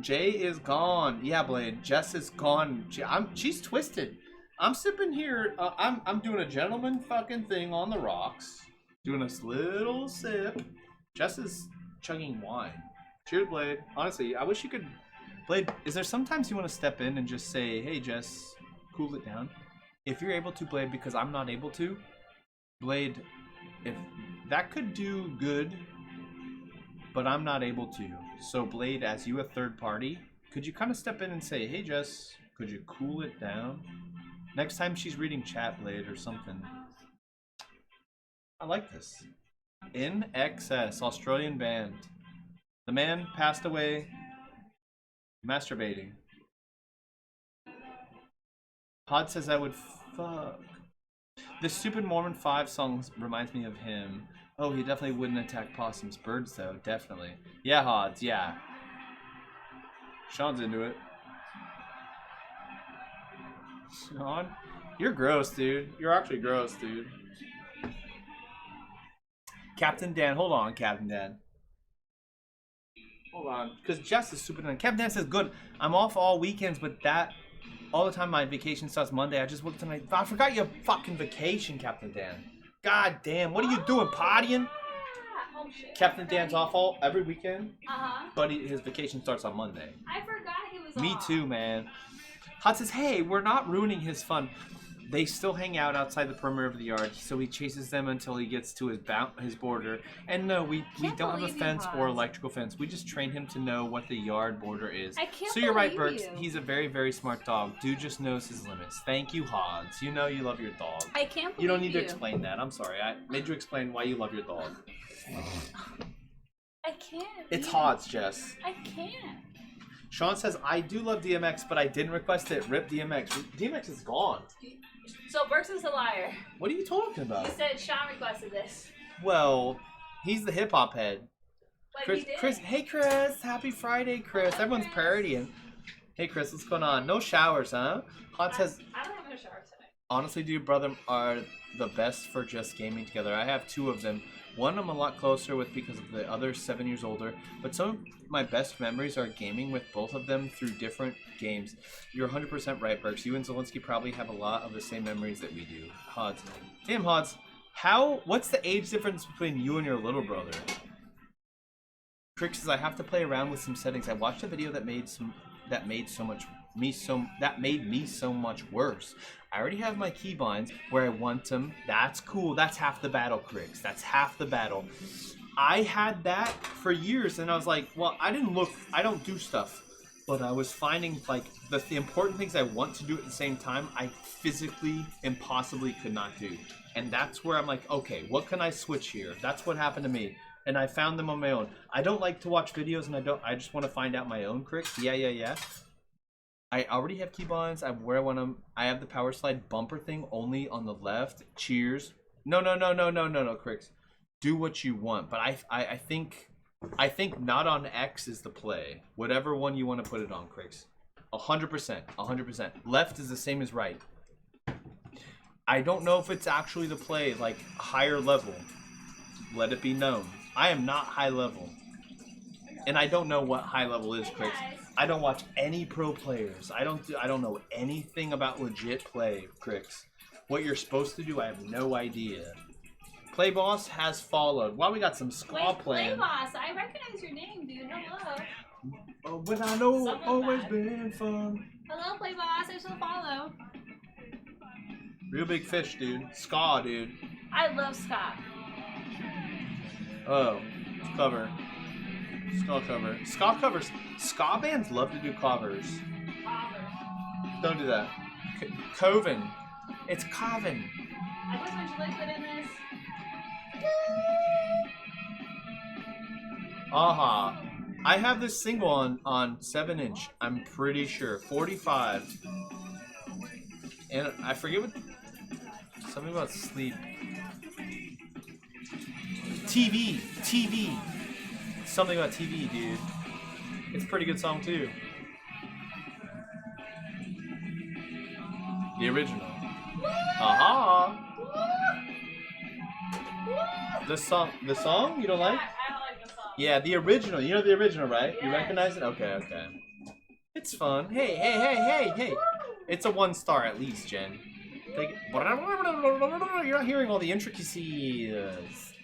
Jay is gone. Yeah, Blade. Jess is gone. She's twisted. I'm sipping here. I'm doing a gentleman fucking thing on the rocks. Doing a little sip. Jess is chugging wine. Cheers, Blade. Honestly, I wish you could. Blade, is there sometimes you want to step in and just say, "Hey, Jess, cool it down"? If you're able to, Blade, because I'm not able to. Blade, if that could do good, but I'm not able to. So, Blade, as you a third party, could you kind of step in and say, "Hey, Jess, could you cool it down"? Next time she's reading chat, Blade, or something. I like this. In Excess, Australian band. The man passed away masturbating. Pod says I would fuck. The stupid Mormon 5 song reminds me of him. Oh, he definitely wouldn't attack possums. Birds, though, definitely. Yeah, Hods, yeah. Sean's into it. Sean? You're gross, dude. You're actually gross, dude. Captain Dan. Hold on, Captain Dan. Hold on. Because Jess is super done. Captain Dan says, good. I'm off all weekends, but all the time my vacation starts Monday. I just work tonight. I forgot your fucking vacation, Captain Dan. God damn. What are you doing, partying? Oh, shit. Captain Dan's off every weekend. Uh-huh. But his vacation starts on Monday. I forgot he was Me off. too, man. Hot says, hey, we're not ruining his fun. They still hang out outside the perimeter of the yard, so he chases them until he gets to his border. And no, we don't have a fence or electrical fence. We just train him to know what the yard border is. I can't So you're right, believe Burks. you. He's a very, very smart dog. Dude just knows his limits. Thank you, Hods. You know you love your dog. I can't believe You don't need to explain that. I'm sorry. I made you explain why you love your dog. I can't. It's even. Hods, Jess. I can't. Sean says, I do love DMX, but I didn't request it. Rip DMX. DMX is gone. So Burks is a liar. What are you talking about? He said Sean requested this. Well, he's the hip hop head. But he did. Chris, hey Chris, happy Friday, Chris. Everyone's parodying. Hey Chris, what's going on? No showers, huh? Hot says, I don't have a shower today. honestly, dude, brother are the best for just gaming together. I have two of them. One I'm a lot closer with because of the other 7 years older, but some of my best memories are gaming with both of them through different games. You're 100% right, Burks. You and Zelensky probably have a lot of the same memories that we do. Hods. Damn, Hods. What's the age difference between you and your little brother? Crick says, I have to play around with some settings. I watched a video that made me so much worse. I already have my keybinds where I want them. That's cool. That's half the battle, Cricks. That's half the battle. I had that for years, and I was like, well, I don't do stuff. But I was finding, like, the important things I want to do at the same time, I physically impossibly could not do. And that's where I'm like, okay, what can I switch here? That's what happened to me. And I found them on my own. I don't like to watch videos, and I just want to find out my own Cricks. Yeah. I already have keybinds. I where I want them. I have the power slide bumper thing only on the left. Cheers. No, Cricks. Do what you want, but I think not on X is the play. Whatever one you want to put it on, Cricks. 100%. 100%. Left is the same as right. I don't know if it's actually the play, like higher level. Let it be known. I am not high level. And I don't know what high level is, Chris. I don't watch any pro players. I don't know anything about legit play, Chris. What you're supposed to do, I have no idea. Play Boss has followed. Well, we got some ska playing. Play Boss, I recognize your name, dude. Hello. Oh, but I know it's always been fun. Hello, Play Boss. I shall follow. Real big fish, dude. Ska, dude. I love ska. Oh, cover. Ska cover. Ska covers. Ska bands love to do covers. Don't do that. Coven. It's Coven. I put some liquid in this. Aha. I have this single on 7-inch. I'm pretty sure. 45. And I forget what. Something about sleep. TV. Something about TV, dude. It's a pretty good song too. The original. Aha. The song you don't like? I don't like the song. Yeah, the original. You know the original, right? Yes. You recognize it? Okay. It's fun. Hey. It's a 1 star at least, Jen. You're not hearing all the intricacies.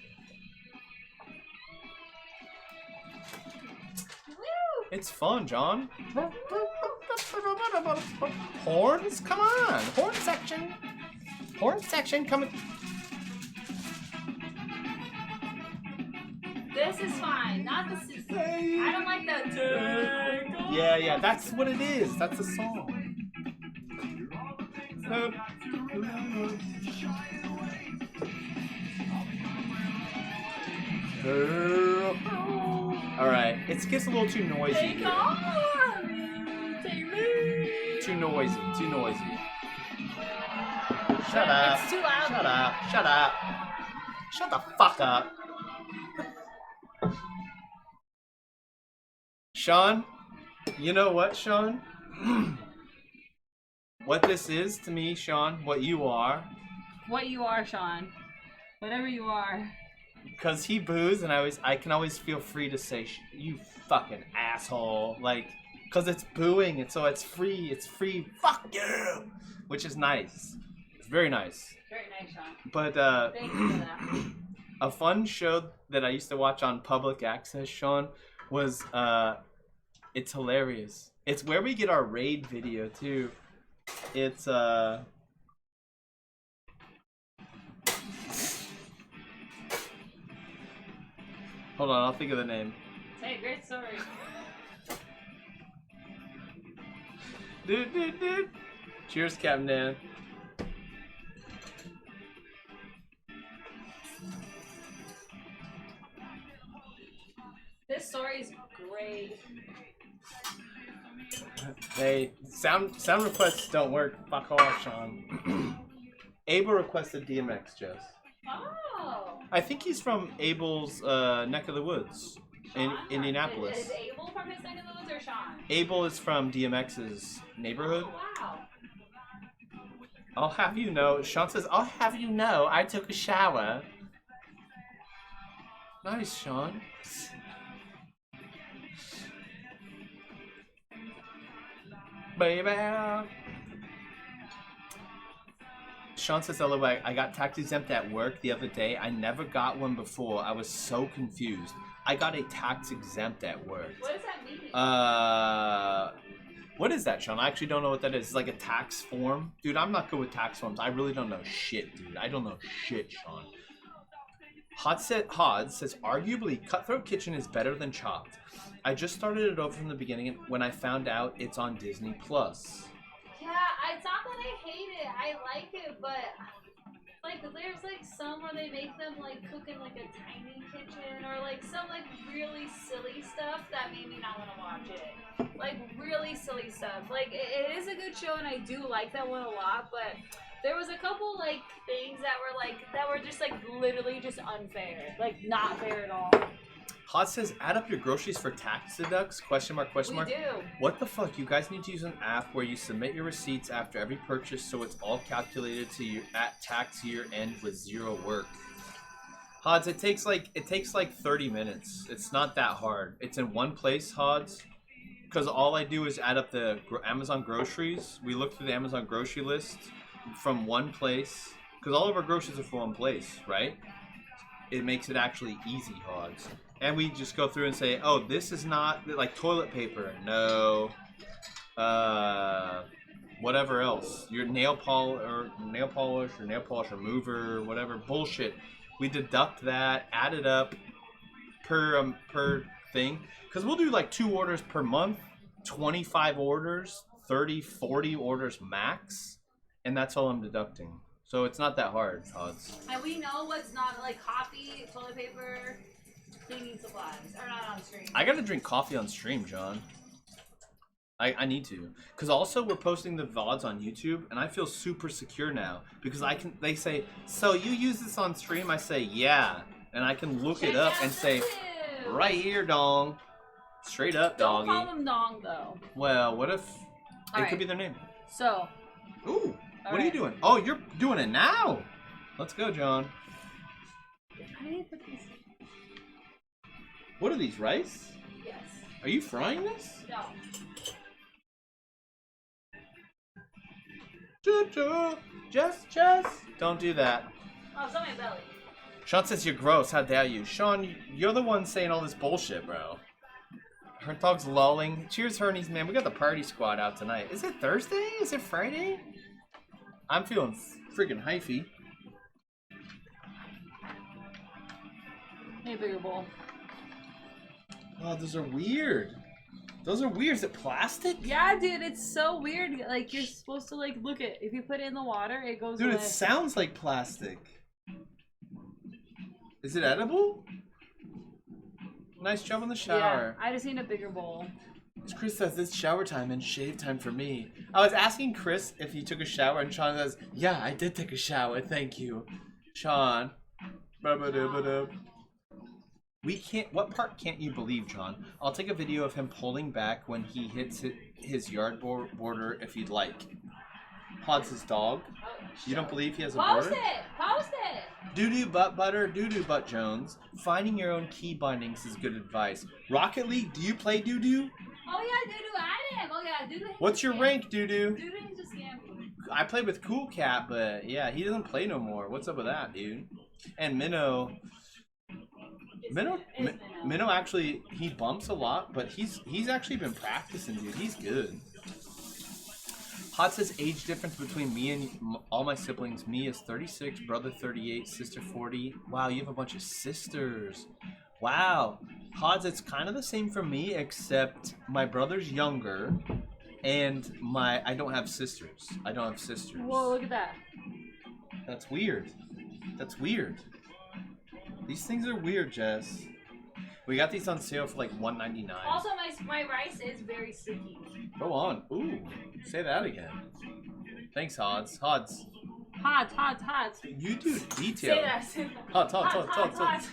It's fun, John. Horns? Come on. Horn section coming. This is fine. Not the. I don't like that. Yeah. That's what it is. That's the song. Alright, it gets a little too noisy here. Too noisy. Shut up. It's too loud. Shut up. Shut the fuck up. Sean, you know what, Sean? What this is to me, Sean, what you are. What you are, Sean. Whatever you are. Because he boos, and I can always feel free to say, you fucking asshole. Like, because it's booing, and so it's free, fuck you! Which is nice. It's very nice. Very nice, Sean. But, Thank you for that. a fun show that I used to watch on public access, Sean, was, it's hilarious. It's where we get our raid video, too. It's, hold on, I'll think of the name. Hey, great story. Dude. Cheers, Captain Dan. This story is great. Hey, sound requests don't work. Fuck off, Sean. Abel requested DMX, Jess. Oh. I think he's from Abel's neck of the woods in Sean? Indianapolis. Is Abel from his neck of the woods or Sean? Abel is from DMX's neighborhood. Oh, wow. I'll have you know, Sean says, I'll have you know, I took a shower. Nice, Sean. Baby. Sean says, hello, I got tax exempt at work the other day. I never got one before. I was so confused. I got a tax exempt at work. What does that mean? What is that, Sean? I actually don't know what that is. It's like a tax form. Dude, I'm not good with tax forms. I really don't know shit, dude. I don't know shit, Sean. Hods says, arguably, Cutthroat Kitchen is better than Chopped. I just started it over from the beginning when I found out it's on Disney+. Yeah, it's not that I hate it. I like it, but like there's like some where they make them like cook in like a tiny kitchen or like some like really silly stuff that made me not want to watch it. Like really silly stuff. Like it is a good show, and I do like that one a lot. But there was a couple like things that were just like literally just unfair, like not fair at all. Hot says, add up your groceries for tax deducts? Question mark, question mark. We do. What the fuck? You guys need to use an app where you submit your receipts after every purchase so it's all calculated to you at tax year end with zero work. Hods, it takes like 30 minutes. It's not that hard. It's in one place, Hods. Because all I do is add up the Amazon groceries. We look through the Amazon grocery list from one place. Because all of our groceries are from one place, right? It makes it actually easy, Hods. And we just go through and say, oh, this is not, like toilet paper. No. Whatever else. Your nail polish or nail polish remover, whatever. Bullshit. We deduct that, add it up per thing. Because we'll do like 2 orders per month, 25 orders, 30, 40 orders max. And that's all I'm deducting. So it's not that hard, Odds. And we know what's not like coffee, toilet paper, cleaning supplies. Or not on stream. I gotta drink coffee on stream, John. I need to. Because also we're posting the VODs on YouTube, and I feel super secure now. Because they say, so you use this on stream? I say, yeah. And I can look it up and say, right here, dong. Straight up, doggy. Don't call them dong, though. Well, what if it could be their name? So. Ooh, what are you doing? Oh, you're doing it now. Let's go, John. I need to put these. What are these, rice? Yes. Are you frying this? No. Just don't do that. Oh, it's on my belly. Sean says you're gross. How dare you? Sean, you're the one saying all this bullshit, bro. Her dog's lolling. Cheers, Hernies, man. We got the party squad out tonight. Is it Thursday? Is it Friday? I'm feeling freaking hyphy. Hey, bigger bowl. Oh, those are weird. Those are weird. Is it plastic? Yeah, dude, it's so weird. Like, you're supposed to, like, look at if you put it in the water, it goes away. Dude, it sounds like plastic. Is it edible? Nice job on the shower. Yeah, I just need a bigger bowl. Chris says it's shower time and shave time for me. I was asking Chris if he took a shower, and Sean says, yeah, I did take a shower. Thank you. Sean. We can't. What part can't you believe, John? I'll take a video of him pulling back when he hits his yard border if you'd like. Pod's his dog. You don't believe he has a border? Post it! Doo-doo butt butter, doo-doo butt Jones. Finding your own key bindings is good advice. Rocket League, do you play doo-doo? Oh yeah, doo-doo, I am. Oh yeah, doo-doo. What's your rank, doo-doo? Doo-doo is a scam. I played with Cool Cat, but yeah, he doesn't play no more. What's up with that, dude? And Minnow actually, he bumps a lot, but he's actually been practicing, dude. He's good. Hot says age difference between me and all my siblings. Me is 36, brother 38, sister 40. Wow, you have a bunch of sisters. Wow. Hods, it's kind of the same for me, except my brother's younger, and I don't have sisters. I don't have sisters. Whoa, look at that. That's weird. That's weird. These things are weird, Jess. We got these on sale for like $1.99. Also, my rice is very sticky. Go on. Ooh, say that again. Thanks, Hods. Hods. Hot. You do detail. Say that. Hot.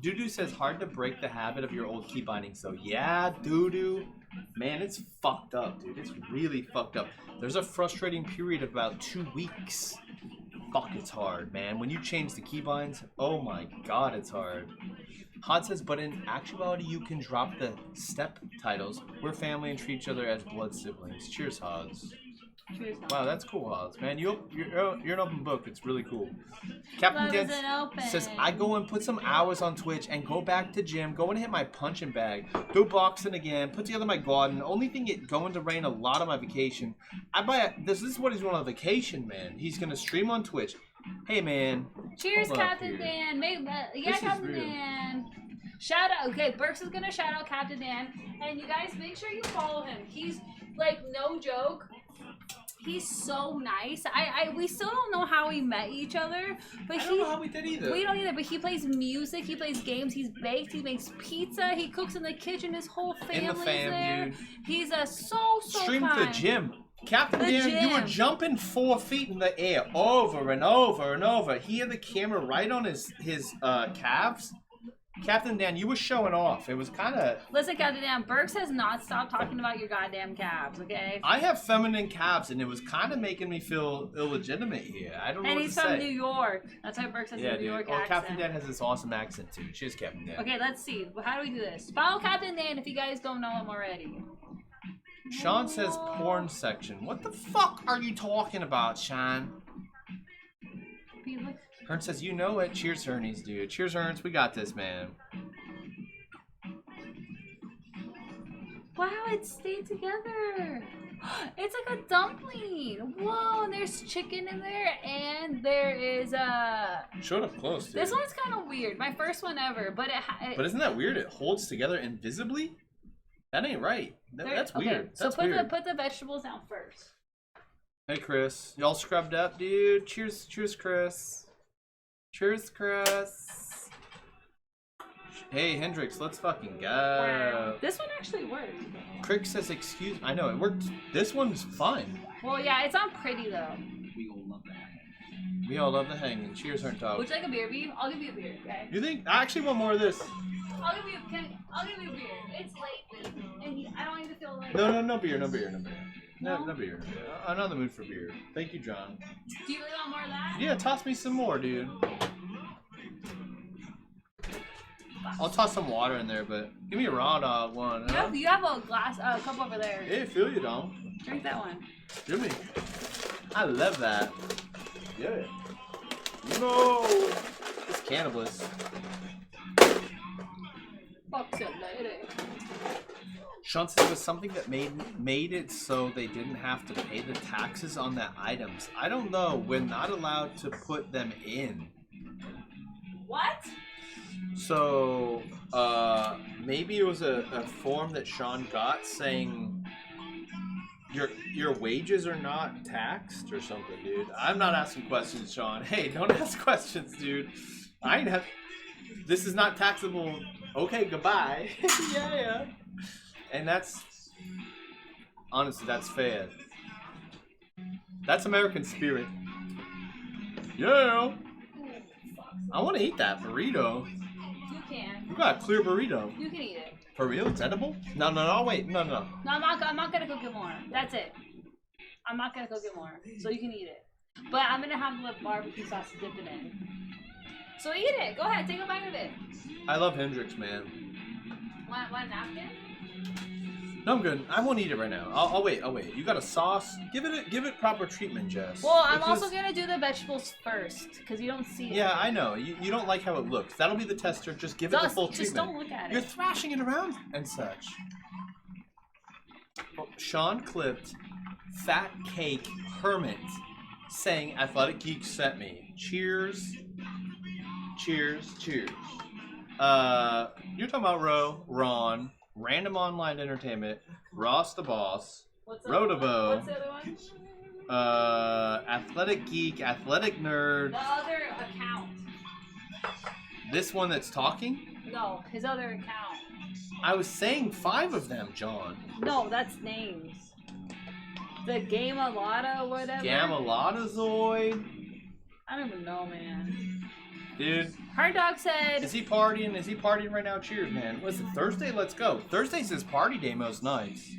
Doo-doo says hard to break the habit of your old key bindings. So yeah, Doo-doo. Man, it's fucked up, dude. It's really fucked up. There's a frustrating period of about 2 weeks. Fuck, it's hard, man. When you change the keybinds, oh my god, it's hard. Hod says, but in actuality, you can drop the step titles. We're family and treat each other as blood siblings. Cheers, Hods. Cheers, Hods. Wow, that's cool, Hods. Man, you're an open book. It's really cool. Captain Dance says, I go and put some hours on Twitch and go back to gym, go and hit my punching bag, go boxing again, put together my garden. Only thing going to rain a lot on my vacation. This is what he's doing on vacation, man. He's going to stream on Twitch. Hey, man. Cheers, Captain Dan. Yeah, Captain Dan. Shout out. Okay, Burks is going to shout out Captain Dan. And you guys, make sure you follow him. He's, like, no joke. He's so nice. We still don't know how we met each other, but I don't know how we did either. We don't either. But he plays music. He plays games. He's baked. He makes pizza. He cooks in the kitchen. His whole family's there. Dude. He's a so Streamed kind. the gym. Captain Dan, you were jumping 4 feet in the air over and over and over. He had the camera right on his calves. Captain Dan, you were showing off. It was kind of... Listen, Captain Dan, Burks has not stopped talking about your goddamn calves, okay? I have feminine calves, and it was kind of making me feel illegitimate here. I don't know what to say. And he's from New York. That's why Burks has a New York accent. Captain Dan has this awesome accent, too. Cheers, Captain Dan. Okay, let's see. How do we do this? Follow Captain Dan if you guys don't know him already. Sean says porn section. What the fuck are you talking about, Sean? Hearn says, you know it. Cheers, Hernies, dude. Cheers, Hearns. We got this, man. Wow, it stayed together. It's like a dumpling. Whoa, and there's chicken in there, and there is a... Showed up close, dude. This one's kind of weird. My first one ever, but But isn't that weird? It holds together invisibly? That ain't right. That's weird. So That's put the vegetables down first. Hey, Chris. Y'all scrubbed up, dude? Cheers, Chris. Cheers, Chris. Hey, Hendrix, let's fucking go. Wow. This one actually worked. Crick says, excuse... I know, it worked. This one's fine. Well, yeah, it's not pretty, though. We all love the hanging. We all love the hanging. Cheers, Hernt Dog. Would you like a beer, B? I'll give you a beer, okay? You think? I actually want more of this. I'll give you a beer. It's late, and I don't want you to feel like... No beer. No beer. I'm not in the mood for beer. Thank you, John. Do you really want more of that? Yeah, toss me some more, dude. I'll toss some water in there, but give me a raw dog one. Huh? You have a cup over there. Hey, feel you, dong. Drink that one. Give me. I love that. Yeah. No. It's cannabis. Fuck you later. Sean said it was something that made it so they didn't have to pay the taxes on the items. I don't know. We're not allowed to put them in. What? So, maybe it was a form that Sean got saying your wages are not taxed or something, dude. I'm not asking questions, Sean. Hey, don't ask questions, dude. I ain't have... This is not taxable. Okay, goodbye. Yeah. And that's... Honestly, that's fair. That's American spirit. Yeah. I want to eat that burrito. You can. You got a clear burrito. You can eat it. For real? It's edible? No, wait. No. No, I'm not gonna cook it more. That's it. I'm not gonna cook it more. So you can eat it. But I'm gonna have the barbecue sauce dipped it in. So eat it. Go ahead, take a bite of it. I love Hendrix, man. Want a napkin? No, I'm good. I won't eat it right now. I'll wait. You got a sauce? Give it proper treatment, Jess. Well, I'm also gonna do the vegetables first because you don't see it. Yeah, I know. You don't like how it looks. That'll be the tester. Just give it the full treatment. Just don't look at it. You're thrashing it around and such. Oh, Sean clipped Fat Cake Hermit saying Athletic Geek sent me. Cheers. You're talking about Ron, Random Online Entertainment, Ross the Boss, Rotabo. What's the other one? Athletic Geek, Athletic Nerd. The other account. This one that's talking? No, his other account. I was saying 5 of them, John. No, that's names. The Gamalata, whatever. Gamalatazoid. I don't even know, man. Dude. Hard Dog said... Is he partying right now? Cheers, man. Was it Thursday? Let's go. Thursday's his party day most nights.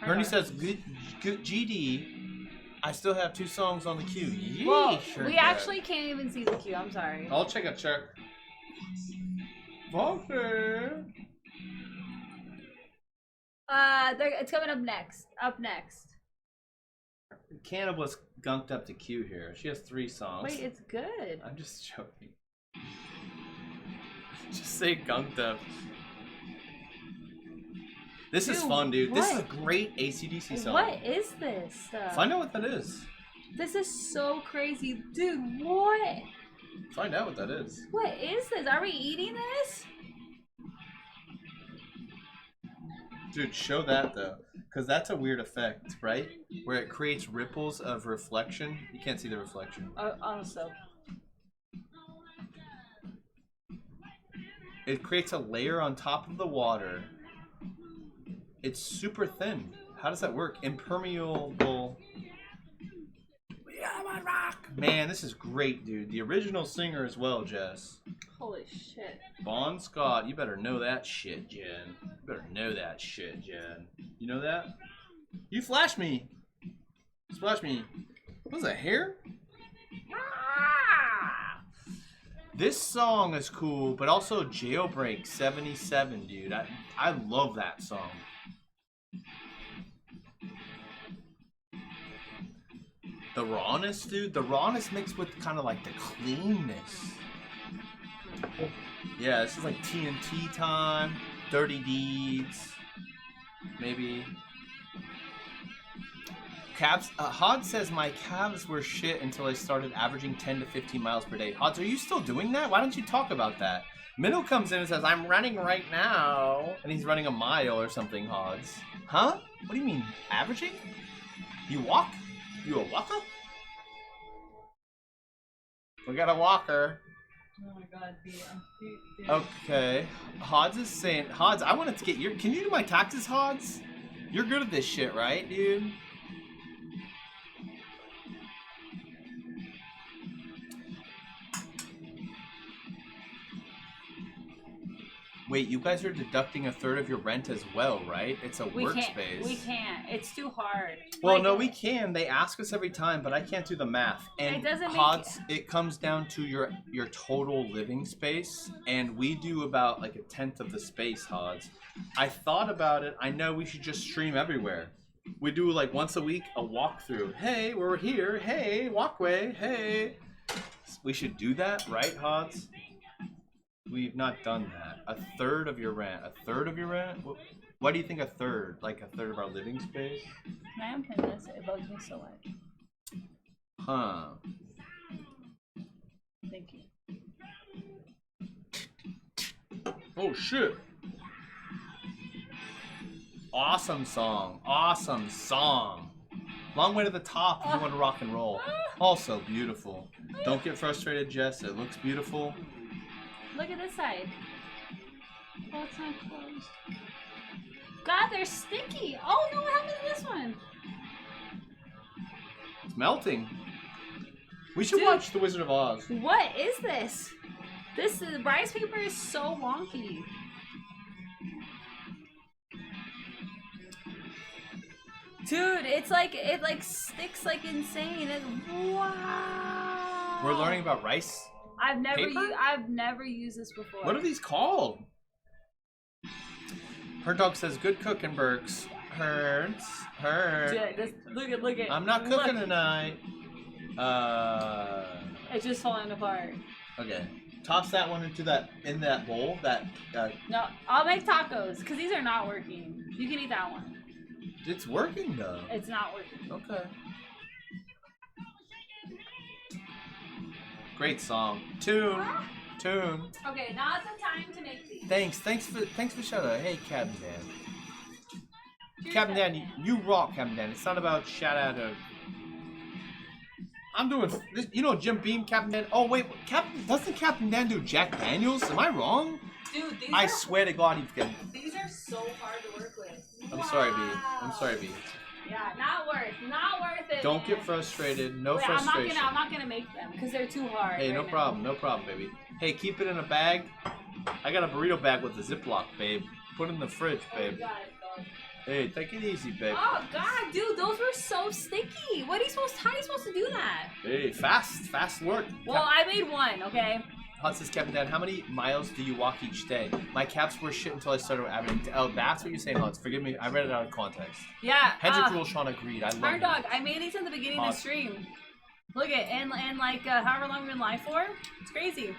Bernie says, good GD. I still have 2 songs on the queue. Yeesh, well, we actually can't even see the queue. I'm sorry. I'll check. Walter. It's coming up next. Cannibals gunked up the queue here. She has 3 songs. Wait, it's good. I'm just joking. Just say gunked up. This is fun, dude. What? This is a great AC/DC song. What is this stuff? Find out what that is. This is so crazy. Dude, what? Find out what that is. What is this? Are we eating this? Dude, show that though. Because that's a weird effect, right? Where it creates ripples of reflection. You can't see the reflection. Also. It creates a layer on top of the water. It's super thin. How does that work? Impermeable. Man, this is great, dude. The original singer as well, Jess. Holy shit. Bon Scott, you better know that shit, Jen. You better know that shit, Jen. You know that? You flashed me. Splash me. What was that, hair? This song is cool, but also Jailbreak 77, dude. I love that song. The rawness, dude. The rawness mixed with kind of like the cleanness. Yeah, this is like TNT time. Dirty Deeds. Maybe. Cabs. Hod says my calves were shit until I started averaging 10 to 15 miles per day. Hods, are you still doing that? Why don't you talk about that? Minnow comes in and says, I'm running right now. And he's running a mile or something, Hods. Huh? What do you mean, averaging? You walk? You a walker? We got a walker. Oh my god, Okay. Hods is saying, Hods, I wanted to get your, can you do my taxes, Hods? You're good at this shit, right, dude? Wait, you guys are deducting a third of your rent as well, right? It's a workspace. We can't. It's too hard. Well, no, we can. They ask us every time, but I can't do the math. And it doesn't Hods, it comes down to your total living space, and we do about like a tenth of the space, Hods. I thought about it. I know we should just stream everywhere. We do like once a week a walkthrough. Hey, we're here. Hey, walkway. Hey. We should do that, right, Hods? We've not done that. A third of your rent. A third of your rent? What do you think a third? Like a third of our living space? I am playing this. It bugs me so much. Huh. Thank you. Oh, shit. Awesome song. Awesome song. Long way to the top if you want to rock and roll. Also beautiful. Don't get frustrated, Jess. It looks beautiful. Look at this side. Oh, it's not closed. God, they're sticky. Oh no, what happened to this one? It's melting. We should watch The Wizard of Oz. What is this? This rice paper is so wonky. Dude, it's like it sticks like insane. Wow. We're learning about rice. I've never used this before. What are these called? Her dog says, "Good cooking, Burks." Hurts. Dude, look at. I'm not cooking tonight. It's just falling apart. Okay. Toss that one in that bowl. No, I'll make tacos because these are not working. You can eat that one. It's working though. It's not working. Okay. Great song. Tune. Okay, not the time to make these. Thanks for shout out. Hey, Captain Dan. Captain Dan, you rock, Captain Dan. It's not about shout out of. I'm doing this. You know Jim Beam, Captain Dan. Oh wait, doesn't Captain Dan do Jack Daniels? Am I wrong? Dude, I swear to God, he's getting. These are so hard to work with. I'm sorry, B. I'm sorry, B. Yeah, not worth it. Don't get frustrated. No Wait, frustration. I'm not gonna make them because they're too hard. Hey, right no now. problem, baby. Hey, keep it in a bag. I got a burrito bag with a Ziploc, babe. Put it in the fridge, babe. Oh, God. Hey, take it easy, babe. Oh God, dude, those were so sticky. How are you supposed to do that? Hey, fast work. Well, I made one, okay. Hot says, Captain Dan, how many miles do you walk each day? My calves were shit until I started averaging. Oh, that's what you're saying, Hot. Forgive me, I read it out of context. Yeah. Hendrik Rule Sean agreed. I love Hard it. dog, I made these in the beginning of the stream. Look at and like however long we're in live for. It's crazy.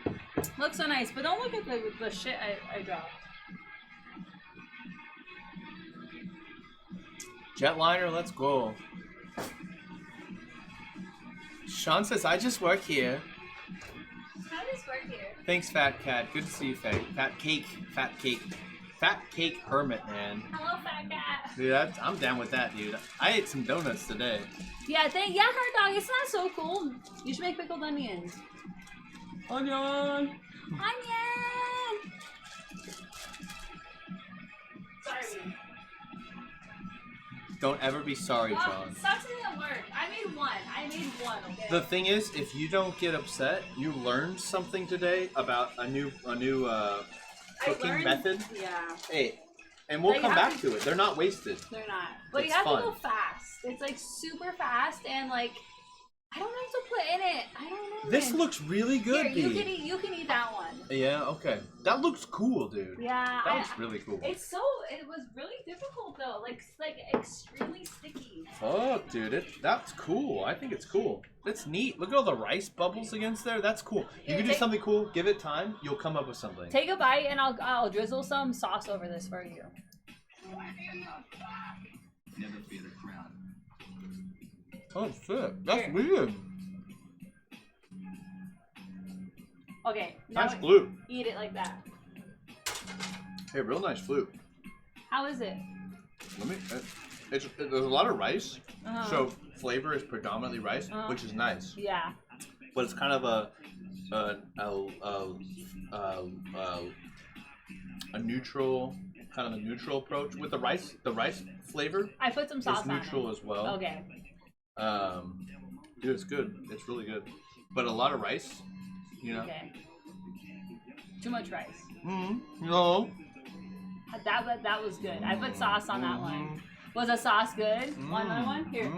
Looks so nice, but don't look at the shit I dropped. Jetliner, let's go. Sean says, I just work here. How does this work here? Thanks, Fat Cat. Good to see you, Fat Cake. Fat cake hermit, man. Hello, fat cat. Dude, I'm down with that, dude. I ate some donuts today. Yeah, hard dog. It's not so cool. You should make pickled onions. Onion. Sorry. Don't ever be sorry, Well, John. sucks it didn't work. I made one. Okay? The thing is, if you don't get upset, you learned something today about a new cooking method. Yeah. Hey, and we'll Like, come I- back to it. They're not wasted. They're not. But It's you have fun. to go fast. It's like super fast and like I don't know what to put in it. I don't know. This man. looks really good, Here, dude. you can eat that one. Yeah, okay. That looks cool, dude. Yeah. That looks really cool. It was really difficult though. Like extremely sticky. Fuck, dude. That's cool. I think it's cool. That's neat. Look at all the rice bubbles against there. That's cool. You Here, can do something cool. Give it time. You'll come up with something. Take a bite and I'll drizzle some sauce over this for you. Never fear the crowd. Oh, shit. That's Here. weird. Okay. Now Nice flute. eat it like that. Hey, real nice flute. How is it? Let me. There's a lot of rice, Uh-huh. so flavor is predominantly rice, Uh-huh. which is nice. Yeah. But it's kind of a neutral approach with the rice. The rice flavor I put some sauce is on neutral it. as well. Okay. Dude, it's good. It's really good. But a lot of rice, you know. Okay. Too much rice. No. That was good. I put sauce on that one. Mhm. Was the sauce good? Want another one? Here.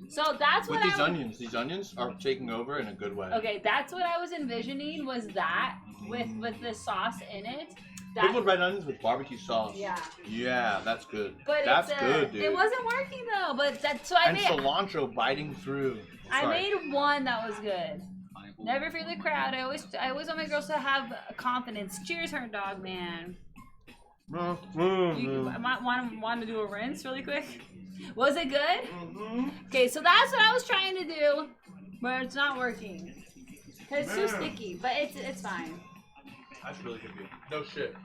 So that's what With these onions are taking over in a good way. Okay, that's what I was envisioning was that with the sauce in it. Pickled red onions with barbecue sauce. Yeah. Yeah, that's good. But that's it's, good, dude. It wasn't working though, but so I and made cilantro biting through. I Sorry. made one that was good. Never fear the crowd. I always want my girls to have confidence. Cheers, her dog man. You want to do a rinse really quick? Was it good? Okay, so that's what I was trying to do, but it's not working. It's too sticky, but it's fine. That's really good, dude. No shit.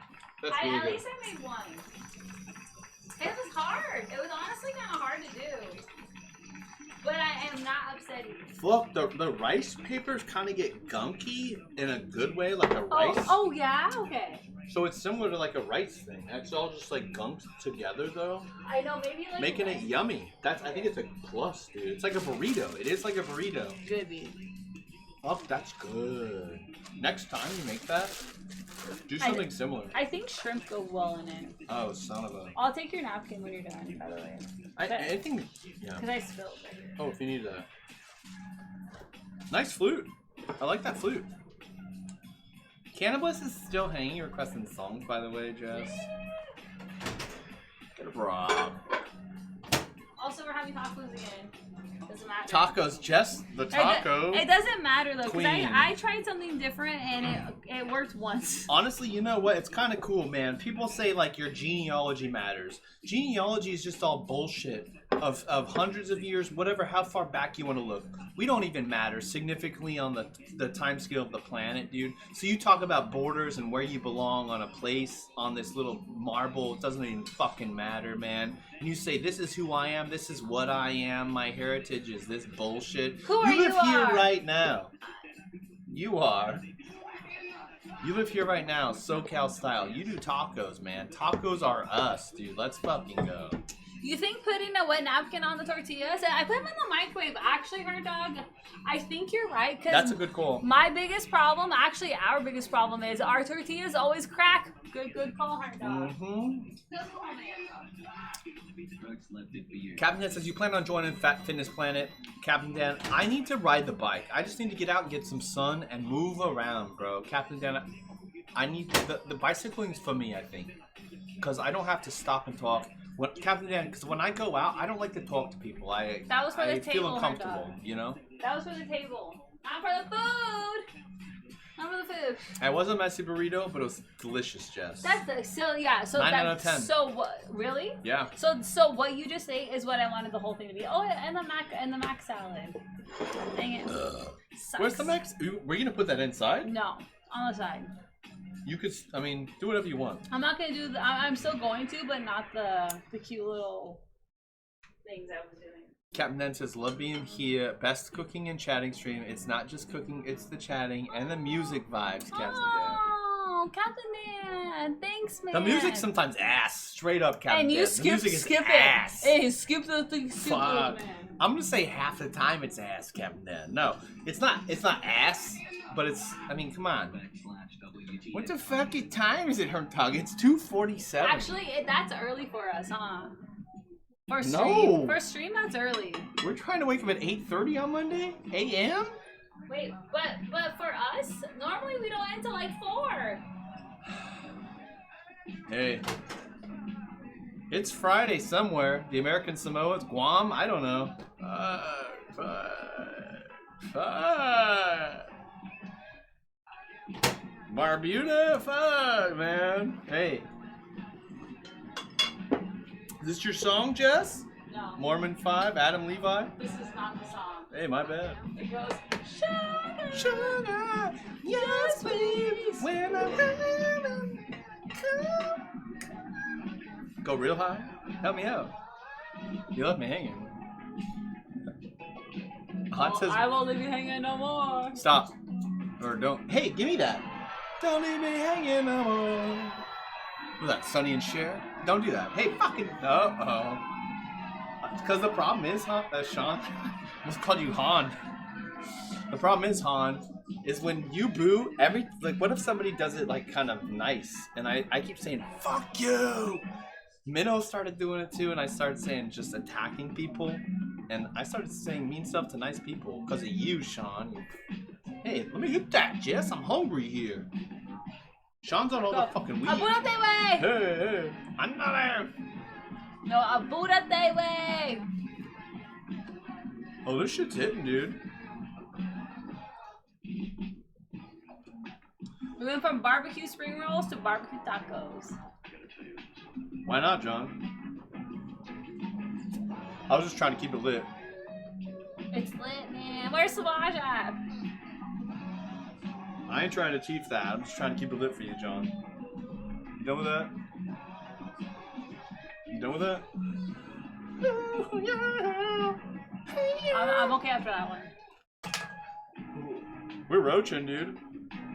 That's At really good. least I made one. It was hard. It was honestly kind of hard to do. But I am not upset. Look, the rice papers kind of get gunky in a good way, like a rice. Oh yeah? Okay. So it's similar to like a rice thing. It's all just like gunked together though. I know, maybe like Making it yummy. I think it's a plus, dude. It's like a burrito. It is like a burrito. Good beat. Oh, that's good. Next time you make that, do something similar. I think shrimp go well in it. Oh, son of a. I'll take your napkin when you're done, by the way. I think, yeah. Because I spilled it. Oh, if you need that. Nice flute. I like that flute. Cannabis is still hanging requesting songs, by the way, Jess. Get a Rob. Also, we're having tacos again. Doesn't matter. Tacos, Jess, the taco. It doesn't matter though, because Queen. I tried something different and it worked once. Honestly, you know what? It's kind of cool, man. People say like your genealogy matters. Genealogy is just all bullshit of hundreds of years, whatever, how far back you want to look. We don't even matter significantly on the time scale of the planet, dude. So you talk about borders and where you belong on a place on this little marble. It doesn't even fucking matter, man. And you say, this is who I am. This is what I am. My heritage is this bullshit. Who are you live you here are? right now. You are. You live here right now, SoCal style. You do tacos, man. Tacos are us, dude. Let's fucking go. You think putting a wet napkin on the tortillas? I put them in the microwave. Actually, her dog, I think you're right. That's a good call. My biggest problem, actually our biggest problem is our tortillas always crack. Good call, her dog. Good call, man. Folks left it for you. Captain Dan says, you plan on joining Fat Fitness Planet. Captain Dan, I need to ride the bike. I just need to get out and get some sun and move around, bro. Captain Dan, I need the bicycling's for me, I think. Because I don't have to stop and talk. Captain Dan, because when I go out, I don't like to talk to people. That was for the I table, feel her uncomfortable, dog. you know? That was for the table. Not for the food. Not for the food. It was a messy burrito, but it was delicious, Jess. That's the so yeah. So 9 that, out of 10. So what? Really? Yeah. So what you just ate is what I wanted the whole thing to be. Oh, and the mac salad. Dang it. Sucks. Where's the max? We're gonna put that inside? No, on the side. You could, I mean, do whatever you want. I'm not gonna do the. I'm still going to, but not the cute little things I was doing. Captain Dan says, love being here. Best cooking and chatting stream. It's not just cooking, it's the chatting and the music vibes, Captain Dan. Oh, Captain Dan, thanks, man. The music sometimes ass. Straight up, Captain And Dan. you The skip music is it. ass. Hey, skip the thing. Fuck. Man. I'm gonna say half the time it's ass, Captain Dan. No, it's not ass, but it's, I mean, come on. What the fucking time is it, Herntug? It's 2:47. Actually, that's early for us, huh? For stream, No. For stream, that's early. We're trying to wake up at 8:30 on Monday? a.m.? Wait, but for us, normally we don't end till like 4. Hey. It's Friday somewhere. The American Samoa, Guam, I don't know. Fuck. Barbuda, fuck, man. Hey. Is this your song, Jess? No. Mormon 5, Adam Levi? This is not the song. Hey, my bad. It goes, sugar, Sugar, yes, please. When I'm coming, come. Go real high? Help me out. You left me hanging. Hot says, I won't leave you hanging no more. stop. Or don't. Hey, give me that. Don't leave me hanging no more. What's that, Sonny and Cher? Don't do that. Hey, fucking. Uh-oh. Because the problem is, Sean. I almost called you Han. The problem is, Han, is when you boo, like, what if somebody does it, like, kind of nice? And I keep saying, fuck you! Minnow started doing it too, and I started saying just attacking people. And I started saying mean stuff to nice people because of you, Sean. Hey, let me hit that, Jess. I'm hungry here. Sean's on all the fucking weed. Apúrate, wey! Hey, andale! No, apúrate, wey! Oh, this shit's hitting, dude. We went from barbecue spring rolls to barbecue tacos. Why not, John? I was just trying to keep it lit. It's lit, man. Where's Savage at? I ain't trying to chief that. I'm just trying to keep it lit for you, John. You done with that? You done with that? I'm okay after that one. We're roaching, dude.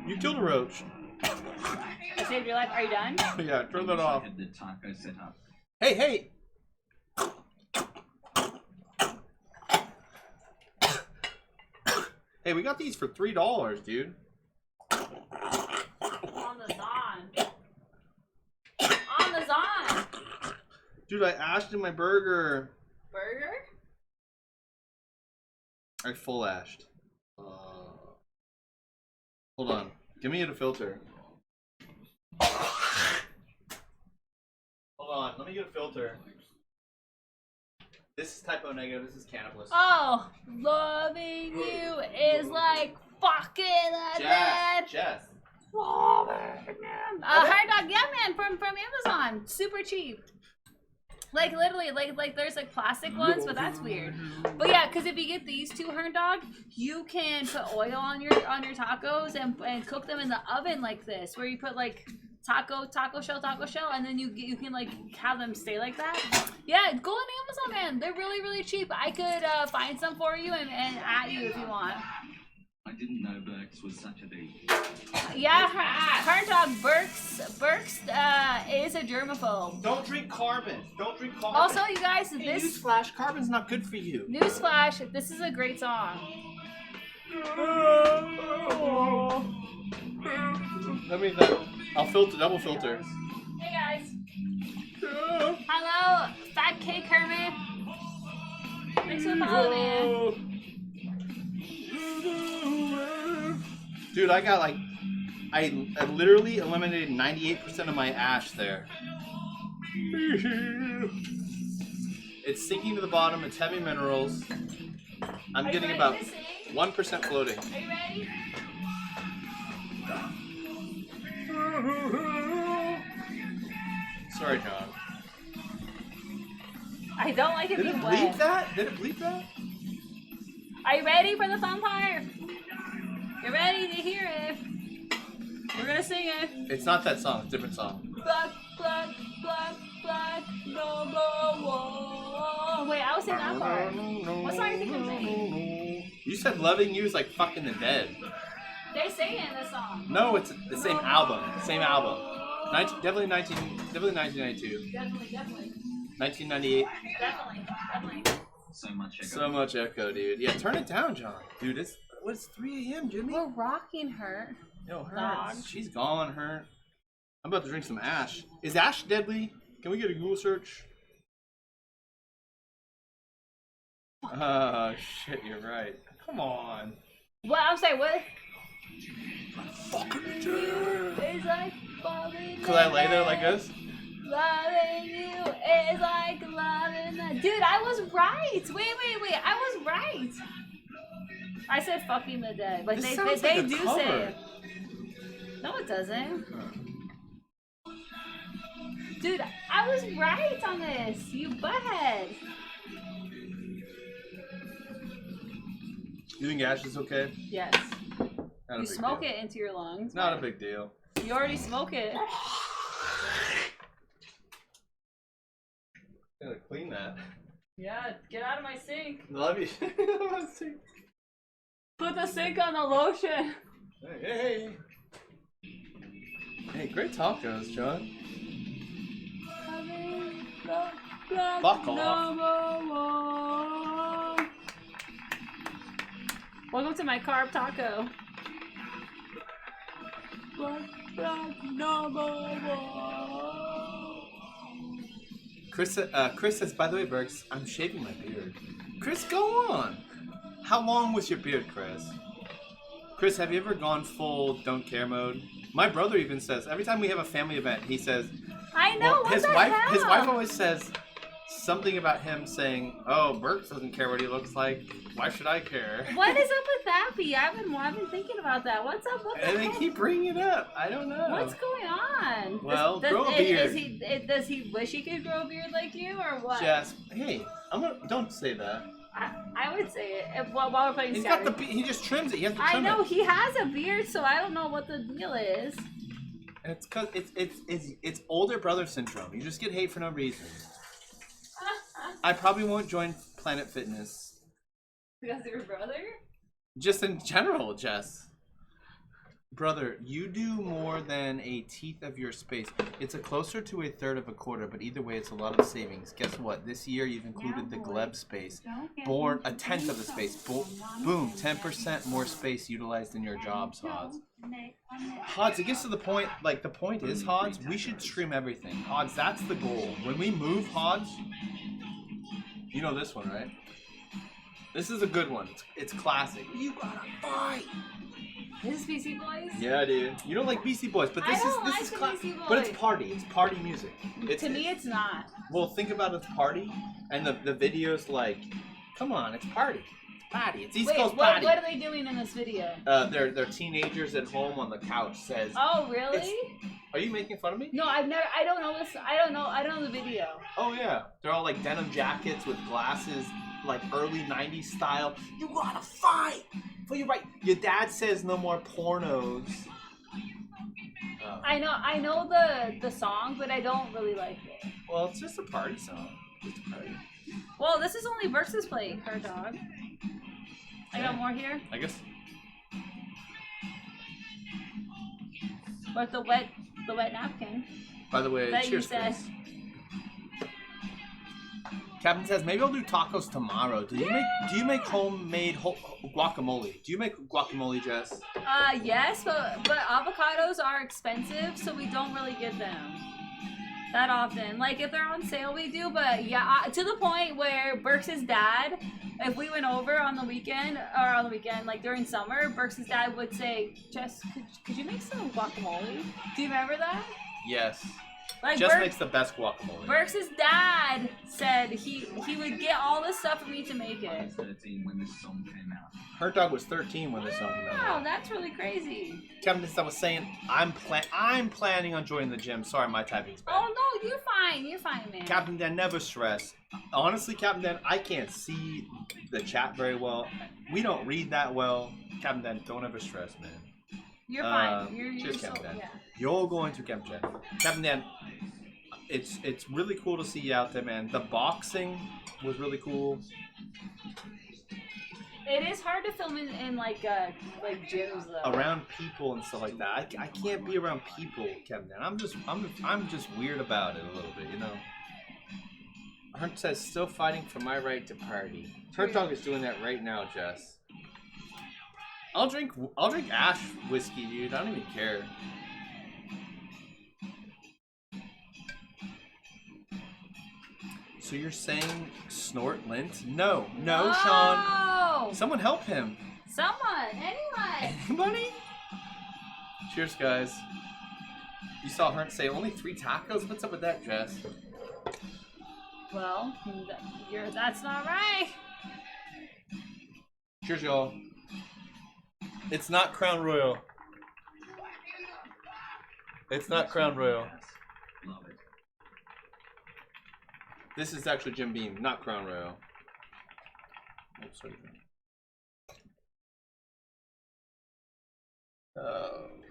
You killed a roach. I saved your life. Are you done? Yeah, turn that off. Had the taco set up. Hey, hey! Hey, we got these for $3, dude. On the Zon. On the Zon. Dude, I ashed in my burger. Burger? I full ashed. Hold on. Give me a filter. Hold on. Let me get a filter. This is typo negative. This is cannibalism. Oh, loving you is like fucking that. Jess. Hard dog, yeah, man, from Amazon, super cheap. Like literally, like there's like plastic ones, but that's weird. But yeah, because if you get these two hard dog, you can put oil on your tacos and cook them in the oven like this, where you put like taco shell, and then you can like have them stay like that. Yeah, go on Amazon, man. They're really cheap. I could find some for you and at you if you want. I didn't know Burke's was such a big. Yeah, hard dog. Burke's is a germaphobe. Don't drink carbon. Don't drink carbon. Also, you guys, Hey, this newsflash, carbon's not good for you. newsflash, this is a great song. Let me. I'll filter. Double filter. Hey guys. Hello, Fat Cake Hermit. Thanks for following, man. Dude, I got like, I literally eliminated 98% of my ash there. It's sinking to the bottom. It's heavy minerals. I'm getting about 1% floating. Are you ready? Sorry, John. I don't like it Did it being bleep wet. that? Did it bleep that? Are you ready for the vampire? You ready to hear it? We're gonna sing it. It's not that song. It's a different song. Black, black, black, black, no more war. Wait, I was singing that part. What song are you thinking of singing? You said Loving You is like fucking the Dead. They sing it in the song. No, it's the same album. Same album. Definitely 1992. Definitely. 1998. Definitely. So much echo. So much echo, dude. Yeah, turn it down, John. Dude, it's 3 a.m., Jimmy. We're rocking her. Yo, her. Dog. She's gone, her. I'm about to drink some ash. Is ash deadly? Can we get a Google search? Oh, shit, you're right. Come on. What? I'm saying, what? Fucking It's like falling. Could I lay there like this? Loving you is like loving the... Dude, I was right. Wait. I was right. I said fucking the dead. But This they sounds like a do cover. say it. No, it doesn't. Dude, I was right on this. You butthead. You think ash is okay? Yes. Not a You big smoke deal. it into your lungs. Not a big deal. You already smoke it. Gotta clean that. Yeah, get out of my sink. Love you. Put the sink on the lotion. Hey. Hey, great tacos, John. Fuck off. Welcome to my carb taco. Chris says, by the way, Bergs, I'm shaving my beard. Chris, go on. How long was your beard, Chris? Chris, have you ever gone full don't care mode? My brother even says, every time we have a family event, he says, I know, what his the wife hell? his wife always says something about him saying, oh, Bergs doesn't care what he looks like. Why should I care? What is up with that, B? I've been thinking about that. What's up? What the And they heck? keep bringing it up. I don't know. What's going on? Well, grow a beard. Does he wish he could grow a beard like you, or what? Jess, hey, don't say that. I would say it while we're playing He's Saturday. got the he just trims it. He has to trim I know it. he has a beard, so I don't know what the deal is. It's cause it's older brother syndrome. You just get hate for no reason. I probably won't join Planet Fitness. Because your brother? Just in general, Jess. Brother, you do more than a teeth of your space. It's a closer to a third of a quarter, but either way, it's a lot of savings. Guess what? This year, you've included the gleb space. Born a tenth of the space. Boom, 10% more space utilized in your jobs, Hods. Hods, it gets to the point, like the point is, Hods, we should stream everything. Hods, that's the goal. When we move, Hods, you know this one, right? This is a good one. It's classic. You gotta fight. This is BC Boys? Yeah, dude. You don't like Beastie Boys, but this is Beastie Boys. but it's party. It's party music. To me, it's not. Well, think about it's party, and the video's like, come on, it's party. Party. It's East Coast party. What are they doing in this video? They're teenagers at home on the couch. Says. Oh, really? Are you making fun of me? No, I don't know this. I don't know the video. Oh yeah, they're all like denim jackets with glasses, like early '90s style. You gotta fight for your right. Your dad says no more pornos. I know the song, but I don't really like it. Well, it's just a party song. Just a party. Well, this is only Versus play, her dog. I got more here. I guess. But the wet napkin. By the way, That you cheers, said. Chris. Captain says maybe I'll do tacos tomorrow. Do you make homemade guacamole? Do you make guacamole, Jess? Yes, but avocados are expensive, so we don't really get them that often. Like if they're on sale, we do. But yeah, to the point where Burks' dad, if we went over on the weekend, like during summer, Burks' dad would say, "Jess, could you make some guacamole?" Do you remember that? Yes. Like Jess makes the best guacamole. Burks' dad said he would get all this stuff for me to make I it. was 13 when this song came out. Her dog was 13 when this song came Wow, out. that's really crazy. Captain, I was saying I'm planning on joining the gym. Sorry, my typing's bad. Oh no, you're fine. You're fine, man. Captain Dan, never stress. Honestly, Captain Dan, I can't see the chat very well. We don't read that well. Captain Dan, don't ever stress, man. You're fine. You're cheers, so, Captain Dan. yeah. You're going to Captain Dan. Captain Dan, it's really cool to see you out there, man. The boxing was really cool. It is hard to film in like gyms though. Around people and stuff like that. I can't be around people, Captain Dan. I'm just weird about it a little bit, you know. Hunt says still fighting for my right to party. Hurt Dog is doing that right now, Jess. I'll drink ash whiskey, dude. I don't even care. So you're saying snort lint? No, Sean. Someone help him. Anyone. Anybody? Cheers, guys. You saw Hunt say only 3 tacos? What's up with that, Jess? Well, that's not right. Cheers, y'all. It's not Crown Royal. It's not Crown Royal. Love it. This is actually Jim Beam, not Crown Royal. Oh, sorry.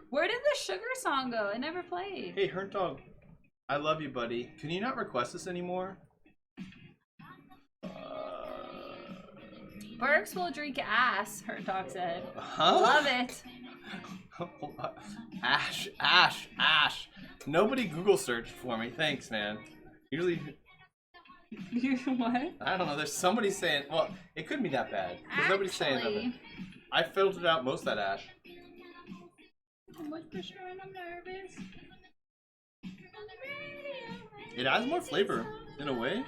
Where did the sugar song go? It never played. Hey, Hurt Dog. I love you, buddy. Can you not request this anymore? Burks will drink ass, Hurt Dog said. Huh? Love it. Ash. Nobody Google searched for me. Thanks, man. Usually, You what? I don't know. There's somebody saying, well, it couldn't be that bad. Because nobody's saying nothing. I filtered out most of that ash. So much pressure and I'm nervous. It adds more flavor, in a way.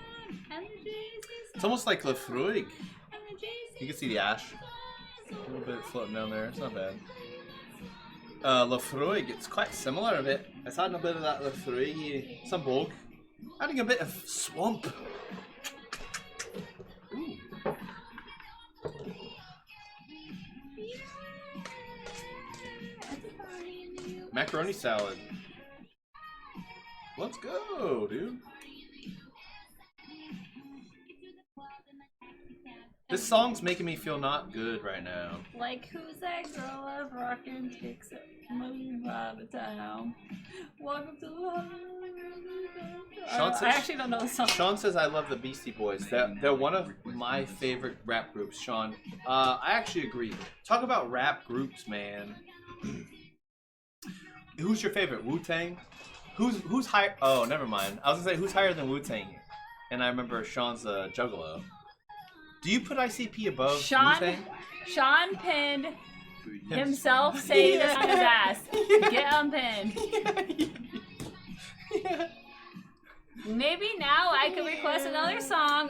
It's almost like Lefroy. You can see the ash. A little bit floating down there. It's not bad. Lefroy, it's quite similar a bit. It's adding a bit of that Lefroy, some bog. Adding a bit of swamp. Ooh. Macaroni salad. Let's go, dude. This song's making me feel not good right now. Like, who's that girl of rockin' kicks it? Moving out of town. Welcome to the I actually don't know the song. Sean says I love the Beastie Boys. They're one of my favorite rap groups, Sean. I actually agree. Talk about rap groups, man. Who's your favorite? Wu-Tang? Who's higher? Oh, never mind. I was gonna say who's higher than Wu-Tang? And I remember Sean's Juggalo. Do you put ICP above Wu-Tang? Sean pinned himself saying this on his ass. Get unpinned. Yeah. Maybe now I can request another song.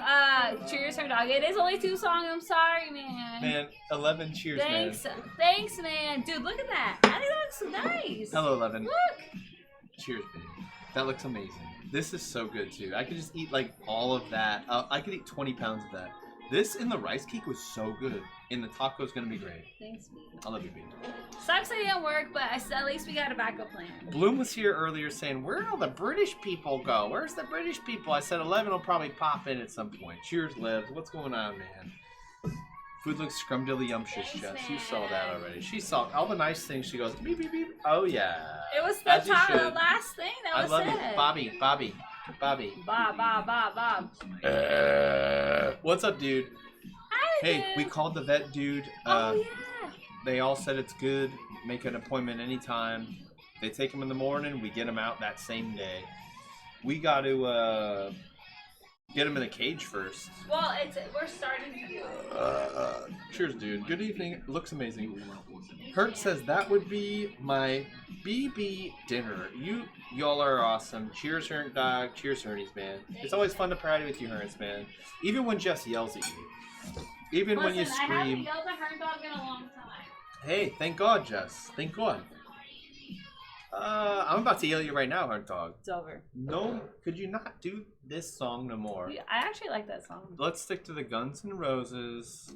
Cheers, Her Dog. It is only 2 songs. I'm sorry, man. Man, 11 cheers, Thanks, man. Thanks, man. Dude, look at that. I think that looks nice. Hello, 11. Look. Cheers, baby. That looks amazing. This is so good, too. I could just eat, like, all of that. I could eat 20 pounds of that. This in the rice cake was so good. And the taco's gonna be great. Thanks, baby. I love you, baby. Sucks it didn't work, but at least we got a backup plan. Bloom was here earlier saying, where'd all the British people go? Where's the British people? I said 11 will probably pop in at some point. Cheers, Liv. What's going on, man? Food looks scrumdiddlyumptious, Jess. You saw that already. She saw all the nice things. She goes, beep, beep, beep. Oh, yeah. It was the last thing that was said. I love it. Bobby. Bob. What's up, dude? Hi, Hey, dude. we called the vet, dude. Oh, yeah. They all said it's good. Make an appointment anytime. They take him in the morning. We get him out that same day. We got to get him in a cage first. Well, we're starting to do it. Cheers, dude. Good evening. Looks amazing. Hurt says that would be my BB dinner. Y'all are awesome. Cheers, Hurt Dog. Cheers, Hernies, man. It's always fun to party with you, Hernies, man. Even when Jess yells at you. Even when you scream. I haven't yelled at Hurt Dog in a long time. Hey, thank God, Jess. Thank God. I'm about to yell at you right now, Hurt Dog. It's over. No, could you not do this song no more? I actually like that song. Let's stick to the Guns N' Roses.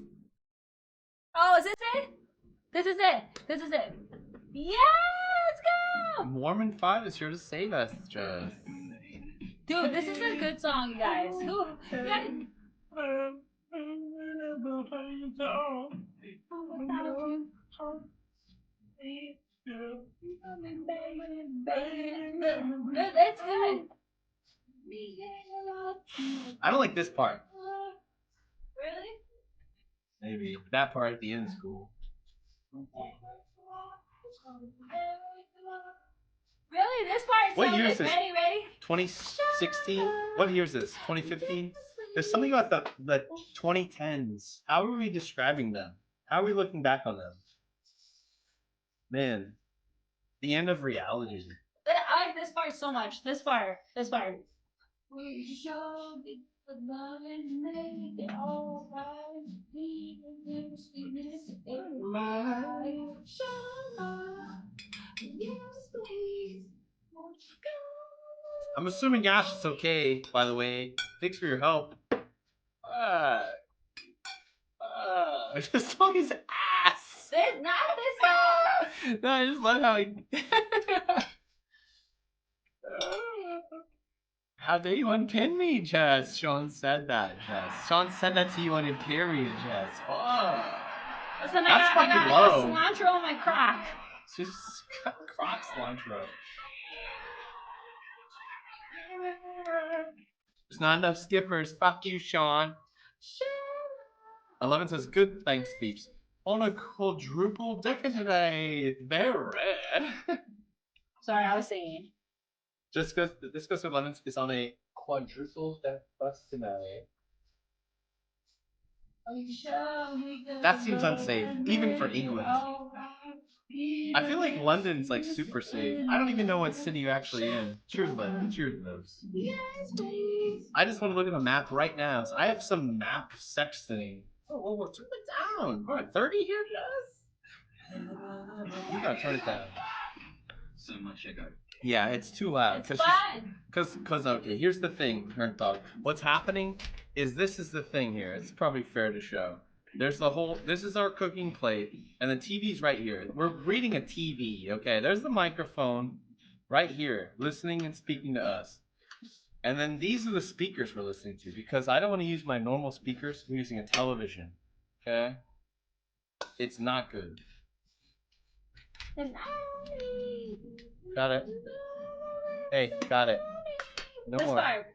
Oh, is this it? This is it. Yeah, let's go! Mormon 5 is here to save us, Jess. Dude, this is a good song, you guys. Yeah. That's good. I don't like this part. Really? Maybe that part at the end is cool. Really? This part's What so year is good. this? Ready? 2016? What year is this? 2015? There's something about the 2010s. How are we describing them? How are we looking back on them? Man, the end of reality. I like this part so much. This part. I'm assuming Ash is okay, by the way. Thanks for your help. This song is ass. Not this song. No, I just love how he. How dare you unpin me, Jess? Sean said that, Jess. Sean said that to you on Imperial, Jess. Oh. Listen, That's I fucking got low. cilantro on my crack. It's just croc cilantro. There's not enough skippers. Fuck you, Sean. 11 says, good thanks speech. On a quadruple decker today. They're red. Sorry, I was singing. Just because this goes with 11 is on a quadruple decker bus today. That seems unsafe, even for England. I feel like London's like super safe. I don't even know what city you're actually in. Cheers, London. Cheers, those. I just want to look at a map right now. So I have some map sexting. Oh, turn it down. What, 30 here, guys? You gotta turn it down. So much echo. Yeah, it's too loud. It's fine. Cause okay, here's the thing, Nerd Dog. What's happening is this is the thing here. It's probably fair to show. There's the whole. This is our cooking plate, and the TV's right here. We're reading a TV. Okay, there's the microphone, right here, listening and speaking to us. And then these are the speakers we're listening to because I don't want to use my normal speakers. I'm using a television. Okay. It's not good. Got it. Hey, got it. No This more. part.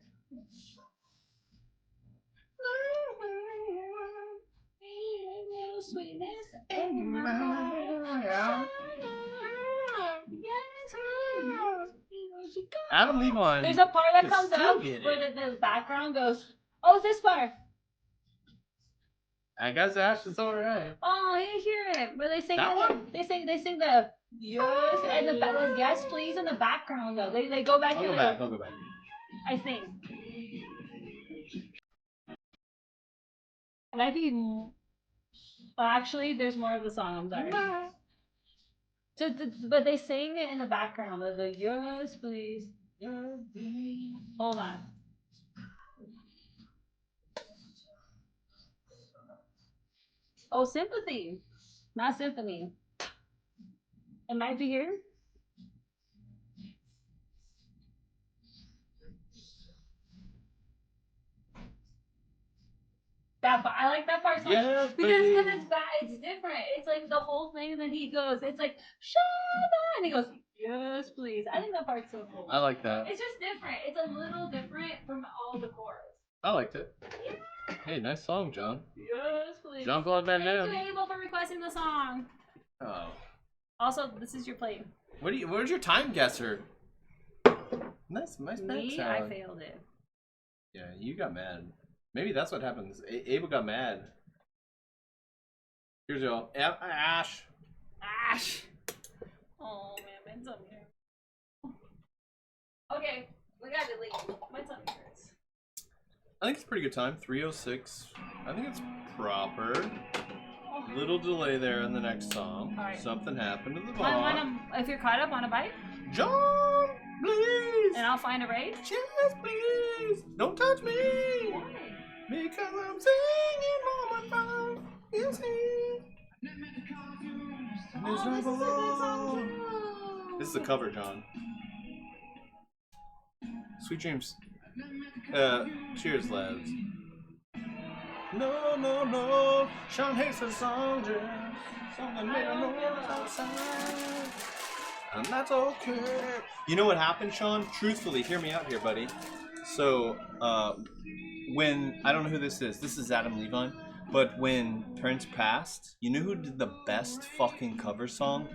Adam Levon. There's a part that could comes still up get where it. the background goes, oh, this part. I guess Ash is alright. Oh, I hear it. Where they sing That one? They sing the yes and the yes please in the background though. They go back I'll to go the back. I'll go back. I think. Might be well, actually there's more of the song, I'm sorry. But they sing it in the background. They're like, yes, please. Hold on. Oh, sympathy. Not symphony. It might be here. That part, I like that part so Yeah, much because it's bad. It's different. It's like the whole thing, and then he goes. It's like Shaba, and he goes, yes, please. I think that part's so cool. I like that. It's just different. It's a little different from all the chorus. I liked it. Hey, nice song, John. Yes, please. Jean-Claude Van Thank Damme. you, Abel, for requesting the song. Oh. Also, this is your plate. Where's your time guesser? Nice back Me, sound. I failed it. Yeah, you got mad. Maybe that's what happens. Abel got mad. Here's your Ash. Ash. Oh man, my tummy hurts. Okay, we gotta leave. My tummy hurts. I think it's a pretty good time. 3:06. I think it's proper. Little delay there in the next song. All right. Something happened to the bar. If you're caught up, on a bite, John, please. and I'll find a raid. Yes, please. Don't touch me. Why? Because I'm singing on my phone. You see. Oh, this is a good song too. This is a cover, John. Sweet dreams. Cheers, lads. No. Sean hates the song, just something made a noise outside. And that's okay. You know what happened, Sean? Truthfully, hear me out here, buddy. So, when I don't know who this is. This is Adam Levine. But when Prince passed, you know who did the best fucking cover song?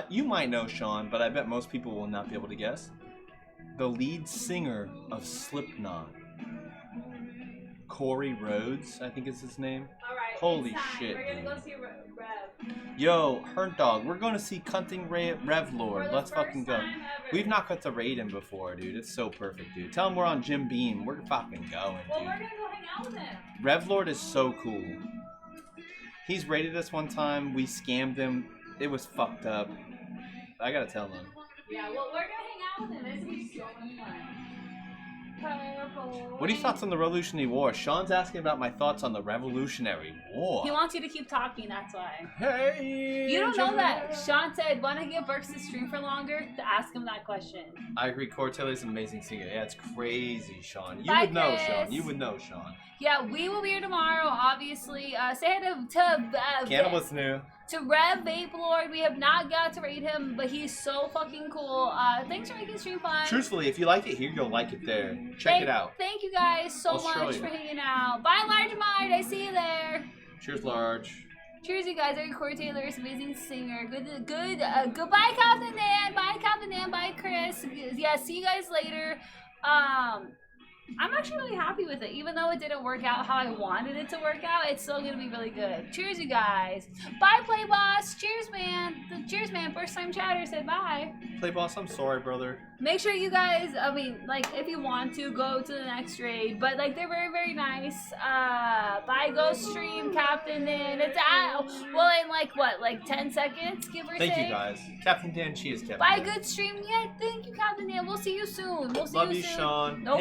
You might know, Sean, but I bet most people will not be able to guess. The lead singer of Slipknot, Corey Rhodes, I think is his name. Alright, Holy it's time. shit, We're gonna dude. go see Rev. Yo, Herd Dog, we're going to see Cunting Rev Lord. For the Let's fucking first go. time ever. We've not got to raid him before, dude. It's so perfect, dude. Tell him we're on Jim Beam. We're fucking going, Well, dude. we're gonna go hang out with him. Rev Lord is so cool. He's raided us one time. We scammed him. It was fucked up. I gotta tell him. Yeah, well, we're gonna hang out with him. It's gonna be so much fun. Purple. What are your thoughts on the Revolutionary War? Sean's asking about my thoughts on the Revolutionary War. He wants you to keep talking, that's why. Hey! You don't know that. Sean said, want to get Burks to stream for longer? To ask him that question. I agree. Corey Taylor's an amazing singer. Yeah, it's crazy, Sean. You Bye, would know, Chris. Sean. You would know, Sean. Yeah, we will be here tomorrow, obviously. Say hi to Cannibal's new. to Rev Vape Lord. We have not got to rate him, but he's so fucking cool. Thanks for making the stream fun. Truthfully, if you like it here, you'll like it there. Check it out. Thank you guys so Australia. much for hanging out. Bye, Large Mind. I see you there. Cheers, Large. Cheers, you guys. Corey Taylor is an amazing singer. Goodbye, Captain Dan. Bye, Captain Dan. Bye, Chris. Yeah, see you guys later. I'm actually really happy with it. Even though it didn't work out how I wanted it to work out, it's still gonna be really good. Cheers, you guys. Bye, Play Boss. Cheers, man. Cheers, man. First time chatter said bye. Play Boss, I'm sorry, brother. Make sure you guys, I mean, like, if you want to, go to the next raid. But, like, they're very, very nice. Bye, go stream, Captain Dan. It's at, well, in, like, what, like 10 seconds, give or take? Thank you, guys. Captain Dan, cheers, Captain Bye, Dan. good stream. Yeah, thank you, Captain Dan. We'll see you soon. We'll see Love you you, soon. Sean. Nope.